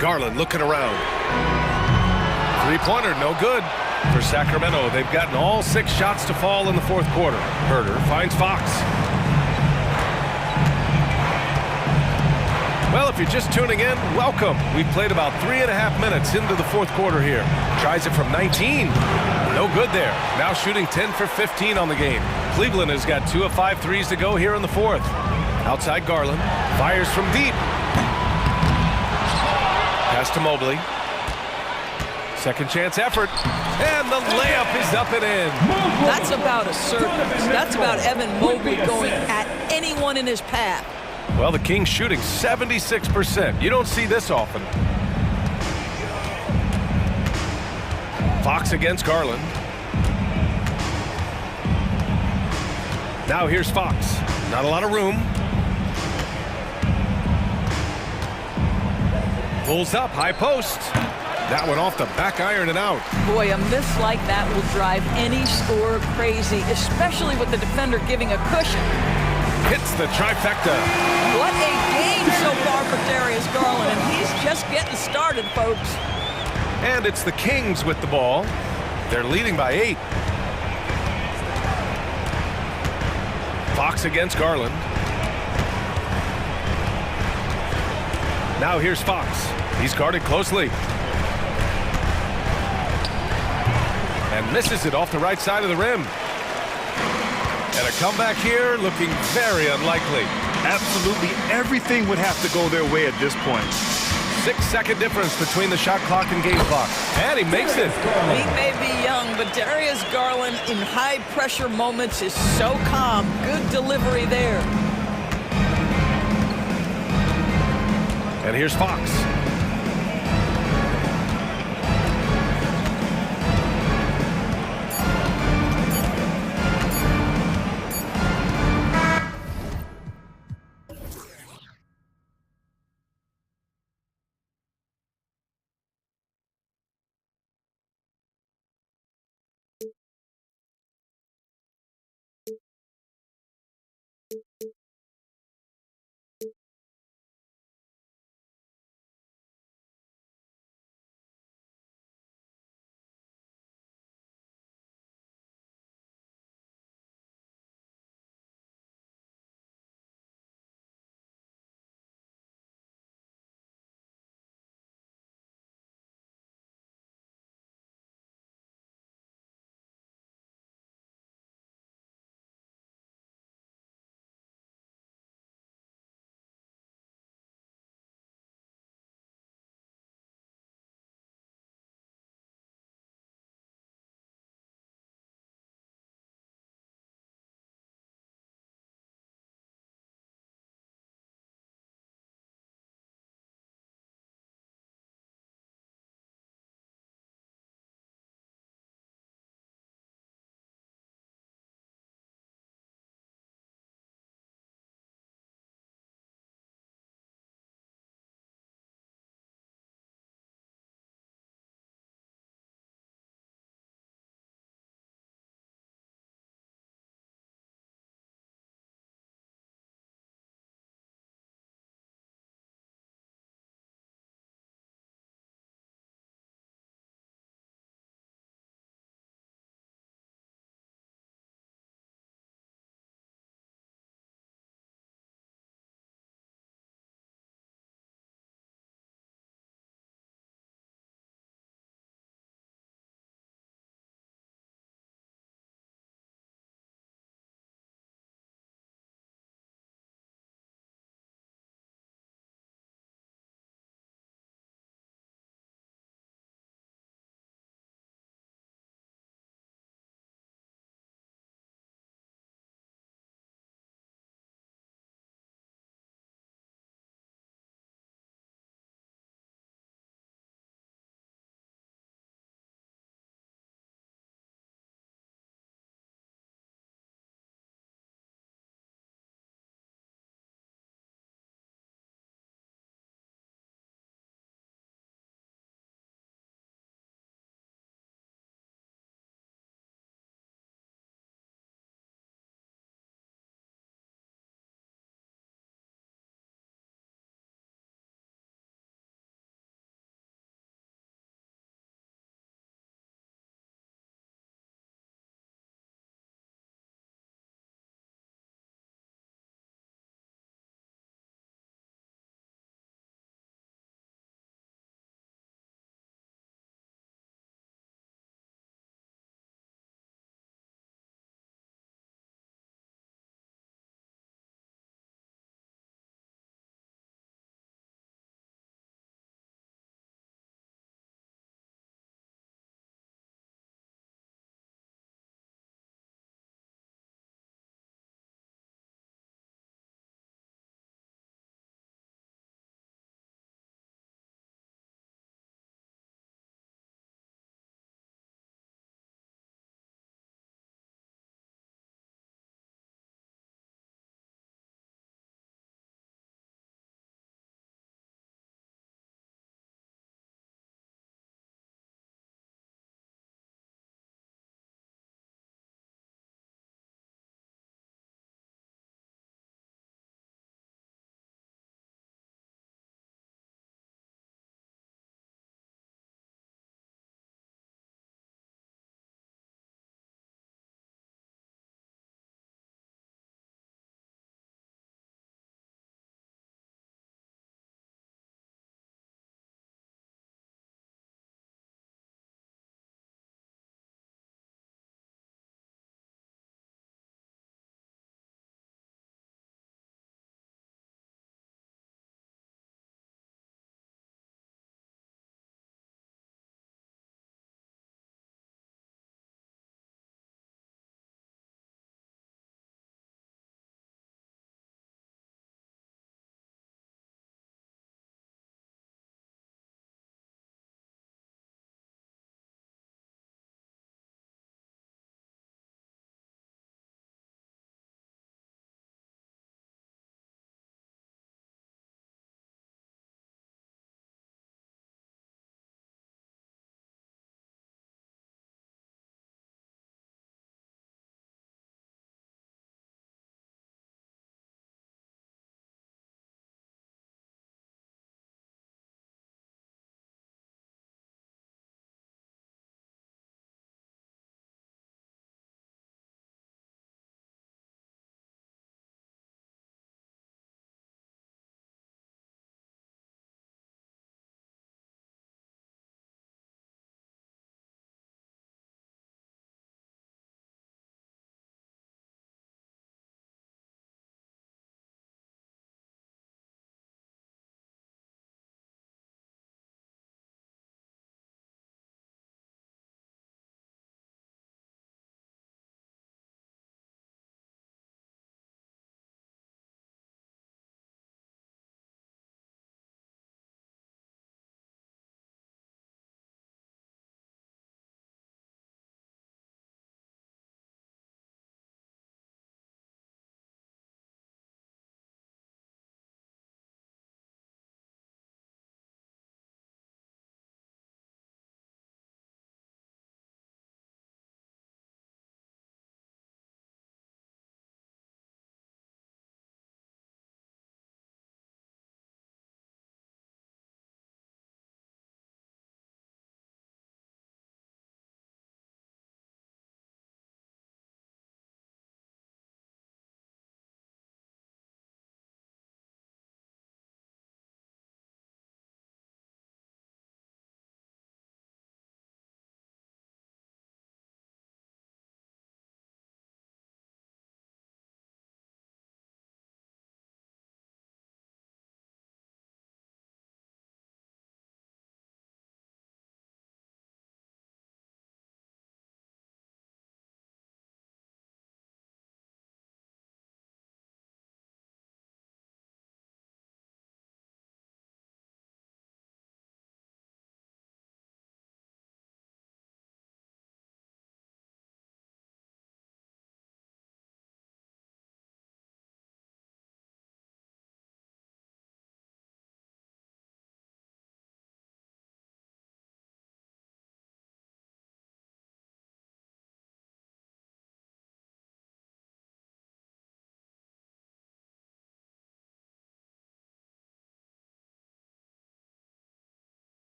Garland looking around. 3-pointer, no good for Sacramento. They've gotten all 6 shots to fall in the 4th quarter. Herder finds Fox. Well, if you're just tuning in, welcome. We've played about 3.5 minutes into the 4th quarter here. Tries it from 19. No good there. Now shooting 10 for 15 on the game. Cleveland has got 2 of 5 threes to go here in the 4th. Outside Garland. Fires from deep. Pass to Mobley. Second chance effort. And the layup is up and in. That's about assertiveness. That's about Evan Mobley going at anyone in his path. Well, the Kings shooting 76%. You don't see this often. Fox against Garland. Now here's Fox. Not a lot of room. Pulls up, high post. That one off the back iron and out. Boy, a miss like that will drive any scorer crazy, especially with the defender giving a cushion. Hits the trifecta. What a game so far for Darius Garland, and he's just getting started, folks. And it's the Kings with the ball. They're leading by 8. Fox against Garland. Now here's Fox. He's guarded closely. And misses it off the right side of the rim. And a comeback here looking very unlikely. Absolutely everything would have to go their way at this point. 6-second difference between the shot clock and game clock. And he makes it. He may be young, but Darius Garland in high-pressure moments is so calm. Good delivery there. And here's Fox.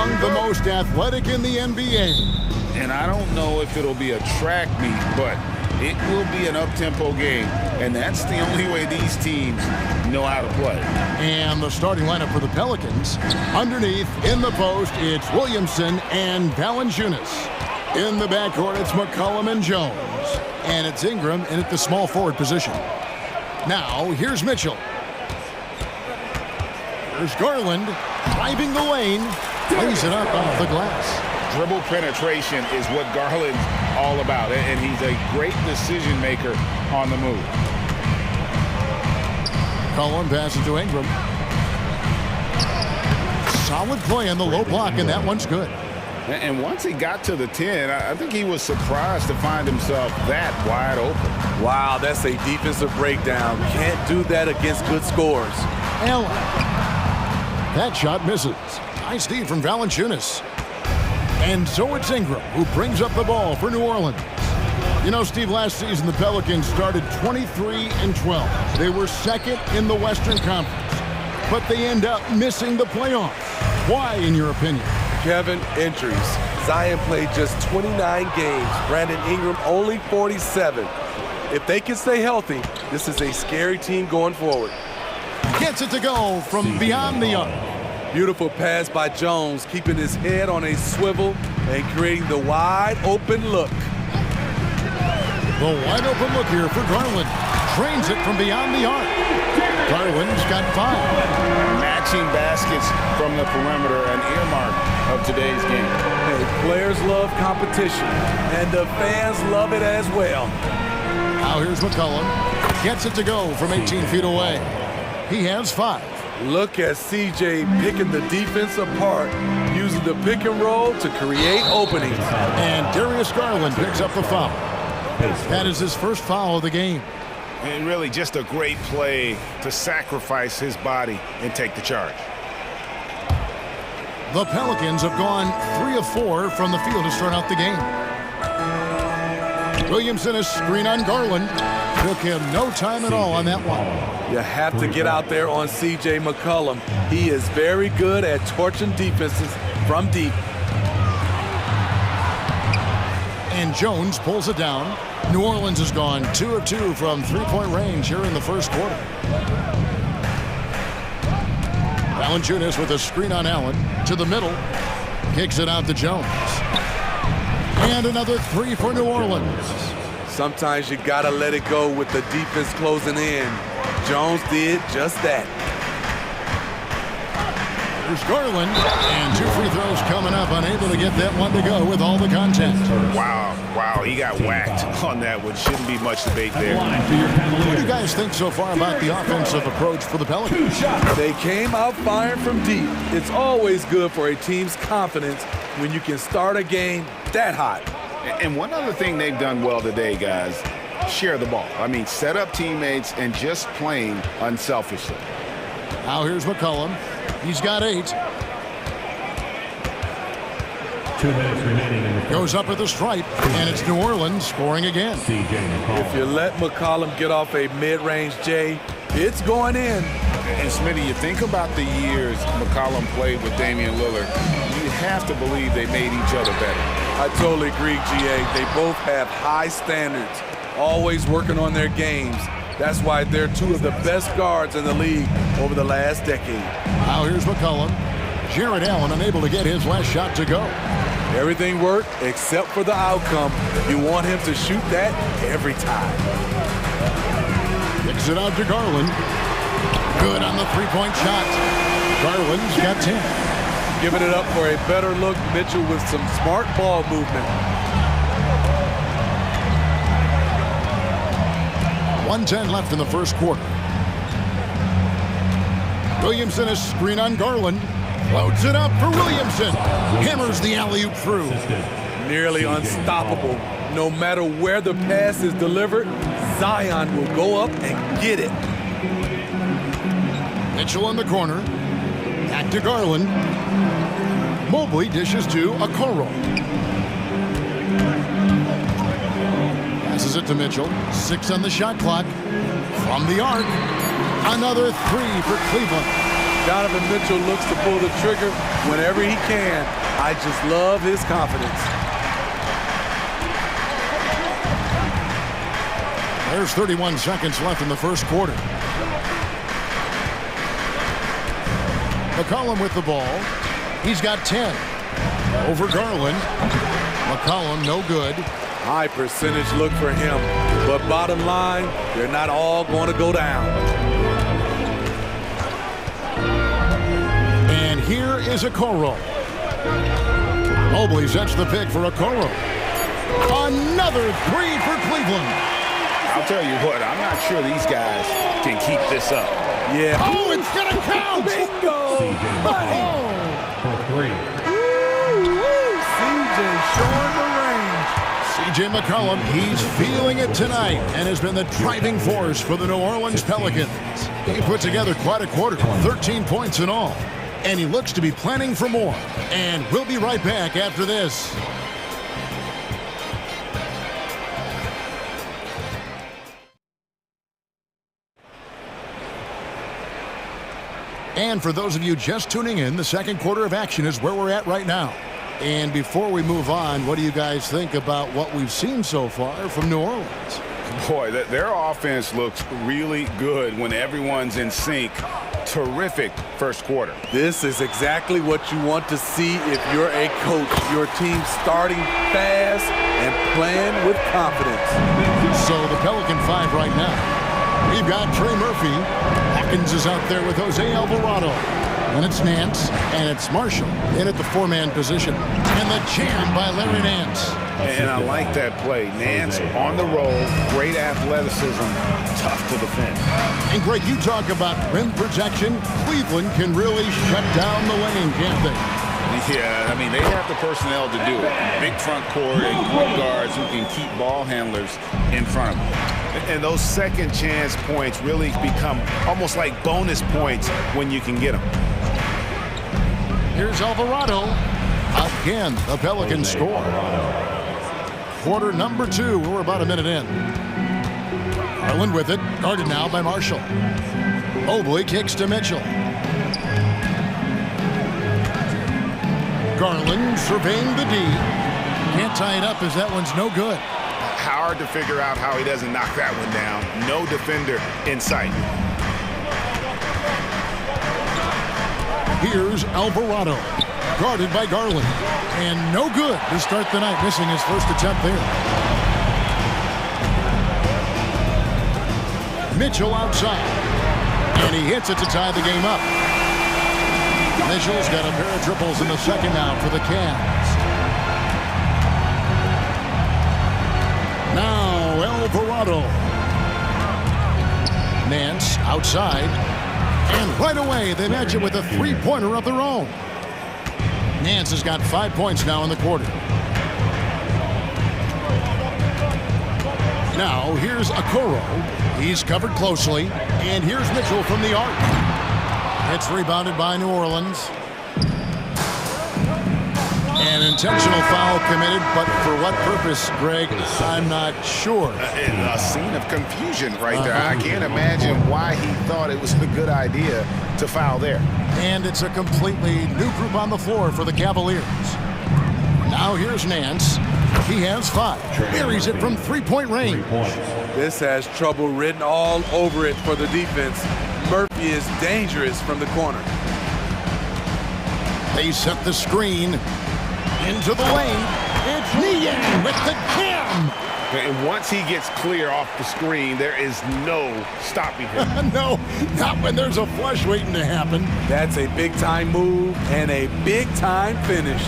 among the most athletic in the NBA. And I don't know if it'll be a track meet, but it will be an up-tempo game. And that's the only way these teams know how to play. And the starting lineup for the Pelicans. Underneath, in the post, it's Williamson and Valanciunas. In the backcourt, it's McCollum and Jones. And it's Ingram in at the small forward position. Now, here's Mitchell. There's Garland driving the lane. Lays it up off the glass. Dribble penetration is what Garland's all about, and he's a great decision maker on the move. Cullen passes to Ingram. Solid play on the low block, and that one's good. And once he got to the 10, I think he was surprised to find himself that wide open. Wow, that's a defensive breakdown. Can't do that against good scores. Allen. That shot misses. Nice D from Valanciunas. And so it's Ingram who brings up the ball for New Orleans. You know, Steve, last season the Pelicans started 23-12. They were second in the Western Conference, but they end up missing the playoffs. Why, in your opinion? Kevin, injuries. Zion played just 29 games. Brandon Ingram only 47. If they can stay healthy, this is a scary team going forward. Gets it to go from beyond the arc. Beautiful pass by Jones, keeping his head on a swivel and creating the wide open look. The wide open look here for Garland. Trains it from beyond the arc. Garland's got 5. Matching baskets from the perimeter, an earmark of today's game. Hey, players love competition, and the fans love it as well. Now here's McCollum. Gets it to go from 18 feet away. He has 5. Look at CJ picking the defense apart, using the pick and roll to create openings. And Darius Garland picks up the foul. That is his first foul of the game. And really just a great play to sacrifice his body and take the charge. The Pelicans have gone 3 of 4 from the field to start out the game. Williamson, a screen on Garland. Took him no time at all on that one. You have to get out there on C.J. McCollum. He is very good at torching defenses from deep. And Jones pulls it down. New Orleans has gone 2 of 2 from three-point range here in the first quarter. Valanciunas with a screen on Allen to the middle. Kicks it out to Jones. And another 3 for New Orleans. Sometimes you gotta let it go with the defense closing in. Jones did just that. There's Garland, and 2 free throws coming up, unable to get that one to go with all the contact. Wow, he got whacked on that one. Shouldn't be much debate there. What do you guys think so far about the offensive approach for the Pelicans? They came out firing from deep. It's always good for a team's confidence when you can start a game that hot. And one other thing they've done well today, guys, share the ball. I mean, set up teammates and just playing unselfishly. Now here's McCollum. He's got 8. 2 minutes remaining in the first. Goes up at the stripe, and it's New Orleans scoring again. If you let McCollum get off a mid-range J, it's going in. And Smitty, you think about the years McCollum played with Damian Lillard, you have to believe they made each other better. I totally agree, GA. They both have high standards, always working on their games. That's why they're 2 of the best guards in the league over the last decade. Now here's McCollum. Jared Allen unable to get his last shot to go. Everything worked except for the outcome. You want him to shoot that every time. Kicks it out to Garland. Good on the 3-point shot. Garland's got 10. Giving it up for a better look. Mitchell with some smart ball movement. 1:10 left in the first quarter. Williamson, a screen on Garland. Loads it up for Williamson. Hammers the alley-oop through. Nearly unstoppable. No matter where the pass is delivered, Zion will go up and get it. Mitchell in the corner. Back to Garland. Mobley dishes to Okoro. Passes it to Mitchell. 6 on the shot clock. From the arc. Another 3 for Cleveland. Donovan Mitchell looks to pull the trigger whenever he can. I just love his confidence. There's 31 seconds left in the first quarter. McCollum with the ball. He's got 10. Over Garland. McCollum no good. High percentage look for him. But bottom line, they're not all going to go down. And here is Okoro. Mobley sets the pick for Okoro. Another three for Cleveland. I'll tell you what, I'm not sure these guys can keep this up. Yeah. Oh, it's going to count. Bingo. For three. CJ showing the range. CJ McCollum, he's feeling it tonight and has been the driving force for the New Orleans Pelicans. He put together quite a quarter, 13 points in all. And he looks to be planning for more. And we'll be right back after this. And for those of you just tuning in, the second quarter of action is where we're at right now. And before we move on, what do you guys think about what we've seen so far from New Orleans? Boy, their offense looks really good when everyone's in sync. Terrific first quarter. This is exactly what you want to see if you're a coach. Your team starting fast and playing with confidence. So the Pelican 5 right now. We've got Trey Murphy. Hawkins is out there with Jose Alvarado. Then it's Nance, and it's Marshall in at the four-man position. And the jam by Larry Nance. And I like that play. Nance on the roll, great athleticism, tough to defend. And Greg, you talk about rim protection. Cleveland can really shut down the lane, can't they? Yeah, I mean, they have the personnel to do it. Big front court and point guards who can keep ball handlers in front of them. And those second chance points really become almost like bonus points when you can get them. Here's Alvarado. Again, the Pelicans score. Quarter number 2. We're about a minute in. Garland with it. Guarded now by Marshall. Mobley kicks to Mitchell. Garland surveying the D. Can't tie it up as that one's no good. Hard to figure out how he doesn't knock that one down. No defender in sight. Here's Alvarado. Guarded by Garland. And no good to start the night, missing his first attempt there. Mitchell outside. And he hits it to tie the game up. Mitchell's got a pair of triples in the second now for the Cavs. Now Alvarado. Nance outside. And right away they match it with a three-pointer of their own. Nance has got 5 points now in the quarter. Now here's Okoro. He's covered closely. And here's Mitchell from the arc. It's rebounded by New Orleans. An intentional foul committed, but for what purpose, Greg? I'm not sure. A scene of confusion right there. I can't imagine why he thought it was a good idea to foul there. And it's a completely new group on the floor for the Cavaliers. Now here's Nance. He has 5. Buries it from three-point range. This has trouble written all over it for the defense. Murphy is dangerous from the corner. They set the screen into the lane. It's Niang with the jam. And once he gets clear off the screen, there is no stopping him. No, not when there's a flush waiting to happen. That's a big-time move and a big-time finish.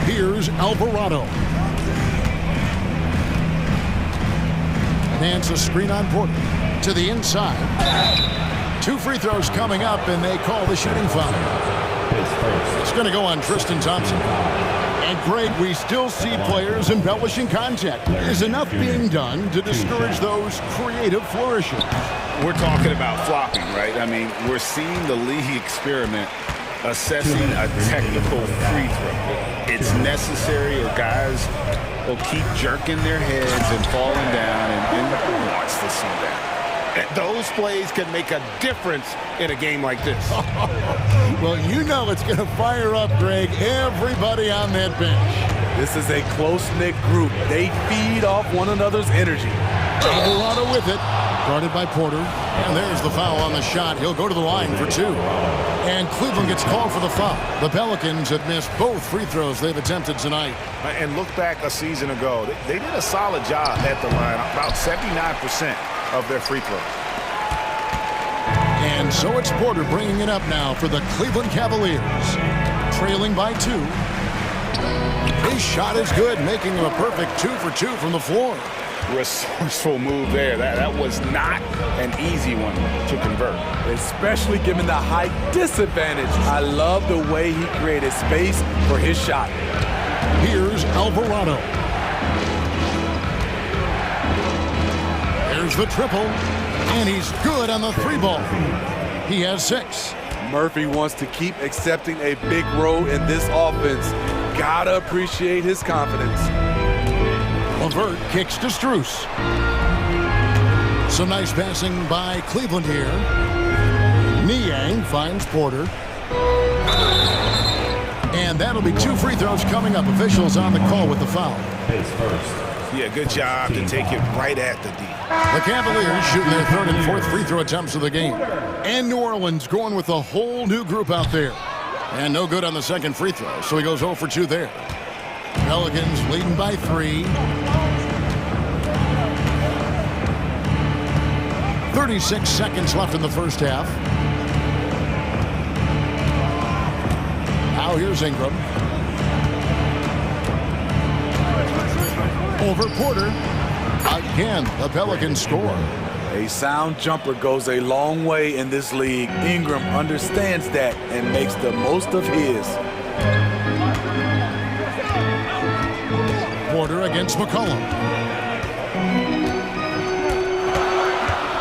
Here's Alvarado. Nance a screen on Porter to the inside. 2 free throws coming up, and they call the shooting foul. It's going to go on Tristan Thompson. And Greg, we still see players embellishing contact. Is enough being done to discourage those creative flourishes? We're talking about flopping, right? I mean, we're seeing the league experiment assessing a technical free throw. It's necessary, or guys will keep jerking their heads and falling down, and who wants to see that? Those plays can make a difference in a game like this. Well, you know it's going to fire up, Greg, everybody on that bench. This is a close-knit group. They feed off one another's energy. Alvarado with it. Guarded by Porter. And there's the foul on the shot. He'll go to the line for 2. And Cleveland gets called for the foul. The Pelicans have missed both free throws they've attempted tonight. And look back a season ago. They did a solid job at the line. About 79% of their free throws. And so it's Porter bringing it up now for the Cleveland Cavaliers. Trailing by 2. His shot is good, making him a perfect 2 for 2 from the floor. Resourceful move there. That was not an easy one to convert. Especially given the height disadvantage. I love the way he created space for his shot. Here's Alvarado. There's the triple. And he's good on the 3 ball. He has 6. Murphy wants to keep accepting a big role in this offense. Gotta appreciate his confidence. LeVert kicks to Strus. Some nice passing by Cleveland here. Niang finds Porter. And that'll be 2 free throws coming up. Officials on the call with the foul. Yeah, good job to take it right at the D. The Cavaliers shooting their 3rd and 4th free throw attempts of the game. And New Orleans going with a whole new group out there. And no good on the 2nd free throw, so he goes 0 for 2 there. Pelicans leading by 3. 36 seconds left in the first half. Now here's Ingram. Over Porter. Again, the Pelicans score. A sound jumper goes a long way in this league. Ingram understands that and makes the most of his. Porter against McCollum.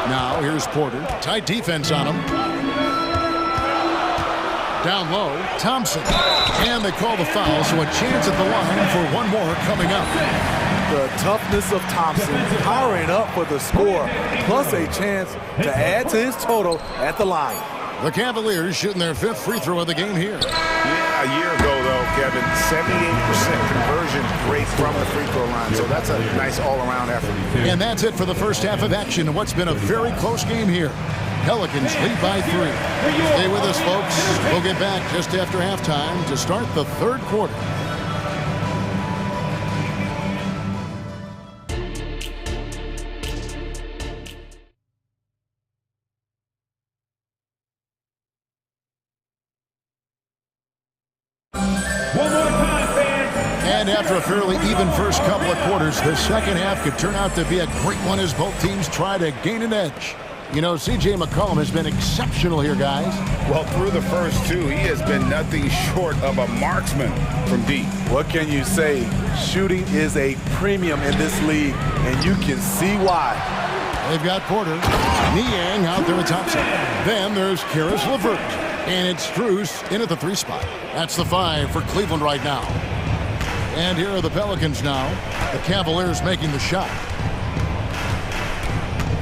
Now here's Porter. Tight defense on him. Down low, Thompson. And they call the foul, so a chance at the line for one more coming up. The toughness of Thompson powering up for the score, plus a chance to add to his total at the line. The Cavaliers shooting their 5th free throw of the game here. Yeah, a year ago, though, Kevin, 78% conversion rate from the free throw line, so that's a nice all-around effort. And that's it for the first half of action in what's been a very close game here. Pelicans lead by 3. Stay with us, folks. We'll get back just after halftime to start the 3rd quarter. And after a fairly even first couple of quarters, the second half could turn out to be a great one as both teams try to gain an edge. You know, C.J. McCollum has been exceptional here, guys. Well, through the first 2, he has been nothing short of a marksman from deep. What can you say? Shooting is a premium in this league, and you can see why. They've got Porter. Niang out there at Thompson. Then there's Karis LeVert. And it's Strus in at the 3 spot. That's the 5 for Cleveland right now. And here are the Pelicans now. The Cavaliers making the shot.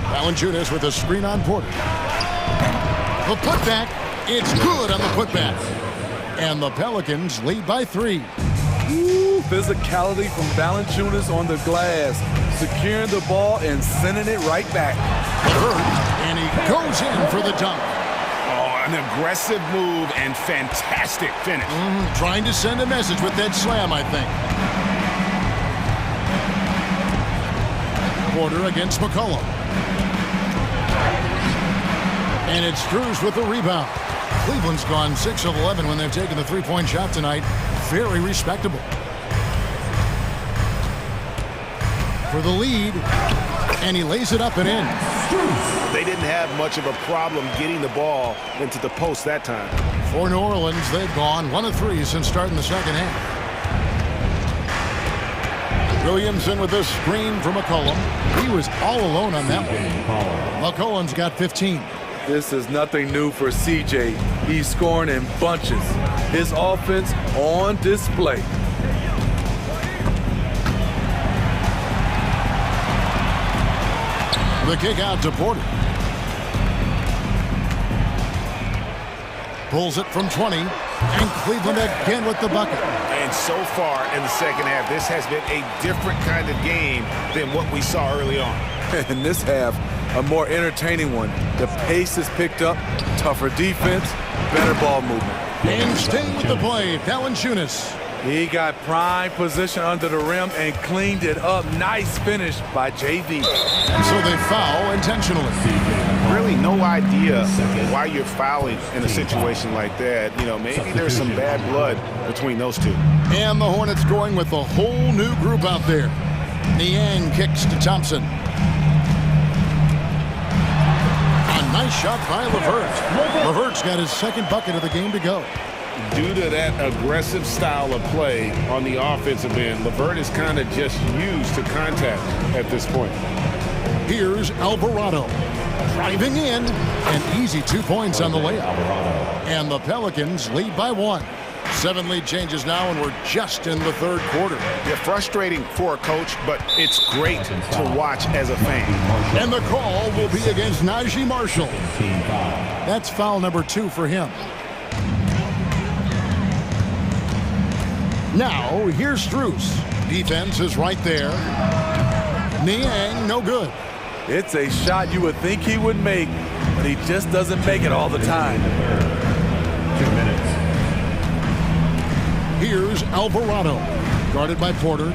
Valanciunas with a screen on Porter. The putback. It's good on the putback. And the Pelicans lead by 3. Ooh, physicality from Valanciunas on the glass. Securing the ball and sending it right back. And he goes in for the dunk. An aggressive move and fantastic finish. Trying to send a message with that slam, I think. Porter against McCollum. And it's Strus with the rebound. Cleveland's gone 6 of 11 when they've taken the 3-point shot tonight. Very respectable. For the lead. And he lays it up and in. They didn't have much of a problem getting the ball into the post that time. For New Orleans, they've gone 1 of 3 since starting the second half. Williamson with this screen from McCollum. He was all alone on that one. McCollum's got 15. This is nothing new for CJ. He's scoring in bunches. His offense on display. The kick out to Porter. Pulls it from 20, and Cleveland again with the bucket. And so far in the second half, this has been a different kind of game than what we saw early on. In this half, a more entertaining one. The pace is picked up, tougher defense, better ball movement. And staying with the play, Valanciunas. He got prime position under the rim and cleaned it up. Nice finish by JV. And so they foul intentionally. Really no idea why you're fouling in a situation like that. You know, maybe there's some bad blood between those two. And the Hornets going with a whole new group out there. Niang kicks to Thompson. A nice shot by LeVert. LeVert's got his second bucket of the game to go. Due to that aggressive style of play on the offensive end, LeVert is kind of just used to contact at this point. Here's Alvarado. Driving in, an easy 2 points on the layup. And the Pelicans lead by 1. 7 lead changes now, and we're just in the third quarter. Yeah, frustrating for a coach, but it's great to watch as a fan. And the call will be against Najee Marshall. That's foul number 2 for him. Now, here's Strus. Defense is right there. Niang, no good. It's a shot you would think he would make, but he just doesn't make it all the time. 2 minutes. Here's Alvarado. Guarded by Porter.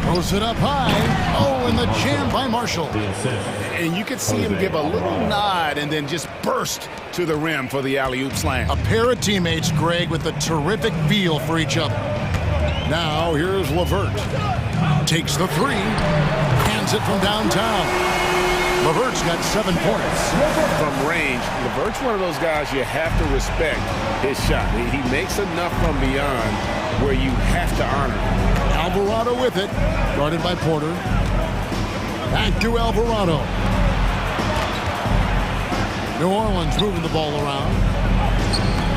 Throws it up high. Oh, and the jam by Marshall. And you could see him give a little nod and then just burst to the rim for the alley-oop slam. A pair of teammates, Greg, with a terrific feel for each other. Now, here's LeVert. Takes the 3. Hands it from downtown. LeVert's got 7 points. From range, LeVert's one of those guys you have to respect his shot. He makes enough from beyond where you have to honor him. Alvarado with it. Guarded by Porter. Back to Alvarado. New Orleans moving the ball around.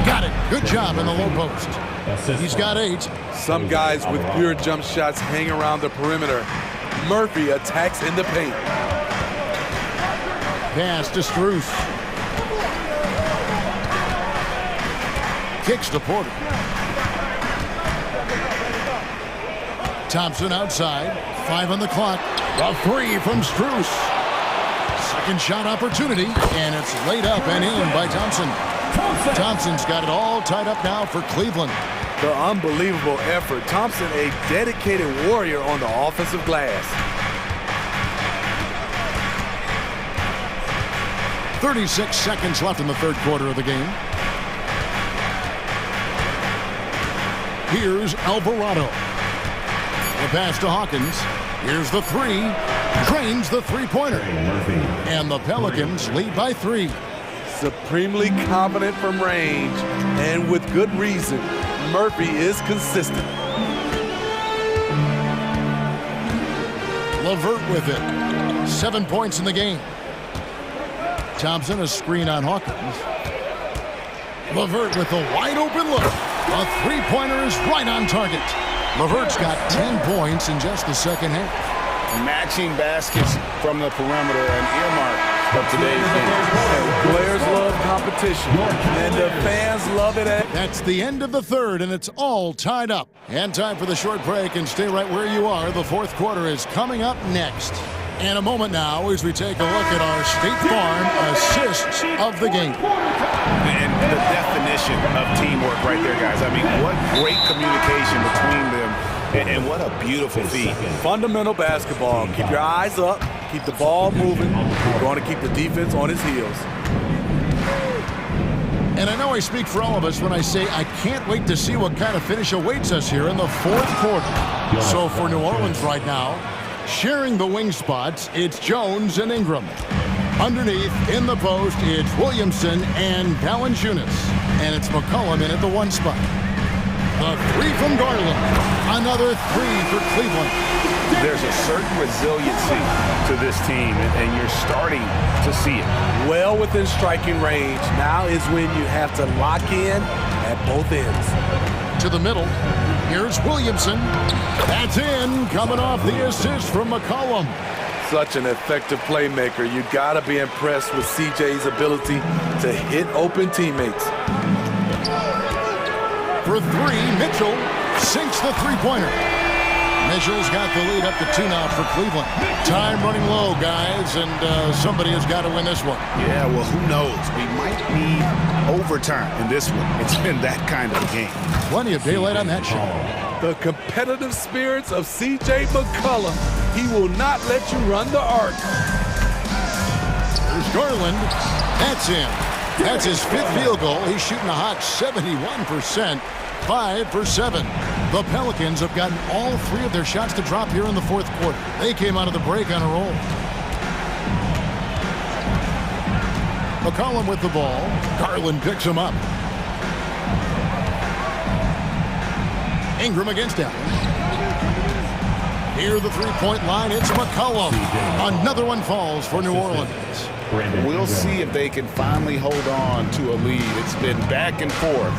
Got it. Good job in the low post. He's got 8. Some guys with pure jump shots hang around the perimeter. Murphy attacks in the paint. Pass to Strus. Kicks to Porter. Thompson outside. 5 on the clock. A 3 from Strus. Second shot opportunity, and it's laid up and in by Thompson. Thompson's got it all tied up now for Cleveland. The unbelievable effort. Thompson, a dedicated warrior on the offensive glass. 36 seconds left in the third quarter of the game. Here's Alvarado. The pass to Hawkins. Here's the 3. Drains the three-pointer. And the Pelicans lead by 3. Supremely confident from range, and with good reason. Murphy is consistent. LeVert with it. 7 points in the game. Thompson, a screen on Hawkins. LeVert with a wide-open look. A three-pointer is right on target. LeVert's got 10 points in just the second half. Matching baskets from the perimeter, an earmark of today's game. Players love competition, and the fans love it. That's the end of the third, and it's all tied up. And time for the short break, and stay right where you are. The fourth quarter is coming up next. In a moment now, as we take a look at our State Farm assists of the game. And the definition of teamwork right there, guys. I mean, what great communication between them, and what a beautiful feat. Fundamental basketball. Keep your eyes up, keep the ball moving. We're going to keep the defense on his heels. And I know I speak for all of us when I say I can't wait to see what kind of finish awaits us here in the fourth quarter. So for New Orleans right now, sharing the wing spots, it's Jones and Ingram. Underneath, in the post, it's Williamson and Valanciunas. And it's McCollum in at the 1 spot. The 3 from Garland. Another 3 for Cleveland. There's a certain resiliency to this team, and you're starting to see it. Well within striking range. Now is when you have to lock in at both ends. To the middle. Here's Williamson. That's in, coming off the assist from McCollum. Such an effective playmaker. You got to be impressed with CJ's ability to hit open teammates. For three, Mitchell sinks the three-pointer. Mitchell's got the lead up to 2 now for Cleveland. Time running low, guys, and somebody has got to win this one. Yeah, well, who knows? We might need overtime in this one. It's been that kind of a game. Plenty of daylight on that shot. The competitive spirits of C.J. McCollum. He will not let you run the arc. There's Garland. That's in. That's his 5th field goal. He's shooting a hot 71%. 5 for 7. The Pelicans have gotten all 3 of their shots to drop here in the 4th quarter. They came out of the break on a roll. McCollum with the ball. Garland picks him up. Ingram against Allen. Near the three-point line, it's McCollum. Another one falls for New Orleans. We'll see if they can finally hold on to a lead. It's been back and forth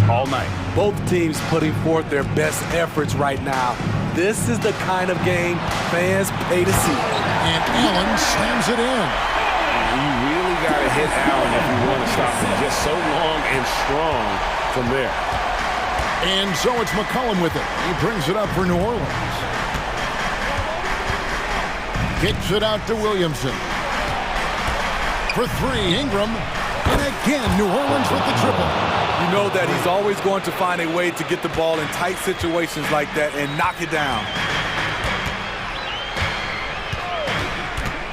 all night. Both teams putting forth their best efforts right now. This is the kind of game fans pay to see. And Allen slams it in. You really got to hit Allen if you want to stop him. Just so long and strong from there. And so it's McCollum with it. He brings it up for New Orleans. Kicks it out to Williamson. For 3, Ingram. And again, New Orleans with the triple. You know that he's always going to find a way to get the ball in tight situations like that and knock it down.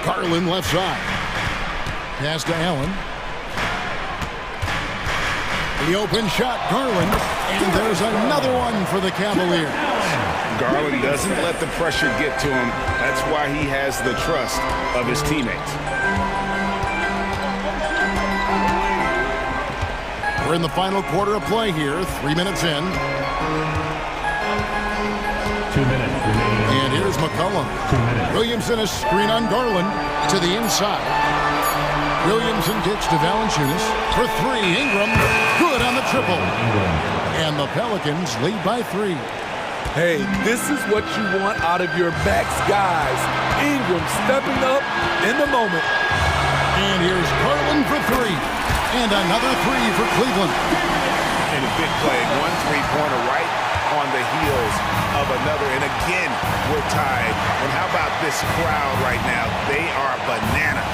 Garland left side. Pass to Allen. The open shot, Garland. And there's another one for the Cavaliers. Garland doesn't let the pressure get to him. That's why he has the trust of his teammates. We're in the final quarter of play here. 3 minutes in. 2 minutes remaining. And here's McCollum. 2 minutes. Williamson a screen on Garland to the inside. Williamson gets to Valanciunas for 3. Ingram, good on the triple. And the Pelicans lead by 3. Hey, this is what you want out of your backs guys. Ingram stepping up in the moment. And here's Garland for 3. And another 3 for Cleveland. And a big play. 1 3-pointer right on the heels of another. And again, we're tied. And how about this crowd right now? They are bananas.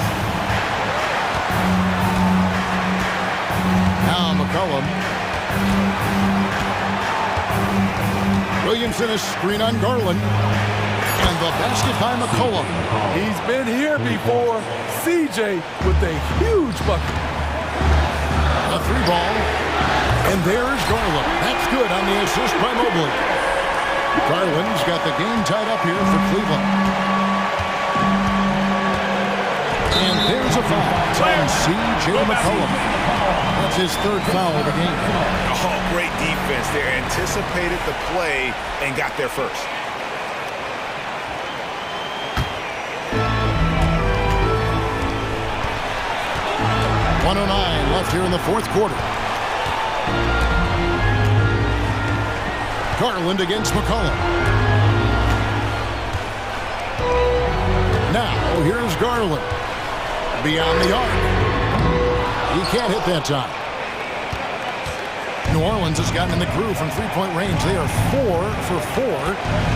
Now McCollum. Williamson a screen on Garland. And the basket by McCollum. He's been here before. CJ with a huge bucket. A 3-ball. And there's Garland. That's good on the assist by Mobley. Garland's got the game tied up here for Cleveland. And there's a foul on C.J. McCollum. That's his 3rd foul of the game. Oh, great defense there. Anticipated the play and got there first. .109 left here in the 4th quarter. Garland against McCollum. Now, here's Garland. Beyond the arc. He can't hit that time. New Orleans has gotten in the groove from 3-point range. They are 4 for 4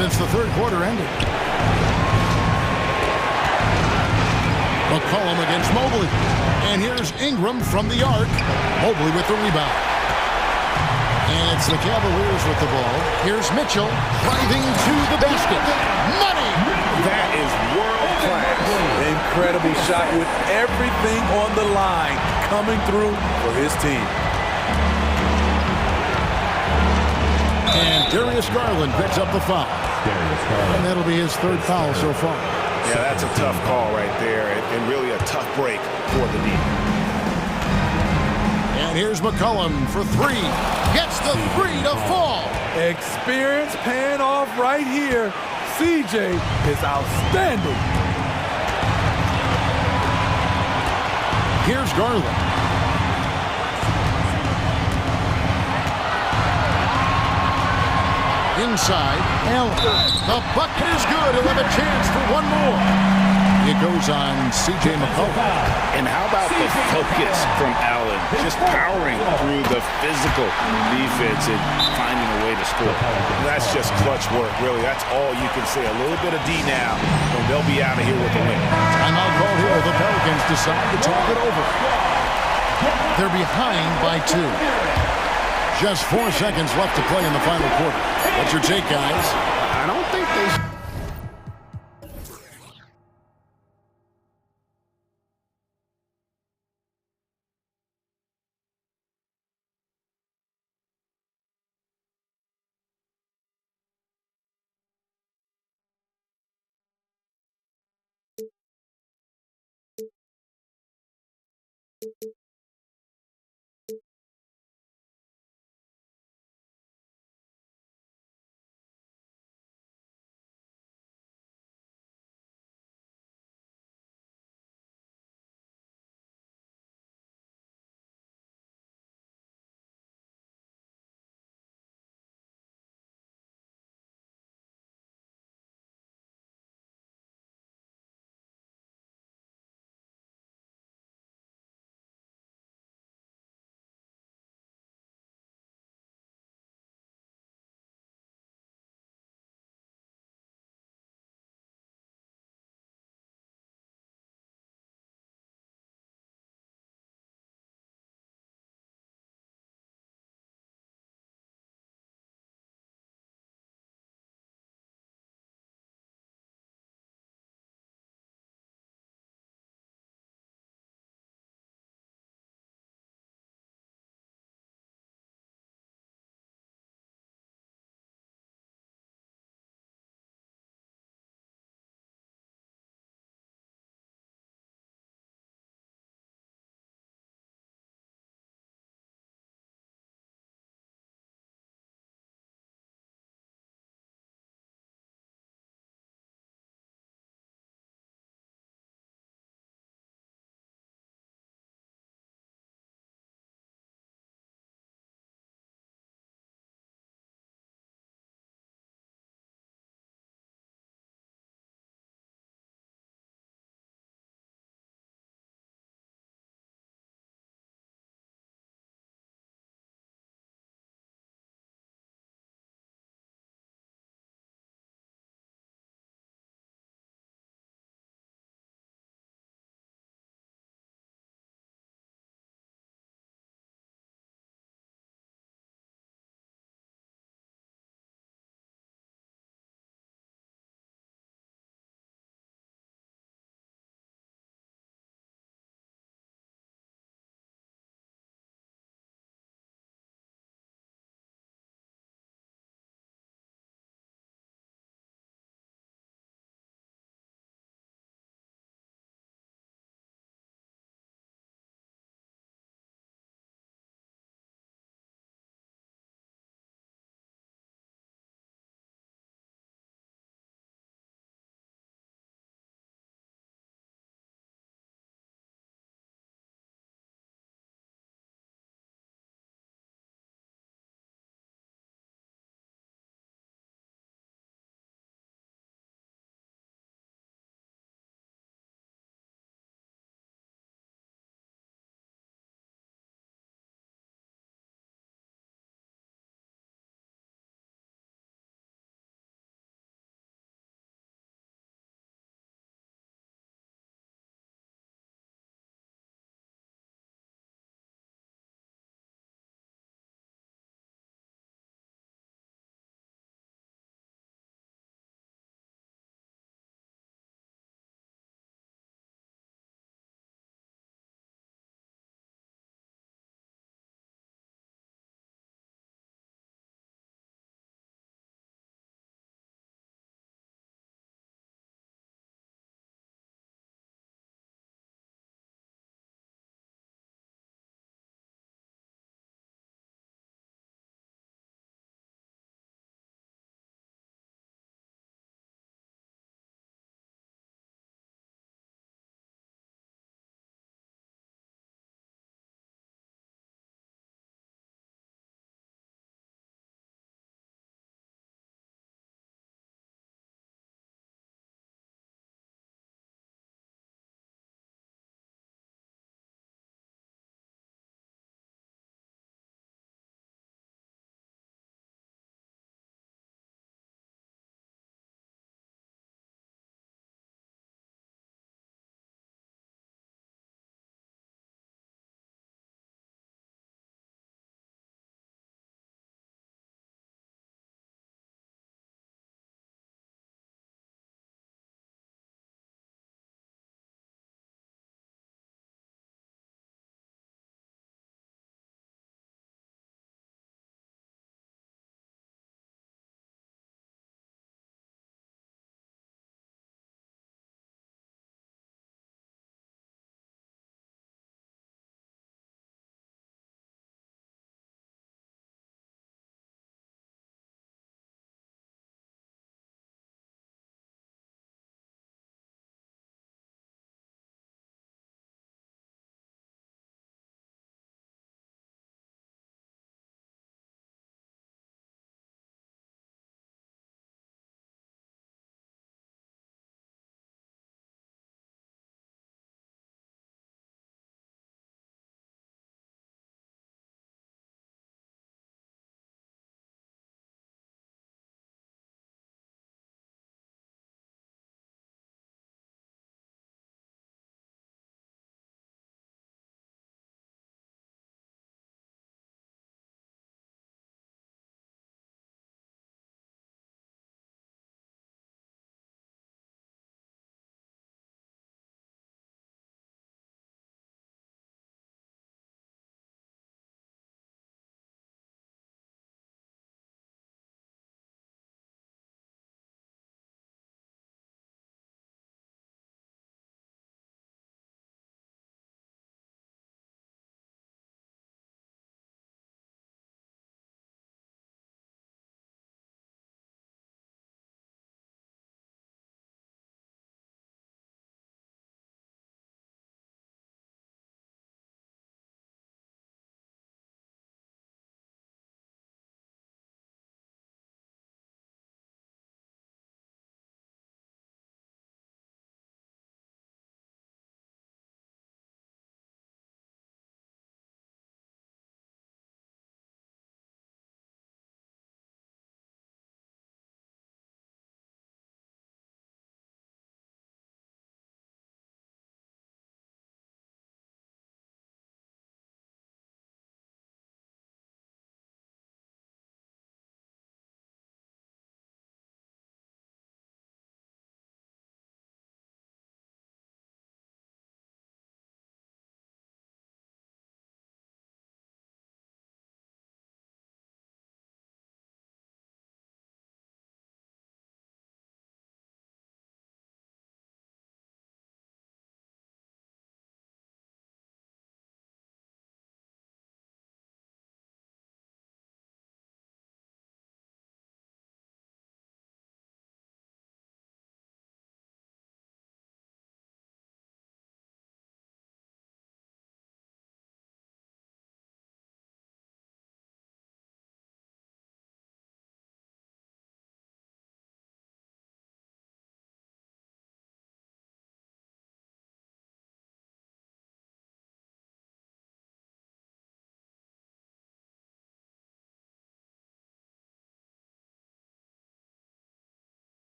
since the 3rd quarter ended. McCollum against Mobley. And here's Ingram from the arc. Mobley with the rebound. And it's the Cavaliers with the ball. Here's Mitchell driving to the basket. Money! That is world class. Incredible shot with everything on the line coming through for his team. And Darius Garland picks up the foul. And that'll be his 3rd foul so far. Yeah, that's a tough call right there, and really a tough break for the lead. And here's McCollum for 3. Gets the 3 to fall. Experience paying off right here. CJ is outstanding. Here's Garland. Inside, Allen. The bucket is good. He'll have a chance for one more. It goes on C.J. McCollum. And how about the focus from Allen? Just powering through the physical defense and finding a way to score. That's just clutch work, really. That's all you can say. A little bit of D now, and they'll be out of here with the win. Timeout call here. The Pelicans decide to talk it over. They're behind by 2. Just 4 seconds left to play in the final quarter. What's your take, guys? I don't think they...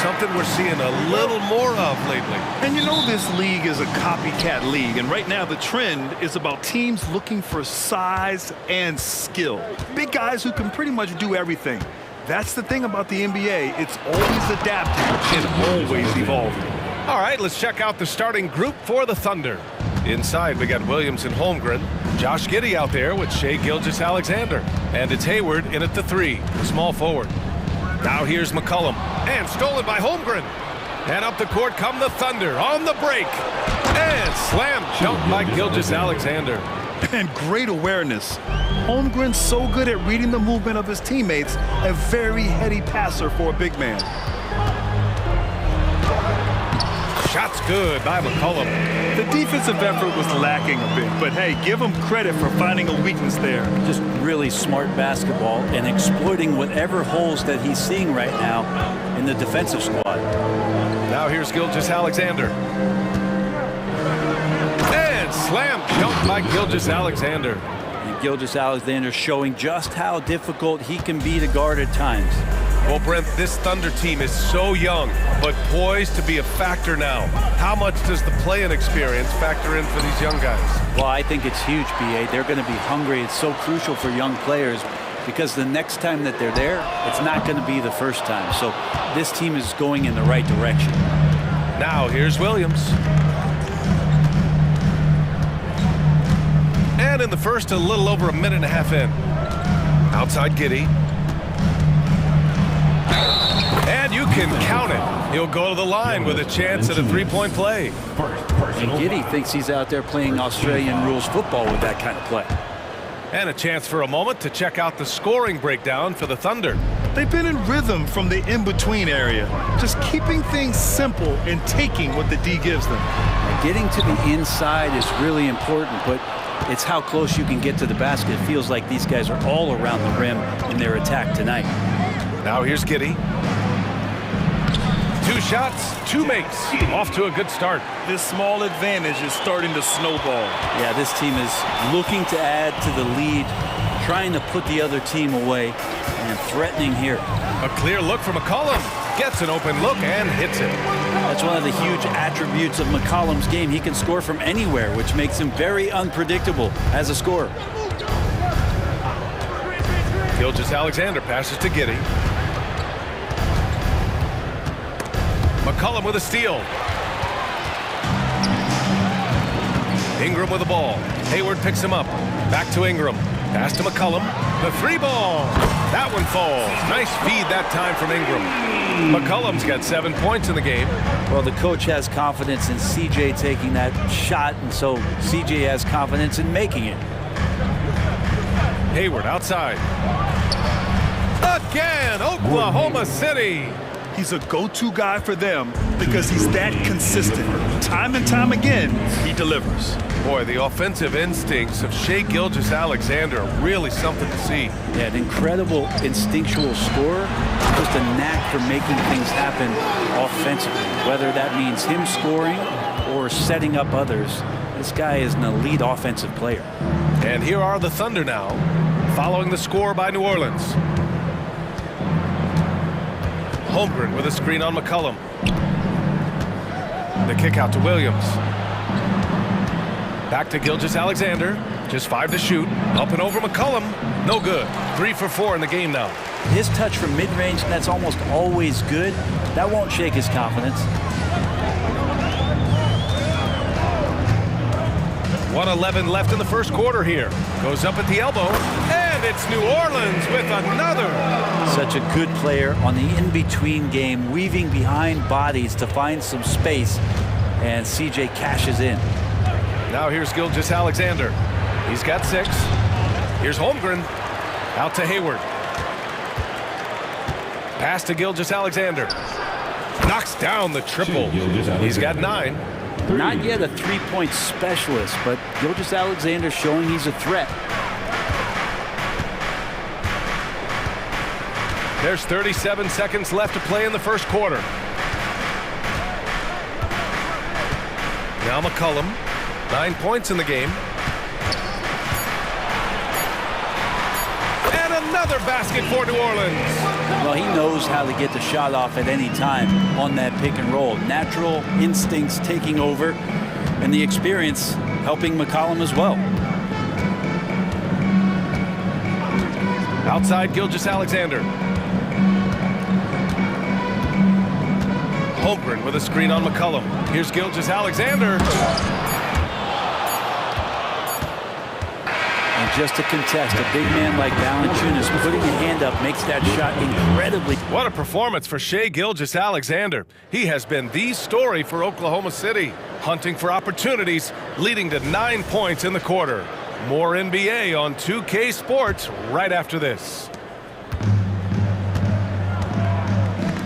something we're seeing a little more of lately. And you know this league is a copycat league, and right now the trend is about teams looking for size and skill. Big guys who can pretty much do everything. That's the thing about the NBA. It's always adapting and always evolving. All right, let's check out the starting group for the Thunder. Inside, we got Williams and Holmgren. Josh Giddey out there with Shai Gilgeous-Alexander. And it's Hayward in at the 3, the small forward. Now here's McCollum. And stolen by Holmgren. And up the court come the Thunder on the break. And slam dunk by Gilgeous-Alexander. And great awareness. Holmgren's so good at reading the movement of his teammates. A very heady passer for a big man. Shot's good by McCollum. The defensive effort was lacking a bit, but hey, give him credit for finding a weakness there. Just really smart basketball and exploiting whatever holes that he's seeing right now in the defensive squad. Now here's Gilgeous-Alexander. And slam dunk by Gilgeous-Alexander. And Gilgeous-Alexander showing just how difficult he can be to guard at times. Well, Brent, this Thunder team is so young, but poised to be a factor now. How much does the play-in experience factor in for these young guys? Well, I think it's huge, B.A. They're going to be hungry. It's so crucial for young players because the next time that they're there, it's not going to be the first time. So this team is going in the right direction. Now, here's Williams. And in the first, a little over a minute and a half in. Outside Giddey. And you can count it. He'll go to the line with a chance at a three-point play. And Giddey thinks he's out there playing Australian rules football with that kind of play. And a chance for a moment to check out the scoring breakdown for the Thunder. They've been in rhythm from the in-between area, just keeping things simple and taking what the D gives them. Getting to the inside is really important, but it's how close you can get to the basket. It feels like these guys are all around the rim in their attack tonight. Now here's Giddey. 2 shots, 2 makes. Off to a good start. This small advantage is starting to snowball. Yeah, this team is looking to add to the lead, trying to put the other team away, and threatening here. A clear look from McCollum. Gets an open look and hits it. That's one of the huge attributes of McCollum's game. He can score from anywhere, which makes him very unpredictable as a scorer. Gilgeous-Alexander passes to Giddey. McCollum with a steal. Ingram with the ball. Hayward picks him up. Back to Ingram. Pass to McCollum. The 3-ball. That one falls. Nice feed that time from Ingram. McCollum's got 7 points in the game. Well, the coach has confidence in CJ taking that shot, and so CJ has confidence in making it. Hayward outside. Again, Oklahoma City. He's a go-to guy for them because he's that consistent. Time and time again, he delivers. Boy, the offensive instincts of Shai Gilgeous-Alexander are really something to see. Yeah, an incredible instinctual scorer, just a knack for making things happen offensively. Whether that means him scoring or setting up others, this guy is an elite offensive player. And here are the Thunder now, following the score by New Orleans. Holmgren with a screen on McCollum. The kick out to Williams. Back to Gilgeous-Alexander. Just 5 to shoot. Up and over McCollum. No good. 3 for 4 in the game now. His touch from mid-range, that's almost always good. That won't shake his confidence. 1:11 left in the first quarter here. Goes up at the elbow. And it's New Orleans with another. Such a good player on the in-between game, weaving behind bodies to find some space, and CJ cashes in. Now here's Gilgeous-Alexander. He's got 6. Here's Holmgren. Out to Hayward. Pass to Gilgeous-Alexander. Knocks down the triple. He's got 9. Not yet a three-point specialist, but Gilgeous-Alexander showing he's a threat. There's 37 seconds left to play in the first quarter. Now McCollum, 9 points in the game. And another basket for New Orleans. Well, he knows how to get the shot off at any time on that pick and roll. Natural instincts taking over, and the experience helping McCollum as well. Outside Gilgeous-Alexander. Holmgren with a screen on McCollum. Here's Gilgeous-Alexander. And just to contest, a big man like Valanciunas putting a hand up makes that shot incredibly. What a performance for Shai Gilgeous-Alexander. He has been the story for Oklahoma City, hunting for opportunities, leading to 9 points in the quarter. More NBA on 2K Sports right after this.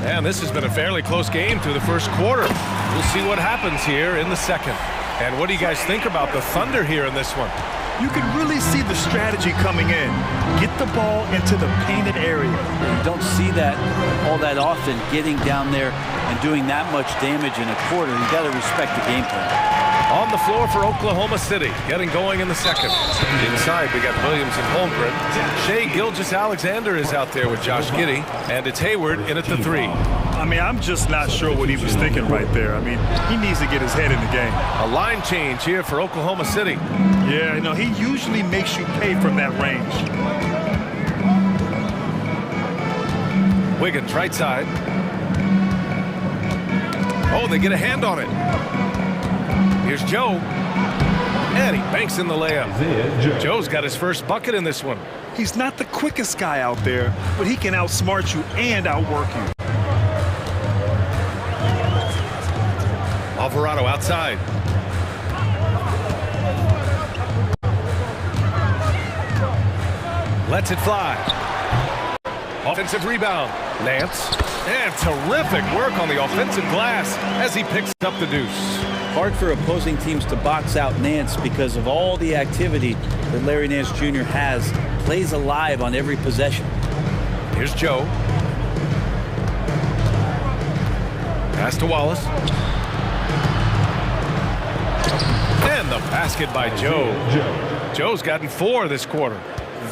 And this has been a fairly close game through the first quarter. We'll see what happens here in the second. And what do you guys think about the Thunder here in this one? You can really see the strategy coming in. Get the ball into the painted area. You don't see that all that often, getting down there and doing that much damage in a quarter. You got to respect the game plan. On the floor for Oklahoma City, getting going in the second. Inside, we got Williams and Holmgren. Shai Gilgeous-Alexander is out there with Josh Giddey, and it's Hayward in at the 3. I mean, I'm just not sure what he was thinking right there. I mean, he needs to get his head in the game. A line change here for Oklahoma City. Yeah, you know, he usually makes you pay from that range. Wiggins right side. Oh, they get a hand on it. Here's Joe. And he banks in the layup. Joe's got his first bucket in this one. He's not the quickest guy out there, but he can outsmart you and outwork you. Alvarado outside. Lets it fly. Offensive rebound. Nance. And terrific work on the offensive glass as he picks up the deuce. Hard for opposing teams to box out Nance because of all the activity that Larry Nance Jr. has. Plays alive on every possession. Here's Joe. Pass to Wallace. And the basket by Joe. Joe's gotten 4 this quarter.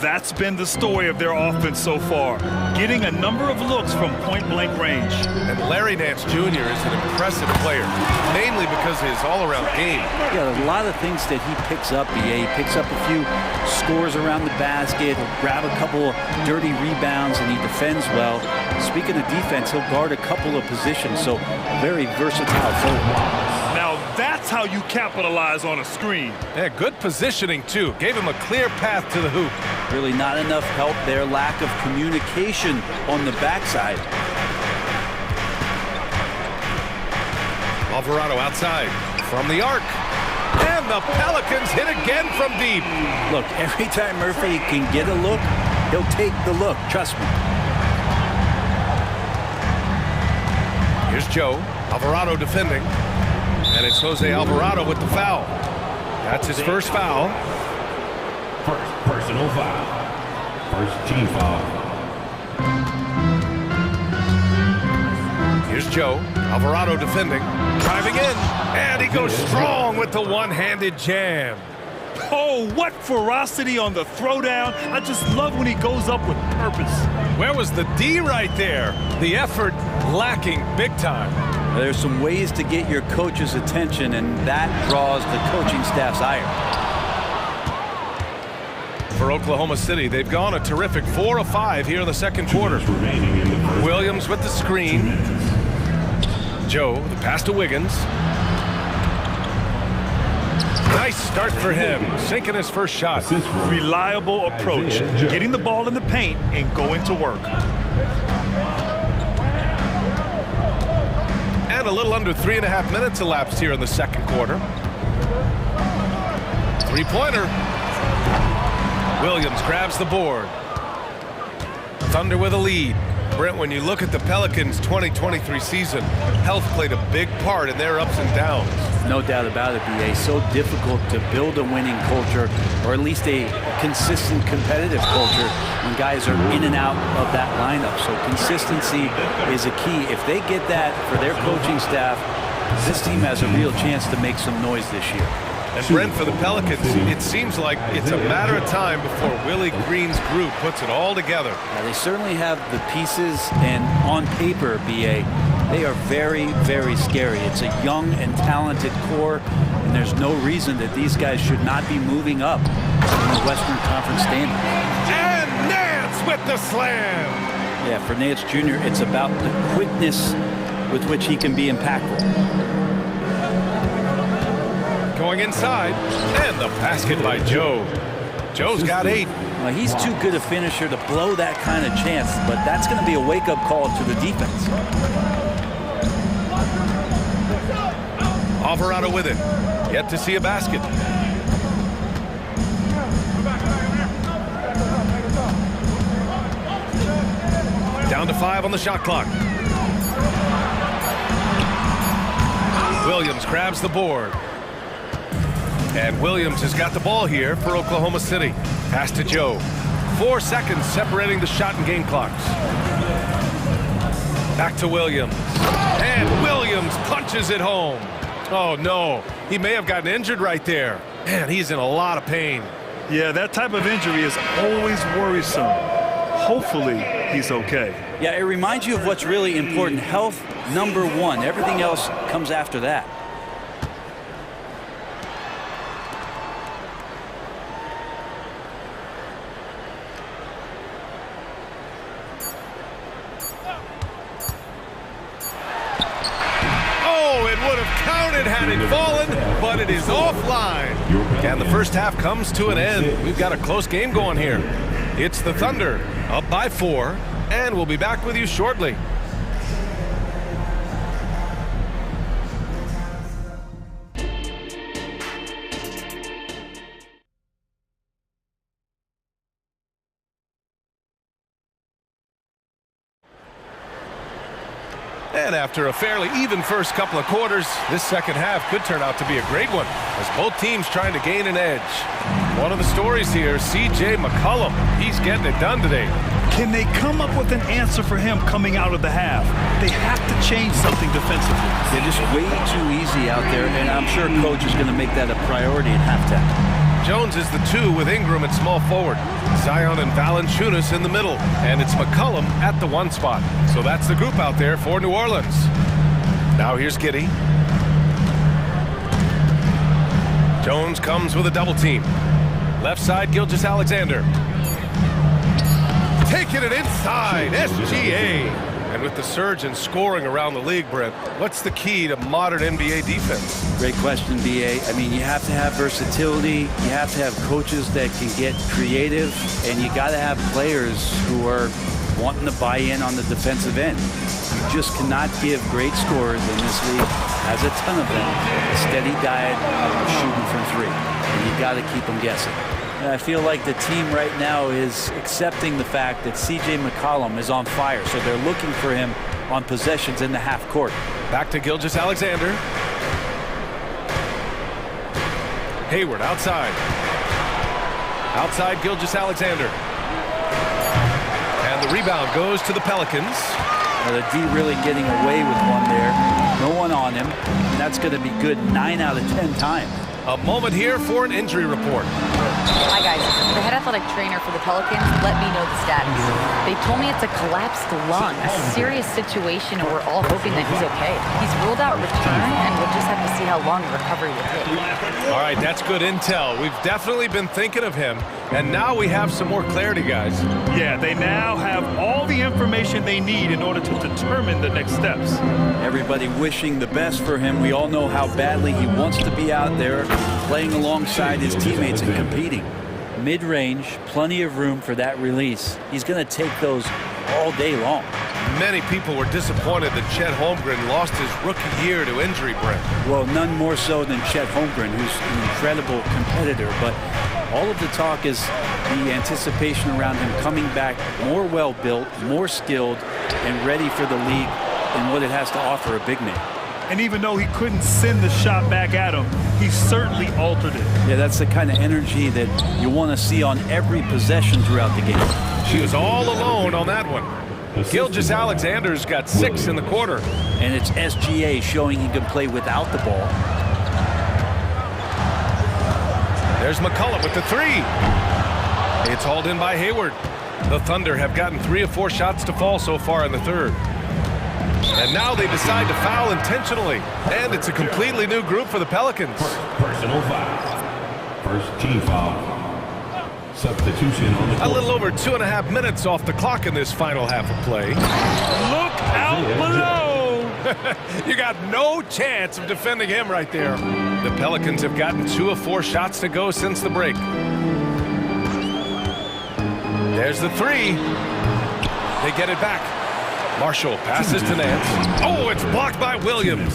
That's been the story of their offense so far, getting a number of looks from point-blank range. And Larry Nance Jr. is an impressive player, mainly because of his all-around game. Yeah, a lot of things that he picks up, He picks up a few scores around the basket, he'll grab a couple of dirty rebounds, and he defends well. Speaking of defense, he'll guard a couple of positions, so very versatile forward. Now that's how you capitalize on a screen. Yeah, good positioning, too. Gave him a clear path to the hoop. Really not enough help there. Lack of communication on the backside. Alvarado outside from the arc. And the Pelicans hit again from deep. Look, every time Murphy can get a look, he'll take the look. Trust me. Here's Joe. Alvarado defending. And it's Jose Alvarado with the foul. That's his first foul. First personal foul. First team foul. Here's Joe. Alvarado defending. Driving in. And he goes strong with the one-handed jam. Oh, what ferocity on the throwdown. I just love when he goes up with purpose. Where was the D right there? The effort lacking big time. There's some ways to get your coach's attention, and that draws the coaching staff's ire. For Oklahoma City, they've gone a terrific 4 of 5 here in the second quarter. Williams with the screen. Joe, the pass to Wiggins. Nice start for him, sinking his first shot. Reliable approach, getting the ball in the paint and going to work. And a little under 3.5 minutes elapsed here in the second quarter. Three-pointer. Williams grabs the board. Thunder with a lead. Brent, when you look at the Pelicans' 2023 season, health played a big part in their ups and downs. No doubt about it, B.A. So difficult to build a winning culture, or at least a consistent competitive culture, when guys are in and out of that lineup. So consistency is a key. If they get that for their coaching staff, this team has a real chance to make some noise this year. And Brent, for the Pelicans, it seems like it's a matter of time before Willie Green's group puts it all together. They certainly have the pieces, and on paper, BA, they are very, very scary. It's a young and talented core, and there's no reason that these guys should not be moving up in the Western Conference standings. And Nance with the slam! Yeah, for Nance Jr., it's about the quickness with which he can be impactful. Going inside, and the basket by Joe. Joe's got 8. Well, he's too good a finisher to blow that kind of chance, but that's going to be a wake-up call to the defense. Alvarado with it. Yet to see a basket. Down to 5 on the shot clock. Williams grabs the board. And Williams has got the ball here for Oklahoma City. Pass to Joe. 4 seconds separating the shot and game clocks. Back to Williams. And Williams punches it home. Oh, no. He may have gotten injured right there. Man, he's in a lot of pain. Yeah, that type of injury is always worrisome. Hopefully, he's okay. Yeah, it reminds you of what's really important. Health, number one. Everything else comes after that. Had it fallen, but it is offline. And the first half comes to an end. We've got a close game going here. It's the Thunder, up by 4, and we'll be back with you shortly. And after a fairly even first couple of quarters, this second half could turn out to be a great one, as both teams trying to gain an edge. One of the stories here, C.J. McCollum. He's getting it done today. Can they come up with an answer for him coming out of the half? They have to change something defensively. They're just way too easy out there, and I'm sure coach is going to make that a priority at halftime. Jones is the 2 with Ingram at small forward. Zion and Valanciunas in the middle. And it's McCollum at the 1 spot. So that's the group out there for New Orleans. Now here's Giddey. Jones comes with a double team. Left side, Gilgeous-Alexander. Taking it inside, SGA. And with the surge in scoring around the league, Brent, what's the key to modern NBA defense? Great question, BA. I mean, you have to have versatility. You have to have coaches that can get creative. And you got to have players who are wanting to buy in on the defensive end. You just cannot give great scorers in this league, has a ton of them, a steady diet of shooting from 3. And you got to keep them guessing. And I feel like the team right now is accepting the fact that C.J. McCollum is on fire, so they're looking for him on possessions in the half court. Back to Gilgeous-Alexander. Hayward outside. Outside Gilgeous-Alexander. And the rebound goes to the Pelicans. Now the D really getting away with one there. No one on him. And that's going to be good 9 out of 10 times. A moment here for an injury report. Hi guys, the head athletic trainer for the Pelicans let me know the status. They told me it's a collapsed lung, a serious situation, and we're all hoping that he's okay. He's ruled out return, and we'll just have to see how long the recovery will take. All right, that's good intel. We've definitely been thinking of him, and now we have some more clarity, guys. Yeah, they now have all the information they need in order to determine the next steps. Everybody wishing the best for him. We all know how badly he wants to be out there, playing alongside his teammates and competing. Mid-range, plenty of room for that release. He's going to take those all day long. Many people were disappointed that Chet Holmgren lost his rookie year to injury, Brent. Well, none more so than Chet Holmgren, who's an incredible competitor. But all of the talk is the anticipation around him coming back more well-built, more skilled, and ready for the league and what it has to offer a big man. And even though he couldn't send the shot back at him, he certainly altered it. Yeah, that's the kind of energy that you want to see on every possession throughout the game. She was all alone on that one. Gilgeous-Alexander's got 6 in the quarter. And it's SGA showing he can play without the ball. There's McCullough with the three. It's hauled in by Hayward. The Thunder have gotten 3 of 4 shots to fall so far in the third. And now they decide to foul intentionally. And it's a completely new group for the Pelicans. Personal foul. First team foul. Substitution on the court. A little over 2.5 minutes off the clock in this final half of play. Look out below! You got no chance of defending him right there. The Pelicans have gotten 2 of 4 shots to go since the break. There's the three. They get it back. Marshall passes to Nance. Oh, it's blocked by Williams.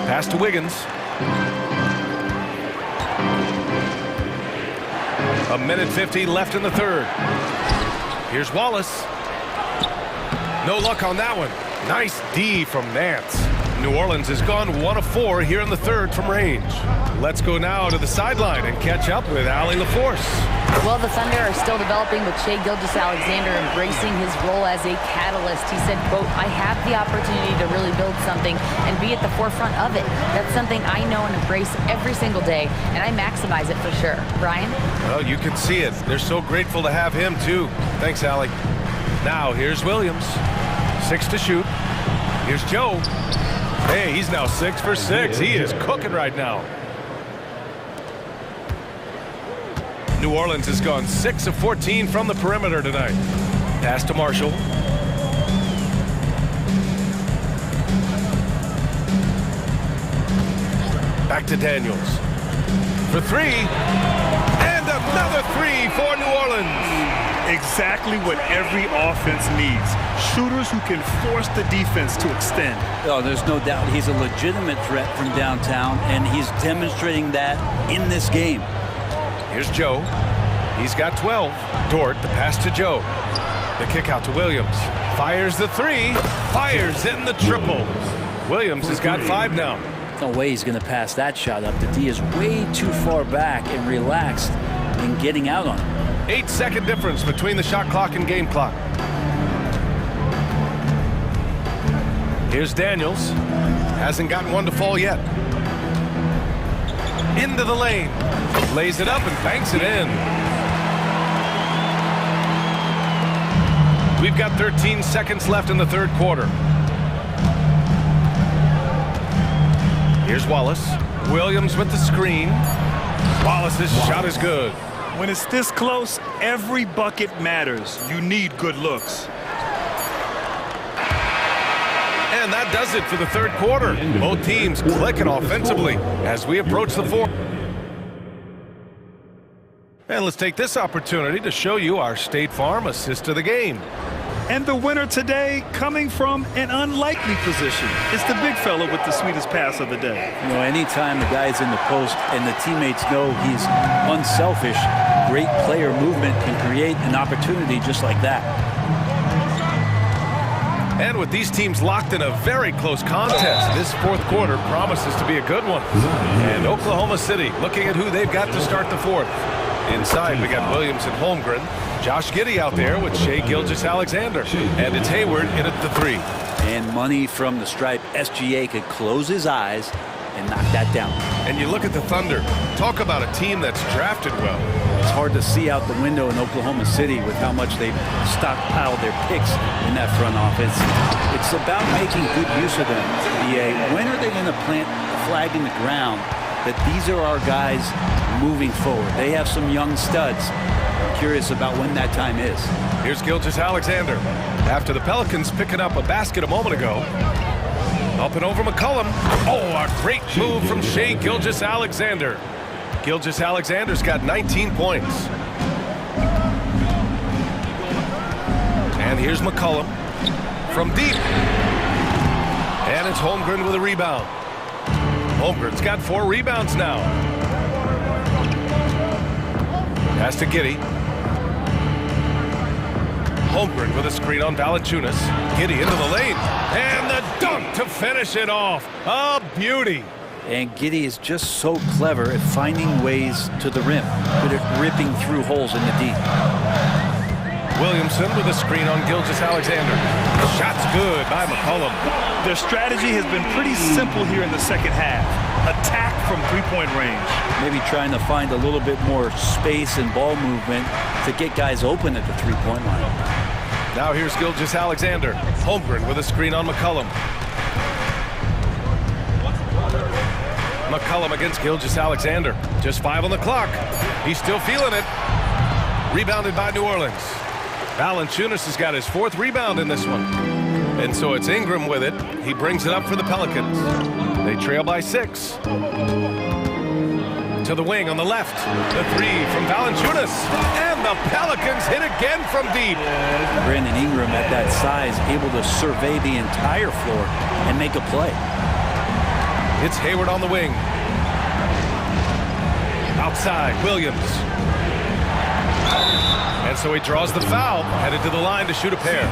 Pass to Wiggins. A minute 50 left in the third. Here's Wallace. No luck on that one. Nice D from Nance. New Orleans has gone 1 of 4 here in the third from range. Let's go now to the sideline and catch up with Allie LaForce. Well, the Thunder are still developing with Shai Gilgeous-Alexander embracing his role as a catalyst. He said, quote, I have the opportunity to really build something and be at the forefront of it. That's something I know and embrace every single day, and I maximize it for sure. Brian? Well, you can see it. They're so grateful to have him, too. Thanks, Allie. Now, here's Williams. 6 to shoot. Here's Joe. Hey, he's now 6 for 6. He is cooking right now. New Orleans has gone 6 of 14 from the perimeter tonight. Pass to Marshall. Back to Daniels. For 3. And another 3 for New Orleans. Exactly what every offense needs. Shooters who can force the defense to extend. Oh, there's no doubt he's a legitimate threat from downtown, and he's demonstrating that in this game. Here's Joe. He's got 12. Dort, the pass to Joe. The kick out to Williams. Fires the 3. Fires in the triple. Williams has got 5 now. No way he's going to pass that shot up. The D is way too far back and relaxed in getting out on it. 8-second difference between the shot clock and game clock. Here's Daniels. Hasn't gotten one to fall yet. Into the lane. Lays it up and banks it in. We've got 13 seconds left in the third quarter. Here's Wallace. Williams with the screen. Wallace's shot is good. When it's this close, every bucket matters. You need good looks. And that does it for the third quarter. Both teams clicking offensively as we approach the fourth. And let's take this opportunity to show you our State Farm assist of the game. And the winner today coming from an unlikely position. It's the big fella with the sweetest pass of the day. You know, anytime the guy's in the post and the teammates know he's unselfish, great player movement can create an opportunity just like that. And with these teams locked in a very close contest, this fourth quarter promises to be a good one. And Oklahoma City looking at who they've got to start the fourth. Inside, we got Williams and Holmgren. Josh Giddey out there with Shai Gilgeous-Alexander. And it's Hayward in at the 3. And money from the stripe. SGA could close his eyes and knock that down. And you look at the Thunder. Talk about a team that's drafted well. It's hard to see out the window in Oklahoma City with how much they've stockpiled their picks in that front office. It's about making good use of them. When are they going to plant the flag in the ground that these are our guys moving forward? They have some young studs. I'm curious about when that time is. Here's Gilgeous-Alexander. After the Pelicans picking up a basket a moment ago. Up and over McCollum. Oh, a great move from Shai Gilgeous-Alexander. Gilgeous-Alexander's got 19 points. And here's McCollum from deep. And it's Holmgren with a rebound. Holmgren's got 4 rebounds now. Pass to Giddey. Holmgren with a screen on Valanciunas. Giddey into the lane. And the dunk to finish it off. A beauty. And Giddey is just so clever at finding ways to the rim, good at ripping through holes in the D. Williamson with a screen on Gilgeous-Alexander. Shot's good by McCollum. Their strategy has been pretty simple here in the second half. attack from three-point range. Maybe trying to find a little bit more space and ball movement to get guys open at the three-point line. Now here's Gilgeous Alexander. Holmgren with a screen on McCollum. McCollum against Gilgeous Alexander. Just 5 on the clock. He's still feeling it. Rebounded by New Orleans. Valanciunas has got his 4th rebound in this one. And so it's Ingram with it. He brings it up for the Pelicans. They trail by 6. To the wing on the left. The 3 from Valanciunas. And the Pelicans hit again from deep. Brandon Ingram at that size, able to survey the entire floor and make a play. It's Hayward on the wing. Outside, Williams. And so he draws the foul, headed to the line to shoot a pair.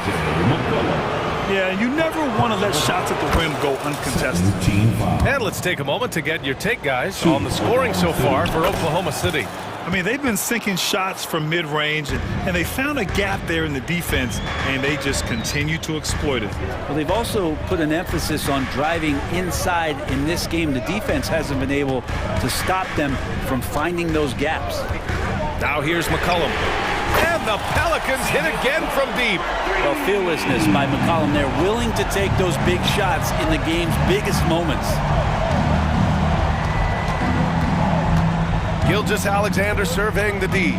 Yeah, you never want to let shots at the rim go uncontested. And let's take a moment to get your take, guys, on the scoring so far for Oklahoma City. I mean, they've been sinking shots from mid-range, and they found a gap there in the defense, and they just continue to exploit it. Well, they've also put an emphasis on driving inside in this game. The defense hasn't been able to stop them from finding those gaps. Now here's McCollum. And the Pelicans hit again from deep. Well, fearlessness by McCollum there, willing to take those big shots in the game's biggest moments. Gilgeous Alexander surveying the D.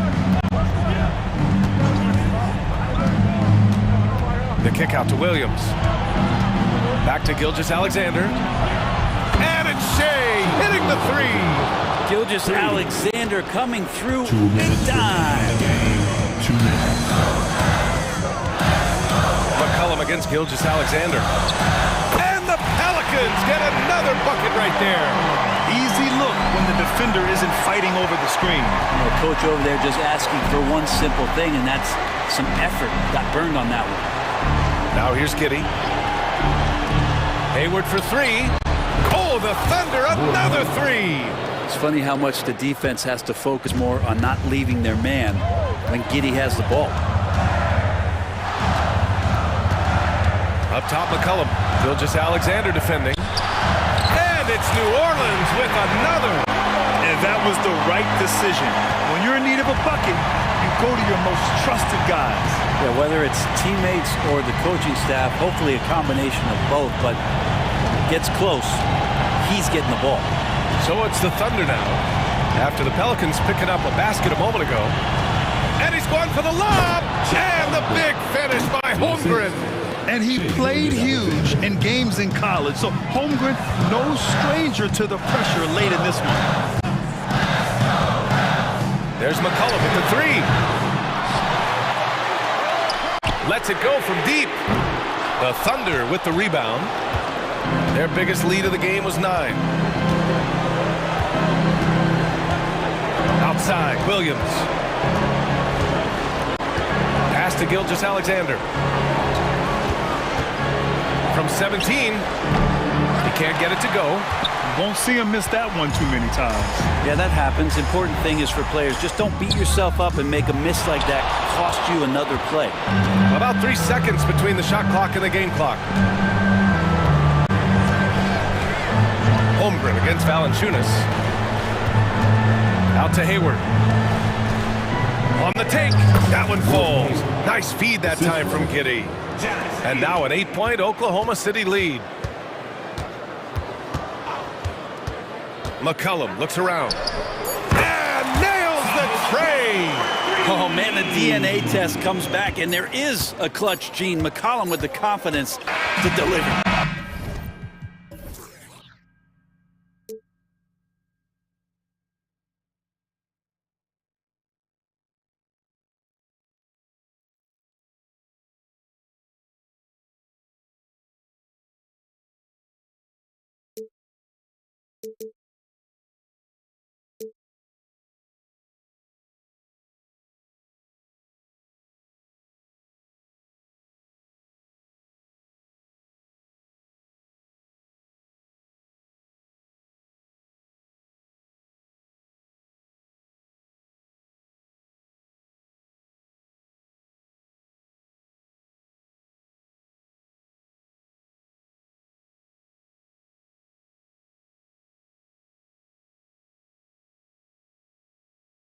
The kick out to Williams. Back to Gilgeous Alexander. And it's Shea hitting the 3. Gilgeous Alexander coming through big time. McCollum against Gilgeous Alexander. And the Pelicans get another bucket right there. Easy look when the defender isn't fighting over the screen. You know, coach over there just asking for one simple thing, and that's some effort. Got burned on that one. Now here's Giddey. Hayward for 3. Oh, the Thunder, another 3. It's funny how much the defense has to focus more on not leaving their man when Giddey has the ball. Up top, McCollum. Gilgeous Alexander defending. And it's New Orleans with another. And that was the right decision. When you're in need of a bucket, you go to your most trusted guys. Yeah, whether it's teammates or the coaching staff, hopefully a combination of both, but gets close, he's getting the ball. So it's the Thunder now. After the Pelicans picking up a basket a moment ago. And he's going for the lob. And the big finish by Holmgren. And he played huge in games in college, so Holmgren, no stranger to the pressure late in this one. There's McCollum with the 3. Lets it go from deep. The Thunder with the rebound. Their biggest lead of the game was 9. Outside, Williams. Pass to Gilgeous Alexander. From 17, he can't get it to go. Won't see him miss that one too many times. Yeah, that happens. Important thing is for players, just don't beat yourself up and make a miss like that cost you another play. About 3 seconds between the shot clock and the game clock. Holmgren against Valanciunas. Out to Hayward. On the take. That one falls. Nice feed that time from Giddey. And now an 8-point Oklahoma City lead. McCollum looks around. And nails the tray. Oh, man, the DNA test comes back, and there is a clutch gene. McCollum with the confidence to deliver.